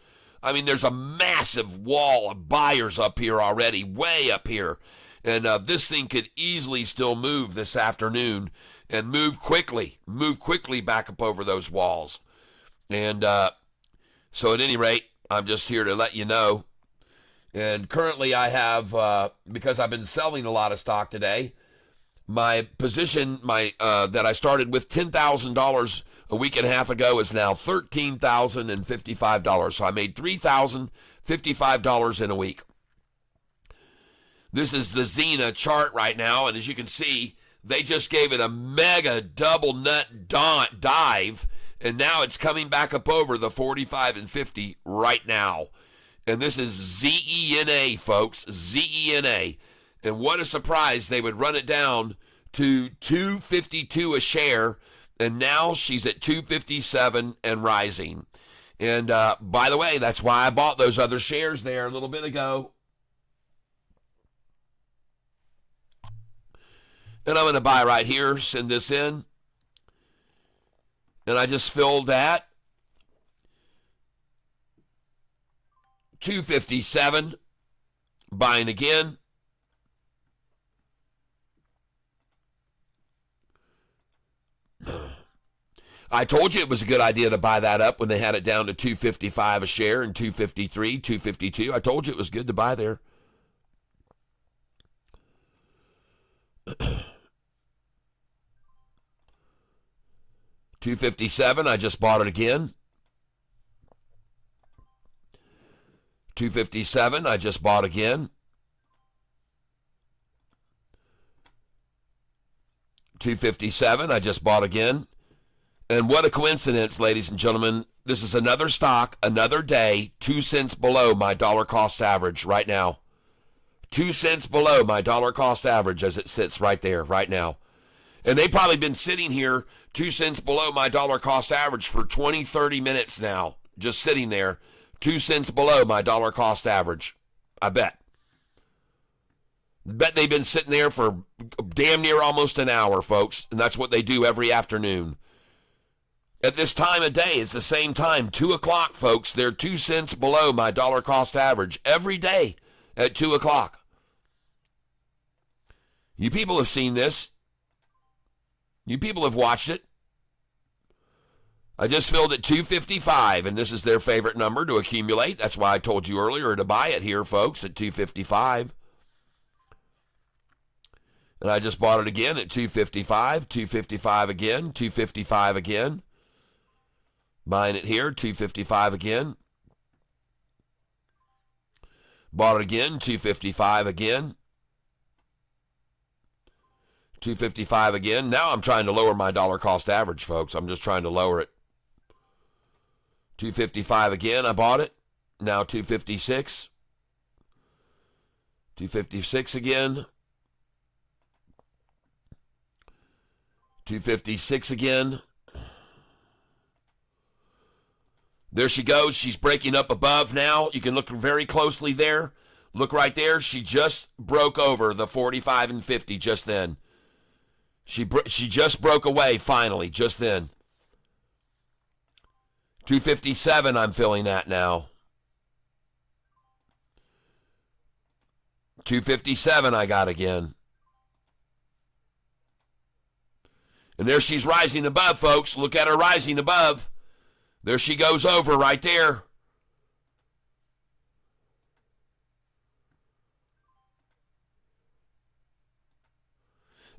I mean, there's a massive wall of buyers up here already, way up here. And this thing could easily still move this afternoon and move quickly back up over those walls. And so at any rate, I'm just here to let you know. And currently I have, because I've been selling a lot of stock today, my position, that I started with $10,000 a week and a half ago is now $13,055. So I made $3,055 in a week. This is the Zena chart right now, and as you can see, they just gave it a mega double nut dive, and now it's coming back up over the 45 and 50 right now. And this is ZENA, folks, ZENA. And what a surprise, they would run it down to $2.52 a share, and now she's at $2.57 and rising. And by the way, that's why I bought those other shares there a little bit ago. And I'm going to buy right here, send this in. And I just filled that. $2.57, buying again. I told you it was a good idea to buy that up when they had it down to $2.55 a share and $2.53, $2.52. I told you it was good to buy there. $2.57, I just bought it again. $2.57, I just bought again. $2.57, I just bought again. And what a coincidence, ladies and gentlemen, This is another stock, another day, 2 cents below my dollar cost average right now. 2 cents below my dollar cost average as it sits right there, right now. And they've probably been sitting here 2 cents below my dollar cost average for 20, 30 minutes now. Just sitting there, 2 cents below my dollar cost average. I bet. Bet they've been sitting there for damn near almost an hour, folks. And that's what they do every afternoon. At this time of day, it's the same time, 2 o'clock, folks. They're 2 cents below my dollar cost average every day at 2 o'clock. You people have seen this. You people have watched it. I just filled at 255, and this is their favorite number to accumulate. That's why I told you earlier to buy it here, folks, at 255. And I just bought it again at 255, 255 again, 255 again. Buying it here, 255 again. Bought it again, 255 again. 255 again. Now I'm trying to lower my dollar cost average, folks. I'm just trying to lower it. 255 again, I bought it. Now 256. 256 again. 256 again. There she goes. She's breaking up above now. You can look very closely there. Look right there. She just broke over the 45 and 50 just then. She just broke away finally just then. 257 I'm filling at now. 257 I got again. And there she's rising above, folks. Look at her rising above. There she goes over right there.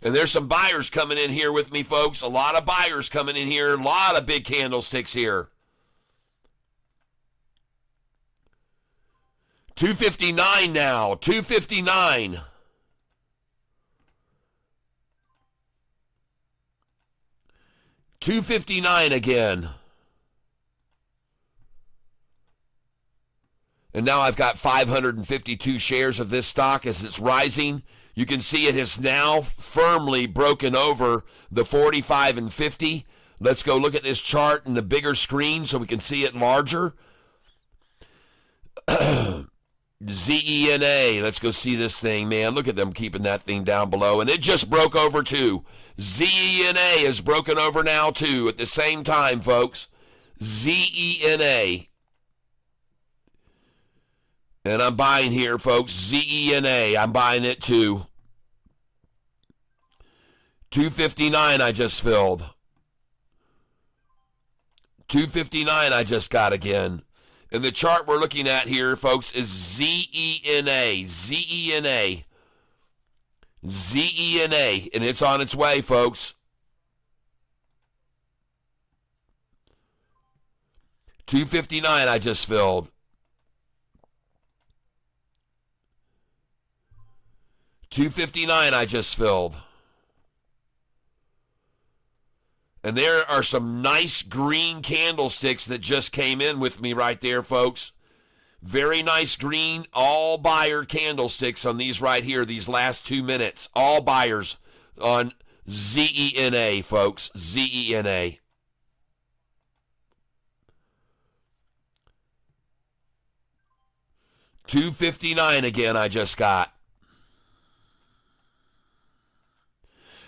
And there's some buyers coming in here with me, folks. A lot of buyers coming in here. A lot of big candlesticks here. 259 now. 259. $259 again. And now I've got 552 shares of this stock as it's rising. You can see it has now firmly broken over the 45 and 50. Let's go look at this chart in the bigger screen so we can see it larger. ZENA. Let's go see this thing, man. Look at them keeping that thing down below. And it just broke over too. ZENA is broken over now too at the same time, folks. ZENA. And I'm buying here, folks. ZENA. I'm buying it too. 259 I just filled. 259 I just got again. And the chart we're looking at here, folks, is ZENA. ZENA. ZENA. And it's on its way, folks. 259 I just filled. 259 I just filled. And there are some nice green candlesticks that just came in with me right there, folks. Very nice green, all buyer candlesticks on these right here, these last 2 minutes. All buyers on ZENA, folks. ZENA. $259 again I just got.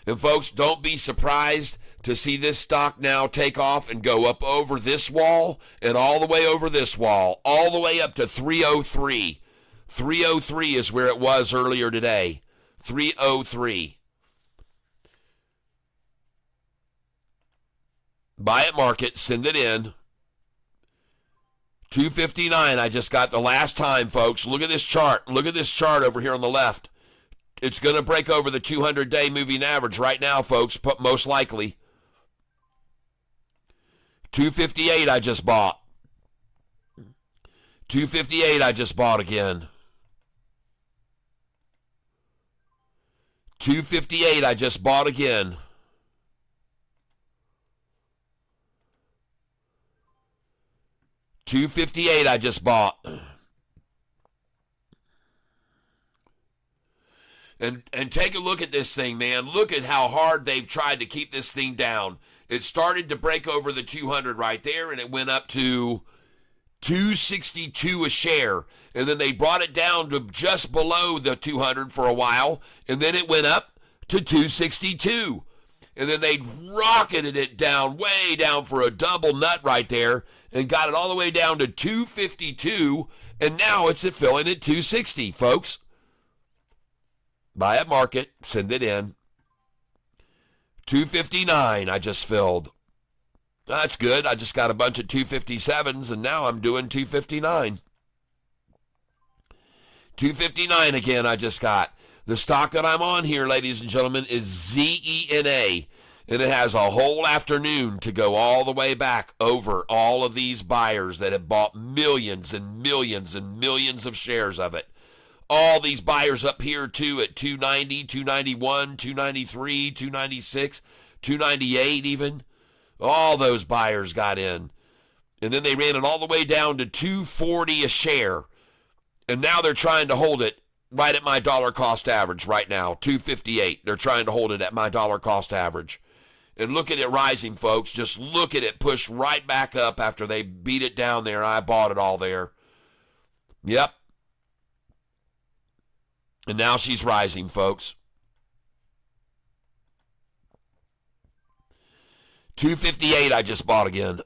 And folks, don't be surprised to see this stock now take off and go up over this wall and all the way over this wall, all the way up to 303. 303 is where it was earlier today. 303. Buy at market, send it in. 259 I just got the last time, folks. Look at this chart. Look at this chart over here on the left. It's going to break over the 200-day moving average right now, folks, most likely. 258 I just bought. 258 I just bought again. 258 I just bought again. 258 I just bought. And take a look at this thing, man. Look at how hard they've tried to keep this thing down. It started to break over the 200 right there, and it went up to 262 a share. And then they brought it down to just below the 200 for a while, and then it went up to 262. And then they rocketed it down, way down for a double nut right there, and got it all the way down to 252, and now it's filling at 260, folks. Buy at market, send it in. 259 I just filled. That's good. I just got a bunch of 257s, and now I'm doing 259. 259 again I just got. The stock that I'm on here, ladies and gentlemen, is ZENA, and it has a whole afternoon to go all the way back over all of these buyers that have bought millions and millions and millions of shares of it. All these buyers up here, too, at 290, 291, 293, 296, 298 even. All those buyers got in. And then they ran it all the way down to 240 a share. And now they're trying to hold it right at my dollar cost average right now, 258. They're trying to hold it at my dollar cost average. And look at it rising, folks. Just look at it push right back up after they beat it down there. I bought it all there. Yep. And now she's rising, folks. 258 I just bought again.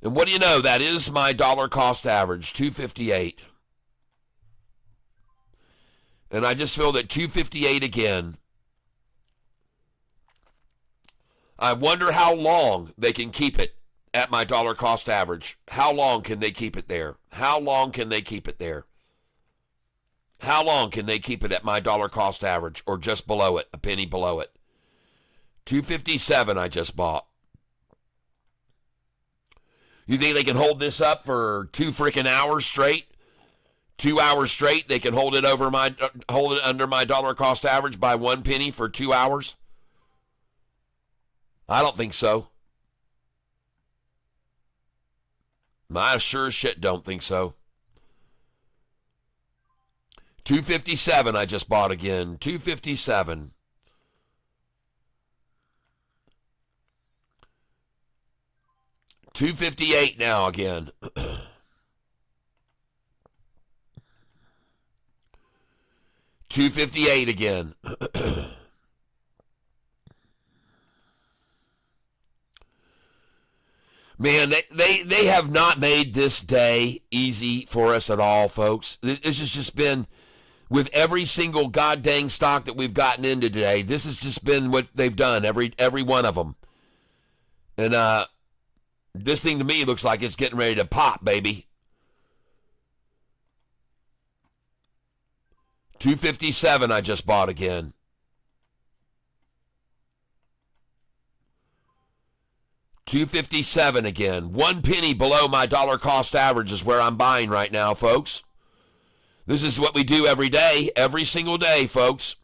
And what do you know? That is my dollar cost average, 258. And I just filled at 258 again. I wonder how long they can keep it at my dollar cost average. How long can they keep it there? How long can they keep it there? How long can they keep it at my dollar cost average or just below it, a penny below it? 257 I just bought. You think they can hold this up for 2 freaking hours straight? 2 hours straight, they can hold it under my dollar cost average by 1 penny for 2 hours? I don't think so. I sure as shit don't think so. 257 I just bought again. 257. $258 now again. $258 again. Man, they have not made this day easy for us at all, folks. This has just been, with every single goddamn stock that we've gotten into today, this has just been what they've done, every one of them. And this thing to me looks like it's getting ready to pop, baby. 257 I just bought again. $257 again. 1 penny below my dollar cost average is where I'm buying right now, folks. This is what we do every day, every single day, folks.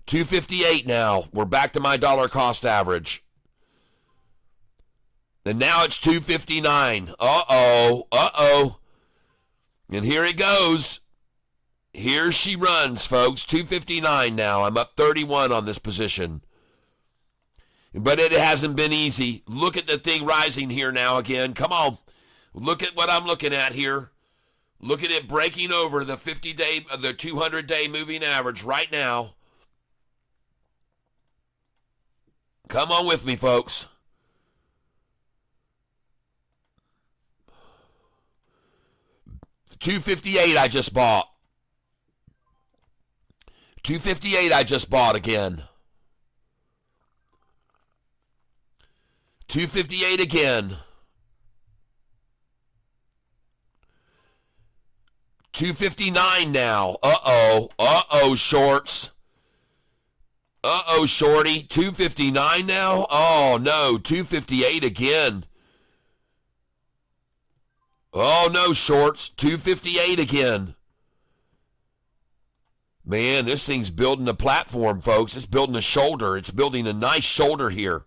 258 now. We're back to my dollar cost average. And now it's 259. Uh-oh. And here it goes. Here she runs, folks. 259 now. I'm up 31 on this position. But it hasn't been easy. Look at the thing rising here now again. Come on. Look at what I'm looking at here. Look at it breaking over the 50-day, the 200-day moving average right now. Come on with me, folks. $258 I just bought. $258 I just bought again. $258 again. $259 now. Uh-oh, shorts. Uh-oh, shorty. $259 now? Oh, no, $258 again. Oh, no, shorts. $258 again. Man, this thing's building a platform, folks. It's building a shoulder. It's building a nice shoulder here.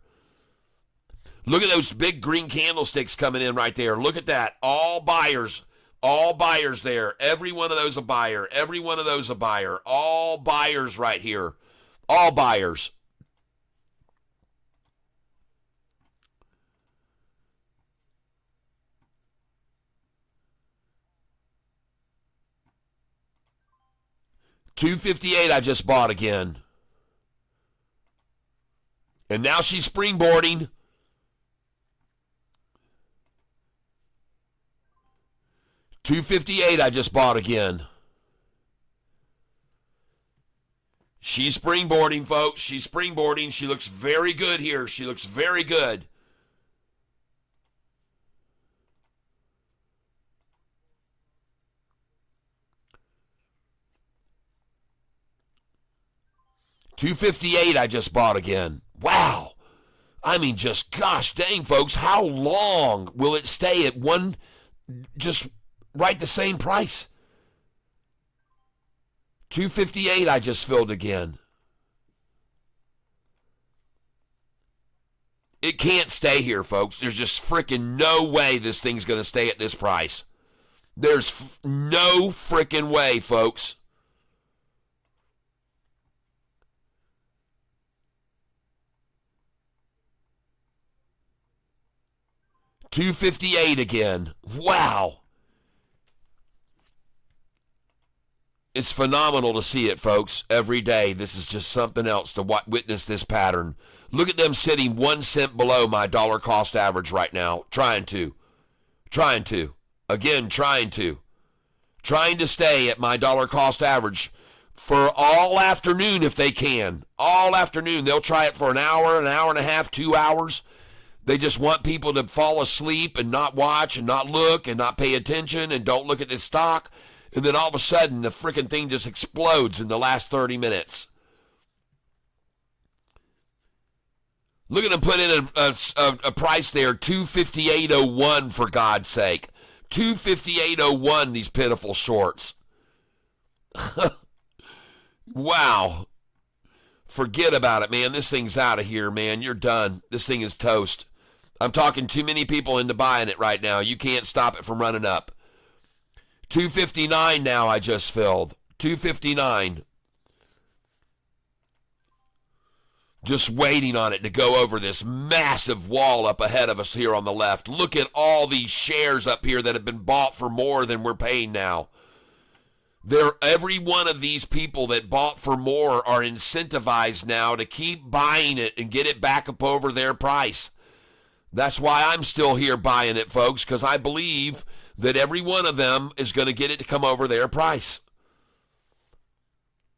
Look at those big green candlesticks coming in right there. Look at that. All buyers there. Every one of those a buyer. Every one of those a buyer. All buyers right here. All buyers. $258 I just bought again. And now she's springboarding. $258 I just bought again. She's springboarding, folks. She's springboarding. She looks very good here. She looks very good. $258 I just bought again. Wow. I mean, just gosh dang, folks, how long will it stay at one, just right the same price? $258 I just filled again. It can't stay here, folks. There's just freaking no way this thing's going to stay at this price. There's no freaking way, folks. $258 again. Wow. It's phenomenal to see it, folks, every day. This is just something else to witness this pattern. Look at them sitting 1 cent below my dollar cost average right now. Trying to stay at my dollar cost average for all afternoon if they can. All afternoon. They'll try it for an hour and a half, 2 hours. They just want people to fall asleep and not watch and not look and not pay attention and don't look at this stock. And then all of a sudden, the freaking thing just explodes in the last 30 minutes. Look at them put in a price there, $258.01 for God's sake. $258.01, these pitiful shorts. Wow. Forget about it, man. This thing's out of here, man. You're done. This thing is toast. I'm talking too many people into buying it right now. You can't stop it from running up. $259 now I just filled. $259. Just waiting on it to go over this massive wall up ahead of us here on the left. Look at all these shares up here that have been bought for more than we're paying now. Every one of these people that bought for more are incentivized now to keep buying it and get it back up over their price. That's why I'm still here buying it, folks, because I believe that every one of them is going to get it to come over their price.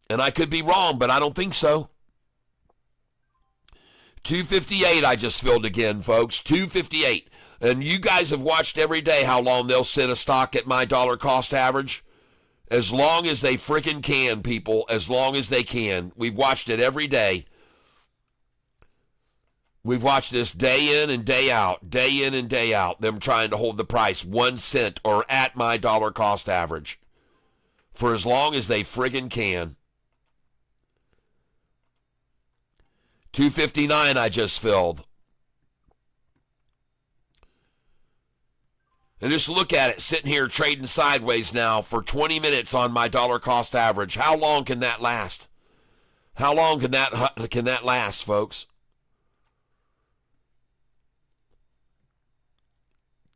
And I could be wrong, but I don't think so. $258 I just filled again, folks. $258. And you guys have watched every day how long they'll sit a stock at my dollar cost average. As long as they freaking can, people. As long as they can. We've watched it every day. We've watched this day in and day out. Day in and day out. Them trying to hold the price 1 cent or at my dollar cost average. For as long as they friggin' can. $259 I just filled. And just look at it, sitting here trading sideways now for 20 minutes on my dollar cost average. How long can that last? How long can that last, folks?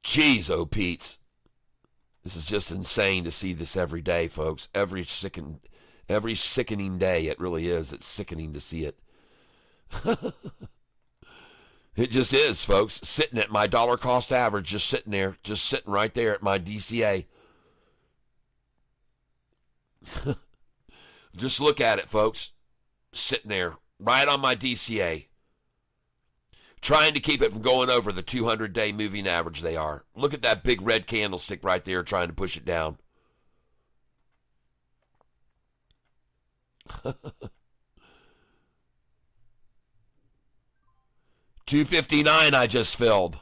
Jeez, oh Pete's. This is just insane to see this every day, folks. Every sickening day. It really is. It's sickening to see it. It just is, folks. Sitting at my dollar cost average, just sitting there, just sitting right there at my DCA. Just look at it, folks. Sitting there, right on my DCA. Trying to keep it from going over the 200-day moving average they are. Look at that big red candlestick right there trying to push it down. $259 I just filled.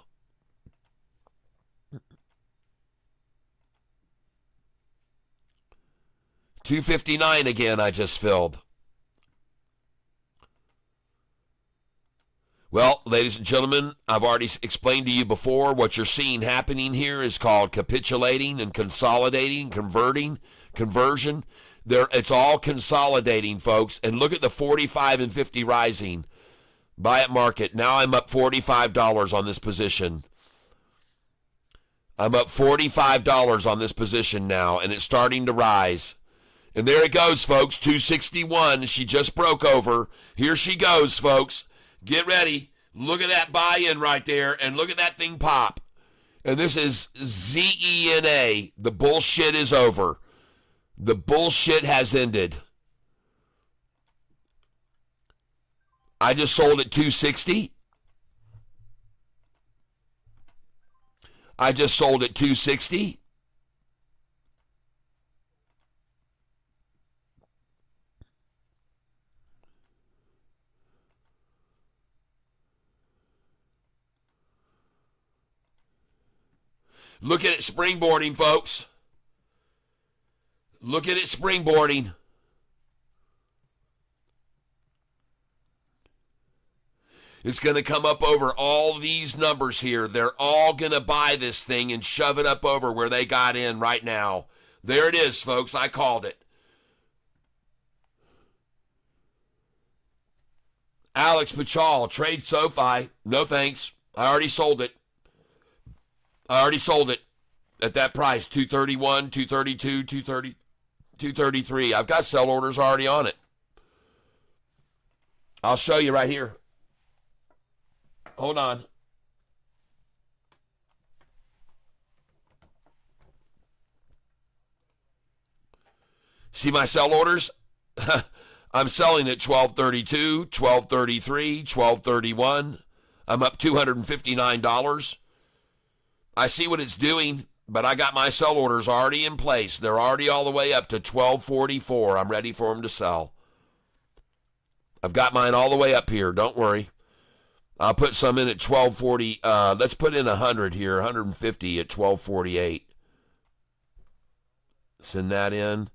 $259 again I just filled. Well, ladies and gentlemen, I've already explained to you before what you're seeing happening here is called capitulating and consolidating, conversion. It's all consolidating, folks. And look at the 45 and 50 rising. Buy at market. Now I'm up $45 on this position. I'm up $45 on this position now, and it's starting to rise. And there it goes, folks, 261. She just broke over. Here she goes, folks. Get ready. Look at that buy-in right there, and look at that thing pop. And this is ZENA. The bullshit is over. The bullshit has ended. I just sold at 260. I just sold at 260. Look at it springboarding, folks. Look at it springboarding. It's going to come up over all these numbers here. They're all going to buy this thing and shove it up over where they got in right now. There it is, folks. I called it. Alex Pachal, trade SOFI. No thanks. I already sold it. I already sold it at that price, 231, 232, 230, 233. I've got sell orders already on it. I'll show you right here. Hold on. See my sell orders? I'm selling at 1232, 1233, 1231. I'm up $259. I see what it's doing, but I got my sell orders already in place. They're already all the way up to 1244. I'm ready for them to sell. I've got mine all the way up here. Don't worry. I'll put some in at 1240. Let's put in 100 here, 150 at 1248. Send that in.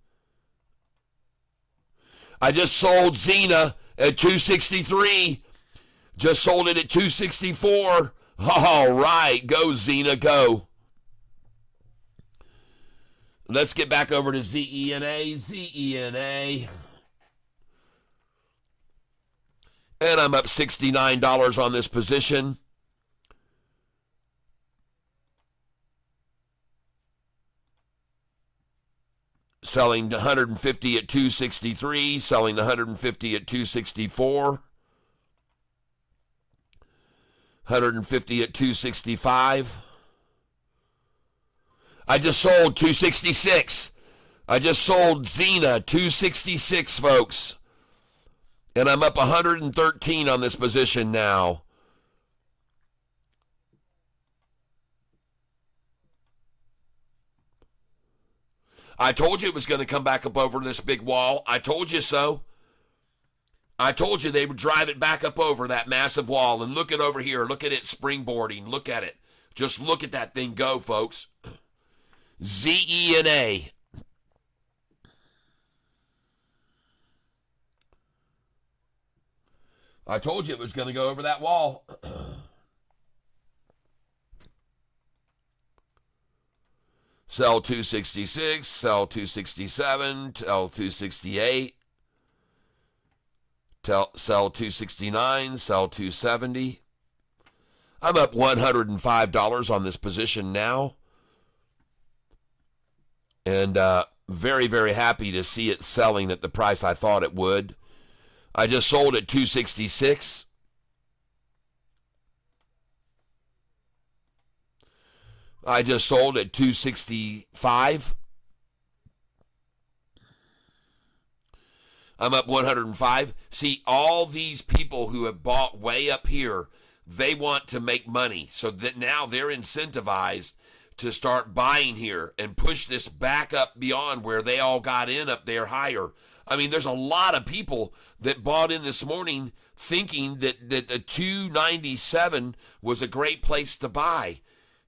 I just sold Xena at 263. Just sold it at 264. All right, go Xena, go. Let's get back over to ZENA, ZENA. And I'm up $69 on this position. Selling 150 at 263, selling 150 at 264. 150 at 265. I just sold 266. I just sold Xena 266, folks. And I'm up 113 on this position now. I told you it was going to come back up over this big wall. I told you so. I told you they would drive it back up over that massive wall. And look at over here. Look at it springboarding. Look at it. Just look at that thing go, folks. ZENA. I told you it was going to go over that wall. Sell 266, sell 267, sell 268. Sell 269, sell 270. I'm up $105 on this position now. And very, very happy to see it selling at the price I thought it would. I just sold at 266. I just sold at 265. I'm up 105. See, all these people who have bought way up here, they want to make money. So that now they're incentivized to start buying here and push this back up beyond where they all got in up there higher. I mean, there's a lot of people that bought in this morning thinking that the 297 was a great place to buy.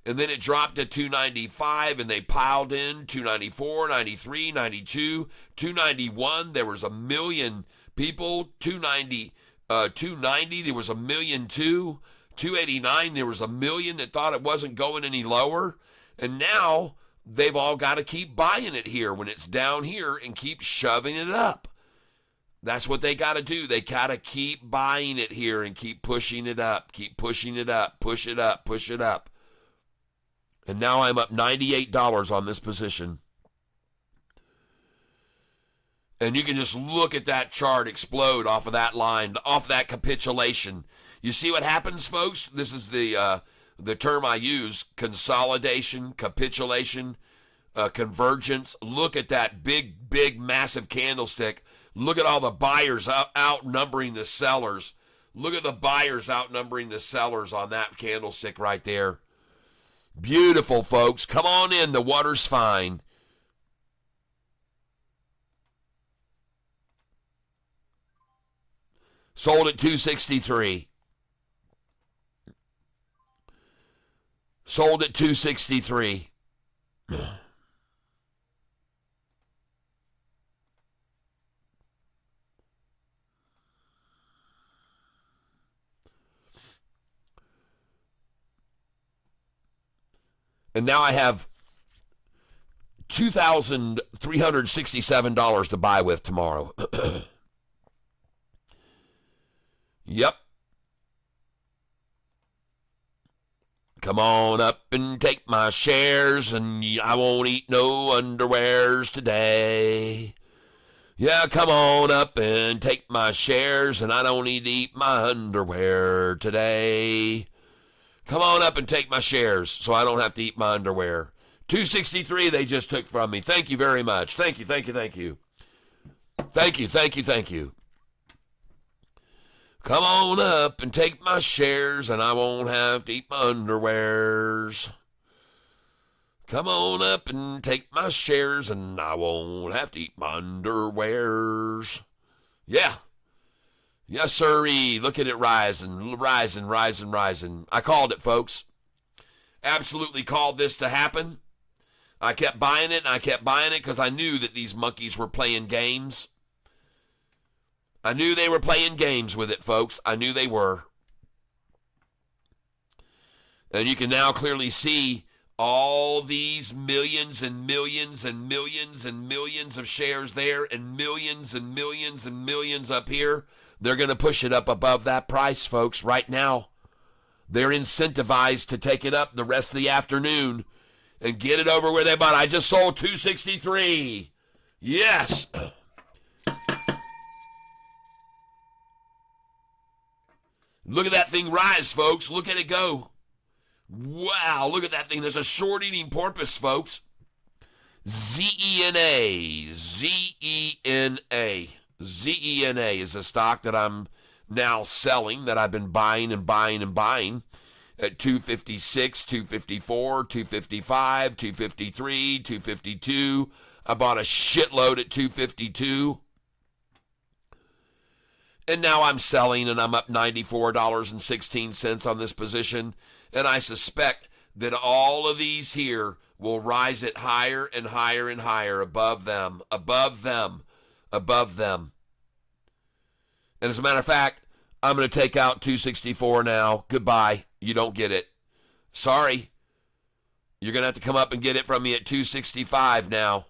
And then it dropped to 295, and they piled in 294, 93, 92, 291. There was a million people. 290. 290, there was 1,000,002. 289, there was 1,000,000 that thought it wasn't going any lower. And now they've all got to keep buying it here when it's down here and keep shoving it up. That's what they got to do. They got to keep buying it here and keep pushing it up, keep pushing it up, push it up, push it up. And now I'm up $98 on this position. And you can just look at that chart explode off of that line, off that capitulation. You see what happens, folks? This is the term I use: consolidation, capitulation, convergence. Look at that big, massive candlestick. Look at all the buyers outnumbering the sellers. Look at the buyers outnumbering the sellers on that candlestick right there. Beautiful, folks. Come on in. The water's fine. Sold at 263. Sold at 263. And now I have $2,367 to buy with tomorrow. Yep. Come on up and take my shares, and I won't eat no underwears today. Yeah, come on up and take my shares, and I don't need to eat my underwear today. Come on up and take my shares so I don't have to eat my underwear. 263 they just took from me. Thank you very much. Thank you, thank you, thank you. Thank you, thank you, thank you. Come on up and take my shares and I won't have to eat my underwears. Come on up and take my shares and I won't have to eat my underwears. Yeah. Yes, sirree. Look at it rising, rising, rising, rising. I called it, folks. Absolutely called this to happen. I kept buying it, and I kept buying it because I knew that these monkeys were playing games. I knew they were playing games with it, folks. I knew they were. And you can now clearly see all these millions and millions and millions and millions of shares there and millions and millions and millions up here. They're going to push it up above that price, folks, right now. They're incentivized to take it up the rest of the afternoon and get it over where they bought. I just sold 263. Yes. Look at that thing rise, folks. Look at it go. Wow, look at that thing. There's a short-eating porpoise, folks. ZENA. ZENA. ZENA is a stock that I'm now selling, that I've been buying and buying and buying at 256, 254, 255, 253, 252. I bought a shitload at 252. And now I'm selling and I'm up $94.16 on this position. And I suspect that all of these here will rise it higher and higher and higher above them, above them, above them. And as a matter of fact, I'm going to take out 264 now. Goodbye. You don't get it. Sorry. You're going to have to come up and get it from me at 265 now.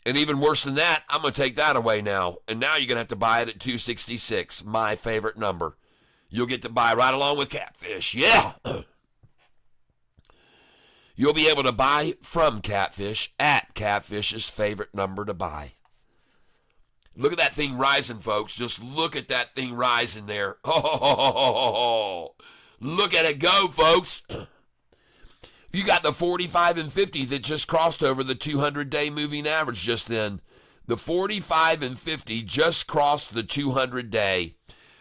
And even worse than that, I'm going to take that away now. And now you're going to have to buy it at 266, my favorite number. You'll get to buy right along with Catfish. Yeah. You'll be able to buy from Catfish at Catfish's favorite number to buy. Look at that thing rising, folks. Just look at that thing rising there. Oh, look at it go, folks. You got the 45 and 50 that just crossed over the 200-day moving average just then. The 45 and 50 just crossed the 200-day.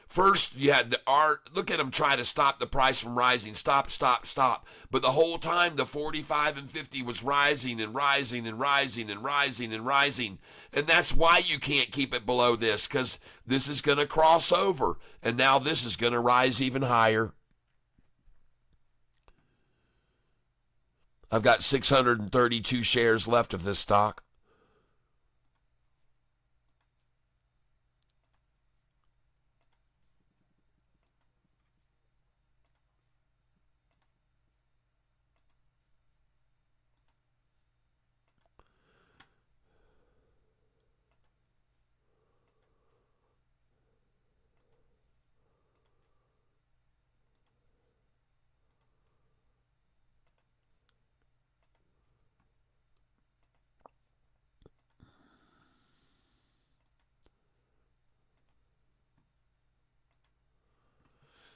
First, you had the art. Look at them try to stop the price from rising. Stop, stop, stop. But the whole time, the 45 and 50 was rising and rising and rising and rising and rising. And that's why you can't keep it below this, because this is going to cross over. And now this is going to rise even higher. I've got 632 shares left of this stock.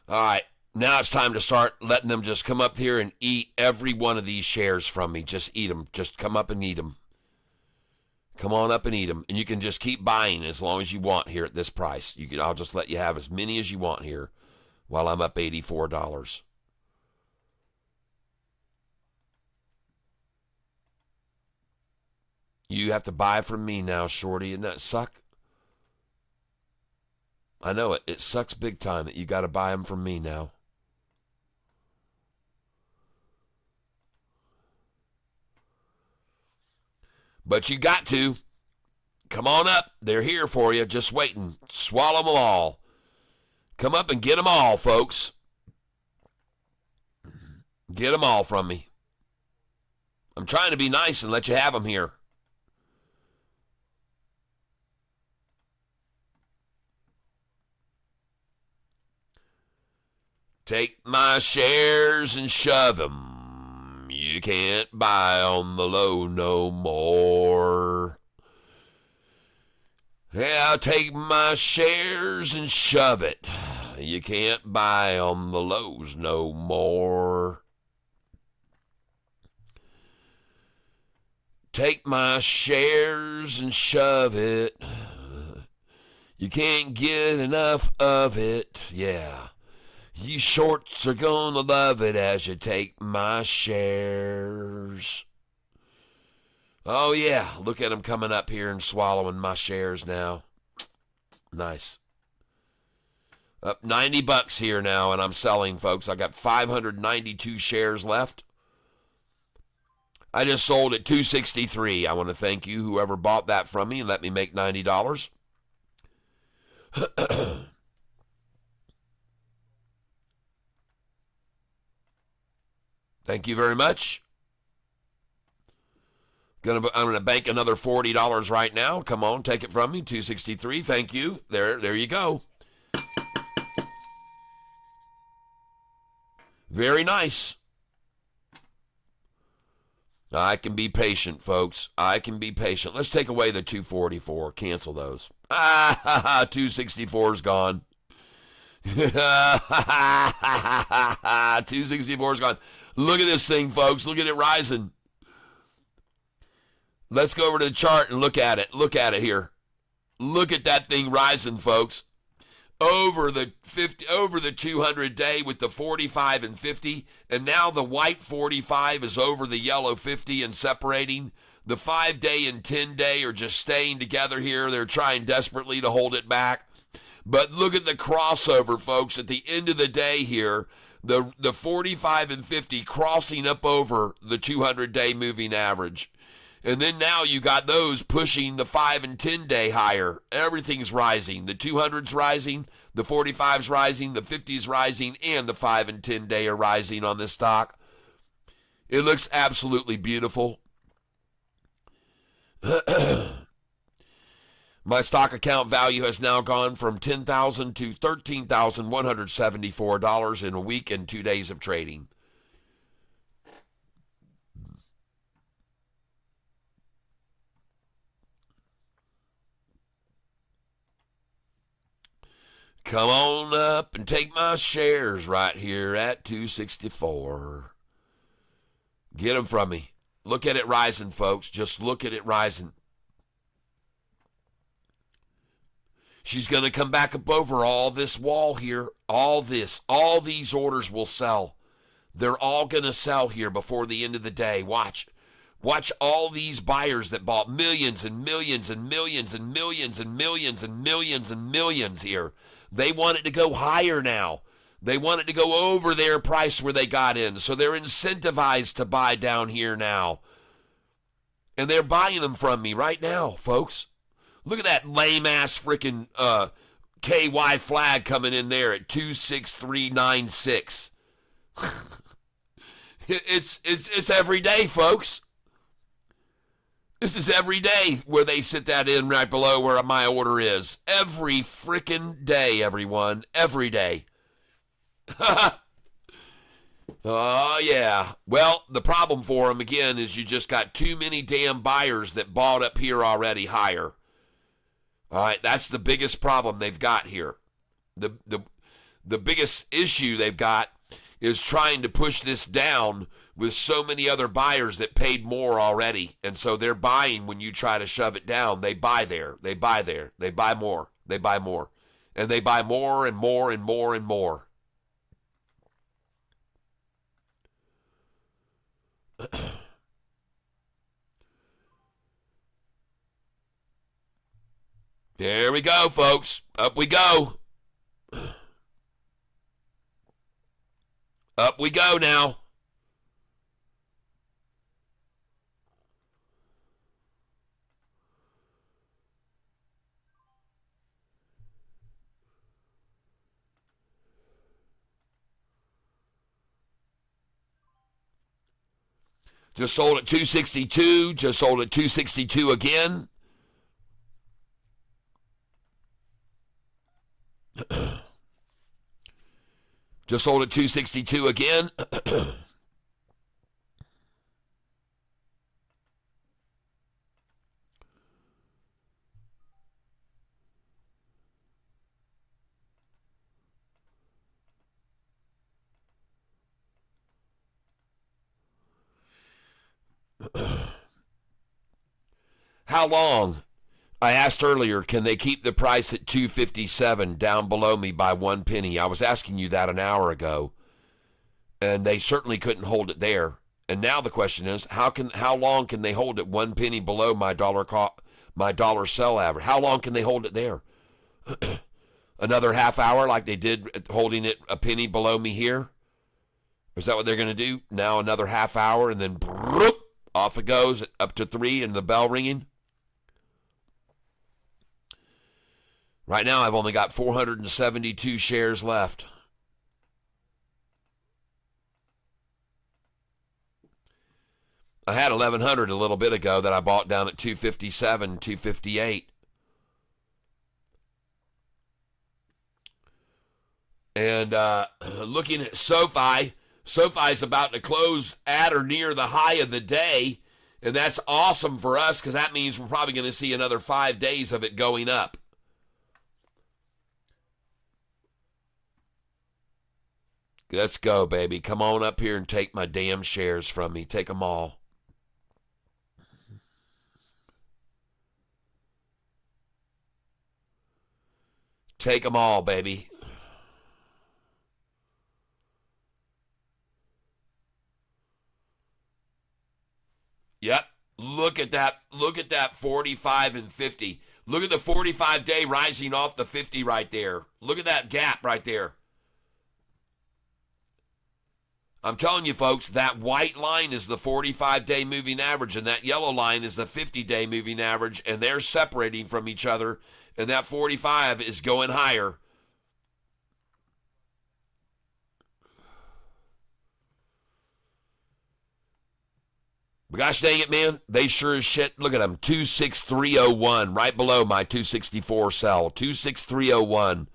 All right. Now it's time to start letting them just come up here and eat every one of these shares from me. Just eat them. Just come up and eat them. Come on up and eat them. And you can just keep buying as long as you want here at this price. I'll just let you have as many as you want here while I'm up $84. You have to buy from me now, Shorty. Doesn't that suck? I know it. It sucks big time that you got to buy them from me now. But you got to. Come on up. They're here for you. Just waiting. Swallow them all. Come up and get them all, folks. Get them all from me. I'm trying to be nice and let you have them here. Take my shares and shove 'em. You can't buy on the low no more. Yeah, take my shares and shove it. You can't buy on the lows no more. Take my shares and shove it. You can't get enough of it. Yeah. You shorts are gonna love it as you take my shares. Oh, yeah. Look at them coming up here and swallowing my shares now. Nice. Up $90 here now, and I'm selling, folks. I got 592 shares left. I just sold at $263. I want to thank you, whoever bought that from me, and let me make $90. Thank you very much. I'm gonna bank another $40 right now. Come on, take it from me. $263. Thank you. There you go. Very nice. I can be patient, folks. I can be patient. Let's take away the 244. Cancel those. 264 is gone. 264 is gone. Look at this thing, folks. Look at it rising. Let's go over to the chart and look at it. Look at it here. Look at that thing rising, folks. Over the 200 day with the 45 and 50, and now the white 45 is over the yellow 50 and separating. The 5-day and 10-day are just staying together here. They're trying desperately to hold it back. But look at the crossover, folks. At the end of the day here, the 45 and 50 crossing up over the 200-day moving average. And then now you got those pushing the 5 and 10-day higher. Everything's rising. The 200's rising, the 45's rising, the 50's rising, and the 5 and 10-day are rising on this stock. It looks absolutely beautiful. My stock account value has now gone from $10,000 to $13,174 in a week and 2 days of trading. Come on up and take my shares right here at 264. Get them from me. Look at it rising, folks. Just look at it rising. She's going to come back up over all this wall here. All these orders will sell. They're all going to sell here before the end of the day. Watch all these buyers that bought millions and millions and millions and millions and millions and millions and millions here. They want it to go higher now. They want it to go over their price where they got in. So they're incentivized to buy down here now. And they're buying them from me right now, folks. Look at that lame-ass freaking KY flag coming in there at 26396. It's every day, folks. This is every day where they sit that in right below where my order is. Every freaking day, everyone. Every day. Oh, yeah. Well, the problem for them, again, is you just got too many damn buyers that bought up here already higher. All right, that's the biggest problem they've got here. The biggest issue they've got is trying to push this down with so many other buyers that paid more already. And so they're buying when you try to shove it down. They buy there. They buy there. They buy more. They buy more. And they buy more and more and more and more. There we go, folks. Up we go. Up we go now. Just sold at 262. Just sold at 262 again. Just sold at 262 again. How long? I asked earlier, can they keep the price at 257 down below me by 1 penny? I was asking you that an hour ago, and they certainly couldn't hold it there. And now the question is, how long can they hold it 1 penny below my dollar sell average? How long can they hold it there? Another half hour like they did holding it a penny below me here? Is that what they're going to do? Now another half hour, and then off it goes up to 3 and the bell ringing? Right now, I've only got 472 shares left. I had 1,100 a little bit ago that I bought down at 257, 258. And looking at SOFI, SOFI is about to close at or near the high of the day, and that's awesome for us because that means we're probably going to see another 5 days of it going up. Let's go, baby. Come on up here and take my damn shares from me. Take them all. Take them all, baby. Yep. Look at that. Look at that 45 and 50. Look at the 45-day rising off the 50 right there. Look at that gap right there. I'm telling you, folks, that white line is the 45-day moving average, and that yellow line is the 50-day moving average, and they're separating from each other, and that 45 is going higher. But gosh dang it, man, they sure as shit, look at them, 26301, right below my 264 sell, 26301.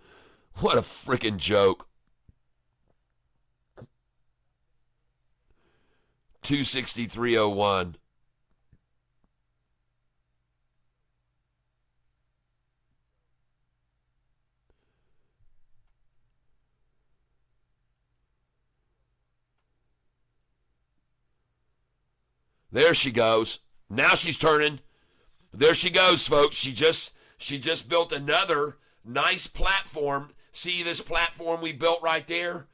What a freaking joke. 26301. There she goes. Now she's turning. There she goes, folks. She just built another nice platform. See this platform we built right there?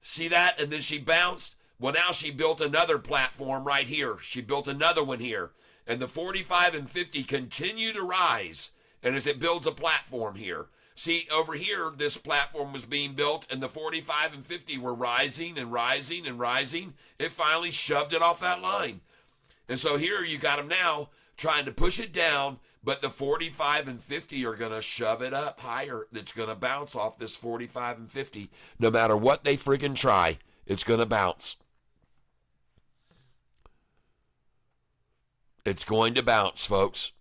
See that? And then she bounced. Well, now she built another platform right here. She built another one here. And the 45 and 50 continue to rise. And as it builds a platform here. See, over here, this platform was being built, and the 45 and 50 were rising and rising and rising. It finally shoved it off that line. And so here you got them now trying to push it down, but the 45 and 50 are going to shove it up higher. It's going to bounce off this 45 and 50. No matter what they freaking try, it's going to bounce. It's going to bounce, folks.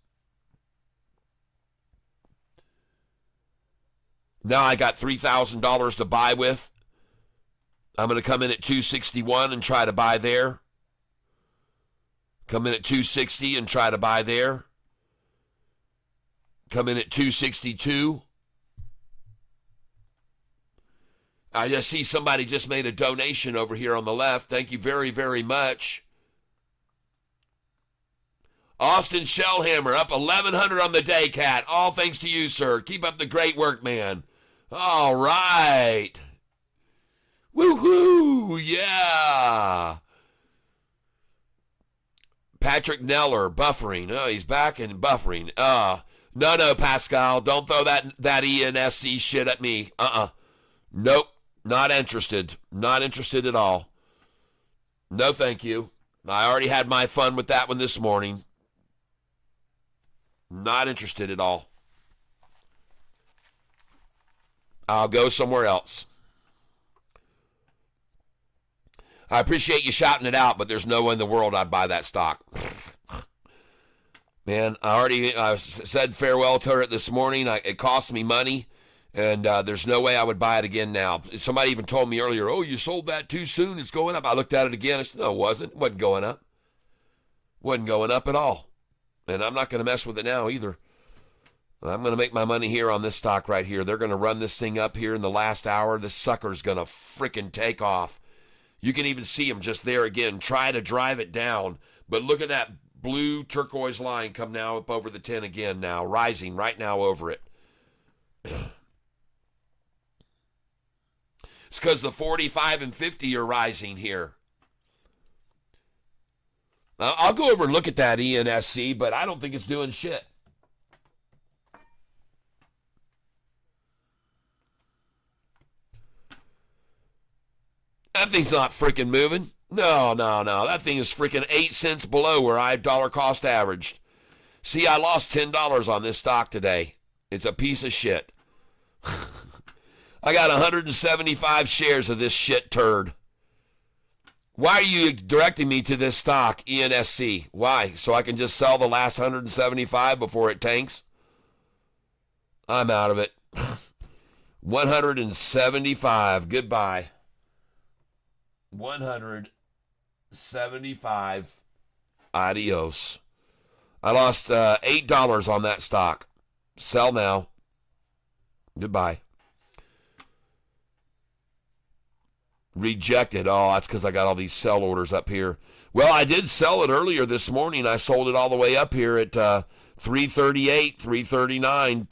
Now I got $3,000 to buy with. I'm going to come in at 261 and try to buy there. Come in at 260 and try to buy there. Come in at 262. I just see somebody just made a donation over here on the left. Thank you very, very much. Austin Shellhammer up 1,100 on the day, Cat. All thanks to you, sir. Keep up the great work, man. All right. Woohoo! Yeah. Patrick Neller buffering. Oh, he's back and buffering. No, Pascal. Don't throw that ENSC shit at me. Nope. Not interested. Not interested at all. No, thank you. I already had my fun with that one this morning. Not interested at all. I'll go somewhere else. I appreciate you shouting it out, but there's no way in the world I'd buy that stock. Man, I said farewell to it this morning. It cost me money, and there's no way I would buy it again now. Somebody even told me earlier, oh, you sold that too soon. It's going up. I looked at it again. I said, no, it wasn't. It wasn't going up. Wasn't going up at all. And I'm not going to mess with it now either. I'm going to make my money here on this stock right here. They're going to run this thing up here in the last hour. This sucker's going to freaking take off. You can even see him just there again. Try to drive it down. But look at that blue turquoise line come now up over the 10 again now. Rising right now over it. It's because the 45 and 50 are rising here. I'll go over and look at that ENSC, but I don't think it's doing shit. That thing's not freaking moving. No. That thing is freaking 8 cents below where I dollar cost averaged. See, I lost $10 on this stock today. It's a piece of shit. I got 175 shares of this shit turd. Why are you directing me to this stock, ENSC? Why? So I can just sell the last 175 before it tanks? I'm out of it. 175. Goodbye. 175. Adios. I lost $8 on that stock. Sell now. Goodbye. Rejected. Oh, that's because I got all these sell orders up here. Well, I did sell it earlier this morning. I sold it all the way up here at 338, 339.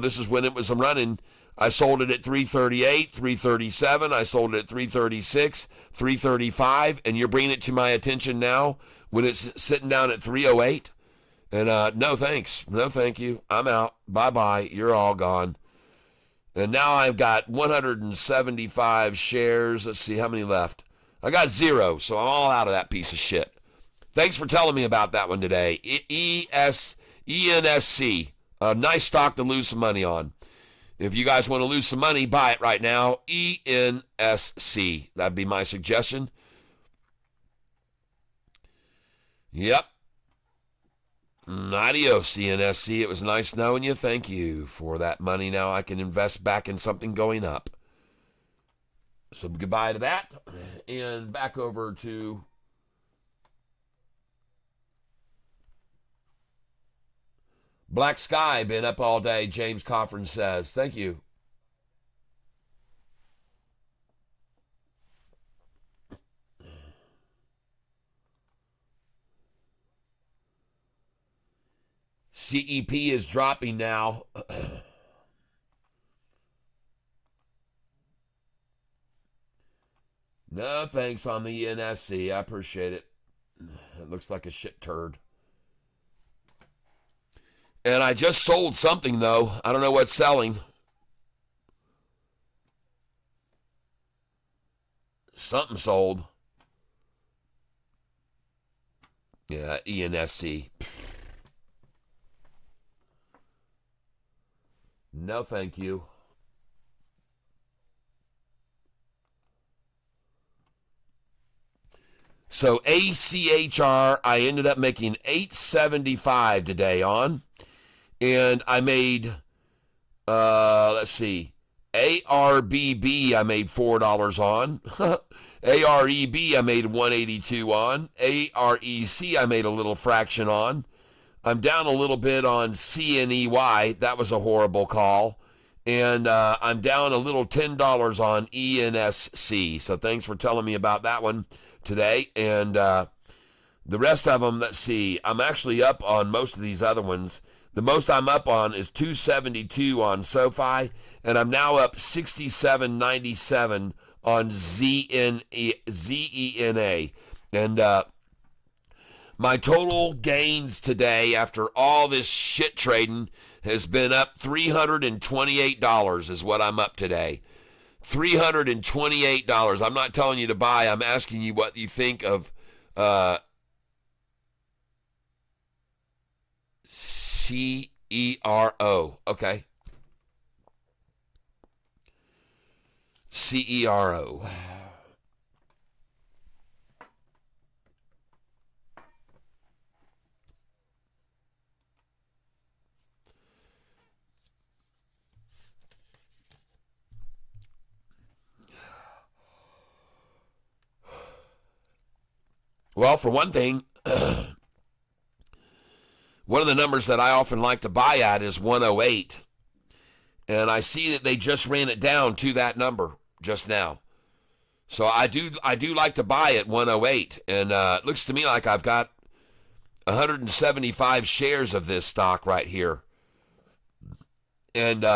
This is when it was running. I sold it at 338, 337. I sold it at 336, 335. And you're bringing it to my attention now when it's sitting down at 308. And no thanks. No thank you. I'm out. Bye-bye. You're all gone. And now I've got 175 shares. Let's see how many left. I got 0, so I'm all out of that piece of shit. Thanks for telling me about that one today. ENSC. A nice stock to lose some money on. If you guys want to lose some money, buy it right now. ENSC. That'd be my suggestion. Yep. Adios, ENSC. It was nice knowing you. Thank you for that money. Now I can invest back in something going up. So goodbye to that. And back over to Black Sky. Been up all day, James Coffin says. Thank you. CEP is dropping now. No thanks on the ENSC. I appreciate it. It looks like a shit turd. And I just sold something, though. I don't know what's selling. Something sold. Yeah, ENSC. No, thank you. So ACHR, I ended up making $8.75 today on. And I made, let's see, ARBB I made $4 on. AREB I made $1.82 on. AREC I made a little fraction on. I'm down a little bit on CNEY. That was a horrible call. And I'm down a little $10 on ENSC. So thanks for telling me about that one today. And the rest of them, let's see. I'm actually up on most of these other ones. The most I'm up on is 272 on SOFI, and I'm now up 67.97 on ZENA. And my total gains today after all this shit trading has been up $328 is what I'm up today. $328. I'm not telling you to buy. I'm asking you what you think of CERO. Okay. CERO. Well, for one thing, one of the numbers that I often like to buy at is 108. And I see that they just ran it down to that number just now. So I do like to buy at 108. And it looks to me like I've got 175 shares of this stock right here. And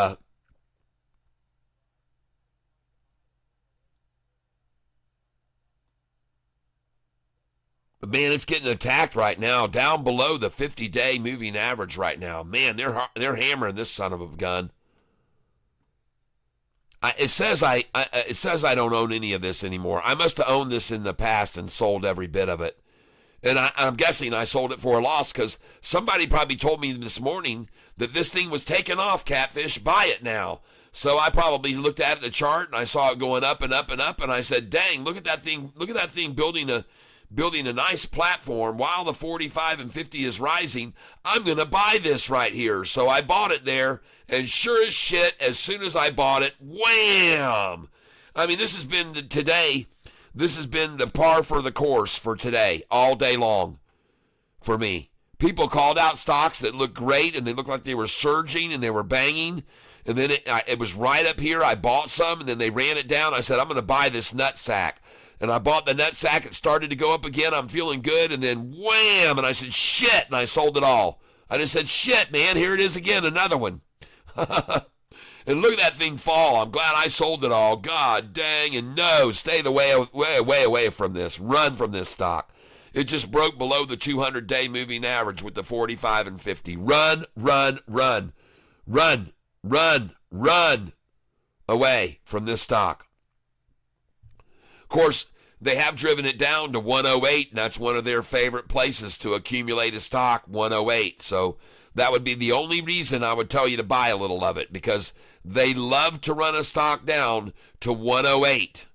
man, it's getting attacked right now, down below the 50-day moving average right now. Man, they're hammering this son of a gun. It says I don't own any of this anymore. I must have owned this in the past and sold every bit of it. And I'm guessing I sold it for a loss because somebody probably told me this morning that this thing was taking off, Catfish. Buy it now. So I probably looked at the chart and I saw it going up and up and up, and I said, dang, look at that thing. Look at that thing building a nice platform while the 45 and 50 is rising. I'm going to buy this right here. So I bought it there, and sure as shit, as soon as I bought it, wham! I mean, this has been the par for the course for today, all day long for me. People called out stocks that looked great, and they looked like they were surging, and they were banging, and then it was right up here. I bought some, and then they ran it down. I said, I'm going to buy this nutsack. And I bought the nutsack. It started to go up again. I'm feeling good. And then wham! And I said, shit! And I sold it all. I just said, shit, man. Here it is again. Another one. And look at that thing fall. I'm glad I sold it all. God dang. And no, stay the way away from this. Run from this stock. It just broke below the 200-day moving average with the 45 and 50. Run, run, run. Run, run, run away from this stock. Of course, they have driven it down to 108, and that's one of their favorite places to accumulate a stock, 108. So that would be the only reason I would tell you to buy a little of it, because they love to run a stock down to 108.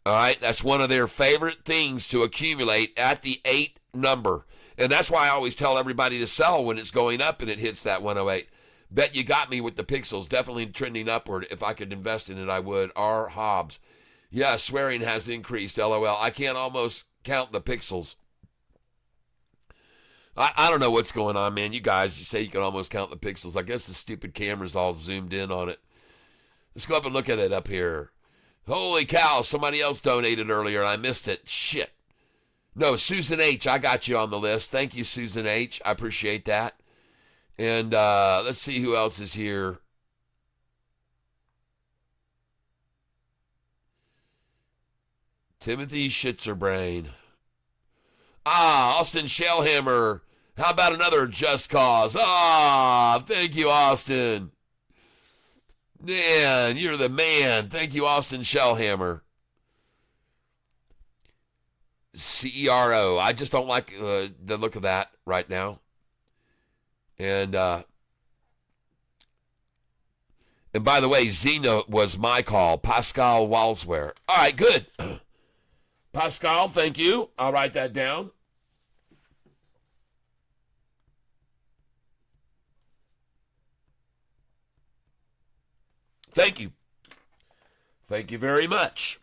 All right, that's one of their favorite things to accumulate at the 8 number. And that's why I always tell everybody to sell when it's going up and it hits that 108. Bet you got me with the pixels, definitely trending upward. If I could invest in it, I would. R. Hobbs. Yeah, swearing has increased, LOL. I can't almost count the pixels. I don't know what's going on, man. You guys, you say you can almost count the pixels. I guess the stupid camera's all zoomed in on it. Let's go up and look at it up here. Holy cow, somebody else donated earlier. I missed it. Shit. No, Susan H., I got you on the list. Thank you, Susan H. I appreciate that. And let's see who else is here. Timothy Schitzerbrain. Austin Shellhammer. How about another Just Cause? Thank you, Austin. Man, you're the man. Thank you, Austin Shellhammer. CERO. I just don't like the look of that right now. And by the way, Zena was my call. Pascal Walsware. All right, good. Pascal, thank you. I'll write that down. Thank you. Thank you very much.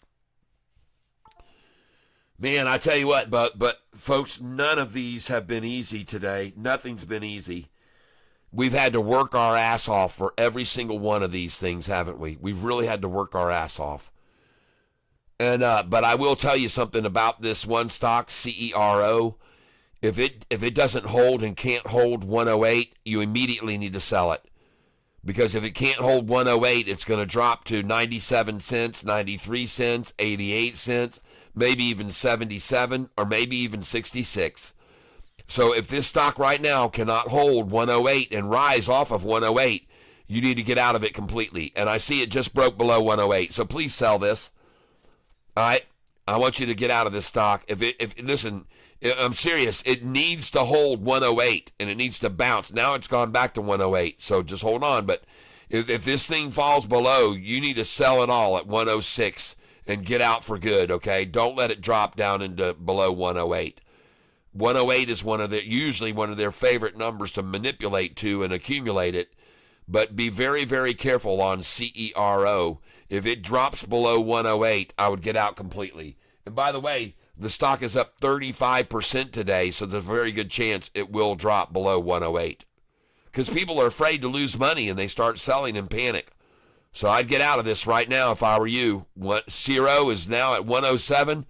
Man, I tell you what, but folks, none of these have been easy today. Nothing's been easy. We've had to work our ass off for every single one of these things, haven't we? We've really had to work our ass off. And but I will tell you something about this one stock, CERO. If it doesn't hold and can't hold 108, you immediately need to sell it. Because if it can't hold 108, it's going to drop to 97 cents, 93 cents, 88 cents, maybe even 77, or maybe even 66. So if this stock right now cannot hold 108 and rise off of 108, you need to get out of it completely. And I see it just broke below 108, so please sell this. All right, I want you to get out of this stock. Listen, I'm serious. It needs to hold 108, and it needs to bounce. Now it's gone back to 108, so just hold on. But if this thing falls below, you need to sell it all at 106 and get out for good, okay? Don't let it drop down into below 108. 108 is usually one of their favorite numbers to manipulate to and accumulate it. But be very, very careful on CERO. If it drops below 108, I would get out completely. And by the way, the stock is up 35% today, so there's a very good chance it will drop below 108. Because people are afraid to lose money and they start selling in panic. So I'd get out of this right now if I were you. CERO is now at 107,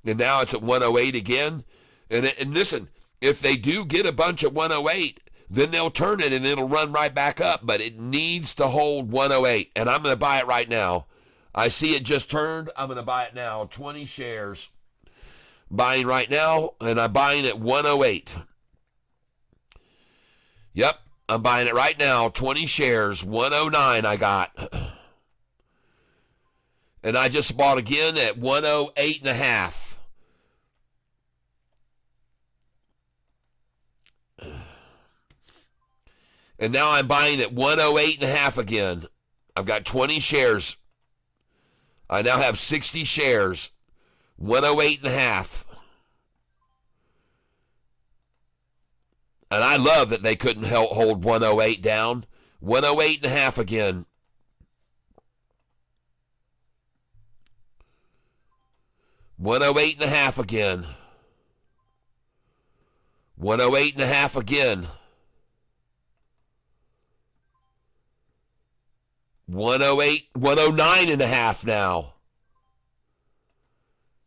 and now it's at 108 again. And listen, if they do get a bunch at 108, then they'll turn it and it'll run right back up. But it needs to hold 108, and I'm going to buy it right now. I see it just turned. I'm going to buy it now. 20 shares. Buying right now, and I'm buying at 108. Yep, I'm buying it right now. 20 shares. 109 I got. And I just bought again at 108 and a half. And now I'm buying at 108 and a half again. I've got 20 shares. I now have 60 shares. 108 and a half. And I love that they couldn't hold 108 down. 108 and a half again. $108 and a half again. $108 and a half again. 108, 109 and a half now.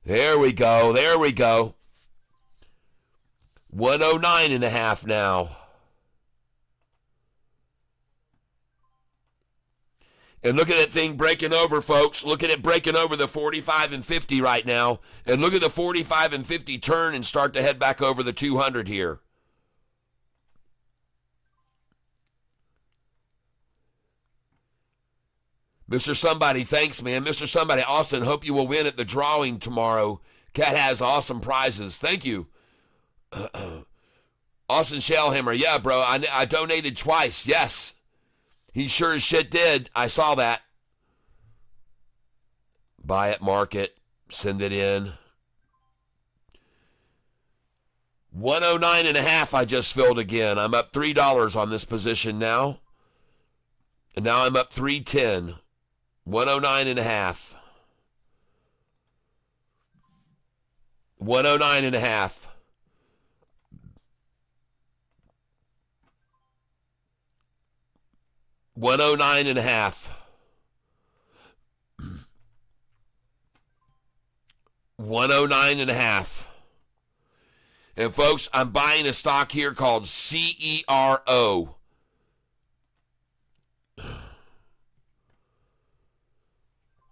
There we go. There we go. 109 and a half now. And look at that thing breaking over, folks. Look at it breaking over the 45 and 50 right now. And look at the 45 and 50 turn and start to head back over the 200 here. Mr. Somebody, thanks, man. Mr. Somebody, Austin, hope you will win at the drawing tomorrow. Cat has awesome prizes. Thank you. Austin Shellhammer, yeah, bro, I donated twice. Yes. He sure as shit did. I saw that. Buy it, mark it, send it in. 109 and a half I just filled again. I'm up $3 on this position now. And now I'm up 310. 109 and a half. 109 and a half. $109 and a half. $109 and a half. And folks, I'm buying a stock here called CERO.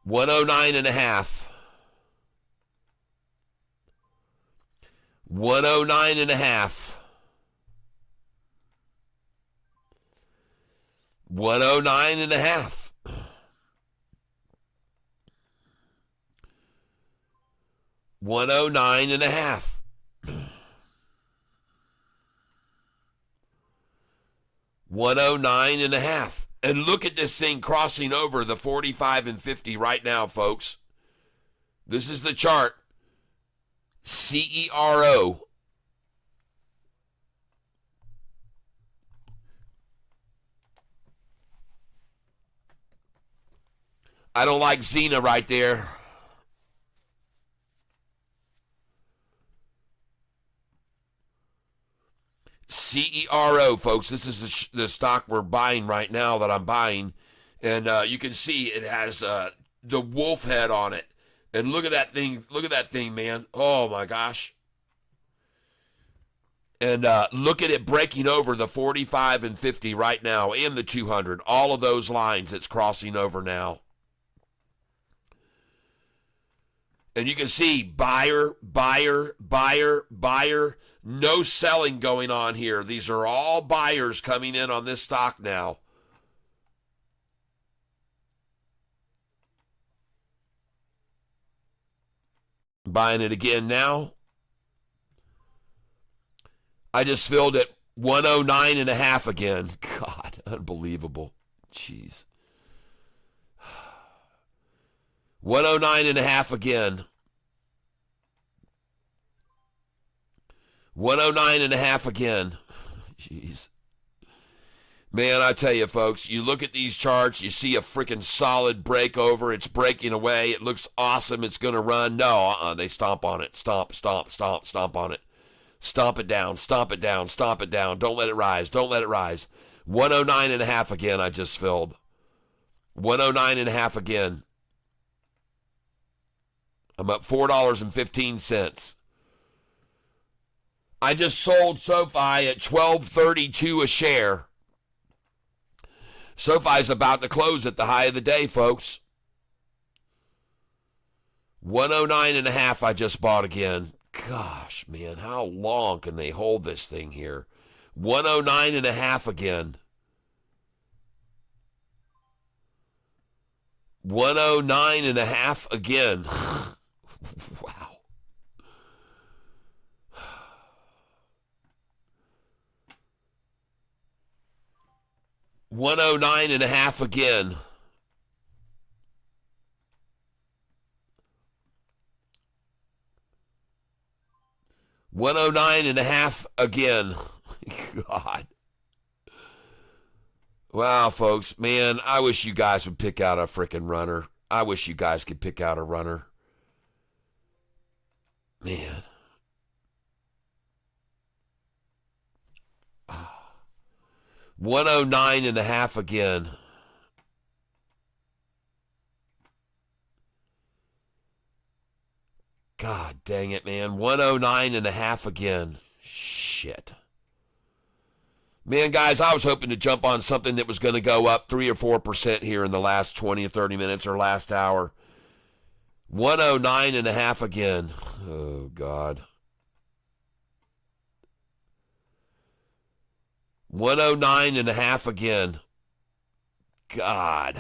$109 and a half. 109 and a half. 109 and a half. 109 and a half. 109 and a half. And look at this thing crossing over the 45 and 50 right now, folks. This is the chart. CERO. I don't like Xena right there. CERO, folks. This is the stock we're buying right now that I'm buying. And you can see it has the wolf head on it. And look at that thing. Look at that thing, man. Oh, my gosh. And look at it breaking over the 45 and 50 right now and the 200. All of those lines it's crossing over now. And you can see buyer, buyer, buyer, buyer. No selling going on here. These are all buyers coming in on this stock now. Buying it again now. I just filled at 109.5 again. God, unbelievable. Jeez. 109.5 again. 109.5 again. Jeez. Man, I tell you, folks, you look at these charts, you see a freaking solid breakover. It's breaking away. It looks awesome. It's going to run. No, they stomp on it. Stomp, stomp, stomp, stomp on it. Stomp it down, stomp it down, stomp it down. Don't let it rise. Don't let it rise. 109.5 again, I just filled. 109.5 again. I'm up $4.15. I just sold SOFI at $12.32 a share. SOFI's about to close at the high of the day, folks. 109.5 I just bought again. Gosh, man, how long can they hold this thing here? 109.5 again. 109.5 again. Wow. $109.5 again. $109.5 again. God. Wow, folks, man, I wish you guys would pick out a freaking runner. I wish you guys could pick out a runner. Man. 109.5 again. God dang it, man. 109.5 again. Shit. Man, guys, I was hoping to jump on something that was going to go up 3 or 4% here in the last 20 or 30 minutes or last hour. 109.5 again. Oh, God. 109.5 again. God.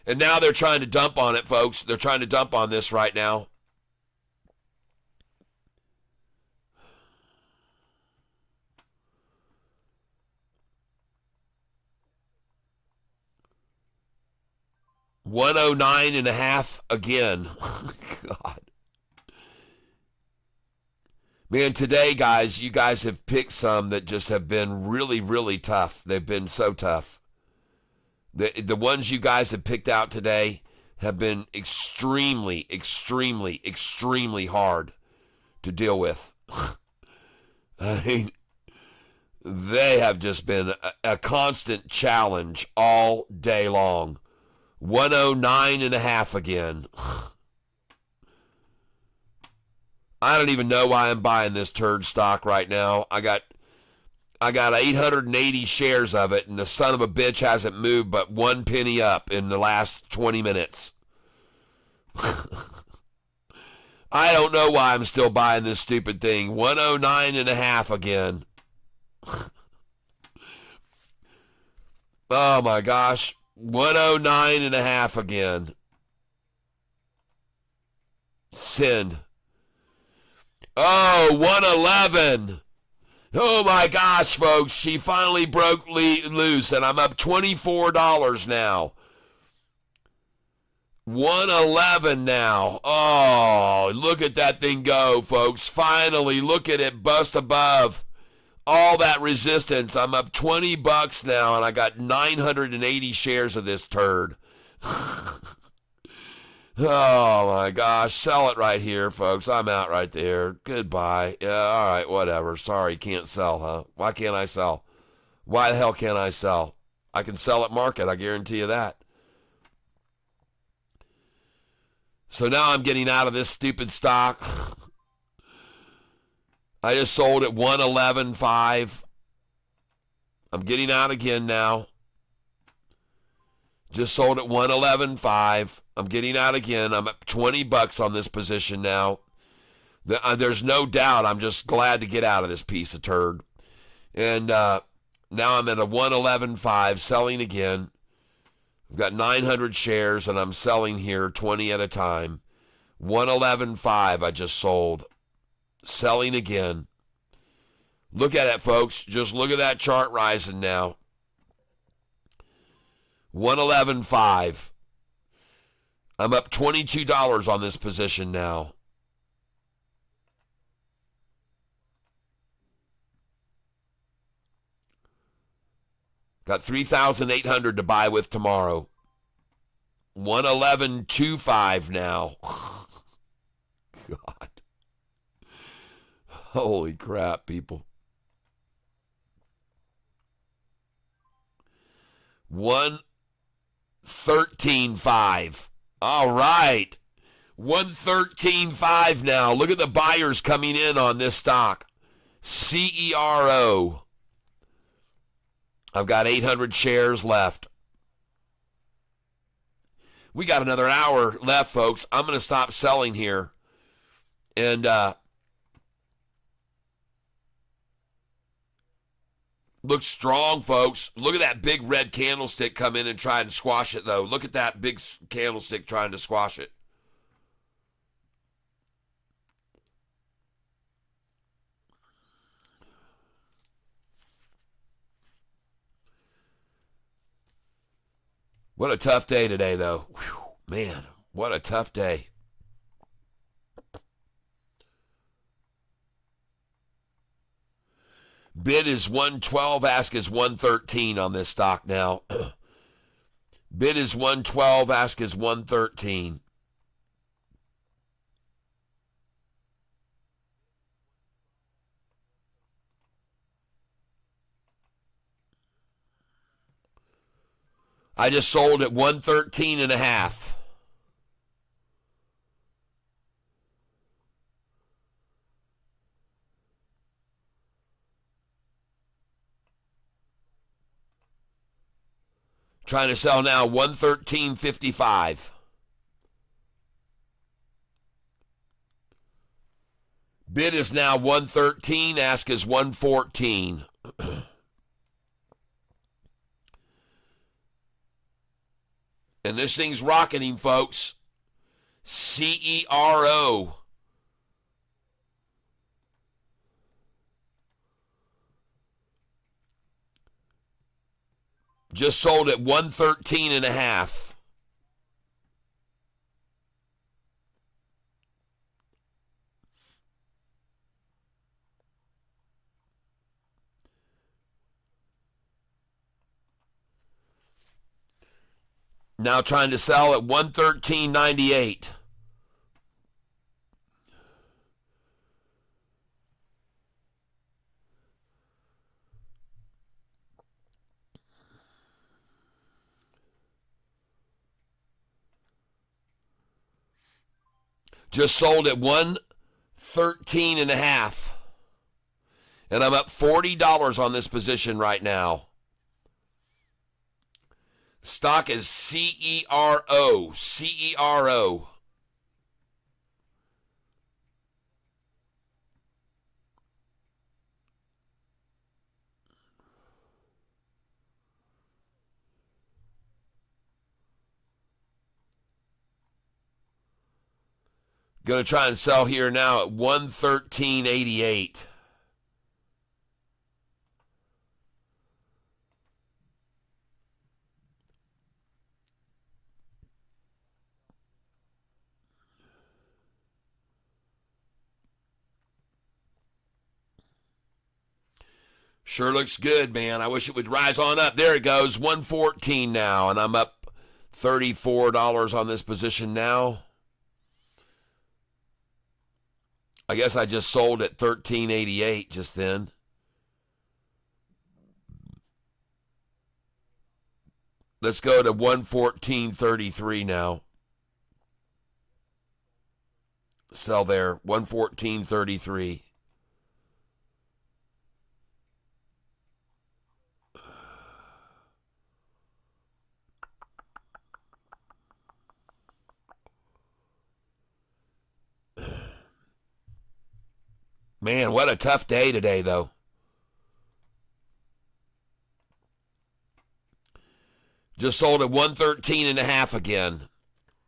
And now they're trying to dump on it, folks. They're trying to dump on this right now. $109.5 again. God. Man, today, guys, you guys have picked some that just have been really, really tough. They've been so tough. The ones you guys have picked out today have been extremely, extremely, extremely hard to deal with. I mean, they have just been a constant challenge all day long. 109.5 again. I don't even know why I'm buying this turd stock right now. I got 880 shares of it, and the son of a bitch hasn't moved but 1 penny up in the last 20 minutes. I don't know why I'm still buying this stupid thing. 109.5 again. Oh my gosh. 109.5 again. Send. Oh, 111. Oh my gosh, folks. She finally broke loose, and I'm up $24 now. 111 now. Oh, look at that thing go, folks. Finally, look at it bust above all that resistance. I'm up $20 now, and I got 980 shares of this turd. Oh my gosh, sell it right here, folks. I'm out right there. Goodbye. Yeah, all right, whatever. Sorry, can't sell, huh? Why can't I sell? Why the hell can't I sell? I can sell at market, I guarantee you that. So now I'm getting out of this stupid stock. I just sold at 111.5. I'm getting out again now. Just sold at 111.5. I'm getting out again. I'm at $20 on this position now. There's no doubt I'm just glad to get out of this piece of turd. And now I'm at a 111.5, selling again. I've got 900 shares, and I'm selling here 20 at a time. 111.5 I just sold. Selling again. Look at it, folks. Just look at that chart rising now. 111.5. I'm up $22 on this position now. Got 3,800 to buy with tomorrow. 111.25 now. God. Holy crap, people. 113.5. All right. 113.5 now. Look at the buyers coming in on this stock. CERO. I've got 800 shares left. We got another hour left, folks. I'm going to stop selling here. And looks strong, folks. Look at that big red candlestick come in and try and squash it, though. Look at that big candlestick trying to squash it. What a tough day today, though. Whew, man, what a tough day. Bid is 112, ask is 113 on this stock now. Bid is 112, ask is 113. I just sold at 113.5. Trying to sell now 113.55. Bid is now 113, ask is 114. And this thing's rocketing, folks. CERO. Just sold at 113.5. Now trying to sell at 113.98. Just sold at 113.5. And I'm up $40 on this position right now. Stock is CERO. CERO. Going to try and sell here now at 113.88. Sure looks good, man. I wish it would rise on up. There it goes, 114 now, and I'm up $34 on this position now. I guess I just sold at $13.88 just then. Let's go to 114.33 now. Sell there, 114.33. Man, what a tough day today, though. Just sold at 113.5 again.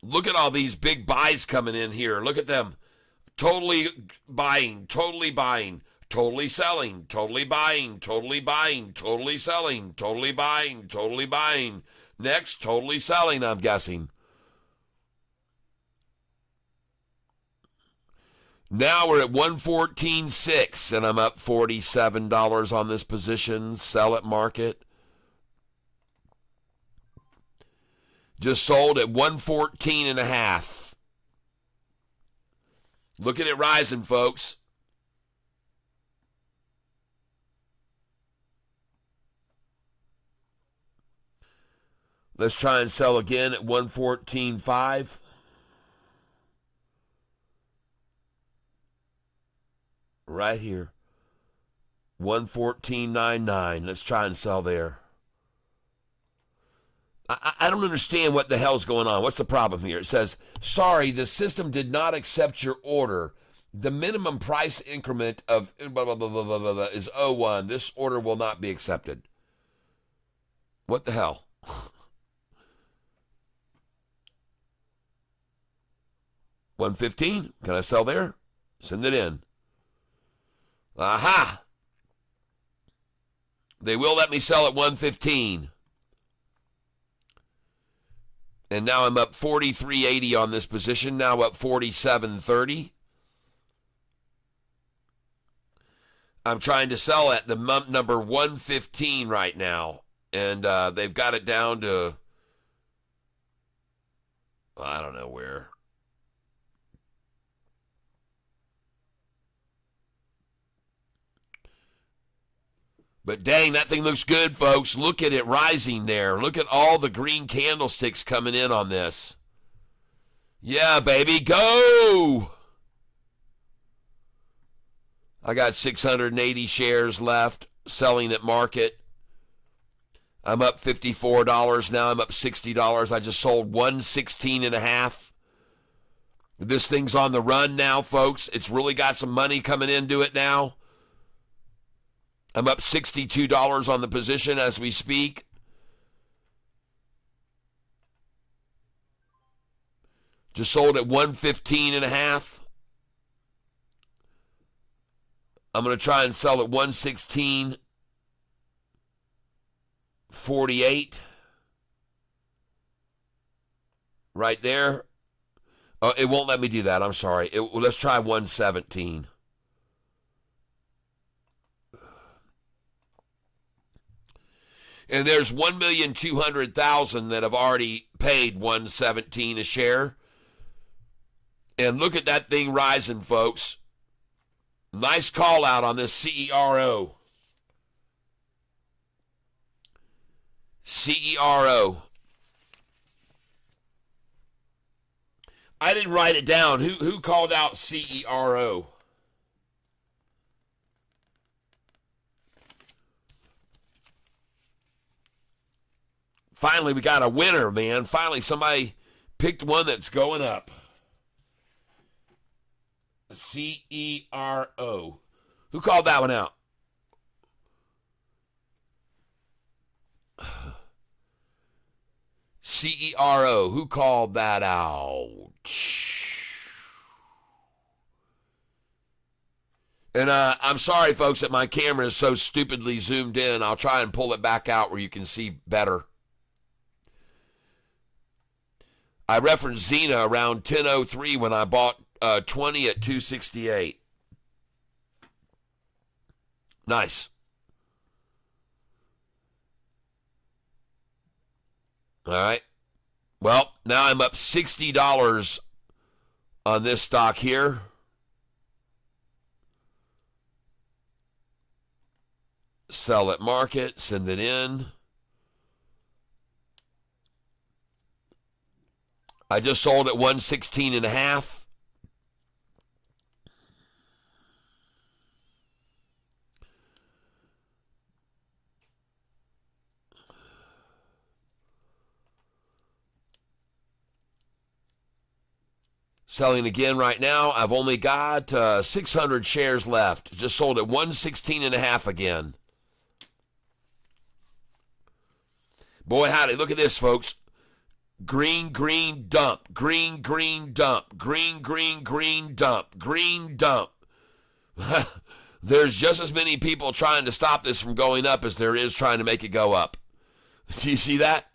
Look at all these big buys coming in here. Look at them. Totally buying, totally buying, totally selling, totally buying, totally buying, totally selling, totally buying, totally buying. Next, totally selling, I'm guessing. Now we're at 114.6, and I'm up $47 on this position. Sell at market. Just sold at 114.5. Look at it rising, folks. Let's try and sell again at 114.5. Right here. 114.99. Let's try and sell there. I don't understand what the hell's going on. What's the problem here? It says, sorry, the system did not accept your order. The minimum price increment of blah, blah, blah, blah, blah, blah, is 01. This order will not be accepted. What the hell? $115. Can I sell there? Send it in. Aha! They will let me sell at 115. And now I'm up 43.80 on this position. Now up 47.30. I'm trying to sell at the number 115 right now. And they've got it down to, I don't know where. But dang, that thing looks good, folks. Look at it rising there. Look at all the green candlesticks coming in on this. Yeah, baby, go! I got 680 shares left, selling at market. I'm up $54 now. I'm up $60. I just sold 116.5. This thing's on the run now, folks. It's really got some money coming into it now. I'm up $62 on the position as we speak. Just sold at 115.5. I'm going to try and sell at 116.48. Right there. It won't let me do that. I'm sorry. Let's try 117. And there's 1,200,000 that have already paid 117 a share. And look at that thing rising, folks. Nice call out on this CERO. CERO. I didn't write it down. Who called out CERO? Finally, we got a winner, man. Finally, somebody picked one that's going up. CERO. Who called that one out? CERO. Who called that out? And I'm sorry, folks, that my camera is so stupidly zoomed in. I'll try and pull it back out where you can see better. I referenced Xena around 10:03 when I bought 20 at 268. Nice. All right. Well, now I'm up $60 on this stock here. Sell at market, send it in. I just sold at 116.5. Selling again right now. I've only got 600 shares left. Just sold at 116.5 again. Boy, howdy. Look at this, folks. Green, green, dump. Green, green, dump. Green, green, green, dump. Green, dump. There's just as many people trying to stop this from going up as there is trying to make it go up. Do you see that?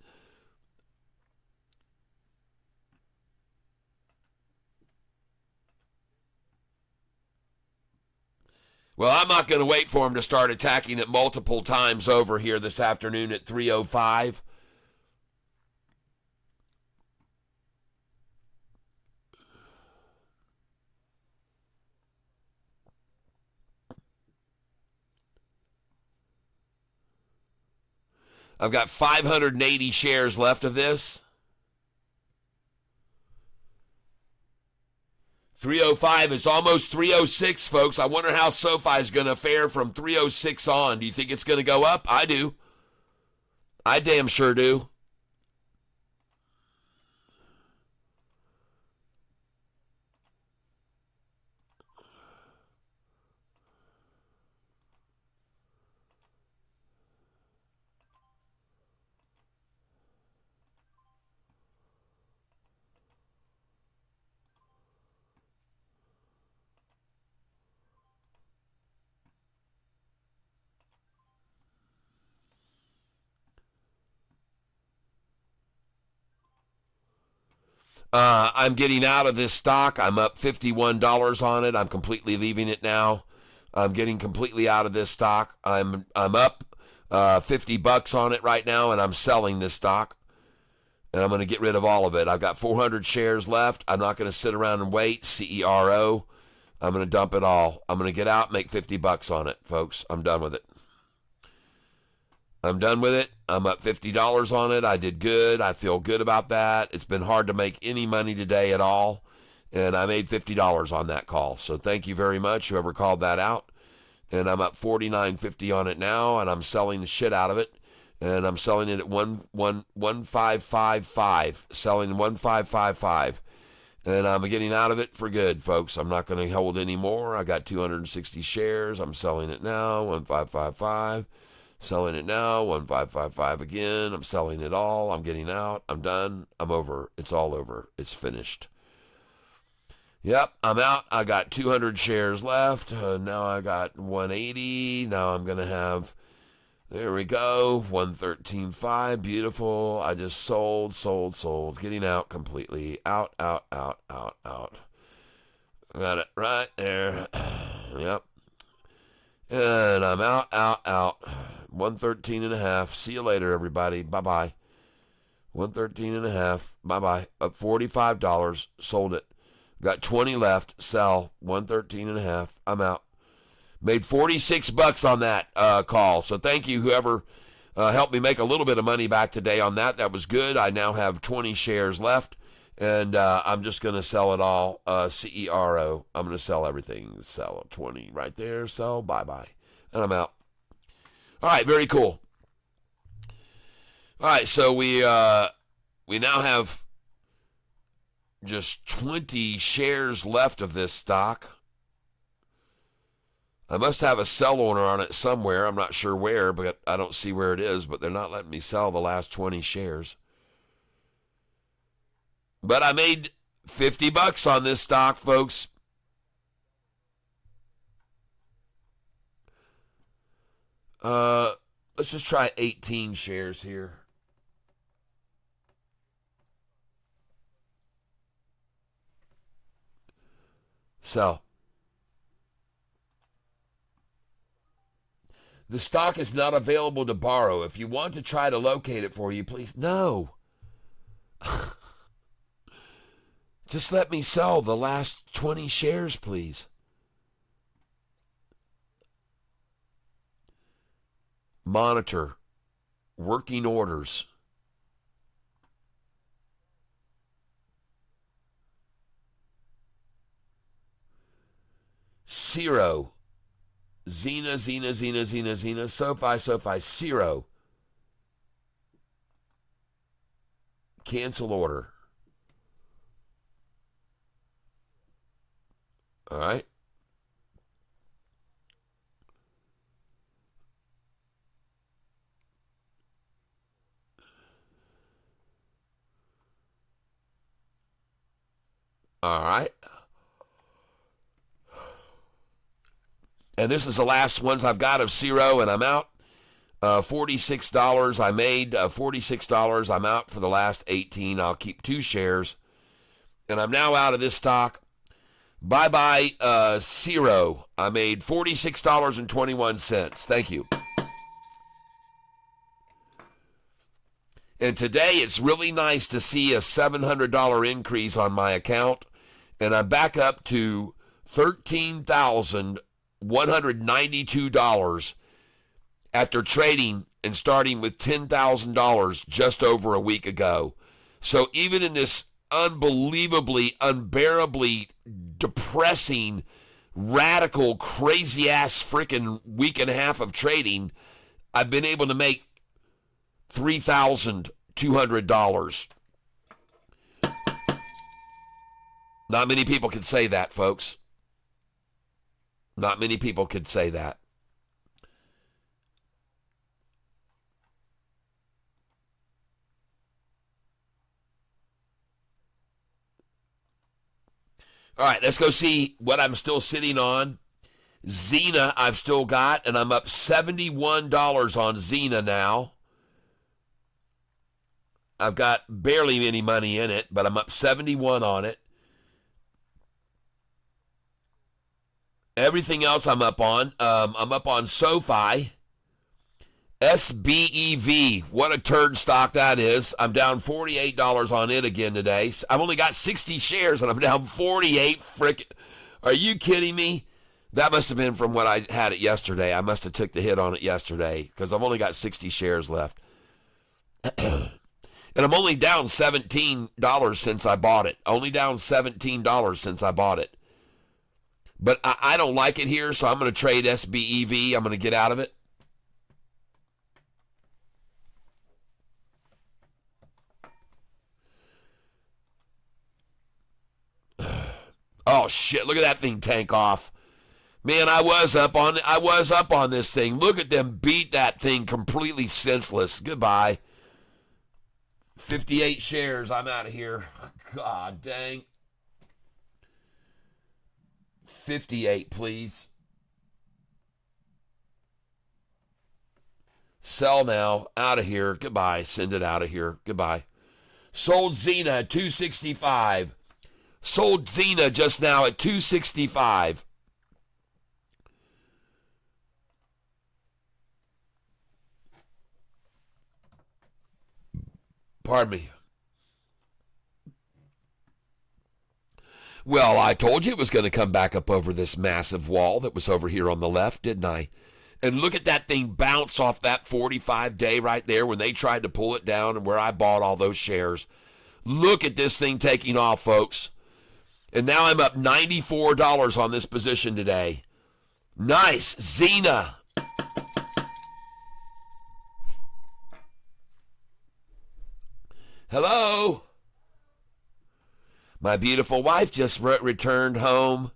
Well, I'm not going to wait for him to start attacking it multiple times over here this afternoon at 3:05. I've got 580 shares left of this. 3:05 is almost 3:06, folks. I wonder how SOFI is going to fare from 3:06 on. Do you think it's going to go up? I do. I damn sure do. I'm getting out of this stock. I'm up $51 on it. I'm completely leaving it now. I'm getting completely out of this stock. I'm up $50 on it right now, and I'm selling this stock. And I'm going to get rid of all of it. I've got 400 shares left. I'm not going to sit around and wait. CERO. I'm going to dump it all. I'm going to get out and make $50 on it, folks. I'm done with it. I'm done with it. I'm up $50 on it. I did good. I feel good about that. It's been hard to make any money today at all, and I made $50 on that call. So thank you very much, whoever called that out. And I'm up $49.50 on it now, and I'm selling the shit out of it. And I'm selling it at 1555. Selling 1555. And I'm getting out of it for good, folks. I'm not going to hold any more. I got 260 shares. I'm selling it now, 1555. Selling it now, 1555 again. I'm selling it all. I'm getting out. I'm done. I'm over. It's all over. It's finished. Yep, I'm out. I got 200 shares left. Now I got 180. Now I'm going to have, there we go, 113.5. Beautiful. I just sold. Getting out completely. Out. Got it right there. Yep. And I'm out. 113.5. See you later, everybody. Bye-bye. 113.5. Bye-bye. Up $45. Sold it. Got 20 left. Sell. 113.5. I'm out. Made $46 on that call. So thank you, whoever helped me make a little bit of money back today on that. That was good. I now have 20 shares left. And I'm just going to sell it all. CERO. I'm going to sell everything. Sell 20 right there. Sell. Bye-bye. And I'm out. All right. Very cool. All right. So we now have just 20 shares left of this stock. I must have a sell owner on it somewhere. I'm not sure where, but I don't see where it is. But they're not letting me sell the last 20 shares. But I made $50 on this stock, folks. Let's just try 18 shares here. Sell. The stock is not available to borrow. If you want to try to locate it for you, please. No. Just let me sell the last 20 shares, please. Monitor. Working orders. Zero. Xena, SOFI, zero. Cancel order. All right. All right. And this is the last ones I've got of zero, and I'm out. $46 I made. $46 I'm out for the last 18. I'll keep 2 shares. And I'm now out of this stock. Bye-bye, zero. I made $46.21. Thank you. And today it's really nice to see a $700 increase on my account. And I'm back up to $13,192 after trading and starting with $10,000 just over a week ago. So even in this unbelievably, unbearably depressing, radical, crazy-ass freaking week and a half of trading, I've been able to make $3,200. Not many people could say that, folks. Not many people could say that. All right, let's go see what I'm still sitting on. Xena I've still got, and I'm up $71 on Xena now. I've got barely any money in it, but I'm up 71 on it. Everything else I'm up on. I'm up on SOFI. SBEV. What a turd stock that is. I'm down $48 on it again today. I've only got 60 shares, and I'm down 48 frickin'. Are you kidding me? That must have been from when I had it yesterday. I must have took the hit on it yesterday because I've only got 60 shares left. And I'm only down $17 since I bought it. Only down $17 since I bought it. But I don't like it here, so I'm going to trade SBEV. I'm going to get out of it. Oh, shit. Look at that thing tank off. Man, I was up on this thing. Look at them beat that thing completely senseless. Goodbye. 58 shares. I'm out of here. God dang. 58, please. Sell now. Out of here. Goodbye. Send it out of here. Goodbye. Sold Xena at 265. Sold Xena just now at 265. Pardon me. Well, I told you it was going to come back up over this massive wall that was over here on the left, didn't I? And look at that thing bounce off that 45-day right there when they tried to pull it down and where I bought all those shares. Look at this thing taking off, folks. And now I'm up $94 on this position today. Nice. Xena. Hello? My beautiful wife just returned home.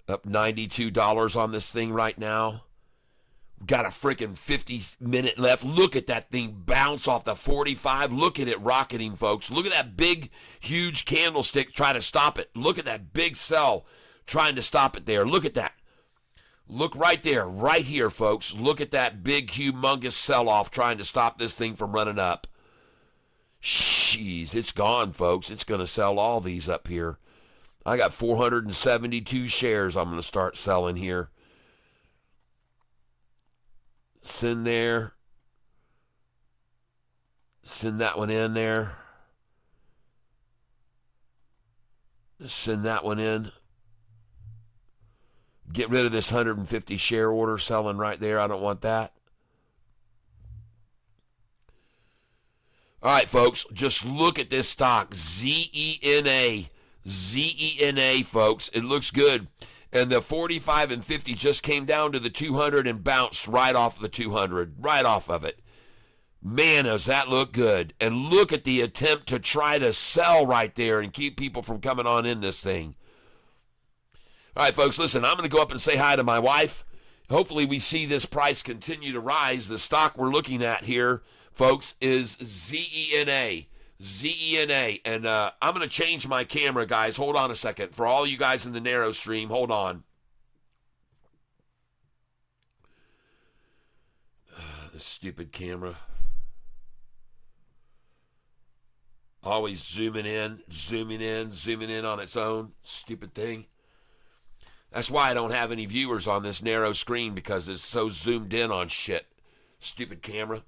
Up $92 on this thing right now. Got a freaking 50-minute left. Look at that thing bounce off the 45. Look at it rocketing, folks. Look at that big, huge candlestick trying to stop it. Look at that big sell trying to stop it there. Look at that. Look right there, right here, folks. Look at that big, humongous sell-off trying to stop this thing from running up. Jeez, it's gone, folks. It's going to sell all these up here. I got 472 shares I'm going to start selling here. Send there. Send that one in there. Send that one in. Get rid of this 150 share order selling right there. I don't want that. All right, folks, just look at this stock, ZENA. ZENA, folks. It looks good. And the 45 and 50 just came down to the 200 and bounced right off the 200, right off of it. Man, does that look good. And look at the attempt to try to sell right there and keep people from coming on in this thing. All right, folks, listen, I'm going to go up and say hi to my wife. Hopefully we see this price continue to rise. The stock we're looking at here, folks, is ZENA. ZENA. And I'm going to change my camera, guys. Hold on a second. For all you guys in the narrow stream, hold on. This stupid camera. Always zooming in on its own. Stupid thing. That's why I don't have any viewers on this narrow screen, because it's so zoomed in on shit. Stupid camera.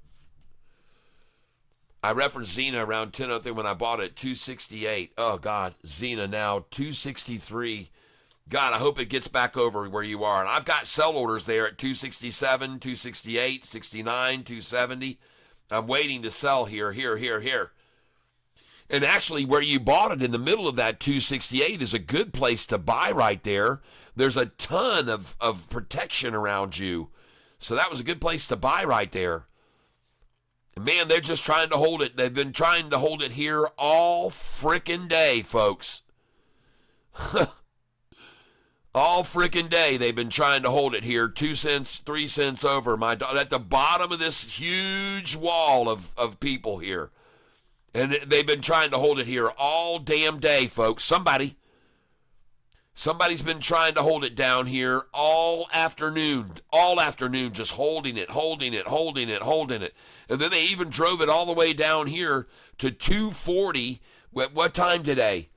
I referenced Xena around 10:03 when I bought it at 268. Oh, God. Xena now 263. God, I hope it gets back over where you are. And I've got sell orders there at 267, 268, 69, 270. I'm waiting to sell here. And actually, where you bought it in the middle of that 268 is a good place to buy right there. There's a ton of protection around you. So that was a good place to buy right there. And man, they're just trying to hold it. They've been trying to hold it here all frickin' day, folks. All frickin' day they've been trying to hold it here. 2 cents, 3 cents over. At the bottom of this huge wall of people here. And they've been trying to hold it here all damn day, folks. Somebody's been trying to hold it down here all afternoon, just holding it. And then they even drove it all the way down here to 240. What time today?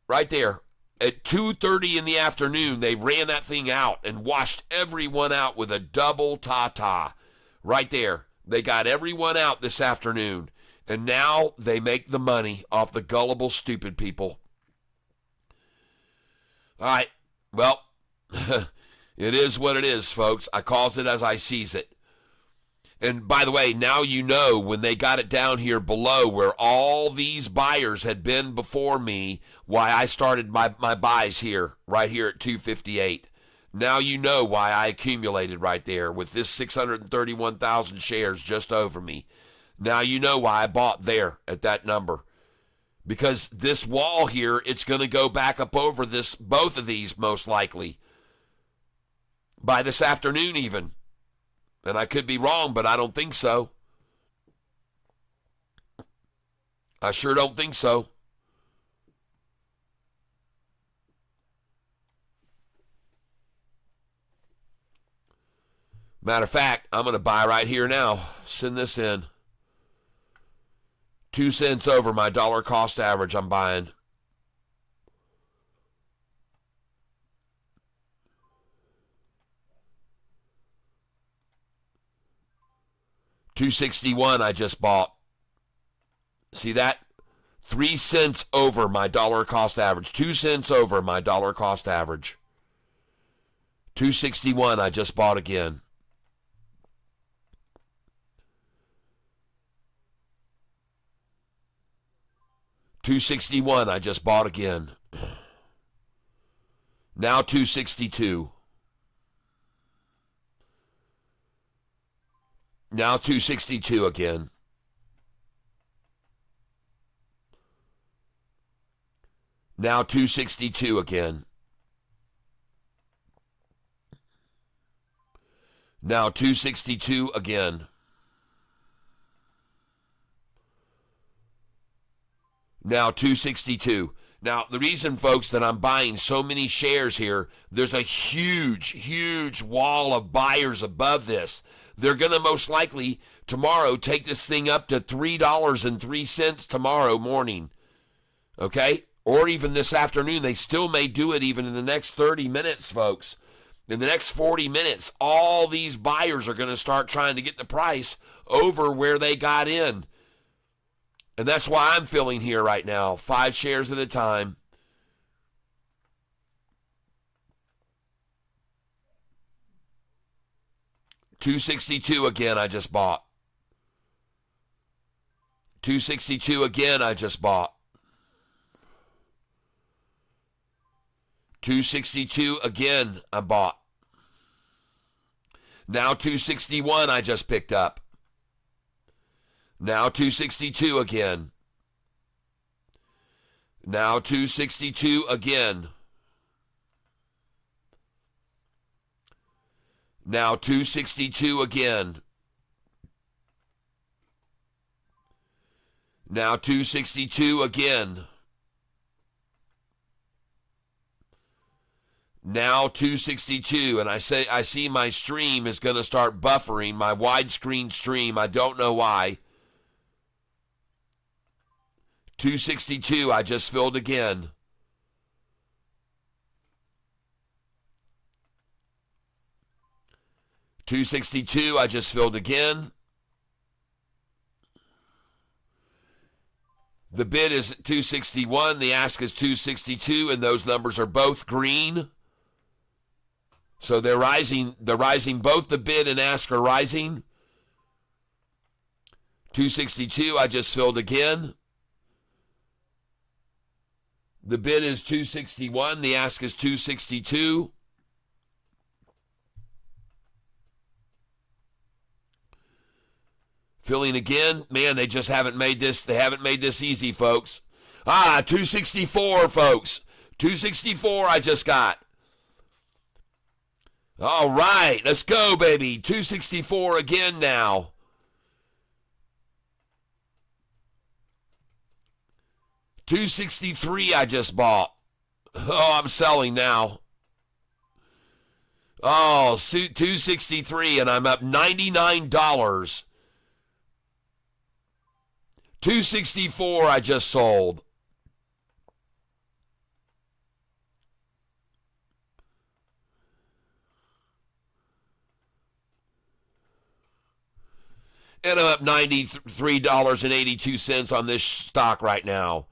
Right there. At 2:30 in the afternoon, they ran that thing out and washed everyone out with a double ta-ta. Right there. They got everyone out this afternoon. And now they make the money off the gullible, stupid people. All right. Well, it is what it is, folks. I calls it as I sees it. And by the way, now you know when they got it down here below where all these buyers had been before me, why I started my buys here, right here at 258. Now you know why I accumulated right there with this 631,000 shares just over me. Now you know why I bought there at that number. Because this wall here, it's going to go back up over both of these most likely. By this afternoon even. And I could be wrong, but I don't think so. I sure don't think so. Matter of fact, I'm going to buy right here now. Send this in. 2 cents over my dollar cost average I'm buying. $2.61 I just bought. See that? 3 cents over my dollar cost average. 2 cents over my dollar cost average. $2.61 I just bought again. $2.61 I just bought again. Now $2.62. Now $2.62 again. Now $2.62 again. Now $2.62 again. Now $2.62. Now, the reason, folks, that I'm buying so many shares here, there's a huge wall of buyers above this. They're going to most likely tomorrow take this thing up to $3.03 tomorrow morning. Okay? Or even this afternoon. They still may do it even in the next 30 minutes, folks. In the next 40 minutes, all these buyers are going to start trying to get the price over where they got in. And that's why I'm filling here right now, 5 shares at a time. 262 again, I just bought. 262 again, I just bought. 262 again, I bought. Now 261 I just picked up. Now 262 again. Now 262 again. Now 262 again. Now 262 again. Now 262, and I see my stream is going to start buffering, my widescreen stream. I don't know why. 262, I just filled again. $262, I just filled again. The bid is at 261, the ask is 262, and those numbers are both green. So they're rising, both the bid and ask are rising. 262, I just filled again. The bid is 261, the ask is 262. Filling again. Man, they just haven't made this easy, folks. 264, folks. 264 I just got. All right, let's go, baby. 264 again now. $263 I just bought. Oh, I'm selling now. Oh, $263, and I'm up $99. $264 I just sold. And I'm up $93.82 on this stock right now.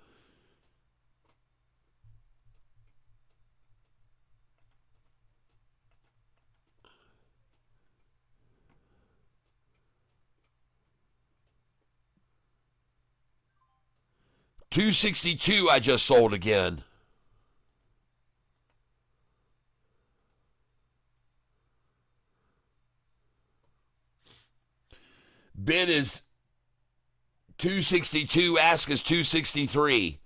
$262 I just sold again. Bid is 262, ask is 263.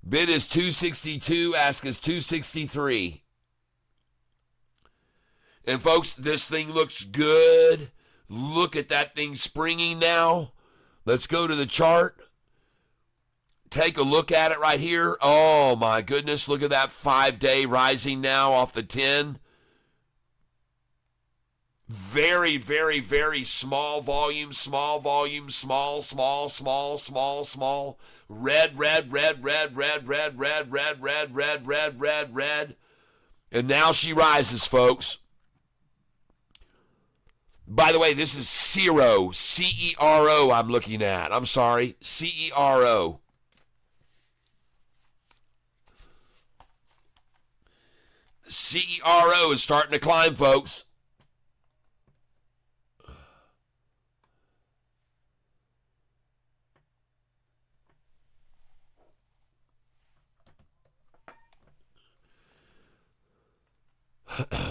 Bid is 262, ask is 263. And folks, this thing looks good. Look at that thing springing now. Let's go to the chart. Take a look at it right here. Oh my goodness, look at that 5-day rising now off the 10. Very, very, very small volume, small. Red. And now she rises, folks. By the way, this is CERO, C-E-R-O I'm looking at. I'm sorry, C-E-R-O. CERO is starting to climb, folks.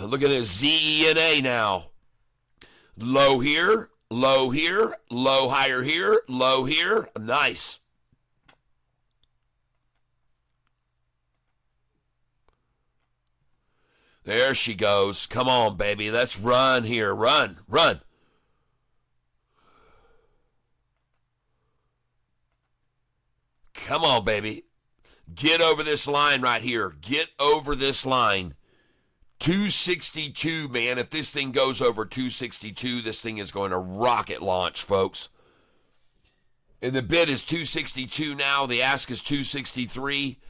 Look at this ZENA now. Low here, low higher here, low here. Nice. There she goes. Come on, baby. Let's run here. Run. Come on, baby. Get over this line right here. Get over this line. 262, man. If this thing goes over 262, this thing is going to rocket launch, folks. And the bid is 262 now. The ask is 263.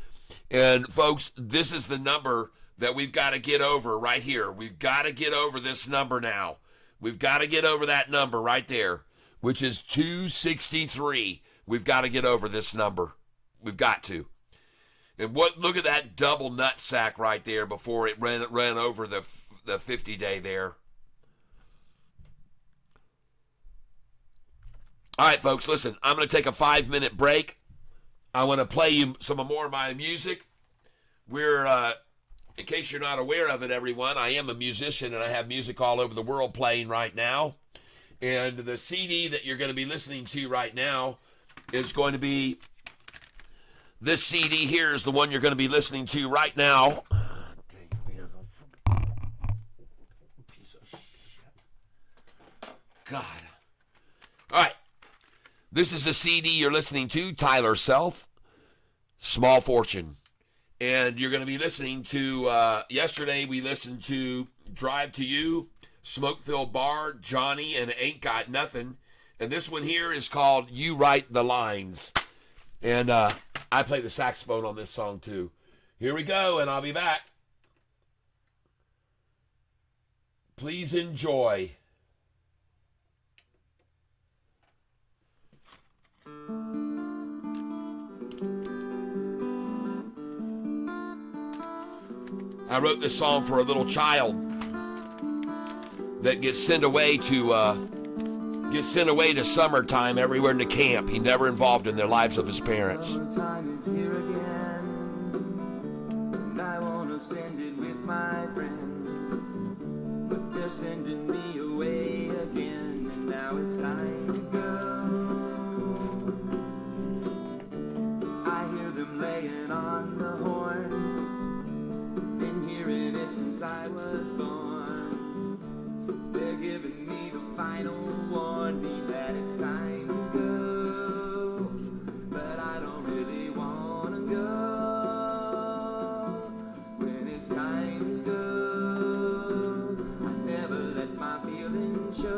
And, folks, this is the number that we've got to get over right here. We've got to get over this number now. We've got to get over that number right there, which is 263. We've got to get over this number. We've got to. And look at that double nut sack right there before it ran over the the 50-day there. All right, folks, listen, I'm going to take a 5-minute break. I want to play you some more of my music. We're, in case you're not aware of it, everyone, I am a musician, and I have music all over the world playing right now. And the CD that you're going to be listening to right now is going to be, this CD here is the one you're going to be listening to right now. Piece of shit. God. All right. This is a CD you're listening to, Tyler Self, Small Fortune. And you're going to be listening to, yesterday we listened to Drive to You, Smoke-Filled Bar, Johnny, and Ain't Got Nothing. And this one here is called You Write the Lines. And I play the saxophone on this song too. Here we go, and I'll be back. Please enjoy. I wrote this song for a little child that gets sent away to summertime everywhere in the camp. He never involved in the lives of his parents. Summertime is here again, and I want to spend it with my friends, but they're sending me away again, and now it's time to go. I hear them laying on the horn, been hearing it since I was born. They're giving me the final warning that it's time to go, but I don't really want to go. When it's time to go, I never let my feelings show.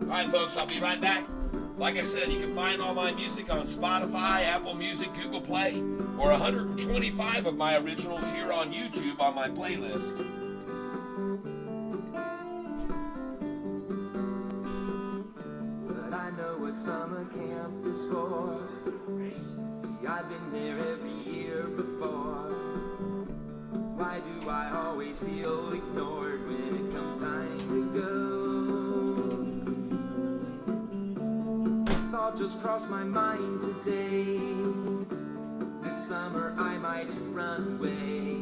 All right, folks, I'll be right back. Like I said, you can find all my music on Spotify, Apple Music, Google Play, or 125 of my originals here on YouTube on my playlist. But I know what summer camp is for. See, I've been there every year before. Why do I always feel ignored when it comes time to go? Thought just crossed my mind today. This summer I might run away.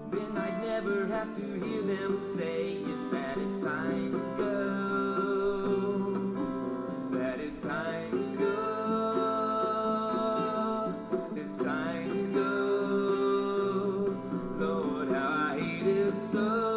Then I'd never have to hear them saying that it's time to go. That it's time to go. It's time to go. Lord, how I hate it so.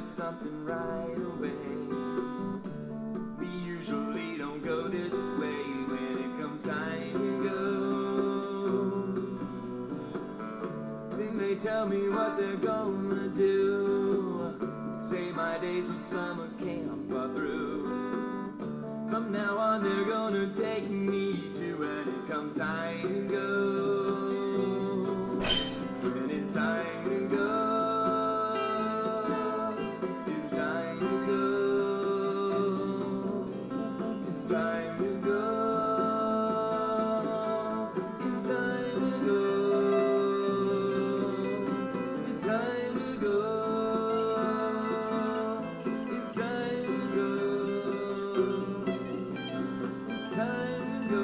Something right away. We usually don't go this way when it comes time to go. Then they tell me what they're gonna do. Say my days of summer camp are through. From now on they're gonna take me to when it comes time to go. When it's time to go. Time to go. It's time to go. It's time to go. It's time to go. It's time to go.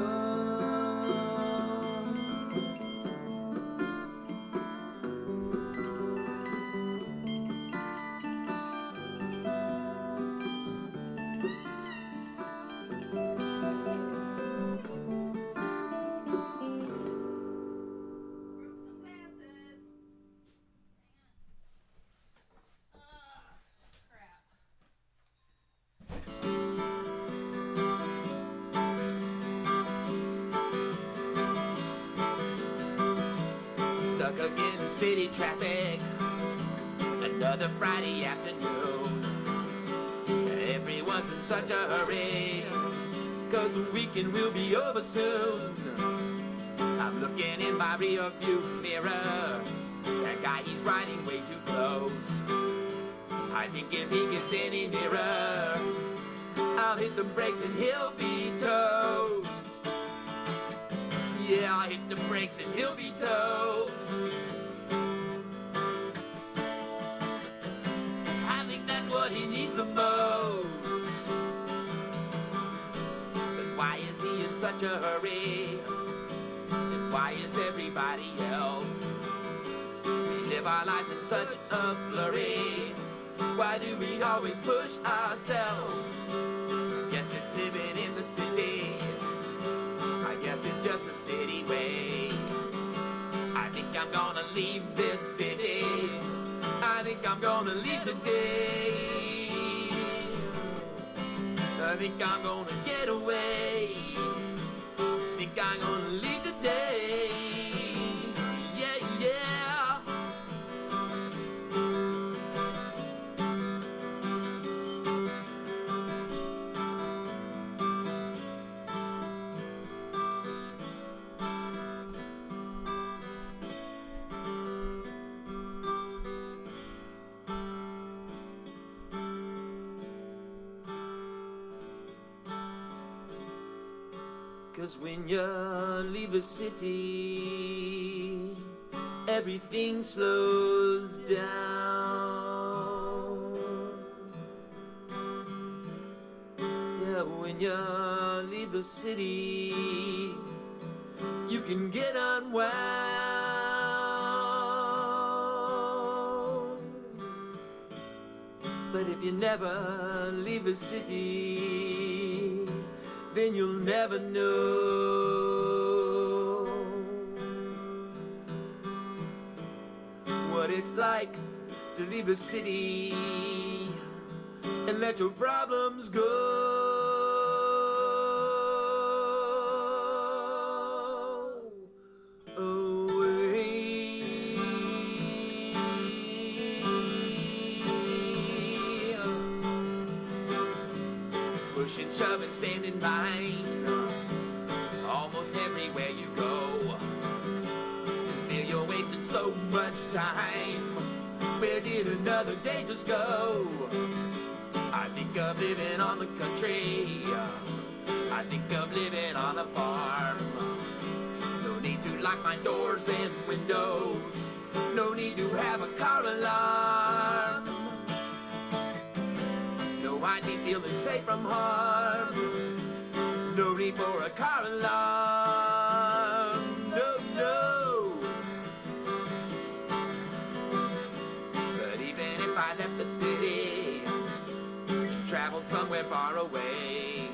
Stuck again in city traffic, another Friday afternoon. Everyone everyone's in such a hurry, 'cause the weekend will be over soon. I'm looking in my rear view mirror. That guy, he's riding way too close. I think if he gets any nearer, I'll hit the brakes and he'll be toast. Yeah, I'll hit the brakes and he'll be toast. I think that's what he needs the most. But why is he in such a hurry? And why is everybody else? We live our lives in such a flurry. Why do we always push ourselves? Guess it's living in the city. I guess it's just a city way. I think I'm gonna leave this city. I think I'm gonna leave today. I think I'm gonna get away. I think I'm gonna leave today. Yeah, yeah. 'Cause when you leave the city, everything slows down. Yeah, when you leave the city, you can get unwound. But if you never leave the city, then you'll never know what it's like to leave the city and let your problems go away. Pushing, shoving, standing behind almost everywhere you go. You feel you're wasting so much time. Where did another day just go? I think of living on the country. I think of living on a farm. No need to lock my doors and windows. No need to have a car alarm. No, I'd be feeling safe from harm. No need for a car alarm. No, no. But even if I left the city and traveled somewhere far away,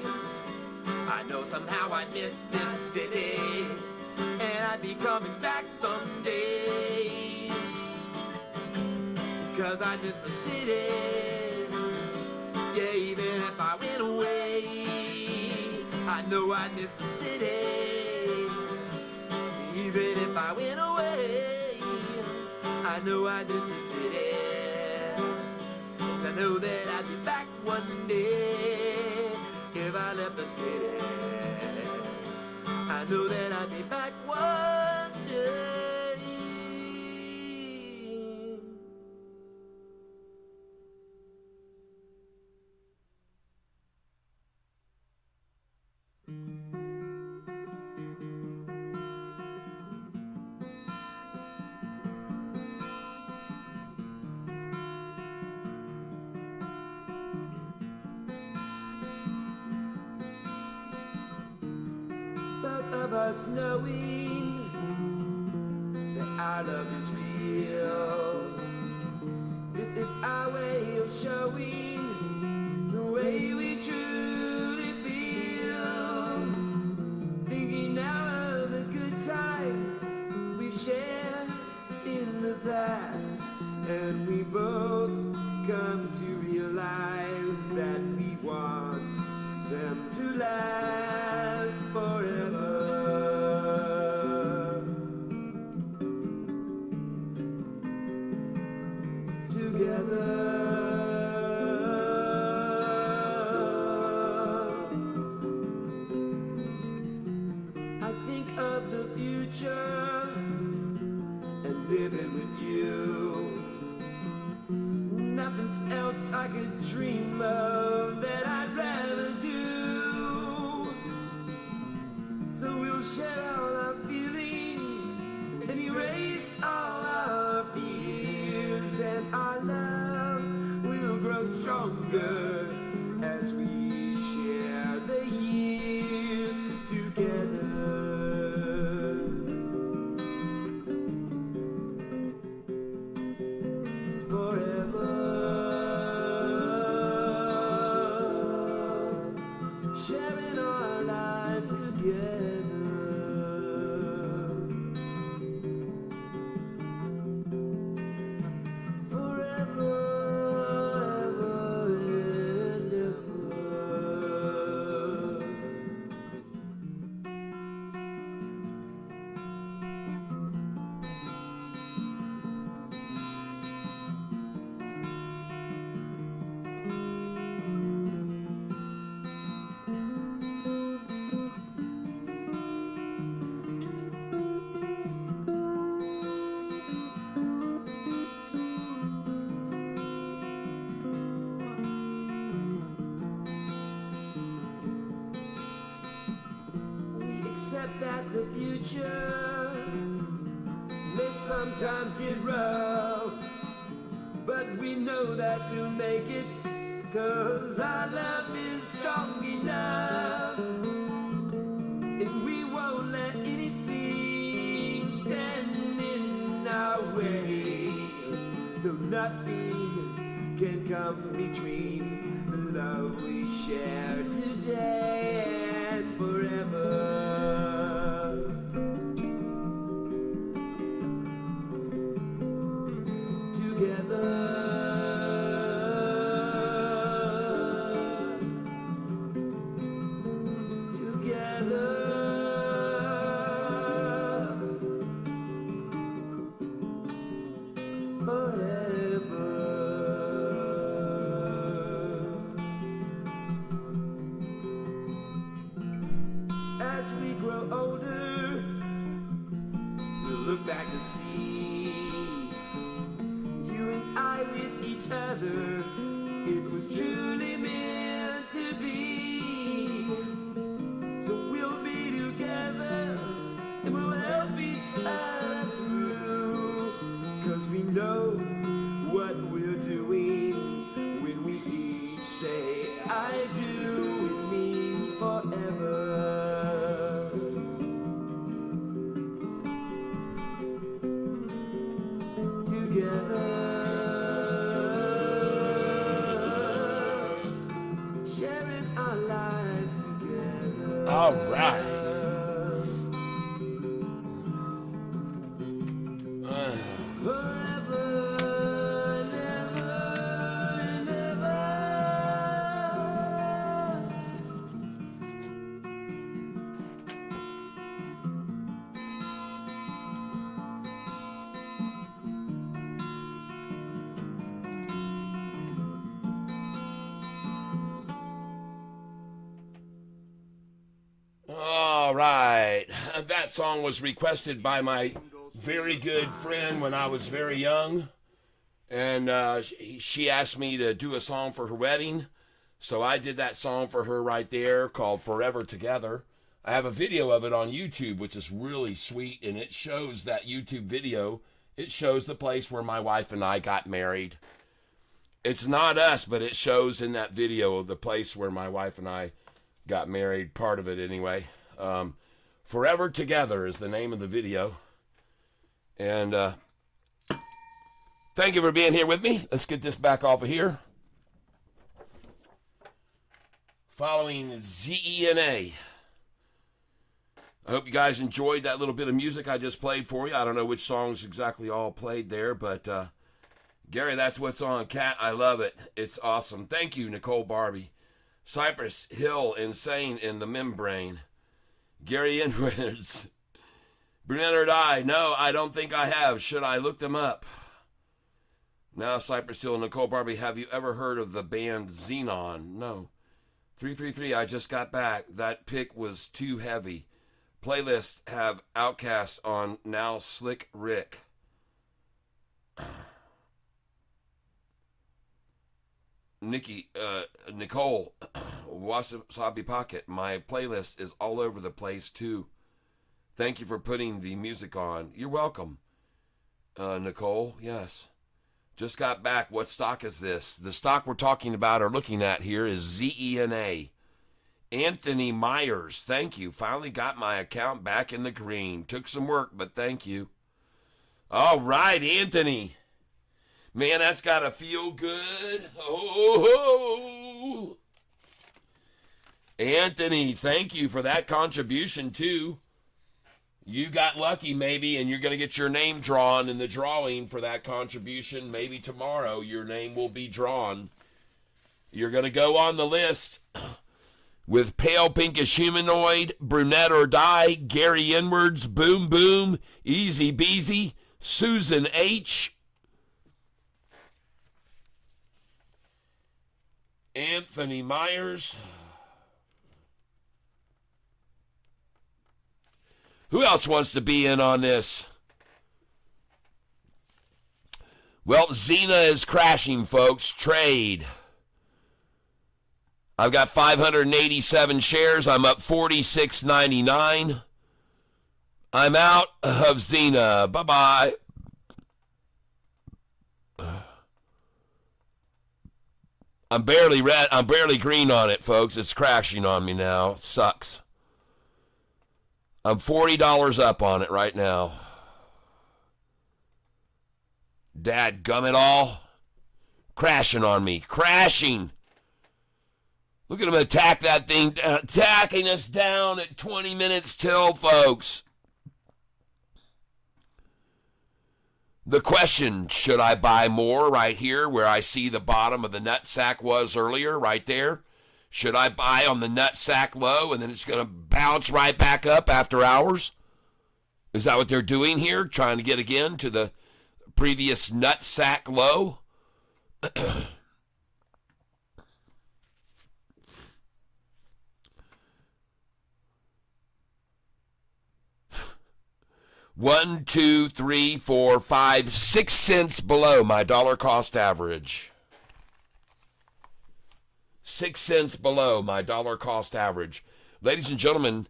I know somehow I'd miss this city, and I'd be coming back someday. Because I miss the city. Yeah, even if I went away, I know I'd miss the city. Even if I went away, I know I'd miss the city. I know that I'd be back one day if I left the city. I know that I'd be back one day. Both of us knowing that our love is real. This is our way of showing the way we truly feel. Thinking now of the good times we've shared in the past, and we both come to realize that we want them to last forever. Together. dream of that I'd rather do. So we'll share all our feelings and erase all our fears, and our love will grow stronger as we share the years together. Forever, sharing our lives together. Forever, ever and ever. We accept that the future may sometimes get rough, but we know that we'll make it, 'cause our love is strong enough, and we won't let anything stand in our way. No, nothing can come between the love we share today and forever. As we grow older, we'll look back to see you and I with each other. It was truly meant to be. So we'll be together and we'll help each other through, 'cause we know what we're doing when we each say I do. It means forever. Together, sharing our lives together. All right. Forever and ever and ever. All right. That song was requested by my very good friend when I was very young. And she asked me to do a song for her wedding. So I did that song for her right there called Forever Together. I have a video of it on YouTube, which is really sweet. And it shows that YouTube video. It shows the place where my wife and I got married. It's not us, but it shows in that video the place where my wife and I got married, part of it anyway. Forever Together is the name of the video. And thank you for being here with me. Let's get this back off of here. Following ZENA. I hope you guys enjoyed that little bit of music I just played for you. I don't know which songs exactly all played there, but Gary, that's what's on. Cat, I love it. It's awesome. Thank you, Nicole Barbie. Cypress Hill, Insane in the Membrane. Gary Edwards. Bernard I. No, I don't think I have. Should I look them up? Now, Cypress Hill, Nicole Barbie, have you ever heard of the band Xenon? No. 333, I just got back. That pick was too heavy. Playlist have Outkast on Now Slick Rick. Nicole, Wasabi Pocket, my playlist is all over the place too. Thank you for putting the music on. You're welcome, Nicole. Yes. Just got back. What stock is this? The stock we're talking about or looking at here is ZENA. Anthony Myers, thank you. Finally got my account back in the green. Took some work, but thank you. All right, Anthony. Man, that's got to feel good. Oh, Anthony, thank you for that contribution, too. You got lucky, maybe, and you're going to get your name drawn in the drawing for that contribution. Maybe tomorrow your name will be drawn. You're going to go on the list with Pale Pinkish Humanoid, Brunette or Die, Gary Inwards, Boom Boom, Easy Beasy, Susan H., Anthony Myers. Who else wants to be in on this? Well, Xena is crashing, folks. Trade. I've got 587 shares. I'm up 46.99. I'm out of Xena. Bye-bye. I'm barely red. I'm barely green on it, folks. It's crashing on me now. It sucks. I'm $40 up on it right now. Dad gum it all. Crashing on me. Crashing. Look at him attack that thing. Attacking us down at 20 minutes till, folks. The question, should I buy more right here where I see the bottom of the nut sack was earlier, right there? Should I buy on the nut sack low and then it's going to bounce right back up after hours? Is that what they're doing here? Trying to get again to the previous nut sack low? One, 2, 3, 4, 5, 6 cents below my dollar cost average. 6 cents below my dollar cost average. Ladies and gentlemen,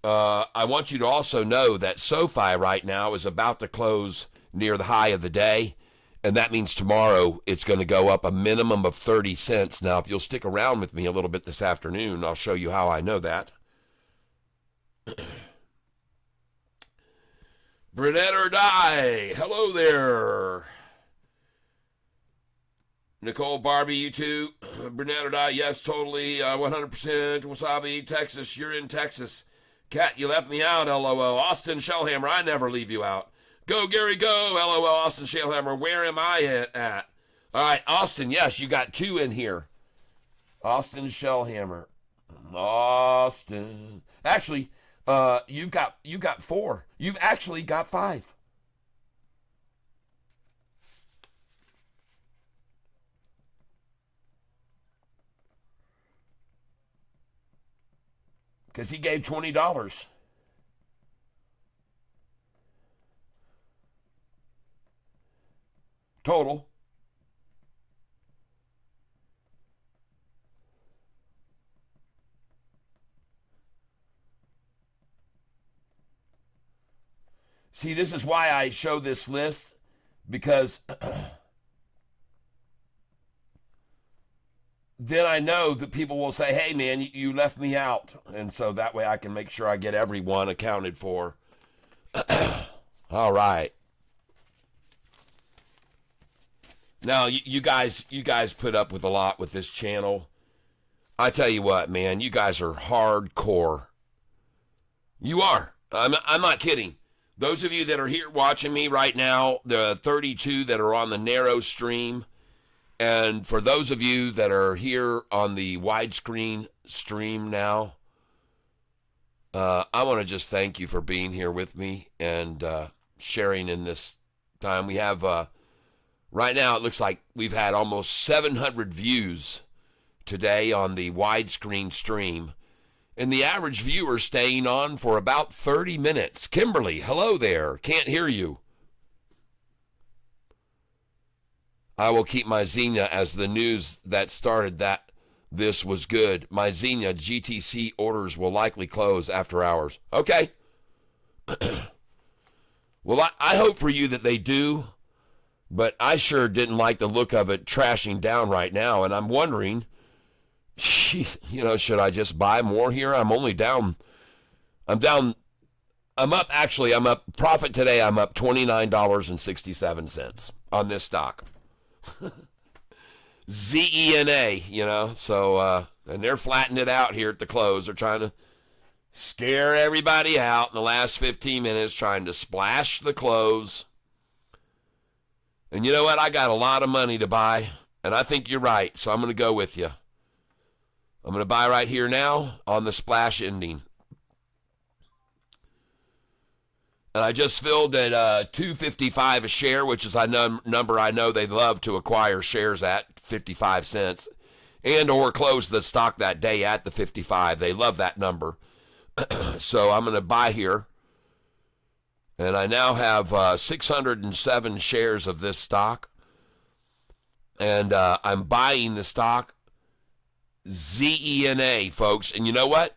I want you to also know that SOFI right now is about to close near the high of the day, and that means tomorrow it's going to go up a minimum of 30 cents. Now, if you'll stick around with me a little bit this afternoon, I'll show you how I know that. Brunette or Die. Hello there. Nicole, Barbie, you too. Brunette or Die. Yes, totally. 100%. Wasabi, Texas. You're in Texas. Kat, you left me out. LOL. Austin Shellhammer. I never leave you out. Go, Gary, go. LOL. Austin Shellhammer. Where am I at? All right, Austin. Yes, you got 2 in here. Austin Shellhammer. Austin. Actually, you've got 4. You've actually got 5. Because he gave $20. Total. See, this is why I show this list, because then I know that people will say, hey, man, you left me out. And so that way I can make sure I get everyone accounted for. All right. Now, you guys put up with a lot with this channel. I tell you what, man, you guys are hardcore. You are. I'm not kidding. Those of you that are here watching me right now, the 32 that are on the narrow stream, and for those of you that are here on the widescreen stream now, I want to just thank you for being here with me and sharing in this time. We have, right now it looks like we've had almost 700 views today on the widescreen stream. And the average viewer staying on for about 30 minutes. Kimberly, hello there. Can't hear you. I will keep my Xenia as the news that started that this was good. My Xenia GTC orders will likely close after hours. Okay. Well, I hope for you that they do, but I sure didn't like the look of it trashing down right now, and I'm wondering, should I just buy more here? I'm up profit today. I'm up $29.67 on this stock. ZENA, so, and they're flattening it out here at the close. They're trying to scare everybody out in the last 15 minutes, trying to splash the close. And you know what? I got a lot of money to buy, and I think you're right, so I'm going to go with you. I'm going to buy right here now on the splash ending. And I just filled at $2.55 a share, which is a number I know they love to acquire shares at, 55 cents, and or close the stock that day at the 55. They love that number. So I'm going to buy here. And I now have 607 shares of this stock. And I'm buying the stock ZENA, folks. And you know what?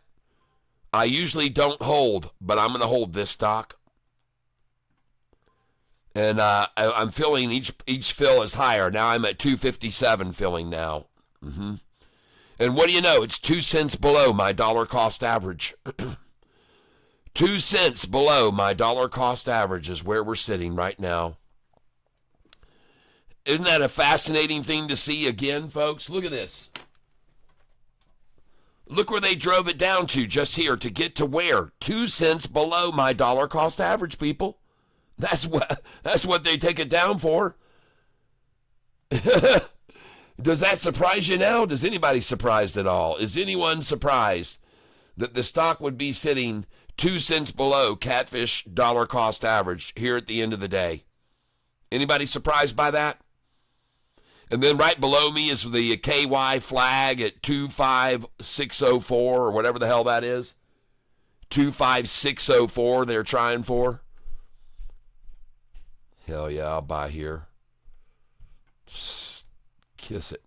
I usually don't hold, but I'm going to hold this stock. And I'm filling each fill is higher. Now I'm at 257 filling now. Mm-hmm. And what do you know? It's 2 cents below my dollar cost average. 2 cents below my dollar cost average is where we're sitting right now. Isn't that a fascinating thing to see again, folks? Look at this. Look where they drove it down to just here to get to where? 2 cents below my dollar cost average, people. That's what they take it down for. Does that surprise you now? Does anybody surprised at all? Is anyone surprised that the stock would be sitting 2 cents below Catfish dollar cost average here at the end of the day? Anybody surprised by that? And then right below me is the KY flag at 25604 or whatever the hell that is. 25604 they're trying for. Hell yeah, I'll buy here. Kiss it.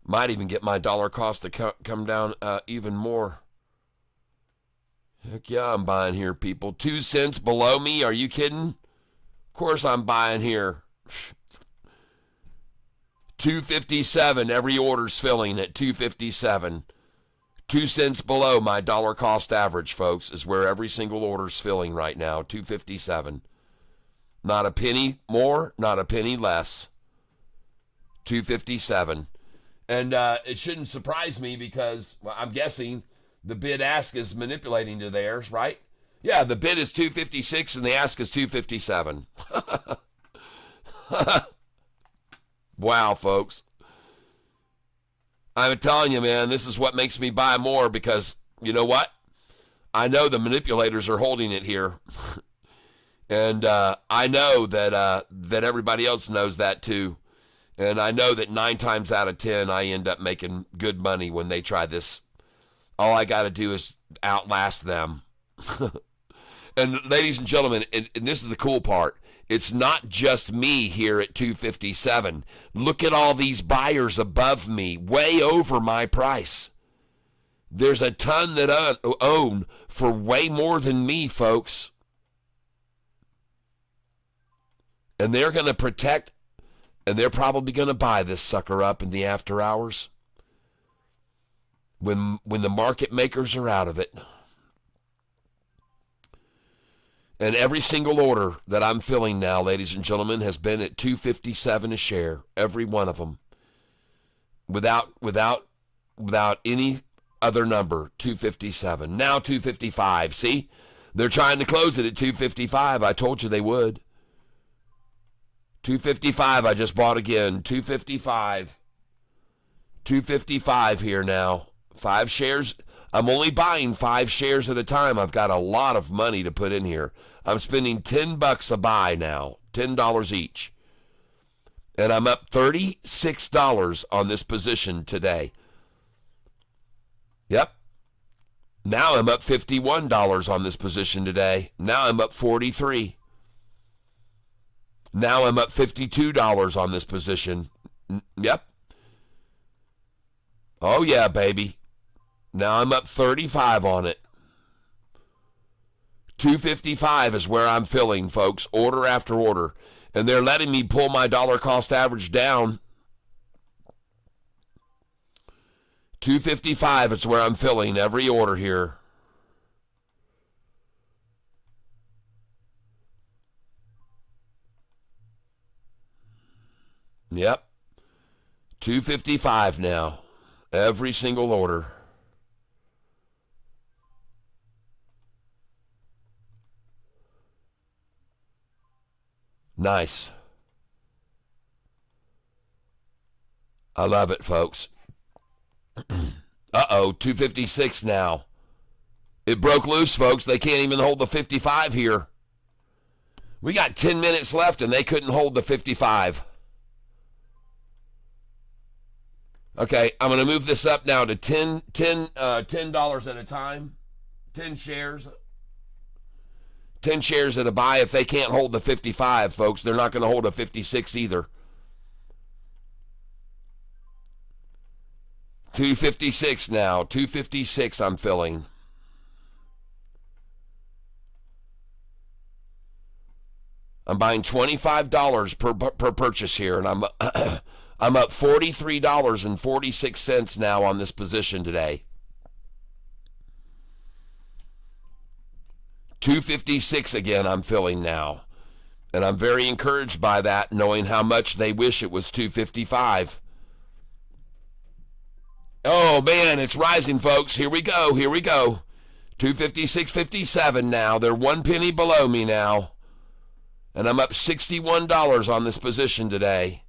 Might even get my dollar cost to come down even more. Heck yeah, I'm buying here, people. 2 cents below me? Are you kidding? Of course I'm buying here. 257. Every order's filling at 257. 2 cents below my dollar cost average, folks, is where every single order's filling right now. 257. Not a penny more, not a penny less. 257. And it shouldn't surprise me because, well, I'm guessing the bid ask is manipulating to theirs, right? Yeah, the bid is 256 and the ask is 257. Wow, folks. I'm telling you, man, this is what makes me buy more because, you know what? I know the manipulators are holding it here. And I know that everybody else knows that too. And I know that 9 times out of 10, I end up making good money when they try this. All I got to do is outlast them. And ladies and gentlemen, and this is the cool part, it's not just me here at 257. Look at all these buyers above me, way over my price. There's a ton that own for way more than me, folks. And they're going to protect, and they're probably going to buy this sucker up in the after hours when the market makers are out of it. And every single order that I'm filling now, ladies and gentlemen, has been at $2.57 a share. Every one of them, without any other number. $2.57 now. $2.55. See, they're trying to close it at $2.55. I told you they would. $2.55. I just bought again. $2.55. $2.55 here now. 5 shares. I'm only buying 5 shares at a time. I've got a lot of money to put in here. I'm spending $10 a buy now. $10 each. And I'm up $36 on this position today. Yep. Now I'm up $51 on this position today. Now I'm up $43. Now I'm up $52 on this position. Yep. Oh, yeah, baby. Now I'm up 35 on it. 255 is where I'm filling, folks, order after order. And they're letting me pull my dollar cost average down. 255 is where I'm filling every order here. Yep. 255 now. Every single order. Nice. I love it, folks. Uh-oh, 256 now. It broke loose, folks. They can't even hold the 55 here. We got 10 minutes left, and they couldn't hold the 55. Okay, I'm going to move this up now to $10 at a time. 10 shares. 10 shares at a buy. If they can't hold the 55, folks, they're not going to hold a 56 either. 256 now. 256 I'm filling. I'm buying $25 per purchase here, and I'm I'm up $43.46 now on this position today. 256 again I'm filling now. And I'm very encouraged by that, knowing how much they wish it was 255. Oh, man, it's rising, folks. Here we go. Here we go. 256.57 now. They're 1 penny below me now. And I'm up $61 on this position today.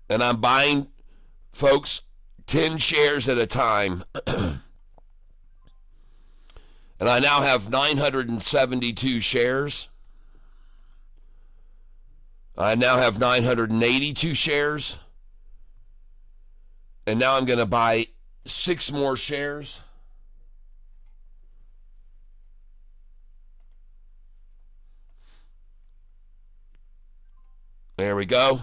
And I'm buying, folks, 10 shares at a time. And I now have 972 shares. I now have 982 shares. And now I'm going to buy 6 more shares. There we go.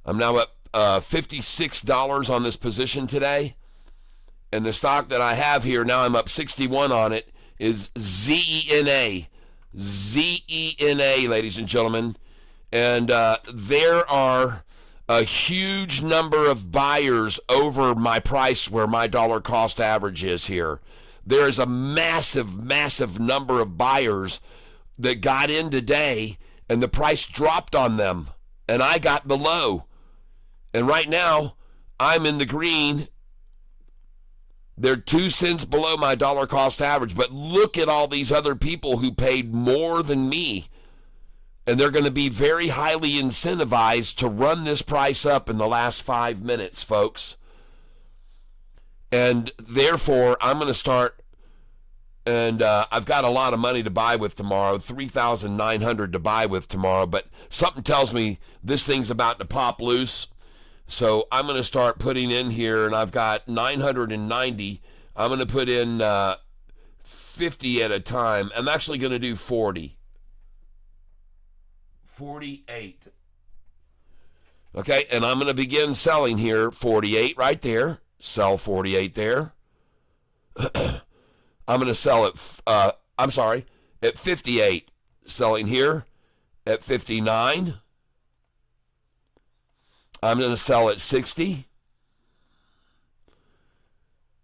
I'm now at $56 on this position today. And the stock that I have here, now I'm up 61 on it, is ZENA. ZENA, ladies and gentlemen. And there are a huge number of buyers over my price where my dollar cost average is here. There is a massive, massive number of buyers that got in today, and the price dropped on them. And I got the low. And right now, I'm in the green. They're 2 cents below my dollar cost average. But look at all these other people who paid more than me. And they're going to be very highly incentivized to run this price up in the last 5 minutes, folks. And therefore, I'm going to start, and I've got a lot of money to buy with tomorrow, $3,900 to buy with tomorrow. But something tells me this thing's about to pop loose. So I'm going to start putting in here, and I've got 990. I'm going to put in 50 at a time. I'm actually going to do 40. 48. Okay, and I'm going to begin selling here. 48 right there. Sell 48 there. I'm going to sell at, at 58. Selling here at 59. I'm going to sell at 60.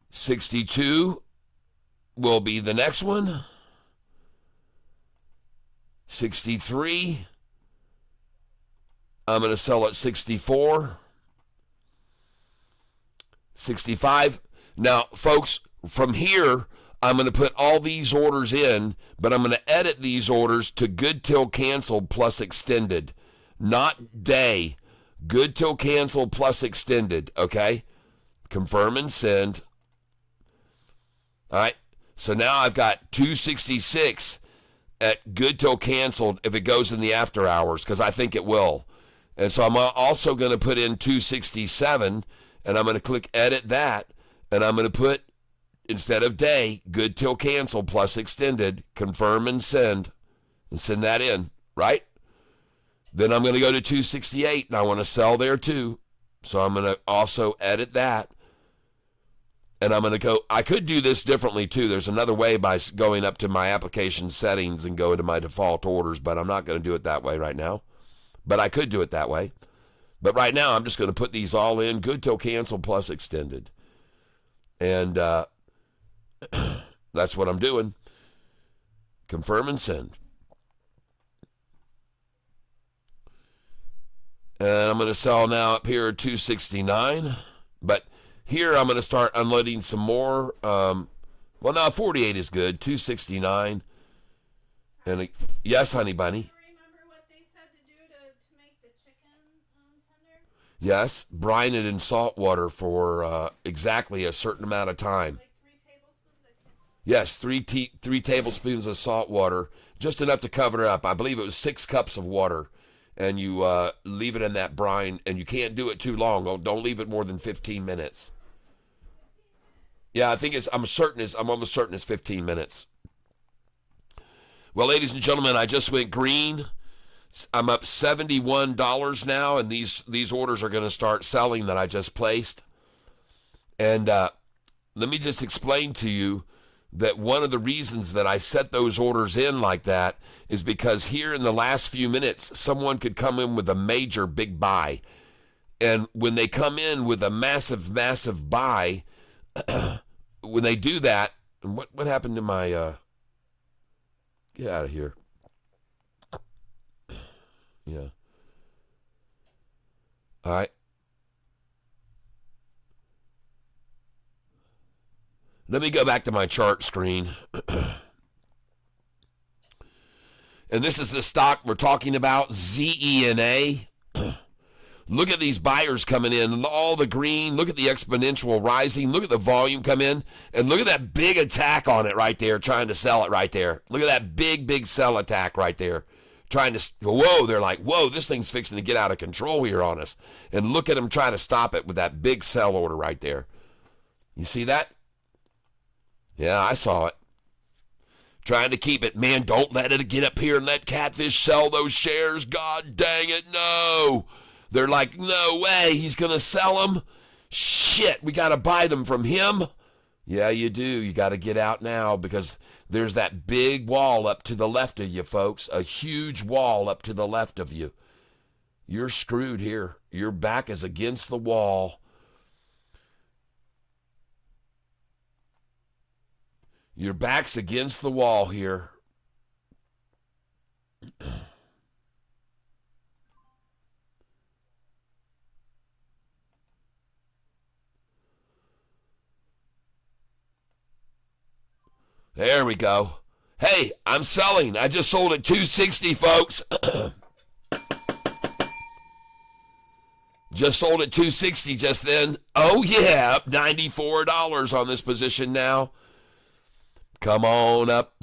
62 will be the next one. 63. I'm going to sell at 64. 65. Now, folks, from here, I'm going to put all these orders in, but I'm going to edit these orders to good till canceled plus extended, not day. Good till canceled plus extended, okay? Confirm and send. All right, so now I've got 266 at good till canceled if it goes in the after hours, because I think it will. And so I'm also going to put in 267, and I'm going to click edit that, and I'm going to put, instead of day, good till canceled plus extended, confirm and send. and send that in, right? Then I'm going to go to 268, and I want to sell there too. So I'm going to also edit that. And I'm going to go, I could do this differently too. There's another way by going up to my application settings and go to my default orders, but I'm not going to do it that way right now. But I could do it that way. But right now, I'm just going to put these all in, good till cancel plus extended. And that's what I'm doing. Confirm and send. And I'm going to sell now up here at 269. But here I'm going to start unloading some more. Well, no, 48 is good. 269. And yes, honey bunny. Yes, brine it in salt water for exactly a certain amount of time. Like 3 tablespoons, I think. Yes, 3 tablespoons of salt water, just enough to cover it up. I believe it was 6 cups of water, and you leave it in that brine, and you can't do it too long. Don't leave it more than 15 minutes. Yeah, I think I'm almost certain it's 15 minutes. Well, ladies and gentlemen, I just went green. I'm up $71 now, and these orders are going to start selling that I just placed. And let me just explain to you that one of the reasons that I set those orders in like that is because here in the last few minutes, someone could come in with a major big buy. And when they come in with a massive, massive buy, when they do that, what happened to my, get out of here. Yeah. All right. Let me go back to my chart screen. And this is the stock we're talking about, ZENA. Look at these buyers coming in, all the green. Look at the exponential rising. Look at the volume come in. And look at that big attack on it right there, trying to sell it right there. Look at that big, big sell attack right there. Trying to, whoa, they're like, whoa, this thing's fixing to get out of control here on us. And look at them trying to stop it with that big sell order right there. You see that? Yeah, I saw it. Trying to keep it. Man, don't let it get up here and let Catfish sell those shares. God dang it, no. They're like, no way, he's going to sell them. Shit, we got to buy them from him. Yeah, you do. You got to get out now because there's that big wall up to the left of you, folks. A huge wall up to the left of you. You're screwed here. Your back is against the wall. Your back's against the wall here. There we go. Hey, I'm selling. I just sold at $260, folks. Just sold at $260 just then. Oh, yeah, up $94 on this position now. Come on, up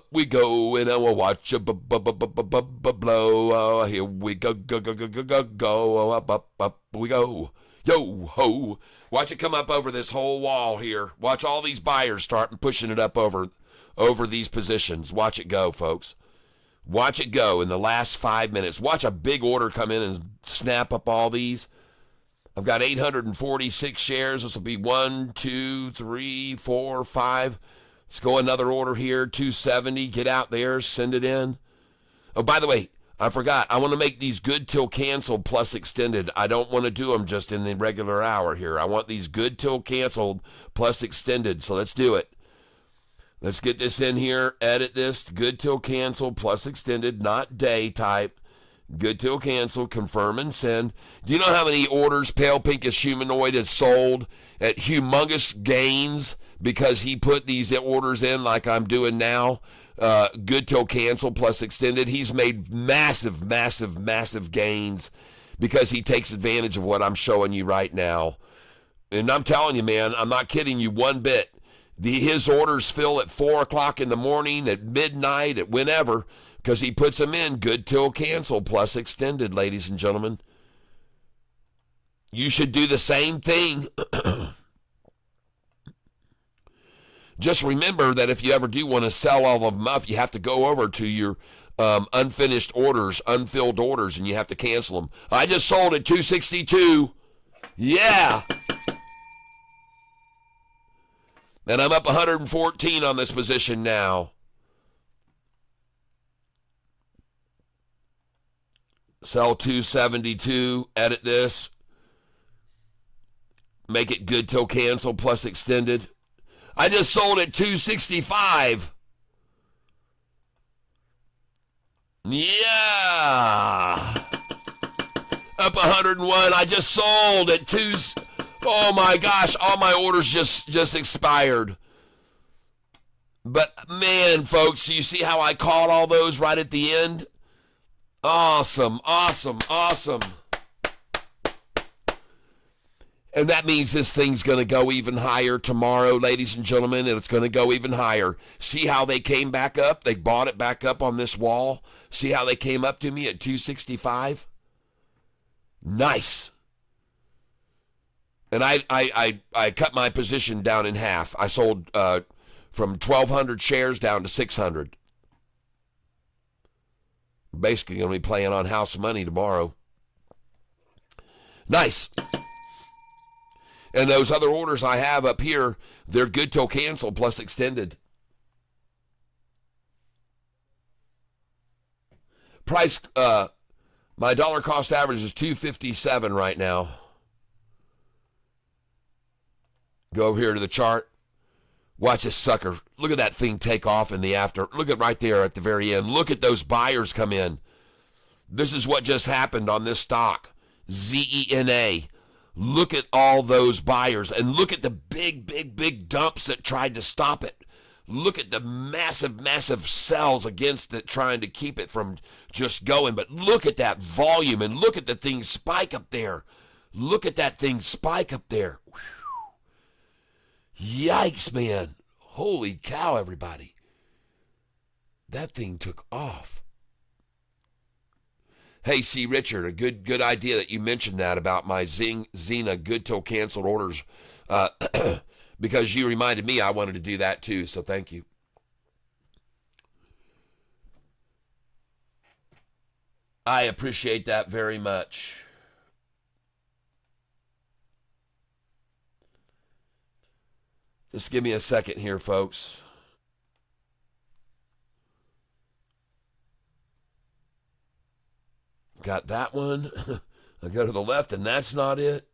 we go, and we'll watch you blow. Oh, here we go, go, up we go. Yo, ho. Watch it come up over this whole wall here. Watch all these buyers start pushing it up over these positions. Watch it go, folks. Watch it go in the last 5 minutes. Watch a big order come in and snap up all these. I've got 846 shares. This will be 1, 2, 3, 4, 5. Let's go another order here, 270. Get out there, send it in. Oh, by the way, I forgot. I want to make these good till canceled plus extended. I don't want to do them just in the regular hour here. I want these good till canceled plus extended. So let's do it. Let's get this in here. Edit this. Good till canceled plus extended, not day type. Good till canceled. Confirm and send. Do you know how many orders Pale Pinkish Humanoid has sold at humongous gains because he put these orders in like I'm doing now? Good till cancel plus extended. He's made massive, massive, massive gains because he takes advantage of what I'm showing you right now. And I'm telling you, man, I'm not kidding you one bit. His orders fill at 4 o'clock in the morning, at midnight, at whenever, because he puts them in good till cancel plus extended, ladies and gentlemen. You should do the same thing. Just remember that if you ever do want to sell all of them up, you have to go over to your unfinished orders, unfilled orders, and you have to cancel them. I just sold at 262. Yeah. And I'm up 114 on this position now. Sell 272, edit this. Make it good till cancel plus extended. I just sold at 265. Yeah. Up 101. I just sold at 2. Oh my gosh, all my orders just expired. But man, folks, you see how I caught all those right at the end? Awesome, awesome, awesome. And that means this thing's going to go even higher tomorrow, ladies and gentlemen, and it's going to go even higher. See how they came back up? They bought it back up on this wall. See how they came up to me at 265? Nice. And I cut my position down in half. I sold from 1,200 shares down to 600. Basically going to be playing on house money tomorrow. Nice. And those other orders I have up here, they're good till cancel plus extended. Price, my dollar cost average is 257 right now. Go over here to the chart. Watch this sucker. Look at that thing take off in the after. Look at right there at the very end. Look at those buyers come in. This is what just happened on this stock. ZENA. Look at all those buyers. And look at the big dumps that tried to stop it. Look at the massive sells against it trying to keep it from just going. But look at that volume and look at the thing spike up there. Look at that thing spike up there. Whew. Yikes, man. Holy cow, everybody. That thing took off. Hey, C. Richard, a good idea that you mentioned that about my Xena good till canceled orders. Because you reminded me I wanted to do that too, so thank you. I appreciate that very much. Just give me a second here, folks. Got that one. I go to the left, and that's not it.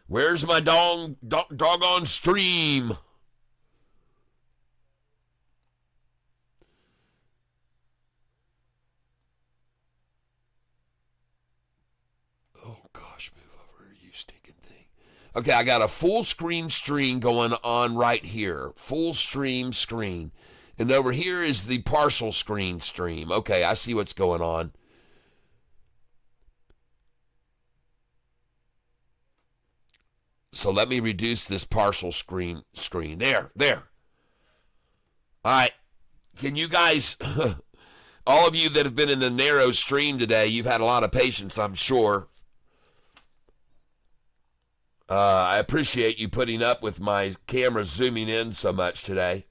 Where's my doggone stream? Oh, gosh, move over, you stinking thing. Okay, I got a full screen going on right here. Full screen. And over here is the partial screen stream. Okay, I see what's going on. So let me reduce this partial screen. There. All right. Can you guys, all of you that have been in the narrow stream today, you've had a lot of patience, I'm sure. I appreciate you putting up with my camera zooming in so much today.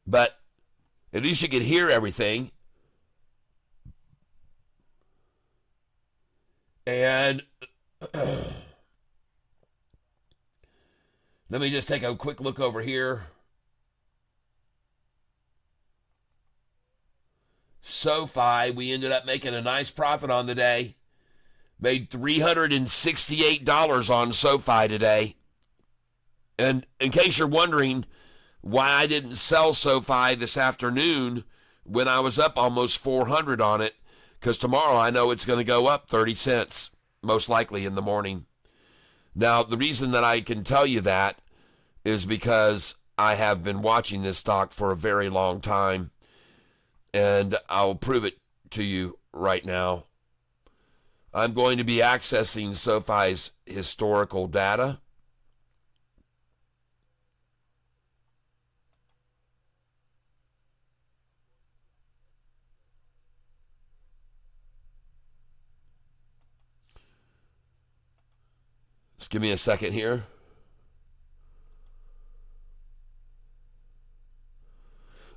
But at least you could hear everything. And let me just take a quick look over here. SOFI, we ended up making a nice profit on the day. Made $368 on SOFI today. And in case you're wondering why I didn't sell SOFI this afternoon when I was up almost 400 on it, because tomorrow I know it's going to go up 30 cents, most likely in the morning. Now, the reason that I can tell you that is because I have been watching this stock for a very long time, and I'll prove it to you right now. I'm going to be accessing SOFI's historical data. Just give me a second here.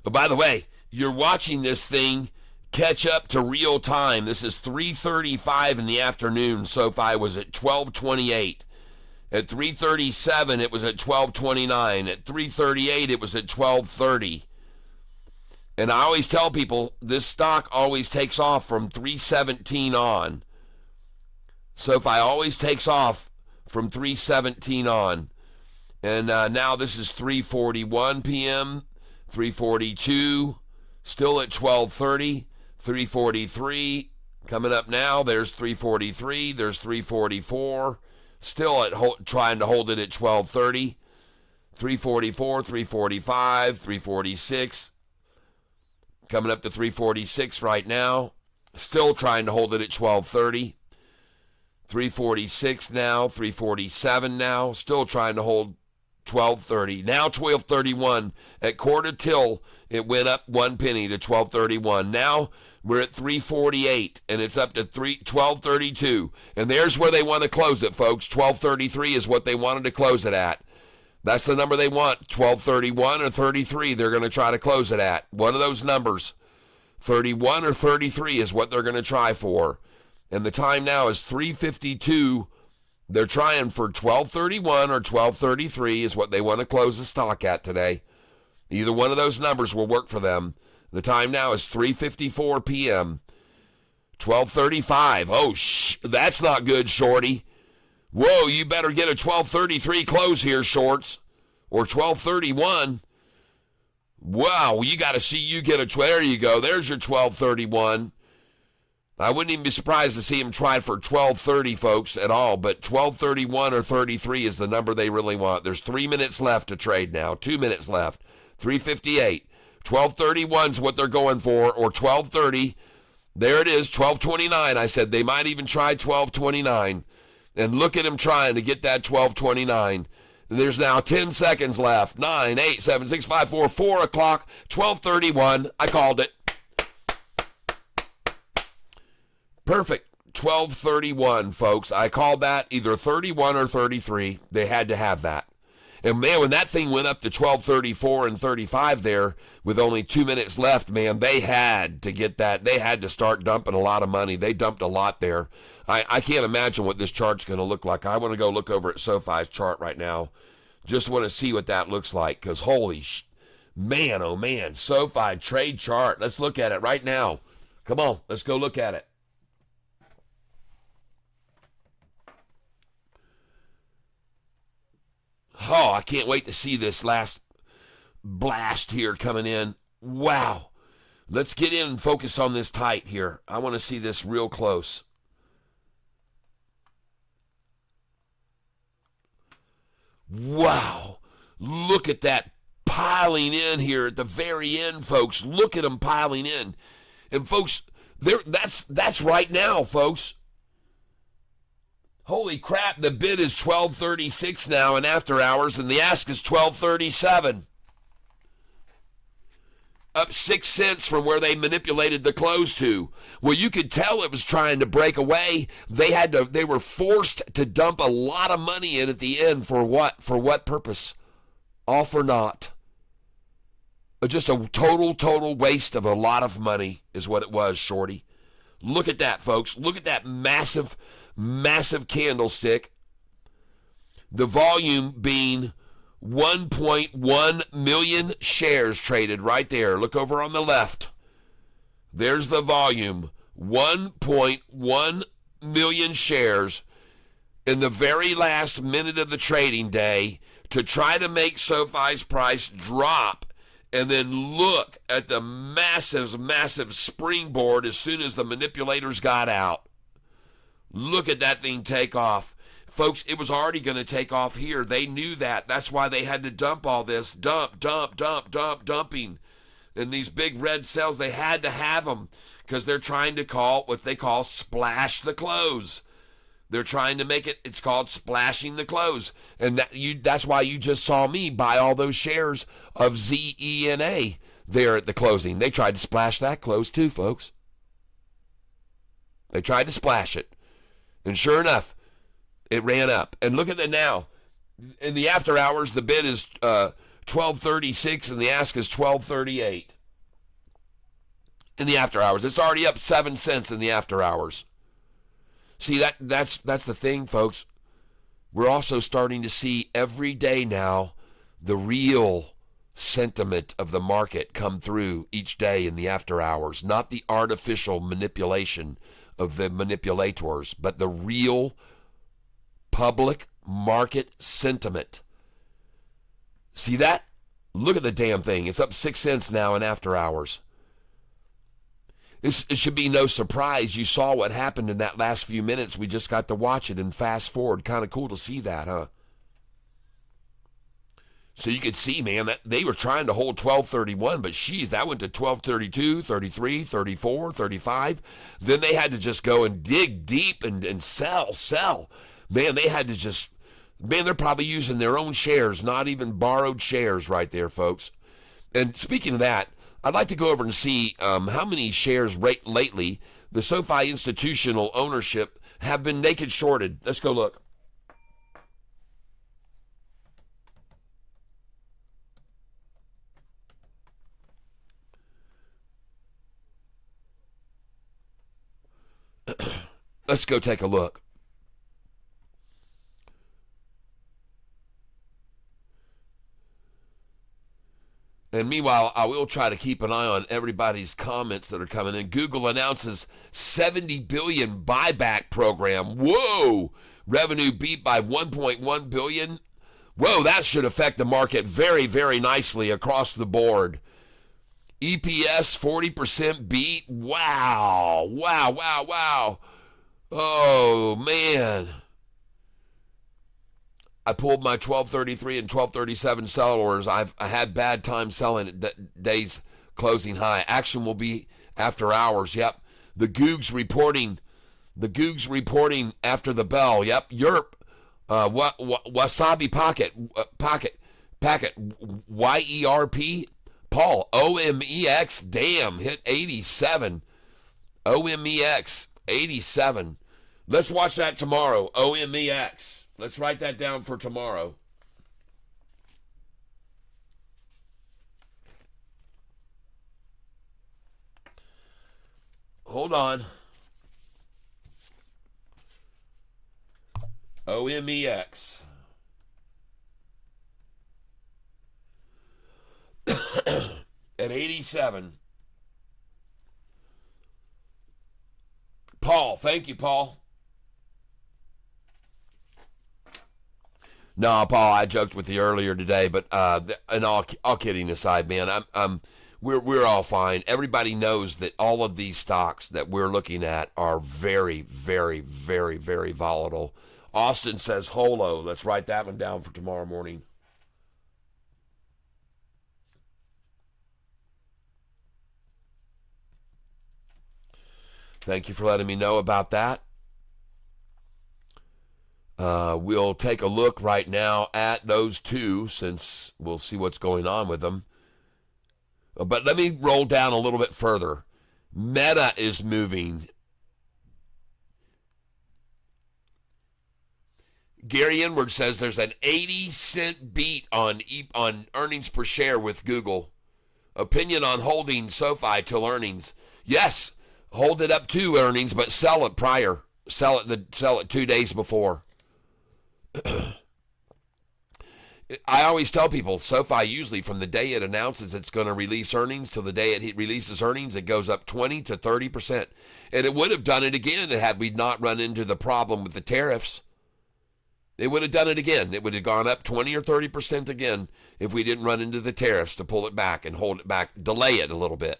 Oh, by the way, you're watching this thing catch up to real time. This is 3:35 in the afternoon. SoFi was at 12:28. At 3:37, it was at 12:29. At 3:38, it was at 12:30. And I always tell people this stock always takes off from 3:17 on. SoFi always takes off from 3:17 on. And now this is 3:41 p.m., 3:42, still at 12:30, 3:43. Coming up now, there's 3:43, there's 3:44. Still at trying to hold it at 12:30, 3:44, 3:45, 3:46. Coming up to 3:46 right now. Still trying to hold it at 12:30. 3:46 now, 3:47 now. Still trying to hold 12:30. Now 12:31. At quarter till, it went up 1 penny to 12:31. Now we're at 3:48, and it's up to 12:32. And there's where they want to close it, folks. 12:33 is what they wanted to close it at. That's the number they want. 12:31 or 33 they're going to try to close it at. One of those numbers. 31 or 33 is what they're going to try for. And the time now is 3:52. They're trying for 12:31 or 12:33 is what they want to close the stock at today. Either one of those numbers will work for them. The time now is 3:54 p.m. 12:35. Oh, that's not good, Shorty. Whoa, you better get a 12:33 close here, Shorts. Or 12:31. Wow, you got to see you get a... There you go. There's your 12:31. I wouldn't even be surprised to see him try for 12:30, folks, at all. But 12:31 or 33 is the number they really want. There's 3 minutes left to trade now. 2 minutes left. 3:58. 12:31 is what they're going for, or 12:30. There it is, 12:29. I said they might even try 12:29. And look at him trying to get that 12:29. There's now 10 seconds left. 9, 8, 7, 6, 5, 4, 4 o'clock, 12:31. I called it. Perfect. 12:31, folks. I called that either 31 or 33. They had to have that. And, man, when that thing went up to 12:34 and 35 there with only 2 minutes left, man, they had to get that. They had to start dumping a lot of money. They dumped a lot there. I can't imagine what this chart's going to look like. I want to go look over at SoFi's chart right now. Just want to see what that looks like because, man, oh, man, SoFi trade chart. Let's look at it right now. Come on, let's go look at it. Oh, I can't wait to see this last blast here coming in. Wow. Let's get in and focus on this tight here. I want to see this real close. Wow. Look at that piling in here at the very end, folks. Look at them piling in. And, folks, that's right now, folks. Holy crap, the bid is 12:36 now in after hours, and the ask is 12:37. Up 6 cents from where they manipulated the close to. Well, you could tell it was trying to break away. They were forced to dump a lot of money in at the end for what? For what purpose? All for naught. Just a total waste of a lot of money is what it was, Shorty. Look at that, folks. Look at that massive candlestick. The volume being 1.1 million shares traded right there. Look over on the left. There's the volume. 1.1 million shares in the very last minute of the trading day to try to make SoFi's price drop. And then look at the massive springboard as soon as the manipulators got out. Look at that thing take off. Folks, it was already going to take off here. They knew that. That's why they had to dump all this. Dumping. And these big red cells, they had to have them because they're trying to call what they call splash the close. They're trying to make it's called splashing the close. And that's why you just saw me buy all those shares of ZENA there at the closing. They tried to splash that close too, folks. They tried to splash it. And sure enough, it ran up. And look at it now. In the after hours, the bid is 12:36 and the ask is 12:38. in the after hours. It's already up 7 cents in the after hours. See, that's the thing, folks. We're also starting to see every day now the real sentiment of the market come through each day in the after hours, not the artificial manipulation of the manipulators, but the real public market sentiment. See that? Look at the damn thing. It's up 6 cents now in after hours. It should be no surprise you saw what happened in that last few minutes. We just got to watch it and fast forward. Kind of cool to see that, huh? So you could see, man, that they were trying to hold 1231, but that went to 1232, 33, 34, 35. Then they had to just go and dig deep and sell. Man, they had to just, they're probably using their own shares, not even borrowed shares right there, folks. And speaking of that, I'd like to go over and see how many shares lately the SOFI institutional ownership have been naked shorted. Let's go look. Let's go take a look. And meanwhile, I will try to keep an eye on everybody's comments that are coming in. Google announces $70 billion buyback program. Whoa! Revenue beat by $1.1 billion. Whoa, that should affect the market very, very nicely across the board. EPS 40% beat. Wow. Oh, man. I pulled my 1233 and 1237 sell orders. I had bad time selling at day's closing high. Action will be after hours. Yep. The Googs reporting after the bell. Yep. Europe. Wasabi packet. YERP. Paul. OMEX. Damn. Hit 87. OMEX. 87. Let's watch that tomorrow. OMEX. Let's write that down for tomorrow. Hold on. OMEX. At 87. Paul, thank you, Paul. No, Paul, I joked with you earlier today, but and all kidding aside, man, we're all fine. Everybody knows that all of these stocks that we're looking at are very, very, very, very volatile. Austin says holo. Let's write that one down for tomorrow morning. Thank you for letting me know about that. We'll take a look right now at those two, since we'll see what's going on with them. But let me roll down a little bit further. Meta is moving. Gary Inward says there's an 80-cent beat on earnings per share with Google. Opinion on holding SOFI till earnings. Yes, hold it up to earnings, but sell it prior. Sell it 2 days before. I always tell people, SOFI usually from the day it announces it's going to release earnings till the day it releases earnings, it goes up 20 to 30%. And it would have done it again had we not run into the problem with the tariffs. It would have done it again. It would have gone up 20 or 30% again if we didn't run into the tariffs to pull it back and hold it back, delay it a little bit.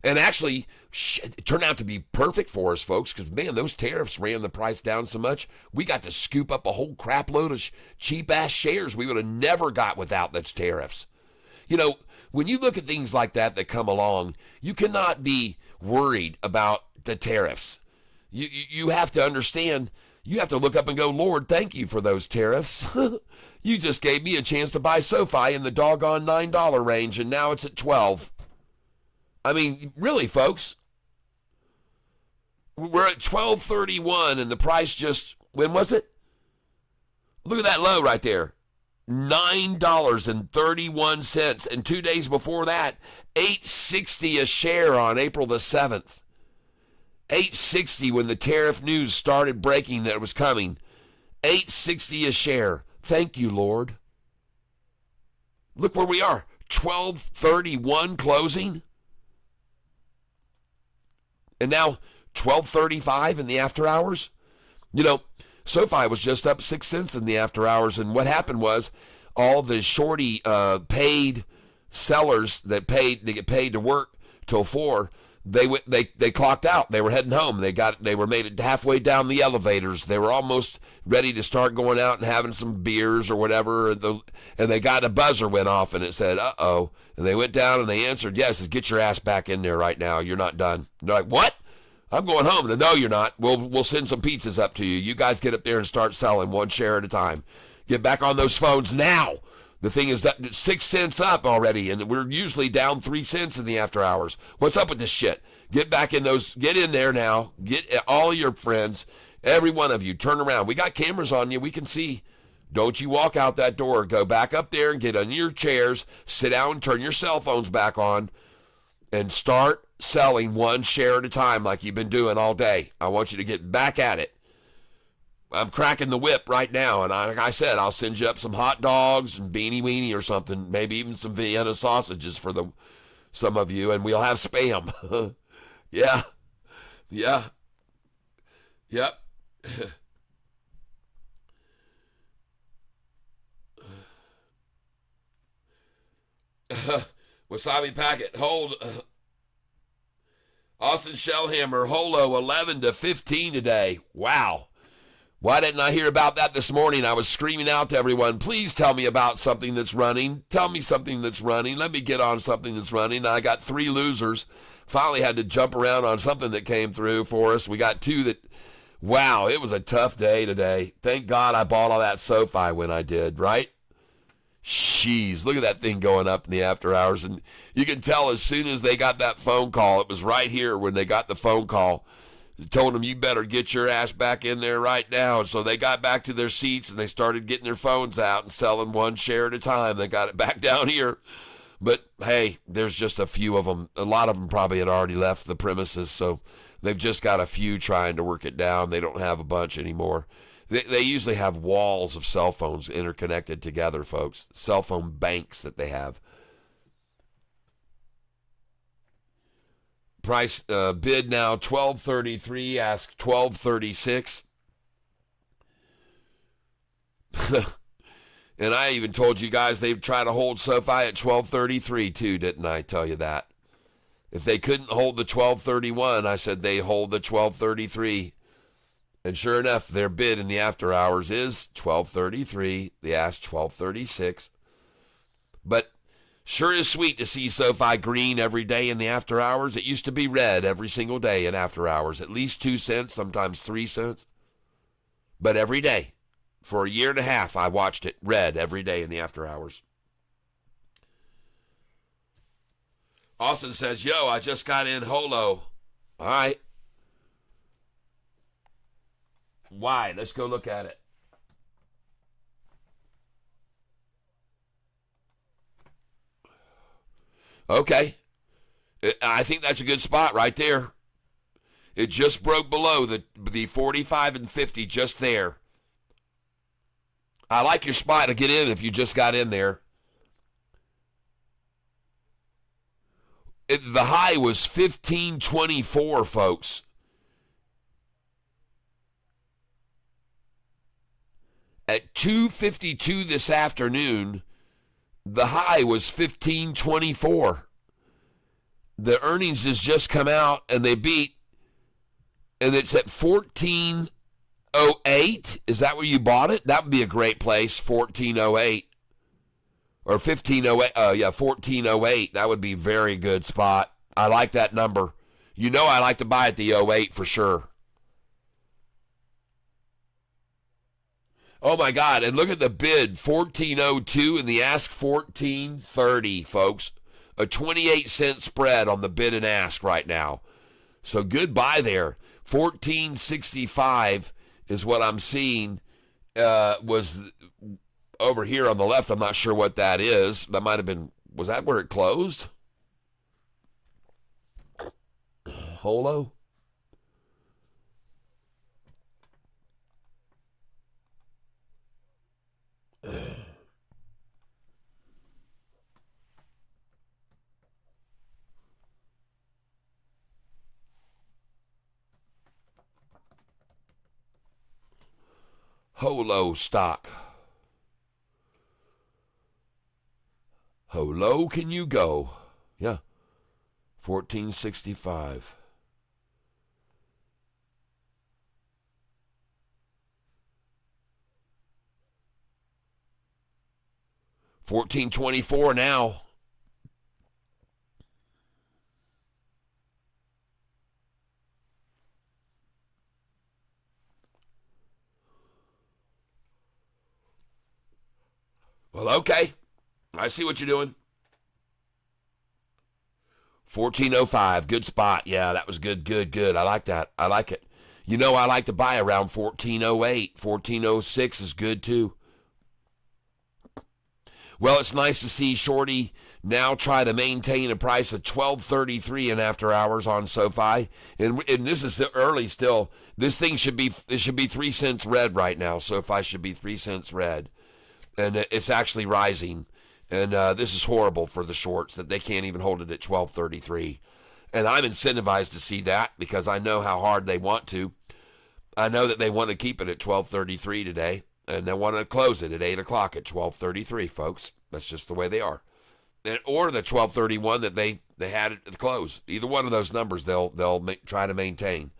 And actually, it turned out to be perfect for us, folks, because, man, those tariffs ran the price down so much, we got to scoop up a whole crap load of cheap-ass shares we would have never got without those tariffs. You know, when you look at things like that come along, you cannot be worried about the tariffs. You have to understand, you have to look up and go, Lord, thank you for those tariffs. You just gave me a chance to buy SOFI in the doggone $9 range, and now it's at $12. I mean, really, folks, we're at 1231 and the price just, when was it? Look at that low right there. $9.31. And 2 days before that, $8.60 a share on April the 7th. $8.60 when the tariff news started breaking that it was coming. $8.60 a share. Thank you, Lord. Look where we are. 12:31 closing. And now 12:35 in the after hours. You know, SOFI was just up 6 cents in the after hours, and what happened was all the shorty paid sellers that get paid to work till 4. They clocked out. They were heading home. They were made it halfway down the elevators. They were almost ready to start going out and having some beers or whatever. And they got a buzzer went off and it said, "Uh-oh." And they went down and they answered, "Yes, says, get your ass back in there right now. You're not done." And they're like, "What? I'm going home." And, "No, you're not. We'll send some pizzas up to you. You guys get up there and start selling one share at a time. Get back on those phones now." The thing is that 6 cents up already, and we're usually down 3 cents in the after hours. What's up with this shit? Get back in those. Get in there now. Get all your friends, every one of you. Turn around. We got cameras on you. We can see. Don't you walk out that door. Go back up there and get on your chairs. Sit down and turn your cell phones back on and start selling one share at a time like you've been doing all day. I want you to get back at it. I'm cracking the whip right now, and like I said, I'll send you up some hot dogs and beanie weenie or something, maybe even some Vienna sausages for some of you, and we'll have Spam. Yeah. Yep. Wasabi packet, hold. Austin Shellhammer, Holo, 11-15 today. Wow. Why didn't I hear about that this morning? I was screaming out to everyone, please tell me about something that's running. Tell me something that's running. Let me get on something that's running. And I got 3 losers. Finally had to jump around on something that came through for us. We got 2 that, wow, it was a tough day today. Thank God I bought all that SOFI when I did, right? Jeez, look at that thing going up in the after hours. And you can tell as soon as they got that phone call, it was right here when they got the phone call. Told them, you better get your ass back in there right now. And so they got back to their seats and they started getting their phones out and selling one share at a time. They got it back down here. But, hey, there's just a few of them. A lot of them probably had already left the premises, so they've just got a few trying to work it down. They don't have a bunch anymore. They usually have walls of cell phones interconnected together, folks. Cell phone banks that they have. Price bid now $12.33, ask $12.36. And I even told you guys they'd try to hold SOFI at $12.33 too, didn't I tell you that? If they couldn't hold the $12.31, I said they hold the $12.33. And sure enough, their bid in the after hours is $12.33. They asked $12.36. But sure is sweet to see SOFI green every day in the after hours. It used to be red every single day in after hours, at least 2 cents, sometimes 3 cents. But every day, for a year and a half, I watched it red every day in the after hours. Austin says, yo, I just got in Holo. All right. Why? Let's go look at it. Okay. I think that's a good spot right there. It just broke below the 45 and 50 just there. I like your spot to get in if you just got in there. The high was 15.24, folks. At 2:52 this afternoon, the high was 15.24. The earnings has just come out and they beat, and it's at 14.08. Is that where you bought it? That would be a great place, 14.08. Or 15.08. Yeah, 14.08. That would be a very good spot. I like that number. You know I like to buy at the 08 for sure. Oh, my God. And look at the bid, 14.02, and the ask, 14.30, folks. A 28-cent spread on the bid and ask right now. So goodbye there. 14.65 is what I'm seeing. over here on the left, I'm not sure what that is. That might have been, was that where it closed? Holo? Holo stock. How low can you go? Yeah. 1465. $14.24 now. Well, okay. I see what you're doing. 1405, good spot. Yeah, that was good. I like that. I like it. You know, I like to buy around 1408. 1406 is good too. Well, it's nice to see Shorty now try to maintain a price of $12.33 in after hours on SoFi. And this is early still. This thing should be 3 cents red right now. SoFi should be 3 cents red. And it's actually rising. And this is horrible for the shorts that they can't even hold it at $12.33. And I'm incentivized to see that because I know how hard they want to. I know that they want to keep it at $12.33 today. And they want to close it at 8 o'clock at $12.33, folks. That's just the way they are. Or the $12.31 that they had at the close. Either one of those numbers they'll try to maintain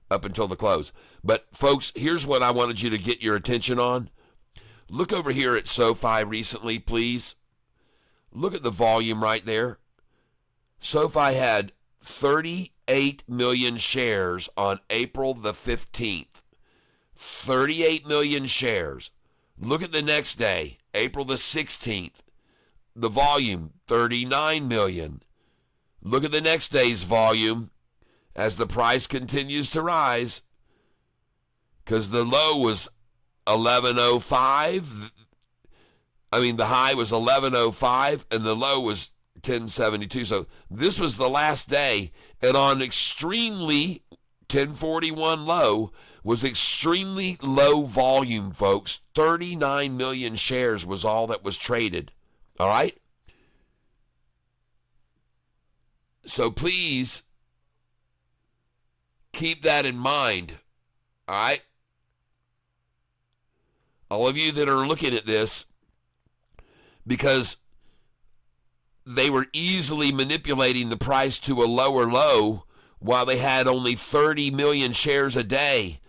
up until the close. But, folks, here's what I wanted you to get your attention on. Look over here at SoFi recently, please. Look at the volume right there. SoFi had 38 million shares on April the 15th. 38 million shares. Look at the next day, April the 16th. The volume, 39 million. Look at the next day's volume as the price continues to rise. Because the low was 1105. I mean, the high was 1105 and the low was 1072. So this was the last day. And on extremely 1041 low, was extremely low volume, folks. 39 million shares was all that was traded. All right? So please keep that in mind. All right? All of you that are looking at this, because they were easily manipulating the price to a lower low while they had only 30 million shares a day.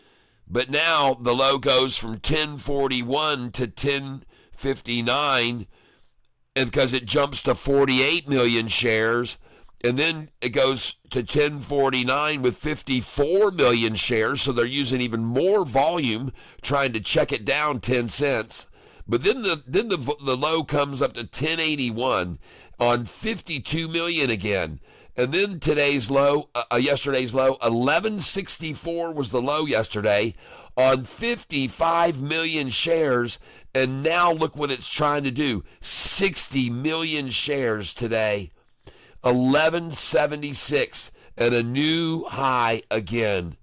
But now the low goes from 1041 to 1059, and because it jumps to 48 million shares, and then it goes to 1049 with 54 million shares, so they're using even more volume trying to check it down 10 cents. But then the low comes up to 1081 on 52 million again. And then yesterday's low, 1164 was the low yesterday on 55 million shares. And now look what it's trying to do. 60 million shares today. 1176 and a new high again.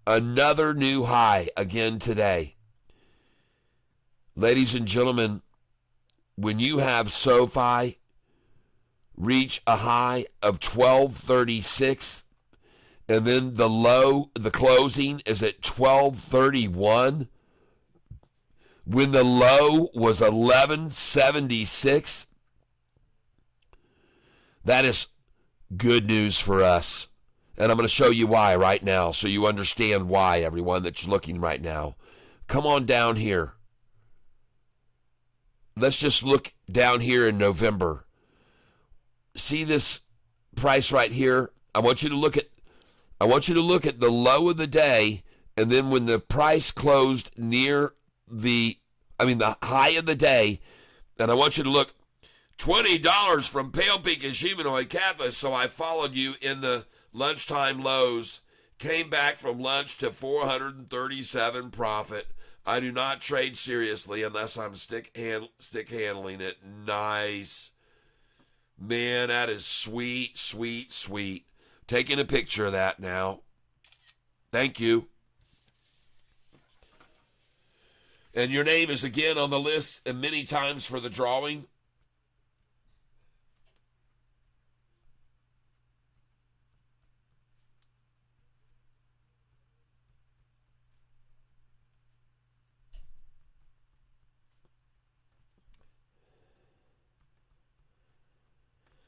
Another new high again today. Ladies and gentlemen, when you have SoFi reach a high of 1236, and then the closing is at 1231, when the low was 1176, that is good news for us. And I'm going to show you why right now, so you understand why, everyone that's looking right now. Come on down here. Let's just look down here in November. See this price right here? I want you to look at the low of the day, and then when the price closed near the high of the day, and I want you to look, $20 from Pale Peak and Humanoid Catholic, so I followed you in the lunchtime lows, came back from lunch to 437 profit. I do not trade seriously unless I'm stick handling it. Nice. Man, that is sweet, sweet, sweet. Taking a picture of that now. Thank you. And your name is again on the list and many times for the drawing.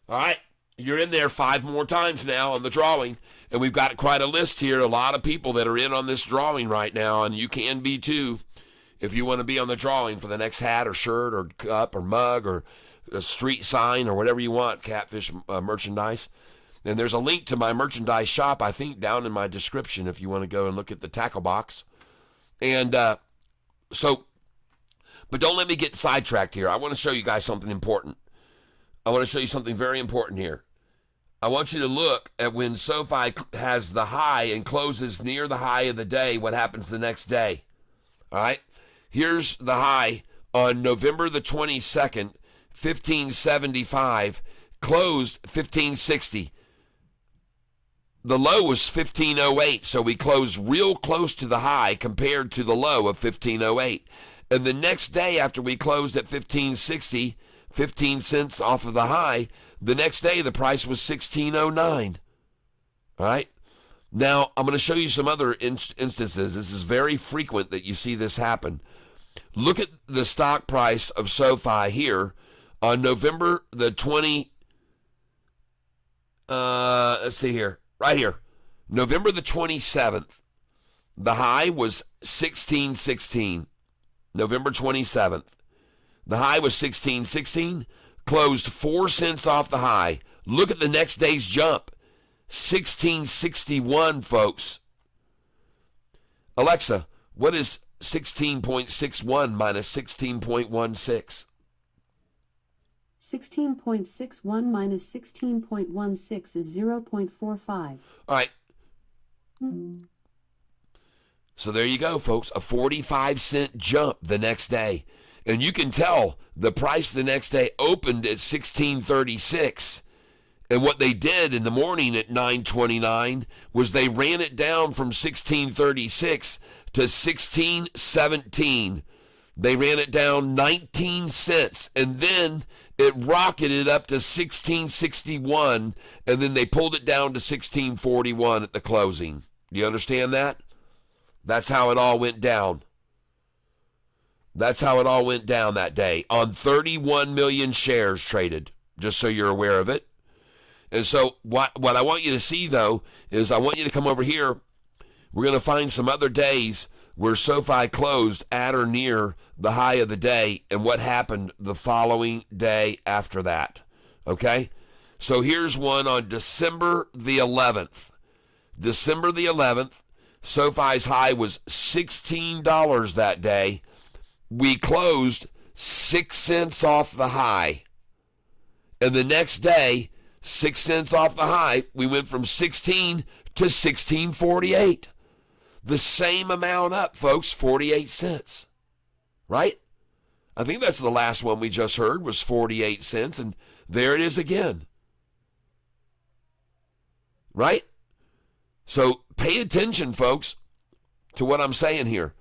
All right, you're in there 5 more times now on the drawing, and we've got quite a list here. A lot of people that are in on this drawing right now, and you can be too if you want to be on the drawing for the next hat or shirt or cup or mug or a street sign or whatever you want, Catfish merchandise. And there's a link to my merchandise shop, I think, down in my description if you want to go and look at the tackle box. And but don't let me get sidetracked here. I want to show you guys something important. I want to show you something very important here. I want you to look at when SOFI has the high and closes near the high of the day, what happens the next day. All right? Here's the high on November the 22nd, 1575, closed 1560. The low was 1508, so we closed real close to the high compared to the low of 1508. And the next day after we closed at 1560, 15 cents off of the high, the next day the price was 1609. All right? Now, I'm going to show you some other instances. This is very frequent that you see this happen. Look at the stock price of SOFI here on November the 20, let's see here, right here. November the 27th, the high was 1616, November 27th. The high was 1616, closed 4 cents off the high. Look at the next day's jump, 1661, folks. Alexa, what is 16.61 minus 16.16? 16.61 minus 16.16 is 0.45. All right. So there you go, folks. A 45-cent jump the next day. And you can tell the price the next day opened at 1636. And what they did in the morning at 9:29 was they ran it down from 1636 to 1617. They ran it down 19 cents. And then it rocketed up to 1661. And then they pulled it down to 1641 at the closing. Do you understand that? That's how it all went down. That's how it all went down that day on 31 million shares traded, just so you're aware of it. And so what I want you to see, though, is I want you to come over here. We're going to find some other days where SOFI closed at or near the high of the day and what happened the following day after that. Okay? So here's one on December the 11th. December the 11th, SOFI's high was $16 that day. We closed 6 cents off the high. And the next day, 6 cents off the high, we went from 16 to 16.48. The same amount up, folks, 48 cents. Right? I think that's the last one we just heard was 48 cents, and there it is again. Right? So pay attention, folks, to what I'm saying here.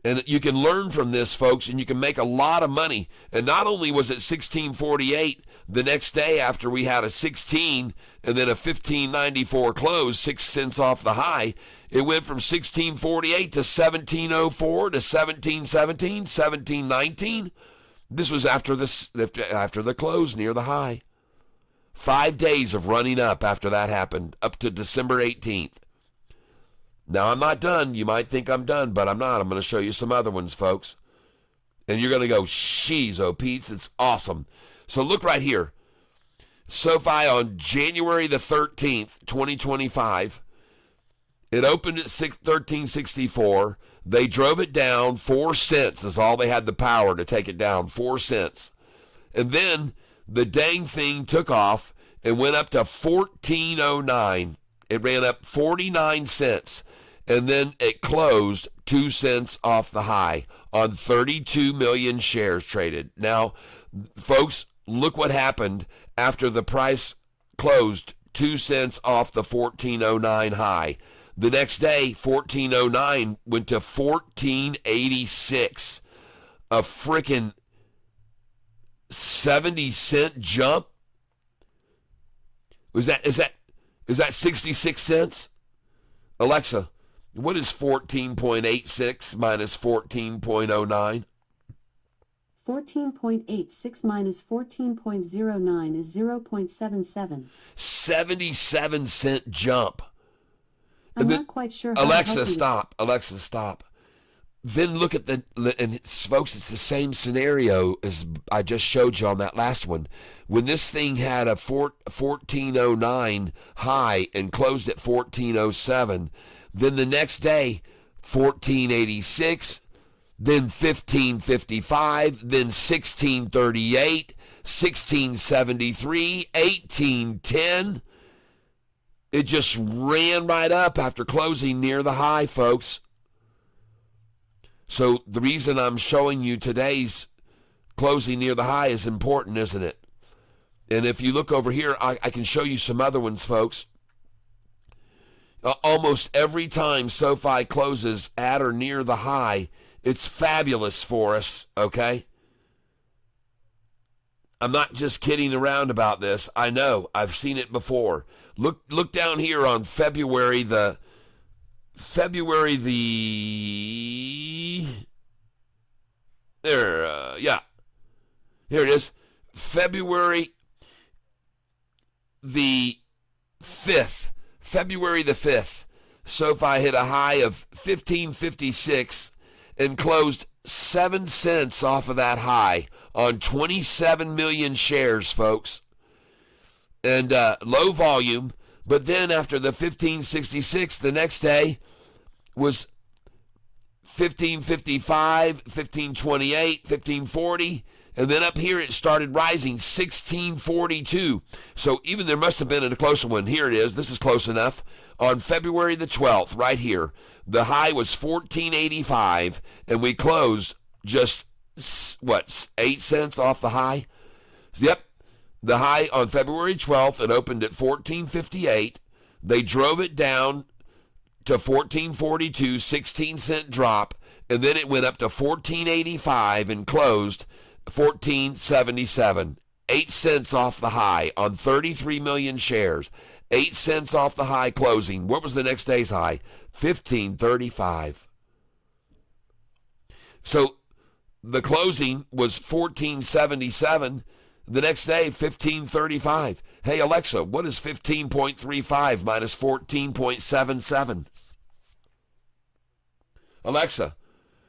And you can learn from this, folks, and you can make a lot of money. And not only was it 16.48 the next day after we had a 16 and then a 15.94 close, 6 cents off the high, it went from 16.48 to 17.04 to 17.17, 17.19. This was after the close near the high. 5 days of running up after that happened, up to December 18th. Now, I'm not done. You might think I'm done, but I'm not. I'm going to show you some other ones, folks. And you're going to go, sheesh, oh, Pete, it's awesome. So look right here. SOFI on January the 13th, 2025. It opened at 1364. They drove it down 4 cents is all they had the power to take it down, 4 cents. And then the dang thing took off and went up to 1409. It ran up 49 cents. and then it closed 2 cents off the high on 32 million shares traded. Now, folks, look what happened after the price closed 2 cents off the 1409 high. The next day, 1409 went to 1486. A freaking 70-cent jump. Is that 66 cents? Alexa, what is 14.86 minus 14.09? 14.86 minus 14.09 is 0.77. 77-cent jump. I'm not quite sure how Alexa, to help you. stop. Alexa, stop. Then look at and folks, it's the same scenario as I just showed you on that last one. When this thing had a 1409 high and closed at 1407, then the next day, 1486, then 1555, then 1638, 1673, 1810. It just ran right up after closing near the high, folks. So the reason I'm showing you today's closing near the high is important, isn't it? And if you look over here, I can show you some other ones, folks. Almost every time SOFI closes at or near the high, it's fabulous for us, okay? I'm not just kidding around about this. I know. I've seen it before. Look down here on February the here it is. February the 5th. February the 5th. SOFI hit a high of 1556 and closed 7 cents off of that high on 27 million shares, folks. And low volume, but then after the 1566, the next day was 1555, 1528, 1540, and then up here it started rising 1642. So even there must have been a closer one. Here it is. This is close enough. On February the 12th, right here, the high was 1485, and we closed just, 8 cents off the high? Yep. The high on February 12th, it opened at 1458. They drove it down to 1442, 16-cent drop, and then it went up to 1485 and closed 1477. 8 cents off the high on 33 million shares. 8 cents off the high closing. What was the next day's high? 1535. So the closing was 1477. The next day, 1535. Hey, Alexa, what is 15.35 minus 14.77? Alexa,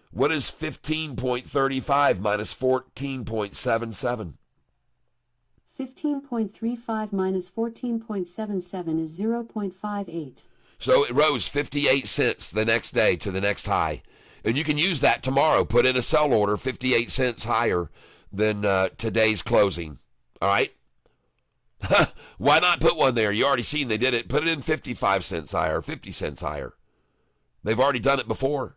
what is 15.35 minus 14.77? 15.35 minus 14.77 is 0.58. So it rose 58 cents the next day to the next high. And you can use that tomorrow. Put in a sell order 58 cents higher than today's closing. All right? Why not put one there? You already seen they did it. Put it in 55 cents higher, 50 cents higher. They've already done it before.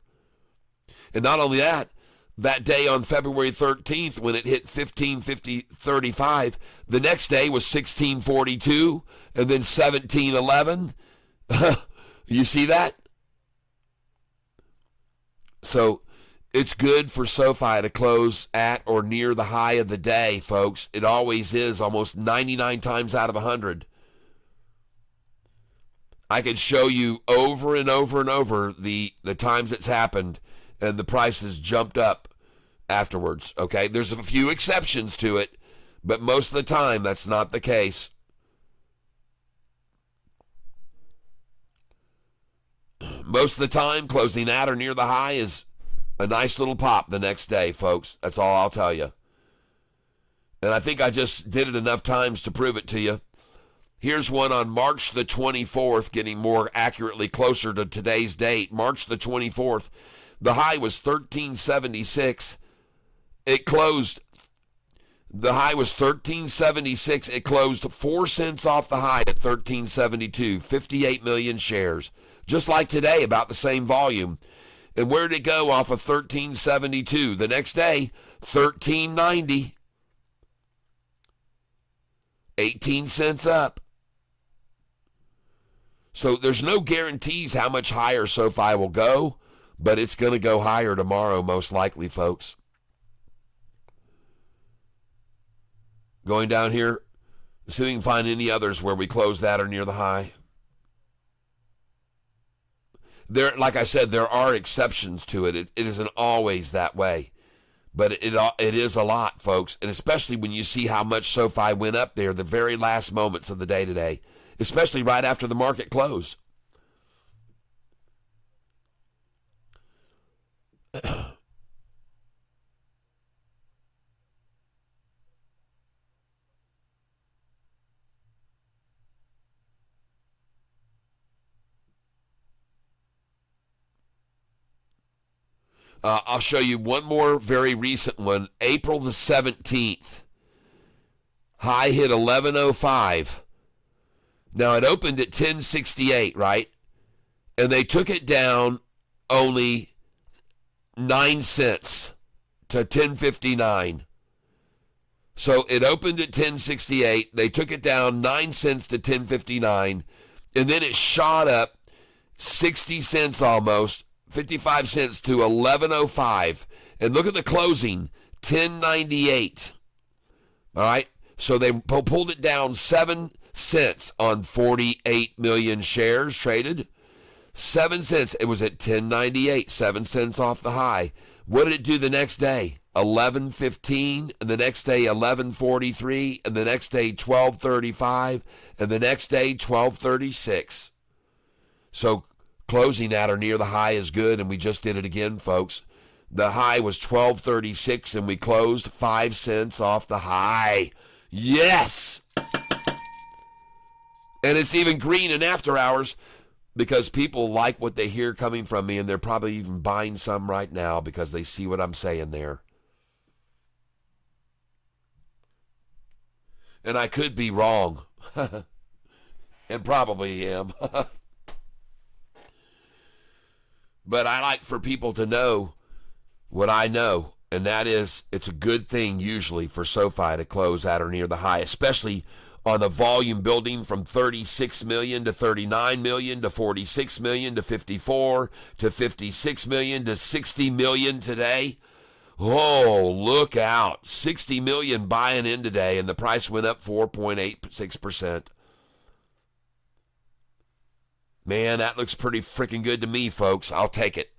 And not only that, that day on February 13th when it hit 15.35, the next day was 16.42 and then 17.11. You see that? So it's good for SOFI to close at or near the high of the day, folks. It always is, almost 99 times out of 100. I could show you over and over and over the times it's happened and the prices jumped up afterwards, okay? There's a few exceptions to it, but most of the time that's not the case. Most of the time, closing at or near the high is a nice little pop the next day, folks. That's all I'll tell you. And I think I just did it enough times to prove it to you. Here's one on March the 24th, getting more accurately closer to today's date. March the 24th, the high was 1376. It closed The high was 1376. It closed 4 cents off the high at 1372. 58 million shares. Just like today, about the same volume. And where did it go off of 1372? The next day, 1390. 18 cents up. So there's no guarantees how much higher SOFI will go, but it's going to go higher tomorrow, most likely, folks. Going down here, see if we can find any others where we close that or near the high. There, like I said, there are exceptions to it. It isn't always that way. But it is a lot, folks, and especially when you see how much SOFI went up there the very last moments of the day today, especially right after the market closed. I'll show you one more very recent one. April the 17th. High hit 1105. Now, it opened at 1068, right? And they took it down only 9 cents to 1059. So it opened at 1068. They took it down 9 cents to 1059. And then it shot up 60 cents almost, 55 cents to 1105. And look at the closing, 1098. All right? So they pulled it down 7 cents on 48 million shares traded. 7 cents. It was at 1098, 7 cents off the high. What did it do the next day? 11.15, and the next day 11.43, and the next day 12.35, and the next day 12.36. So closing at or near the high is good, and we just did it again, folks. The high was 12.36, and we closed 5 cents off the high. Yes! And it's even green in after hours because people like what they hear coming from me, and they're probably even buying some right now because they see what I'm saying there. And I could be wrong. And probably am. But I like for people to know what I know, and that is it's a good thing usually for SOFI to close at or near the high, especially on the volume building from 36 million to 39 million to 46 million to 54 to 56 million to 60 million today. Oh, look out. 60 million buying in today, and the price went up 4.86%. Man, that looks pretty freaking good to me, folks. I'll take it.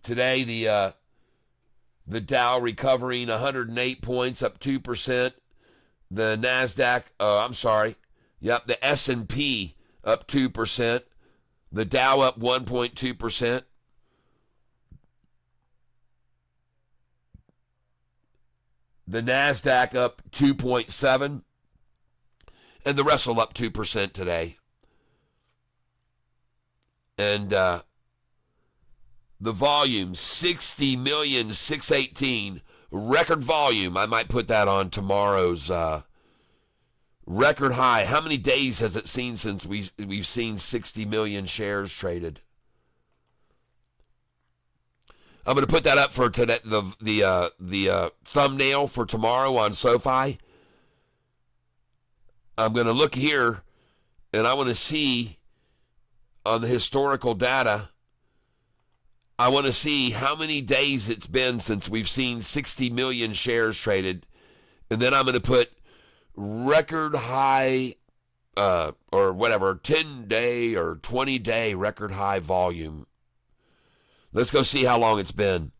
Today, the Dow recovering 108 points, up 2%. The NASDAQ, the S&P up 2%. The Dow up 1.2%. The NASDAQ up 2.7%. And the rest will up 2% today. And the volume, 60,618,000. Record volume. I might put that on tomorrow's record high. How many days has it seen since we've seen 60 million shares traded? I'm going to put that up for today, the thumbnail for tomorrow on SOFI. I'm going to look here, and I want to see on the historical data, I want to see how many days it's been since we've seen 60 million shares traded. And then I'm going to put record high, or whatever, 10-day or 20-day record high volume. Let's go see how long it's been.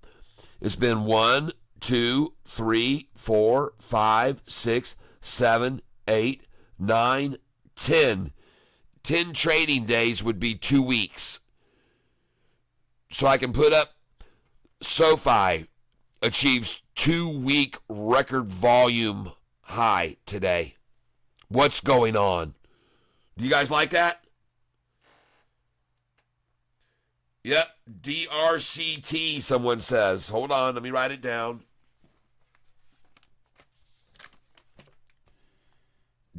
It's been 1, 2, 3, 4, 5, 6, 7, 8, 9, 10. 10 trading days would be 2 weeks. So I can put up SOFI achieves 2-week record volume high today. What's going on? Do you guys like that? Yep, DRCT, someone says. Hold on, let me write it down.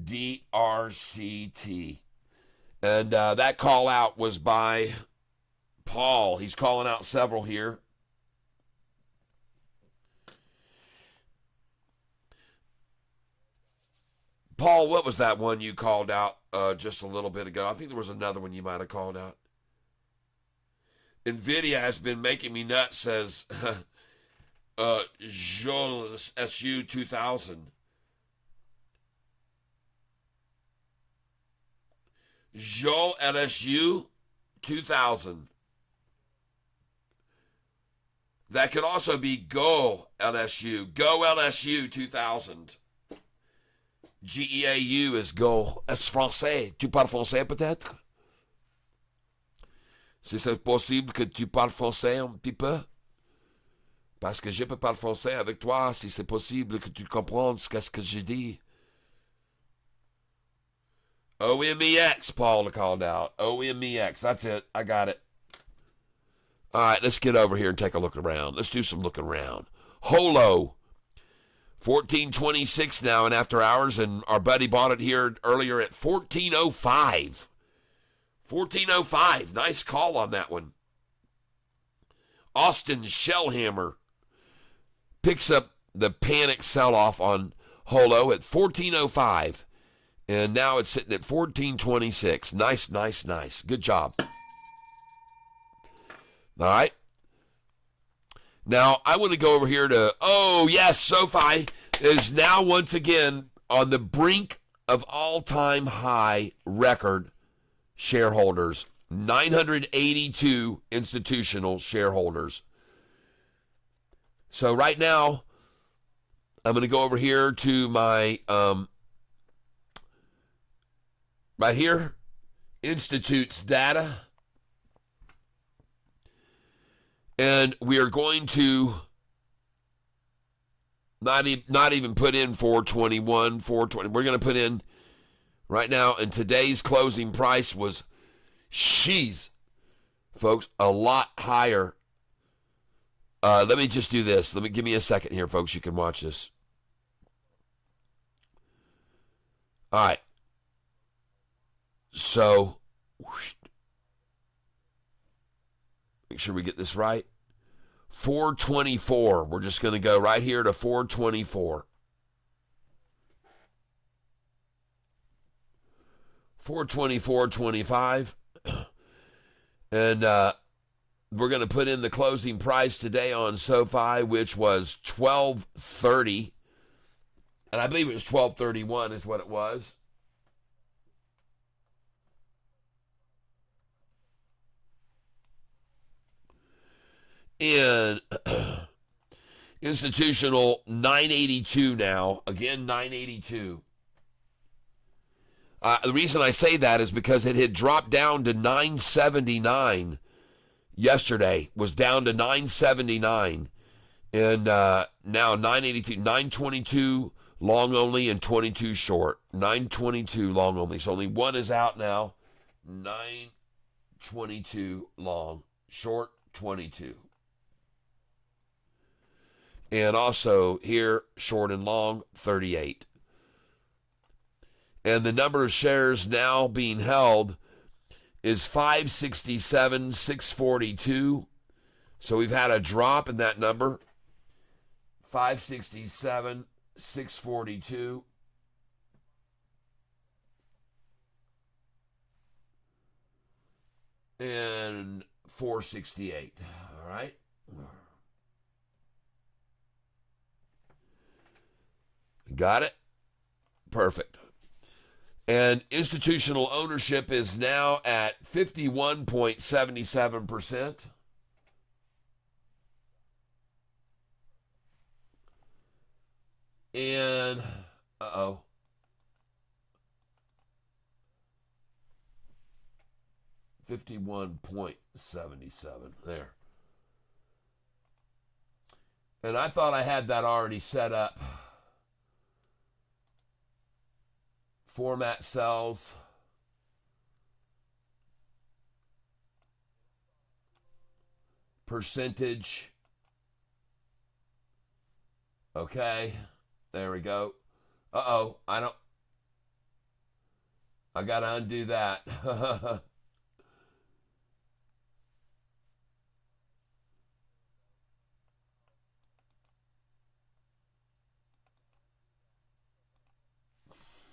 DRCT. And that call out was by Paul. He's calling out several here. Paul, what was that one you called out just a little bit ago? I think there was another one you might have called out. NVIDIA has been making me nuts, says Joel SU 2000. Joel LSU 2000. That could also be Go LSU. Go LSU 2000. GEAU is Go. Est français. Tu parles français peut-être? Si c'est possible que tu parles français un petit peu? Parce que je peux parler français avec toi si c'est possible que tu comprennes ce que je dis. OMEX, Paul called out. OMEX. That's it. I got it. All right, let's get over here and take a look around. Let's do some looking around. Holo. 1426 now and after hours, and our buddy bought it here earlier at 1405. 1405. Nice call on that one. Austin Shellhammer picks up the panic sell-off on Holo at 1405. And now it's sitting at 1426. Nice, nice, nice. Good job. All right. Now, I want to go over here to, oh, yes, SOFI is now once again on the brink of all-time high record shareholders. 982 institutional shareholders. So right now, I'm going to go over here to my, right here, Institute's data. And we are going to not even put in 421, 420. We're going to put in right now, and today's closing price was, folks, a lot higher. Let me just do this. Give me a second here, folks. You can watch this. All right. So, make sure we get this right. 424. We're just going to go right here to 424. 424.25. And we're going to put in the closing price today on SOFI, which was $12.30. And I believe it was $12.31 is what it was. In institutional 982 now. Again, 982. The reason I say that is because it had dropped down to 979 yesterday. Was down to 979. And now 982, 922 long only and 22 short. 922 long only. So only one is out now. 922 long. Short 22. And also here, short and long, 38. And the number of shares now being held is 567,642. So we've had a drop in that number. 567,642. And 468. All right. Got it? Perfect. And institutional ownership is now at 51.77%. And, 51.77. There. And I thought I had that already set up. Format cells. Percentage. Okay. There we go. I don't. I got to undo that.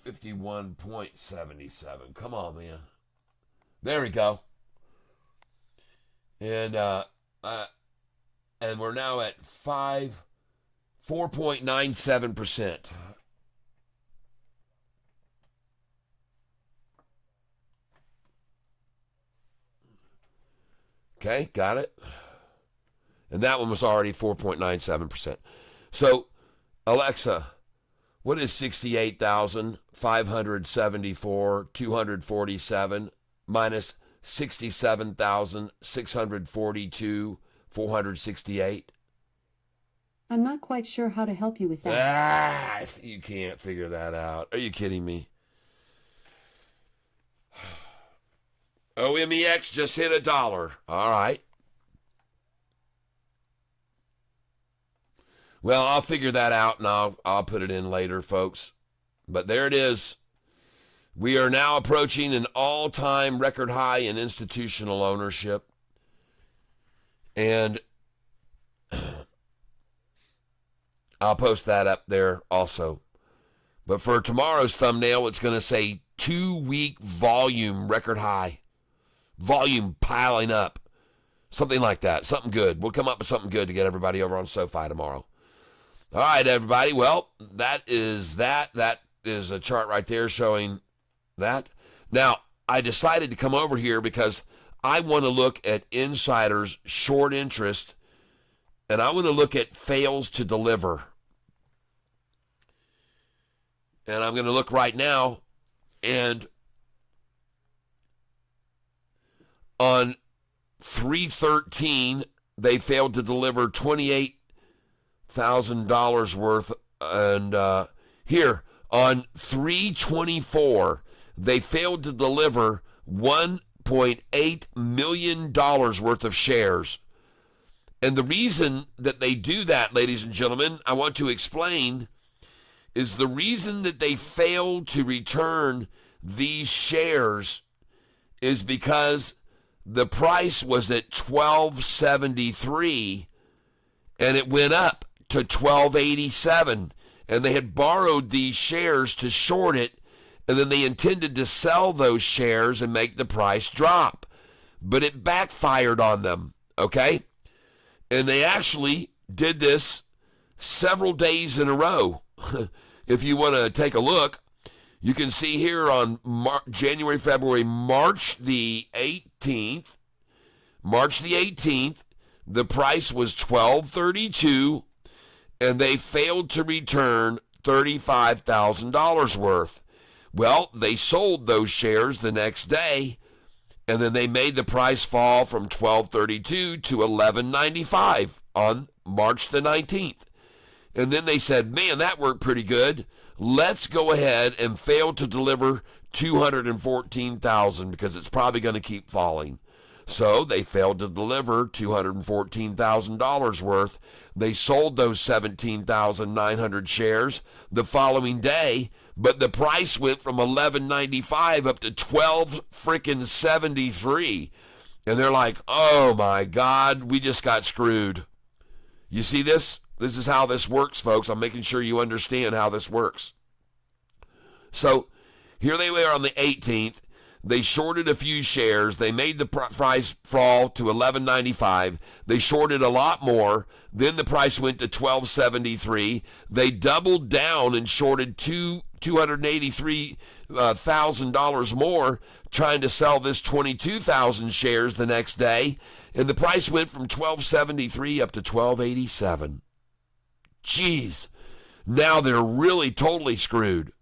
$51.77. Come on, man. There we go. And we're now at 4.97%. Okay, got it. And that one was already 4.97%. So, Alexa, what is 68,574,247 minus 67,642,468? I'm not quite sure how to help you with that. You can't figure that out. Are you kidding me? OMEX just hit $1. All right. Well, I'll figure that out and I'll put it in later, folks. But there it is. We are now approaching an all-time record high in institutional ownership. And I'll post that up there also. But for tomorrow's thumbnail, it's going to say 2-week volume record high. Volume piling up. Something like that. Something good. We'll come up with something good to get everybody over on SOFI tomorrow. All right, everybody. Well, that is that. That is a chart right there showing that. Now, I decided to come over here because I want to look at insiders' short interest, and I want to look at fails to deliver. And I'm going to look right now, and on 3/13, they failed to deliver $28,000 worth. And here, on 3/24, they failed to deliver $1.8 million worth of shares. And the reason that they do that, ladies and gentlemen, I want to explain, is the reason that they failed to return these shares is because the price was at $12.73 and it went up to $12.87, and they had borrowed these shares to short it, and then they intended to sell those shares and make the price drop. But it backfired on them, okay? And they actually did this several days in a row. If you want to take a look, you can see here on January, February, March the 18th, the price was $12.32, and they failed to return $35,000 worth. Well, they sold those shares the next day, and then they made the price fall from $12.32 to $11.95 on March the 19th. And then they said, man, that worked pretty good. Let's go ahead and fail to deliver $214,000 because it's probably going to keep falling. So they failed to deliver $214,000 worth. They sold those 17,900 shares the following day, but the price went from $11.95 up to $12.73. And they're like, oh my God, we just got screwed. You see this? This is how this works, folks. I'm making sure you understand how this works. So here they were on the 18th. They shorted a few shares. They made the price fall to $11.95. They shorted a lot more. Then the price went to $12.73. They doubled down and shorted $283,000 more, trying to sell this 22,000 shares the next day. And the price went from $12.73 up to $12.87. Jeez, now they're really totally screwed.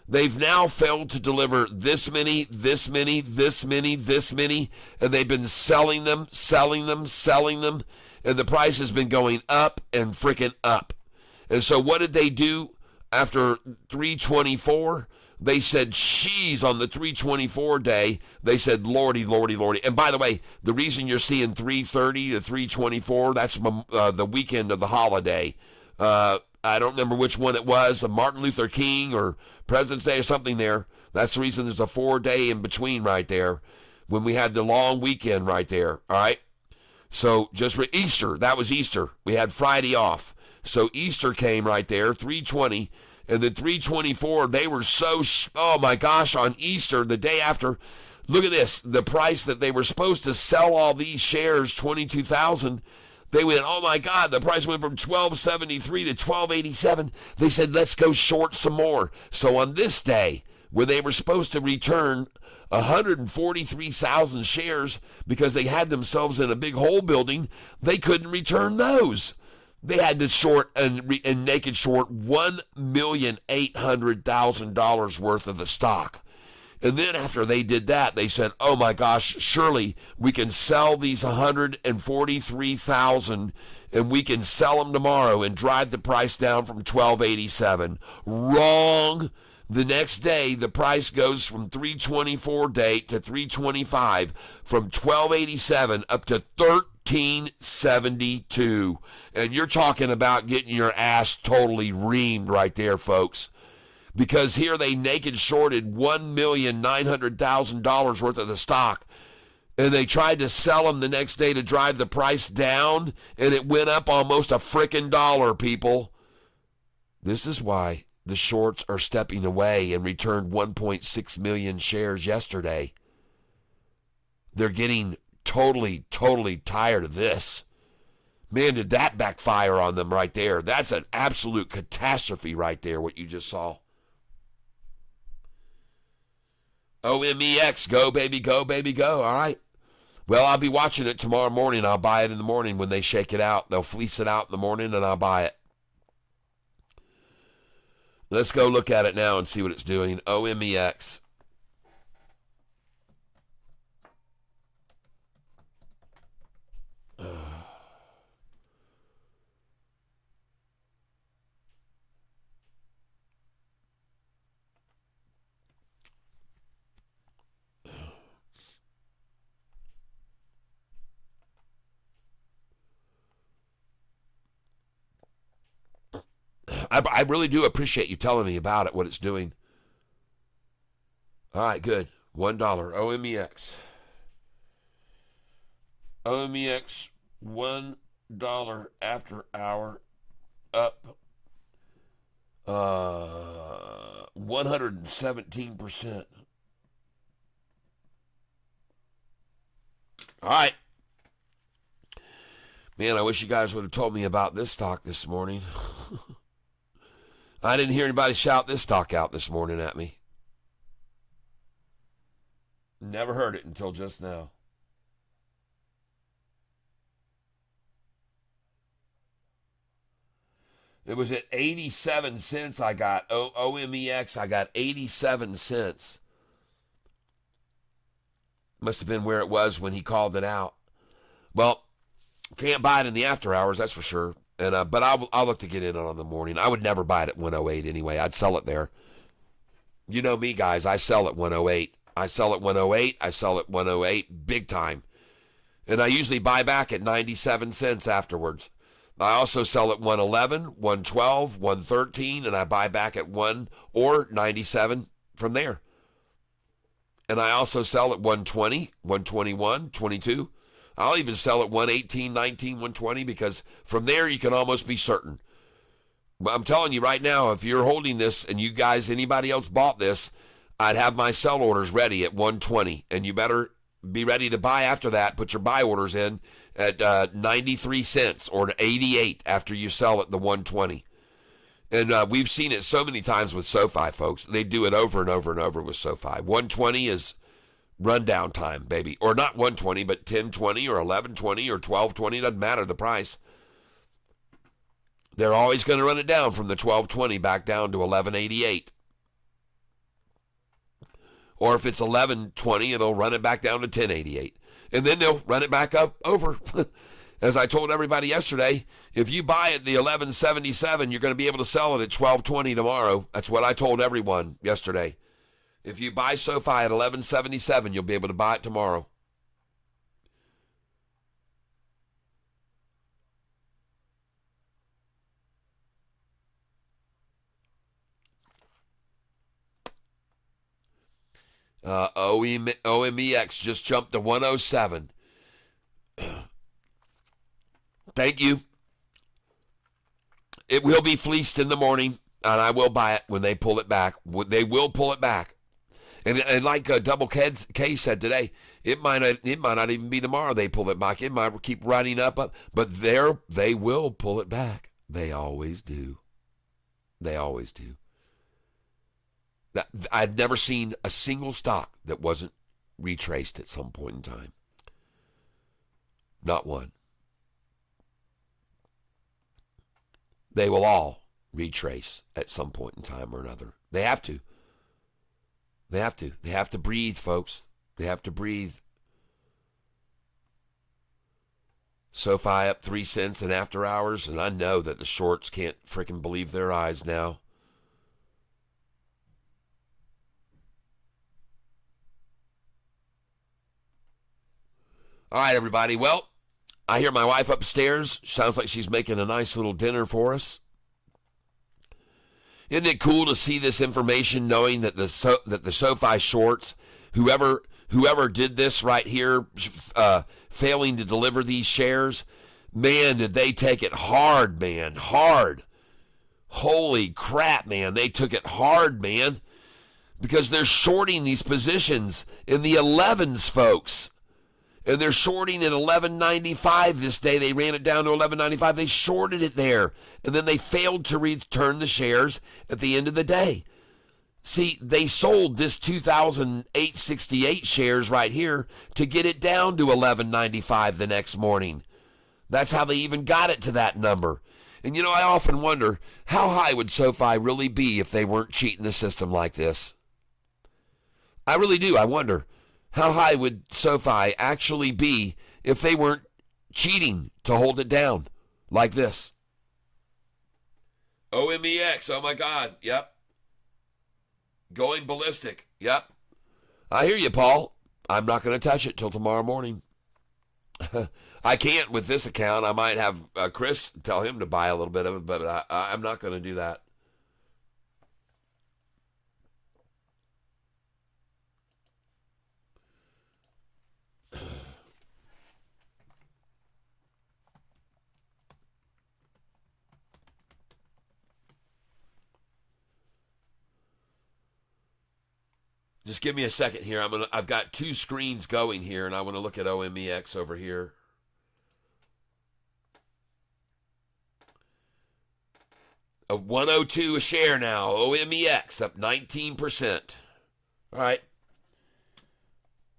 They've now failed to deliver this many, and they've been selling them, and the price has been going up and freaking up. And so what did they do after 3/24? They said, she's on the 3/24 day. They said, Lordy. And by the way, the reason you're seeing 3/30 to 3/24, that's the weekend of the holiday. I don't remember which one it was, Martin Luther King or President's Day or something there. That's the reason there's a 4-day in between right there when we had the long weekend right there, all right? So just for Easter, that was Easter. We had Friday off. So Easter came right there, 320, and then 324, they were so, oh my gosh, on Easter, the day after, look at this, the price that they were supposed to sell all these shares, 22,000, they went, oh my God, the price went from 1273 to 1287. They said, let's go short some more. So on this day, when they were supposed to return 143,000 shares because they had themselves in a big hole building, they couldn't return those. They had to short and naked short $1,800,000 worth of the stock. And then after they did that, they said, oh my gosh, surely we can sell these 143,000 and we can sell them tomorrow and drive the price down from 1287. Wrong. The next day, the price goes from 324 date to 325, from 1287 up to 1372. And you're talking about getting your ass totally reamed right there, folks. Because here they naked shorted $1,900,000 worth of the stock. And they tried to sell them the next day to drive the price down, and it went up almost a frickin' dollar, people. This is why the shorts are stepping away and returned 1.6 million shares yesterday. They're getting totally tired of this. Man, did that backfire on them right there. That's an absolute catastrophe right there, what you just saw. OMEX, go baby, go baby, go. All right. Well, I'll be watching it tomorrow morning. I'll buy it in the morning when they shake it out. They'll fleece it out in the morning, and I'll buy it. Let's go look at it now and see what it's doing. OMEX. I really do appreciate you telling me about it, what it's doing. All right, good. $1. OMEX. OMEX, $1 after hour, up 117%. All right. Man, I wish you guys would have told me about this stock this morning. I didn't hear anybody shout this stock out this morning at me. Never heard it until just now. It was at 87 cents I got. OMEX, I got 87 cents. Must have been where it was when he called it out. Well, can't buy it in the after hours, that's for sure. And but I'll look to get in on the morning. I would never buy it at 108 anyway. I'd sell it there. You know me, guys. I sell at 108. I sell at 108. I sell at 108 big time. And I usually buy back at 97 cents afterwards. I also sell at 111, 112, 113, and I buy back at 1 or 97 from there. And I also sell at 120, 121, 22. I'll even sell at 118, 19, 120 because from there you can almost be certain. But I'm telling you right now, if you're holding this and you guys, anybody else bought this, I'd have my sell orders ready at 120. And you better be ready to buy after that. Put your buy orders in at 93 cents or 88 after you sell at the 120. And we've seen it so many times with SOFI, folks. They do it over and over and over with SOFI. 120 is rundown time, baby. Or not 120, but 1020 or 1120 or 1220. Doesn't matter the price. They're always going to run it down from the 1220 back down to 1188. Or if it's 1120, it'll run it back down to 1088. And then they'll run it back up over. As I told everybody yesterday, if you buy at the 1177, you're going to be able to sell it at 1220 tomorrow. That's what I told everyone yesterday. If you buy SOFI at 1177, you'll be able to buy it tomorrow. OMEX just jumped to 107. Thank you. It will be fleeced in the morning, and I will buy it when they pull it back. They will pull it back. And like Double K said today, it might not even be tomorrow they pull it back. It might keep running up, but they will pull it back. They always do. They always do. I've never seen a single stock that wasn't retraced at some point in time. Not one. They will all retrace at some point in time or another. They have to. They have to. They have to breathe, folks. They have to breathe. SoFi up 3 cents in after hours, and I know that the shorts can't freaking believe their eyes now. All right, everybody. Well, I hear my wife upstairs. Sounds like she's making a nice little dinner for us. Isn't it cool to see this information, knowing that the SoFi shorts, whoever did this right here, failing to deliver these shares, man, did they take it hard, man, hard. Holy crap, man, they took it hard, man, because they're shorting these positions in the 11s, folks. And they're shorting at 11.95 this day. They ran it down to 11.95. They shorted it there. And then they failed to return the shares at the end of the day. See, they sold this 2,868 shares right here to get it down to 11.95 the next morning. That's how they even got it to that number. And, you know, I often wonder, how high would SoFi really be if they weren't cheating the system like this? I really do. I wonder. How high would SoFi actually be if they weren't cheating to hold it down like this? OMEX, oh my God, yep. Going ballistic, yep. I hear you, Paul. I'm not going to touch it till tomorrow morning. I can't with this account. I might have Chris tell him to buy a little bit of it, but I'm not going to do that. Just give me a second here. I've got two screens going here, and I want to look at OMEX over here. A 102 a share now. OMEX up 19%. All right.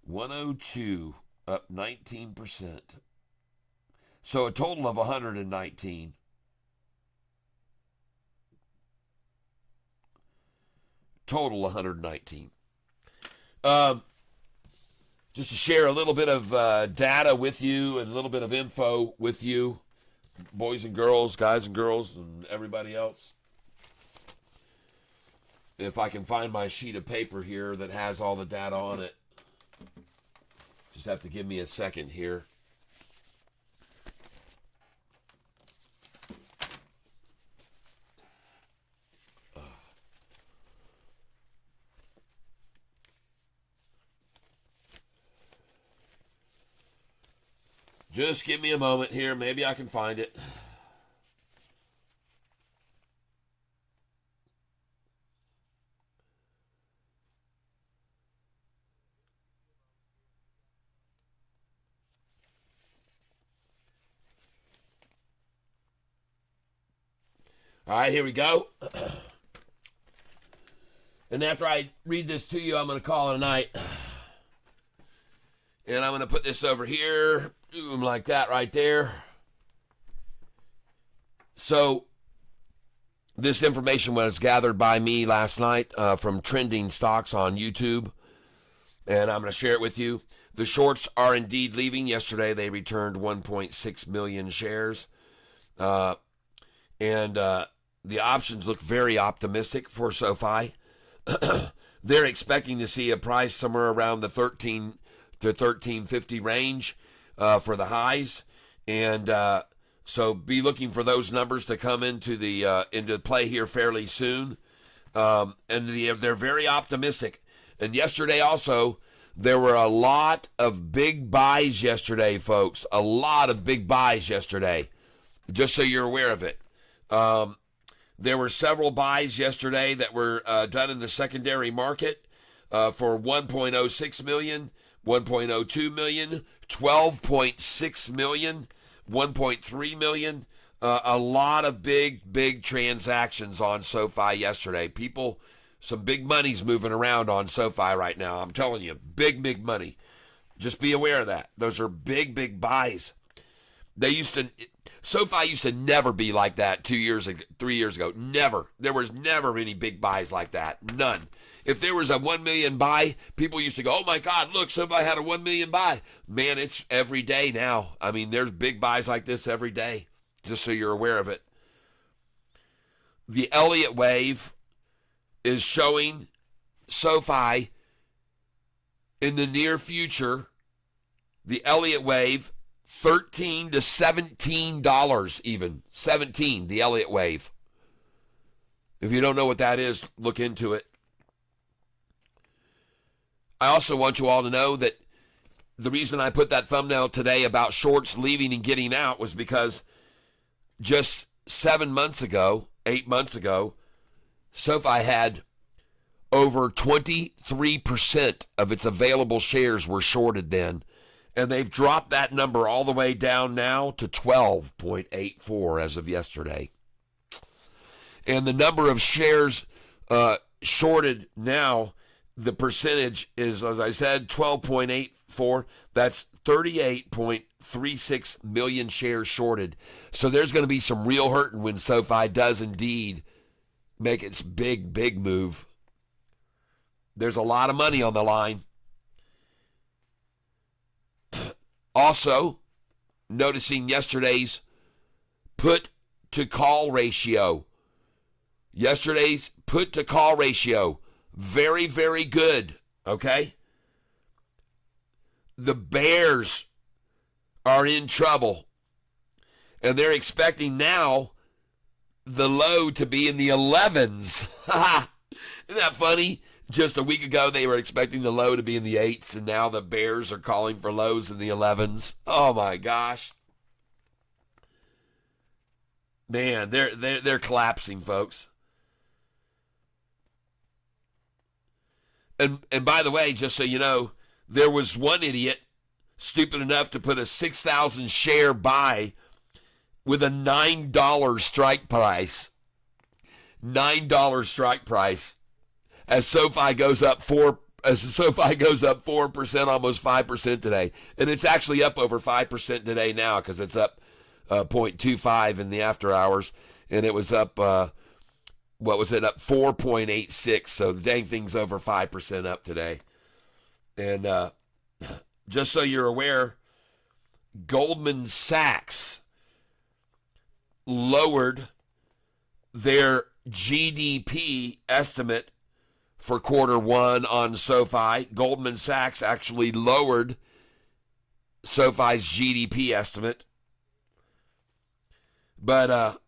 102 up 19%. So a total of 119. Total 119. Just to share a little bit of data with you and a little bit of info with you, boys and girls, guys and girls, and everybody else. If I can find my sheet of paper here that has all the data on it. Just have to give me a second here. Just give me a moment here. Maybe I can find it. All right, here we go. And after I read this to you, I'm going to call it a night. And I'm going to put this over here. Boom, like that right there. So this information was gathered by me last night from Trending Stocks on YouTube, and I'm going to share it with you. The shorts are indeed leaving. Yesterday they returned 1.6 million shares, and the options look very optimistic for SoFi. They're expecting to see a price somewhere around the 13 to 13.50 range. For the highs, and so be looking for those numbers to come into play here fairly soon. And they're very optimistic. And yesterday also, there were a lot of big buys yesterday, folks. A lot of big buys yesterday, just so you're aware of it. There were several buys yesterday that were done in the secondary market for 1.06 million, 1.02 million, 12.6 million, 1.3 million. A lot of big transactions on SOFI yesterday. People, some big money's moving around on SOFI right now. I'm telling you, big money. Just be aware of that. Those are big buys. SOFI used to never be like that 2 years ago, 3 years ago. Never. There was never any big buys like that. None. If there was a 1 million buy, people used to go, oh my God, look, SOFI had a 1 million buy. Man, it's every day now. I mean, there's big buys like this every day, just so you're aware of it. The Elliott wave is showing SOFI in the near future, the Elliott wave, $13 to $17 even. 17, the Elliott wave. If you don't know what that is, look into it. I also want you all to know that the reason I put that thumbnail today about shorts leaving and getting out was because just 7 months ago, 8 months ago, SOFI had over 23% of its available shares were shorted then. And they've dropped that number all the way down now to 12.84 as of yesterday. And the number of shares shorted now, the percentage is, as I said, 12.84. That's 38.36 million shares shorted. So there's going to be some real hurting when SOFI does indeed make its big move. There's a lot of money on the line. Also, noticing yesterday's put to call ratio. Yesterday's put to call ratio. Very good. Okay? The Bears are in trouble. And they're expecting now the low to be in the 11s. Isn't that funny? Just a week ago, they were expecting the low to be in the 8s, and now the Bears are calling for lows in the 11s. Oh, my gosh. Man, they're collapsing, folks. And by the way, just so you know, there was one idiot stupid enough to put a 6,000 share buy with a $9 strike price. $9 strike price. As SOFI goes up 4%, almost 5% today. And it's actually up over 5% today now because it's up 0.25 in the after hours. And it was up, up 4.86. So the dang thing's over 5% up today. And just so you're aware, Goldman Sachs lowered their GDP estimate for quarter one on SOFI. Goldman Sachs actually lowered SOFI's GDP estimate. But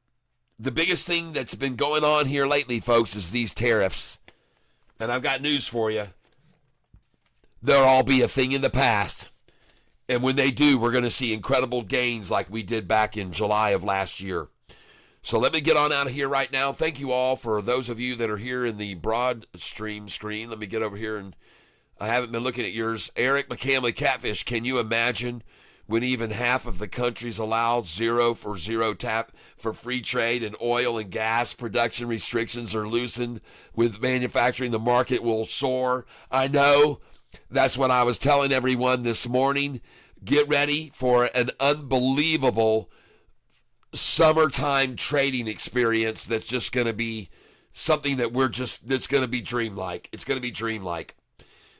the biggest thing that's been going on here lately, folks, is these tariffs. And I've got news for you. They'll all be a thing in the past. And when they do, we're going to see incredible gains like we did back in July of last year. So let me get on out of here right now. Thank you all for those of you that are here in the broad stream screen. Let me get over here, and I haven't been looking at yours. Eric McCamley Catfish, can you imagine when even half of the countries allow zero tap for free trade and oil and gas production restrictions are loosened with manufacturing? The market will soar. I know. That's what I was telling everyone this morning. Get ready for an unbelievable summertime trading experience that's just going to be something that that's going to be dreamlike. It's going to be dreamlike.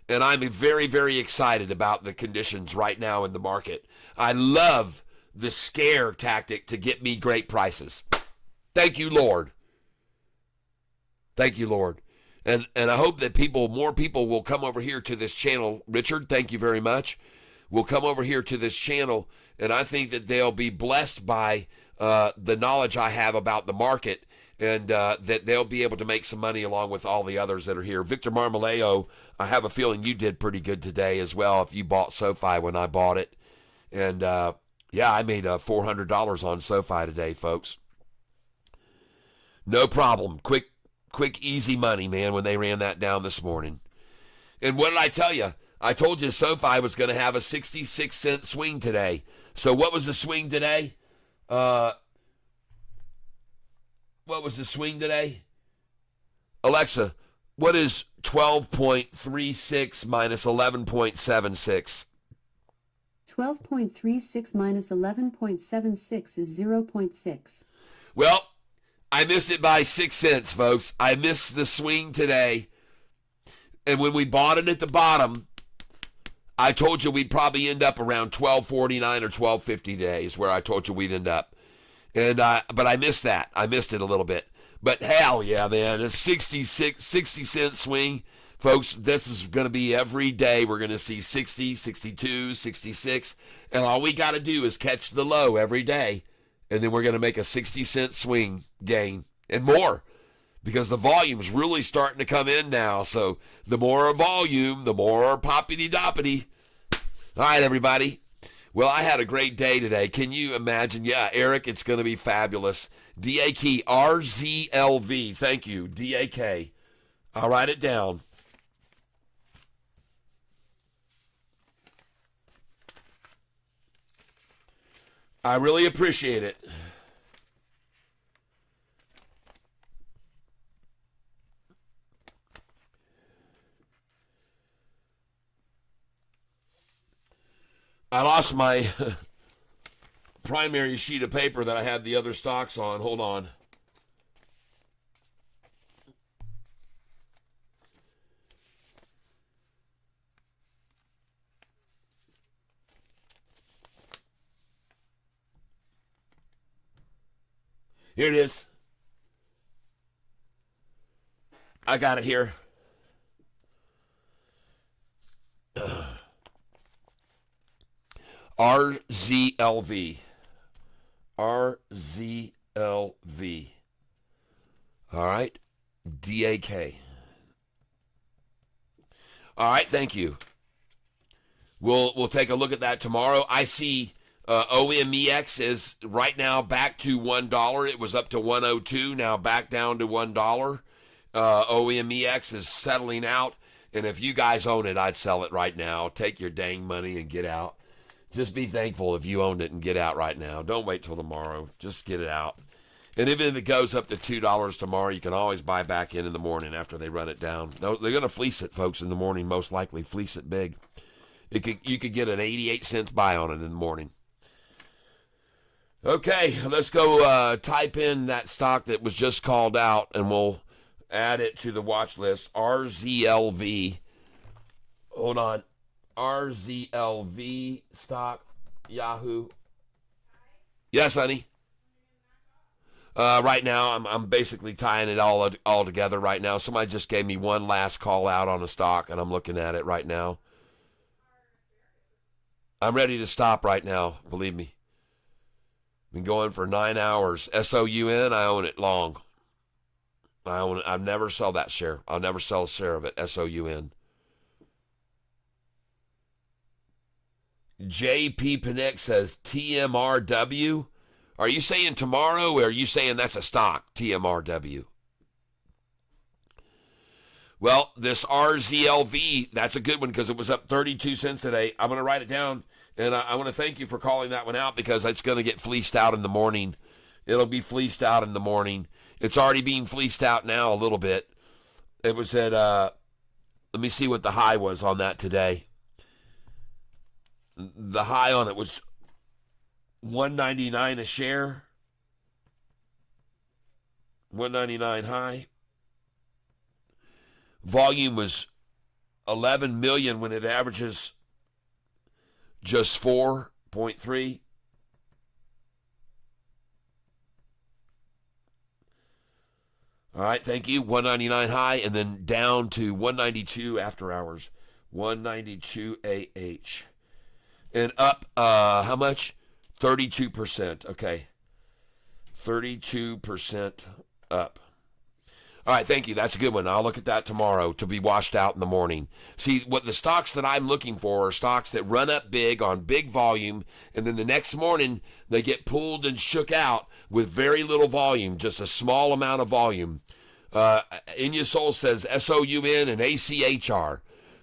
And I'm very excited about the conditions right now in the market. I love the scare tactic to get me great prices. Thank you, Lord. Thank you, Lord. And I hope that more people will come over here to this channel. Richard, thank you very much. Will come over here to this channel, and I think that they'll be blessed by the knowledge I have about the market, and that they'll be able to make some money along with all the others that are here. Victor Marmaleo, I have a feeling you did pretty good today as well if you bought SoFi when I bought it. And, yeah, I made $400 on SoFi today, folks. No problem. Quick, easy money, man, when they ran that down this morning. And what did I tell you? I told you SoFi was going to have a 66-cent swing today. So what was the swing today? What was the swing today? Alexa, what is 12.36 minus 11.76? 12.36 minus 11.76 is 0.6. Well, I missed it by 6 cents, folks. I missed the swing today. And when we bought it at the bottom, I told you we'd probably end up around 12.49 or 12.50 today is where I told you we'd end up. And but I missed that. I missed it a little bit. But hell yeah, man, a 60-cent swing. Folks, this is going to be every day. We're going to see 60, 62, 66. And all we got to do is catch the low every day. And then we're going to make a 60-cent swing gain and more. Because the volume's really starting to come in now. So the more volume, the more poppity-doppity. All right, everybody. Well, I had a great day today. Can you imagine? Yeah, Eric, it's going to be fabulous. DAK, RZLV. Thank you, DAK. I'll write it down. I really appreciate it. I lost my primary sheet of paper that I had the other stocks on. Hold on. Here it is. I got it here. RZLV. RZLV. All right. DAK. All right. Thank you. We'll take a look at that tomorrow. I see OMEX is right now back to $1. It was up to 102. Now back down to $1. OMEX is settling out. And if you guys own it, I'd sell it right now. Take your dang money and get out. Just be thankful if you owned it and get out right now. Don't wait till tomorrow. Just get it out. And even if it goes up to $2 tomorrow, you can always buy back in the morning after they run it down. They're going to fleece it, folks, in the morning, most likely. Fleece it big. You could get an 88-cent buy on it in the morning. Okay, let's go type in that stock that was just called out, and we'll add it to the watch list. RZLV. Hold on. RZLV stock, Yahoo. Yes, honey. Right now, I'm basically tying it all together right now. Somebody just gave me one last call out on a stock, and I'm looking at it right now. I'm ready to stop right now, believe me. Been going for 9 hours. SOUN, I own it long. I own it. I'll never sell that share. I'll never sell a share of it, SOUN. JP Panic says TMRW. Are you saying tomorrow, or are you saying that's a stock, TMRW? Well, this RZLV, that's a good one because it was up 32 cents today. I'm going to write it down, and I want to thank you for calling that one out because it's going to get fleeced out in the morning. It'll be fleeced out in the morning. It's already being fleeced out now a little bit. It was at, let me see what the high was on that today. The high on it was $1.99 a share. $1.99 high. Volume was 11 million when it averages just 4.3. All right, thank you. 199 high and then down to 192 after hours. 192 AH. And up, how much? 32%. Okay. 32% up. All right, thank you. That's a good one. I'll look at that tomorrow to be washed out in the morning. See, what the stocks that I'm looking for are stocks that run up big on big volume, and then the next morning they get pulled and shook out with very little volume, just a small amount of volume. Inyasol says SOUN and ACHR.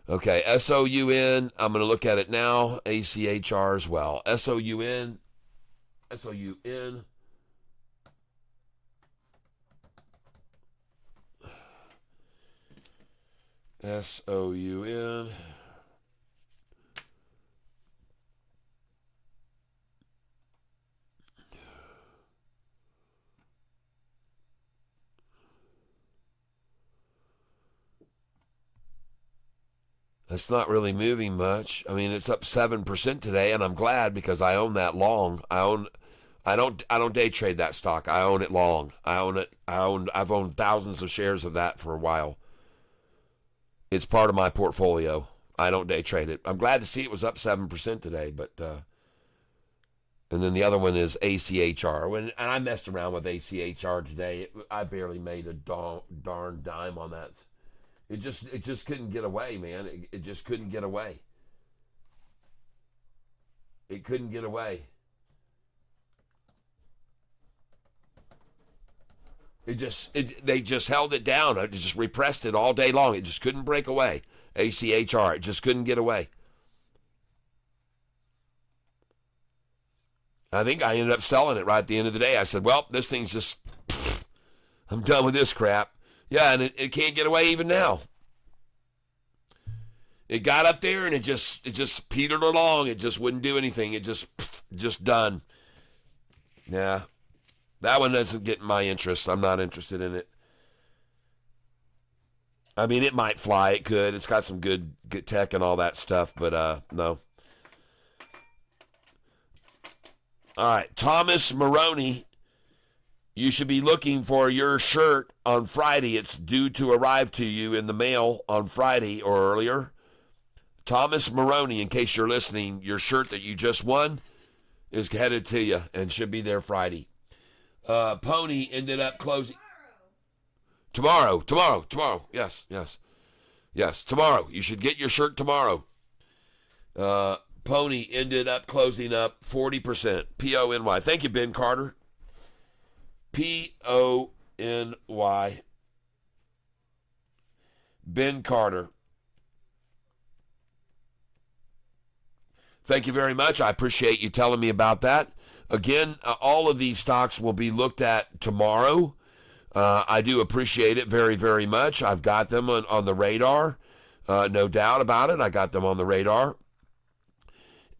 Okay, SOUN, I'm going to look at it now. ACHR as well. SOUN. SOUN. That's not really moving much. I mean, it's up 7% today, and I'm glad because I own that long. I don't day trade that stock. I own it long. I've owned thousands of shares of that for a while. It's part of my portfolio. I don't day trade it. I'm glad to see it was up 7% today, but and then the other one is ACHR. And I messed around with ACHR today. I barely made a darn dime on that. It just couldn't get away, man. It just couldn't get away. It couldn't get away. They just held it down. It just repressed it all day long. It just couldn't break away. ACHR. It just couldn't get away. I think I ended up selling it right at the end of the day. I said, well, this thing's just, I'm done with this crap. Yeah, and it can't get away even now. It got up there and it just petered along. It just wouldn't do anything. It just done. Yeah. That one doesn't get my interest. I'm not interested in it. I mean, it might fly. It could. It's got some good tech and all that stuff, but no. All right, Thomas Maroney. You should be looking for your shirt on Friday. It's due to arrive to you in the mail on Friday or earlier. Thomas Maroney, in case you're listening, your shirt that you just won is headed to you and should be there Friday. Pony ended up closing. Tomorrow. Yes, tomorrow. You should get your shirt tomorrow. Pony ended up closing up 40%. P-O-N-Y. Thank you, Ben Carter. P-O-N-Y. Ben Carter. Thank you very much. I appreciate you telling me about that. Again, all of these stocks will be looked at tomorrow. I do appreciate it very, very much. I've got them on the radar. No doubt about it. I got them on the radar.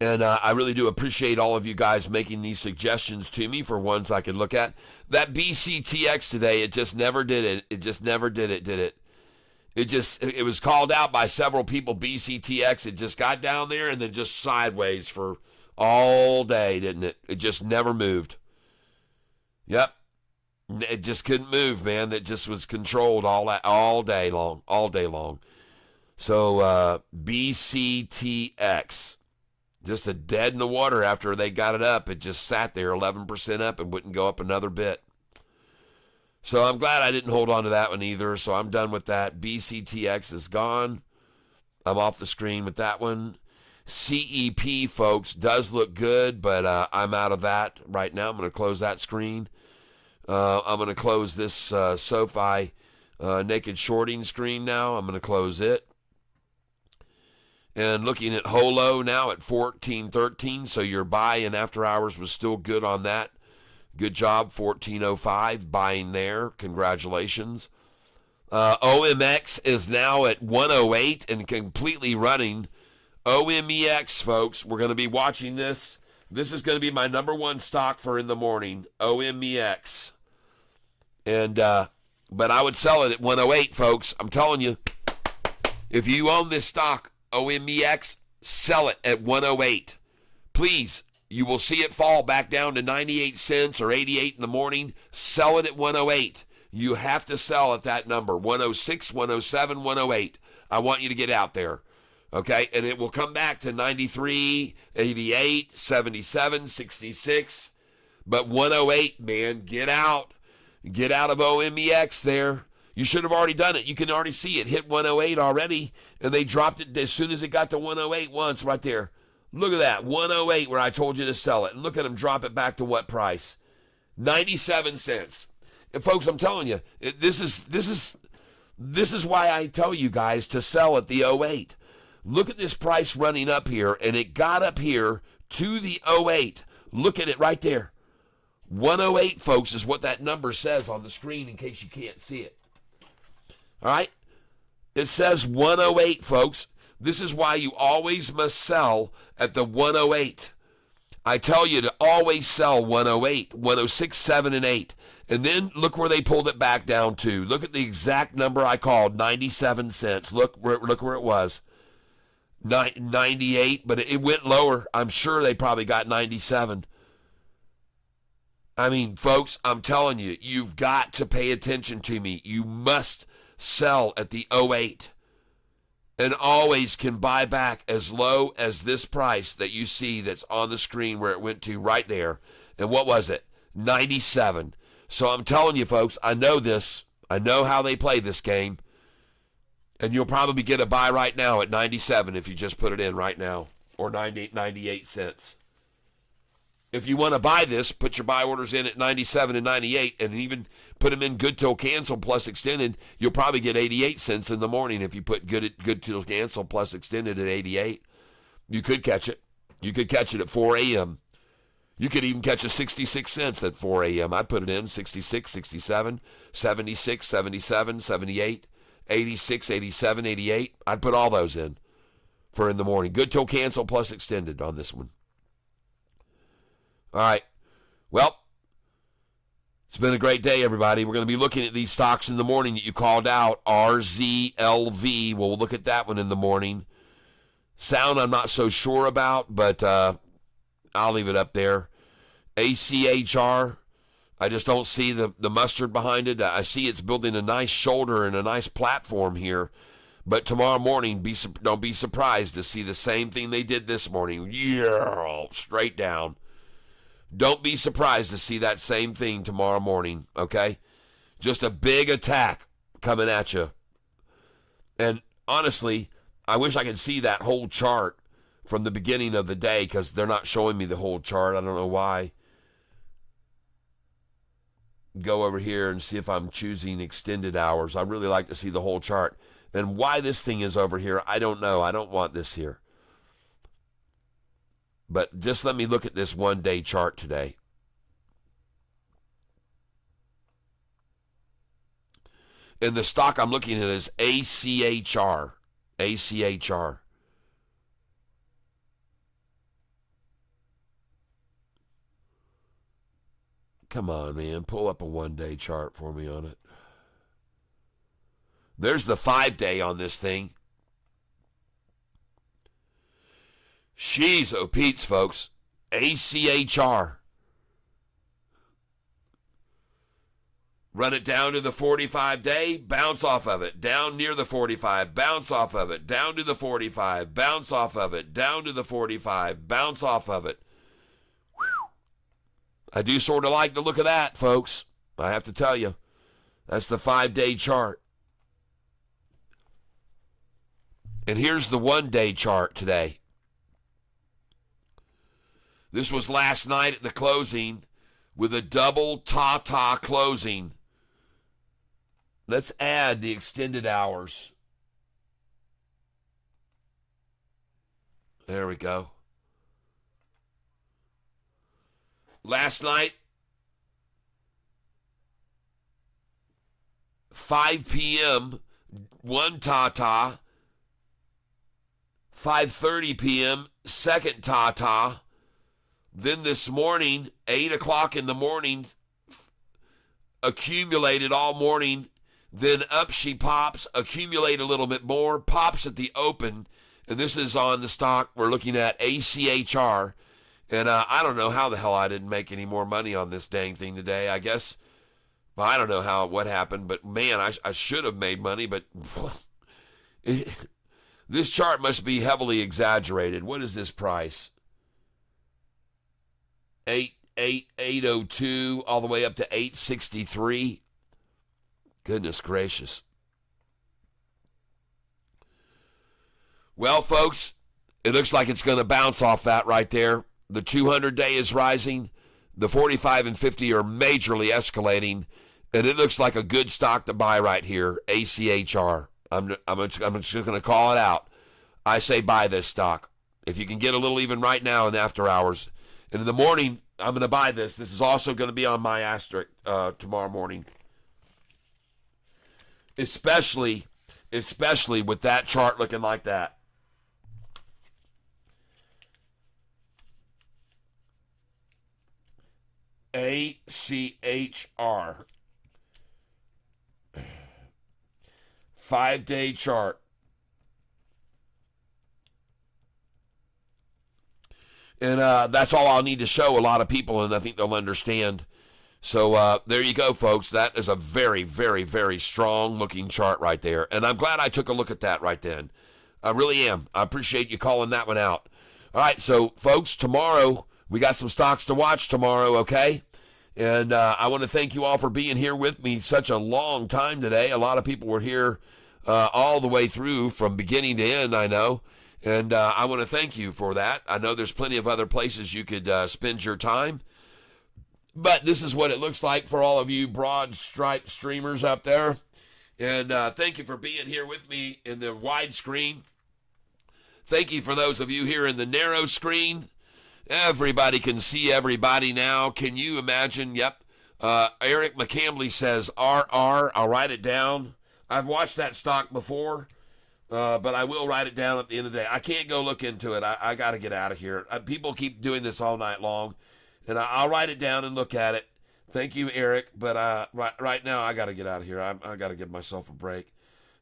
And I really do appreciate all of you guys making these suggestions to me for ones I could look at. That BCTX today, it just never did it. It just never did it, did it? It was called out by several people, BCTX. It just got down there and then just sideways for all day, didn't it? It just never moved. Yep. It just couldn't move, man. It just was controlled all day long. So BCTX, just a dead in the water after they got it up. It just sat there 11% up and wouldn't go up another bit. So I'm glad I didn't hold on to that one either. So I'm done with that. BCTX is gone. I'm off the screen with that one. CEP, folks, does look good, but I'm out of that right now. I'm going to close that screen. I'm going to close this SOFI naked shorting screen now. I'm going to close it. And looking at Holo now at 14.13, so your buy in after hours was still good on that. Good job, 14.05, buying there. Congratulations. OMX is now at 108 and completely running. OMEX, folks, we're going to be watching this. This is going to be my number one stock for in the morning, OMEX. And but I would sell it at 108, folks. I'm telling you, if you own this stock, OMEX, sell it at 108. Please, you will see it fall back down to 98 cents or 88 in the morning. Sell it at 108. You have to sell at that number, 106, 107, 108. I want you to get out there. Okay, and it will come back to 93, 88, 77, 66. But 108, man, get out. Get out of OMEX there. You should have already done it. You can already see it hit 108 already, and they dropped it as soon as it got to 108 once right there. Look at that, 108 where I told you to sell it. And look at them drop it back to what price? 97 cents. And folks, I'm telling you, this is why I tell you guys to sell at the 08. Look at this price running up here, and it got up here to the 08. Look at it right there. 108, folks, is what that number says on the screen in case you can't see it. All right? It says 108, folks. This is why you always must sell at the 108. I tell you to always sell 108, 106, 7, and 8. And then look where they pulled it back down to. Look at the exact number I called, 97 cents. Look where it was. 98, but it went lower. I'm sure they probably got 97. I mean, folks, I'm telling you, you've got to pay attention to me. You must sell at the 08 and always can buy back as low as this price that you see that's on the screen where it went to right there. And what was it? 97. So I'm telling you, folks, I know this. I know how they play this game. And you'll probably get a buy right now at 97 if you just put it in right now, or 98 cents. If you want to buy this, put your buy orders in at 97 and 98 and even put them in good till cancel plus extended. You'll probably get 88 cents in the morning if you put good till cancel plus extended at 88. You could catch it. You could catch it at 4 a.m. You could even catch a 66 cents at 4 a.m. I put it in 66, 67, 76, 77, 78, 86, 87, 88. I'd put all those in for in the morning. Good till cancel plus extended on this one. All right. Well, it's been a great day, everybody. We're going to be looking at these stocks in the morning that you called out. RZLV. We'll look at that one in the morning. Sound I'm not so sure about, but I'll leave it up there. ACHR. I just don't see the mustard behind it. I see it's building a nice shoulder and a nice platform here. But tomorrow morning, don't be surprised to see the same thing they did this morning. Yeah, straight down. Don't be surprised to see that same thing tomorrow morning, okay? Just a big attack coming at you. And honestly, I wish I could see that whole chart from the beginning of the day because they're not showing me the whole chart. I don't know why. Go over here and see if I'm choosing extended hours. I'd really like to see the whole chart. And why this thing is over here, I don't know. I don't want this here. But just let me look at this one-day chart today. And the stock I'm looking at is ACHR. ACHR. Come on, man. Pull up a one-day chart for me on it. There's the 5-day on this thing. She's oh Pete's, folks. ACHR. Run it down to the 45-day, bounce off of it. Down near the 45, bounce off of it. Down to the 45, bounce off of it. Down to the 45, bounce off of it. Whew. I do sort of like the look of that, folks. I have to tell you. That's the 5-day chart. And here's the 1-day chart today. This was last night at the closing with a double ta-ta closing. Let's add the extended hours. There we go. Last night, 5 p.m., one ta-ta. 5:30 p.m., second ta-ta. Then this morning, 8 o'clock in the morning, accumulated all morning. Then up she pops, accumulate a little bit more, pops at the open. And this is on the stock we're looking at, ACHR. And I don't know how the hell I didn't make any more money on this dang thing today. I guess, well, I don't know what happened. But, man, I should have made money. But this chart must be heavily exaggerated. What is this price? 8 802 all the way up to 863. Goodness gracious. Well, folks, it looks like it's going to bounce off that right there. The 200-day is rising. The 45 and 50 are majorly escalating. And it looks like a good stock to buy right here, ACHR. I'm just going to call it out. I say buy this stock. If you can get a little even right now in the after hours. And in the morning, I'm going to buy this. This is also going to be on my asterisk tomorrow morning. Especially with that chart looking like that. ACHR. 5-day chart. And that's all I'll need to show a lot of people, and I think they'll understand. So there you go, folks. That is a very, very, very strong-looking chart right there. And I'm glad I took a look at that right then. I really am. I appreciate you calling that one out. All right, so, folks, tomorrow, we got some stocks to watch tomorrow, okay? And I want to thank you all for being here with me such a long time today. A lot of people were here all the way through from beginning to end, I know. And I want to thank you for that. I know there's plenty of other places you could spend your time. But this is what it looks like for all of you broad stripe streamers up there. And thank you for being here with me in the wide screen. Thank you for those of you here in the narrow screen. Everybody can see everybody now. Can you imagine? Yep. Eric McCambly says RR. I'll write it down. I've watched that stock before. But I will write it down at the end of the day. I can't go look into it. I got to get out of here. People keep doing this all night long. And I'll write it down and look at it. Thank you, Eric. But right now, I got to get out of here. I got to give myself a break.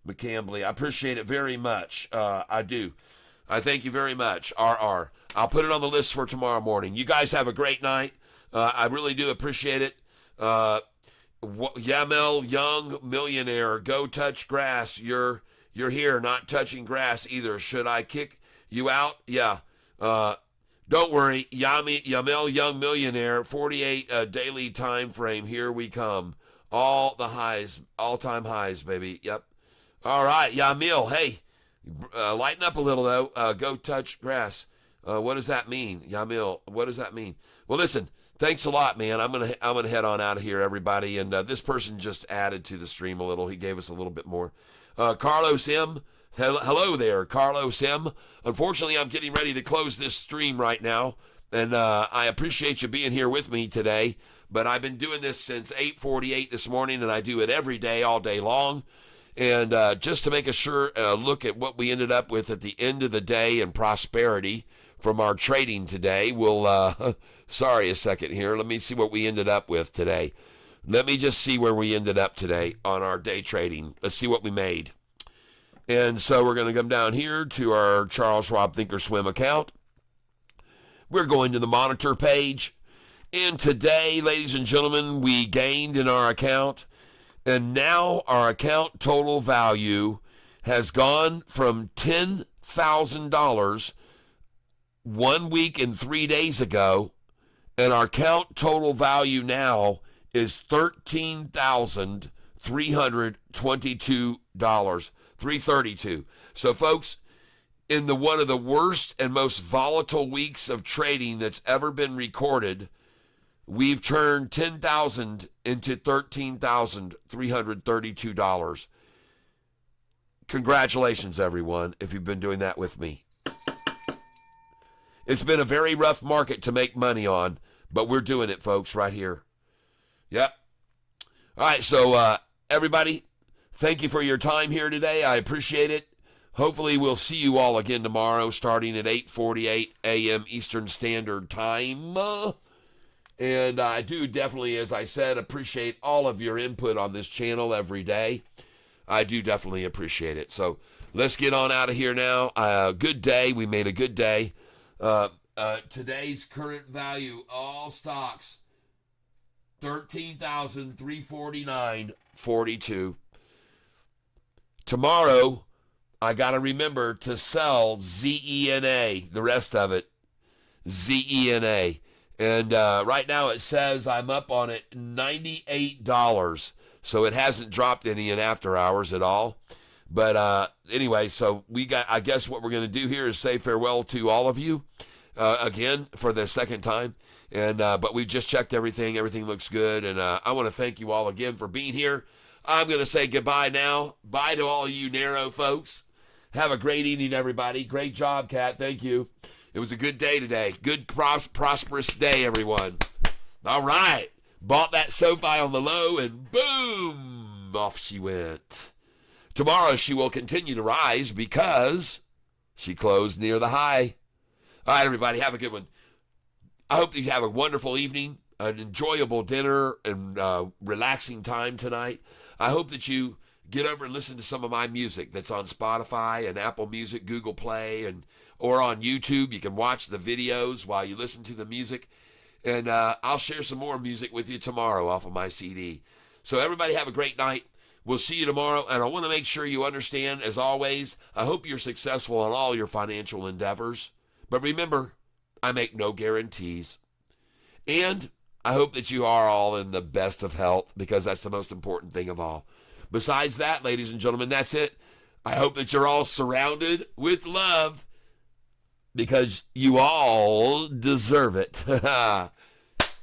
McCambly, I appreciate it very much. I do. I thank you very much, RR. I'll put it on the list for tomorrow morning. You guys have a great night. I really do appreciate it. Yamel Young Millionaire, go touch grass. You're here, not touching grass either. Should I kick you out? Yeah. Don't worry. Yamel Young Millionaire, 48 daily time frame. Here we come. All the highs, all-time highs, baby. Yep. All right, Yamil. Hey, lighten up a little, though. Go touch grass. What does that mean, Yamil? What does that mean? Well, listen, thanks a lot, man. I'm gonna head on out of here, everybody. And this person just added to the stream a little. He gave us a little bit more. Carlos M. Hello there, Carlos M. Unfortunately, I'm getting ready to close this stream right now, and I appreciate you being here with me today, but I've been doing this since 8:48 this morning, and I do it every day, all day long, and just to make a sure look at what we ended up with at the end of the day in prosperity from our trading today, we'll, sorry a second here, let me see what we ended up with today. Let me just see where we ended up today on our day trading. Let's see what we made. And so we're going to come down here to our Charles Schwab Thinkorswim account. We're going to the monitor page. And today, ladies and gentlemen, we gained in our account. And now our account total value has gone from $10,000 1 week and 3 days ago. And our account total value now is $13,322. 332. So, folks, in the one of the worst and most volatile weeks of trading that's ever been recorded, we've turned $10,000 into $13,332. Congratulations, everyone, if you've been doing that with me. It's been a very rough market to make money on, but we're doing it, folks, right here. Yep. All right, so everybody, thank you for your time here today. I appreciate it. Hopefully we'll see you all again tomorrow starting at 8:48 a.m. Eastern Standard Time. And I do definitely, as I said, appreciate all of your input on this channel every day. I do definitely appreciate it. So let's get on out of here now. Good day. We made a good day. Today's current value, all stocks, $13,349.42. Tomorrow, I got to remember to sell ZENA, the rest of it, ZENA. And right now it says I'm up on it $98. So it hasn't dropped any in after hours at all. But anyway, so I guess what we're going to do here is say farewell to all of you again for the second time. And but we've just checked everything. Everything looks good. And I want to thank you all again for being here. I'm going to say goodbye now. Bye to all of you narrow folks. Have a great evening, everybody. Great job, Kat. Thank you. It was a good day today. Good, prosperous day, everyone. All right. Bought that SOFI on the low, and boom, off she went. Tomorrow she will continue to rise because she closed near the high. All right, everybody, have a good one. I hope that you have a wonderful evening, an enjoyable dinner, and relaxing time tonight. I hope that you get over and listen to some of my music that's on Spotify and Apple Music, Google Play, or on YouTube. You can watch the videos while you listen to the music. And I'll share some more music with you tomorrow off of my CD. So everybody have a great night. We'll see you tomorrow. And I want to make sure you understand, as always, I hope you're successful in all your financial endeavors. But remember, I make no guarantees. And I hope that you are all in the best of health, because that's the most important thing of all. Besides that, ladies and gentlemen, that's it. I hope that you're all surrounded with love, because you all deserve it.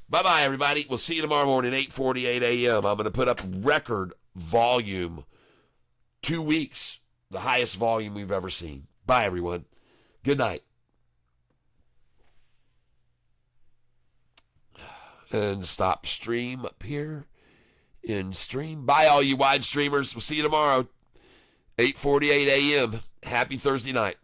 Bye-bye, everybody. We'll see you tomorrow morning, 8:48 a.m. I'm going to put up record volume. 2 weeks, the highest volume we've ever seen. Bye, everyone. Good night. And stop stream up here. In stream. Bye, all you wide streamers. We'll see you tomorrow, 8:48 a.m. Happy Thursday night.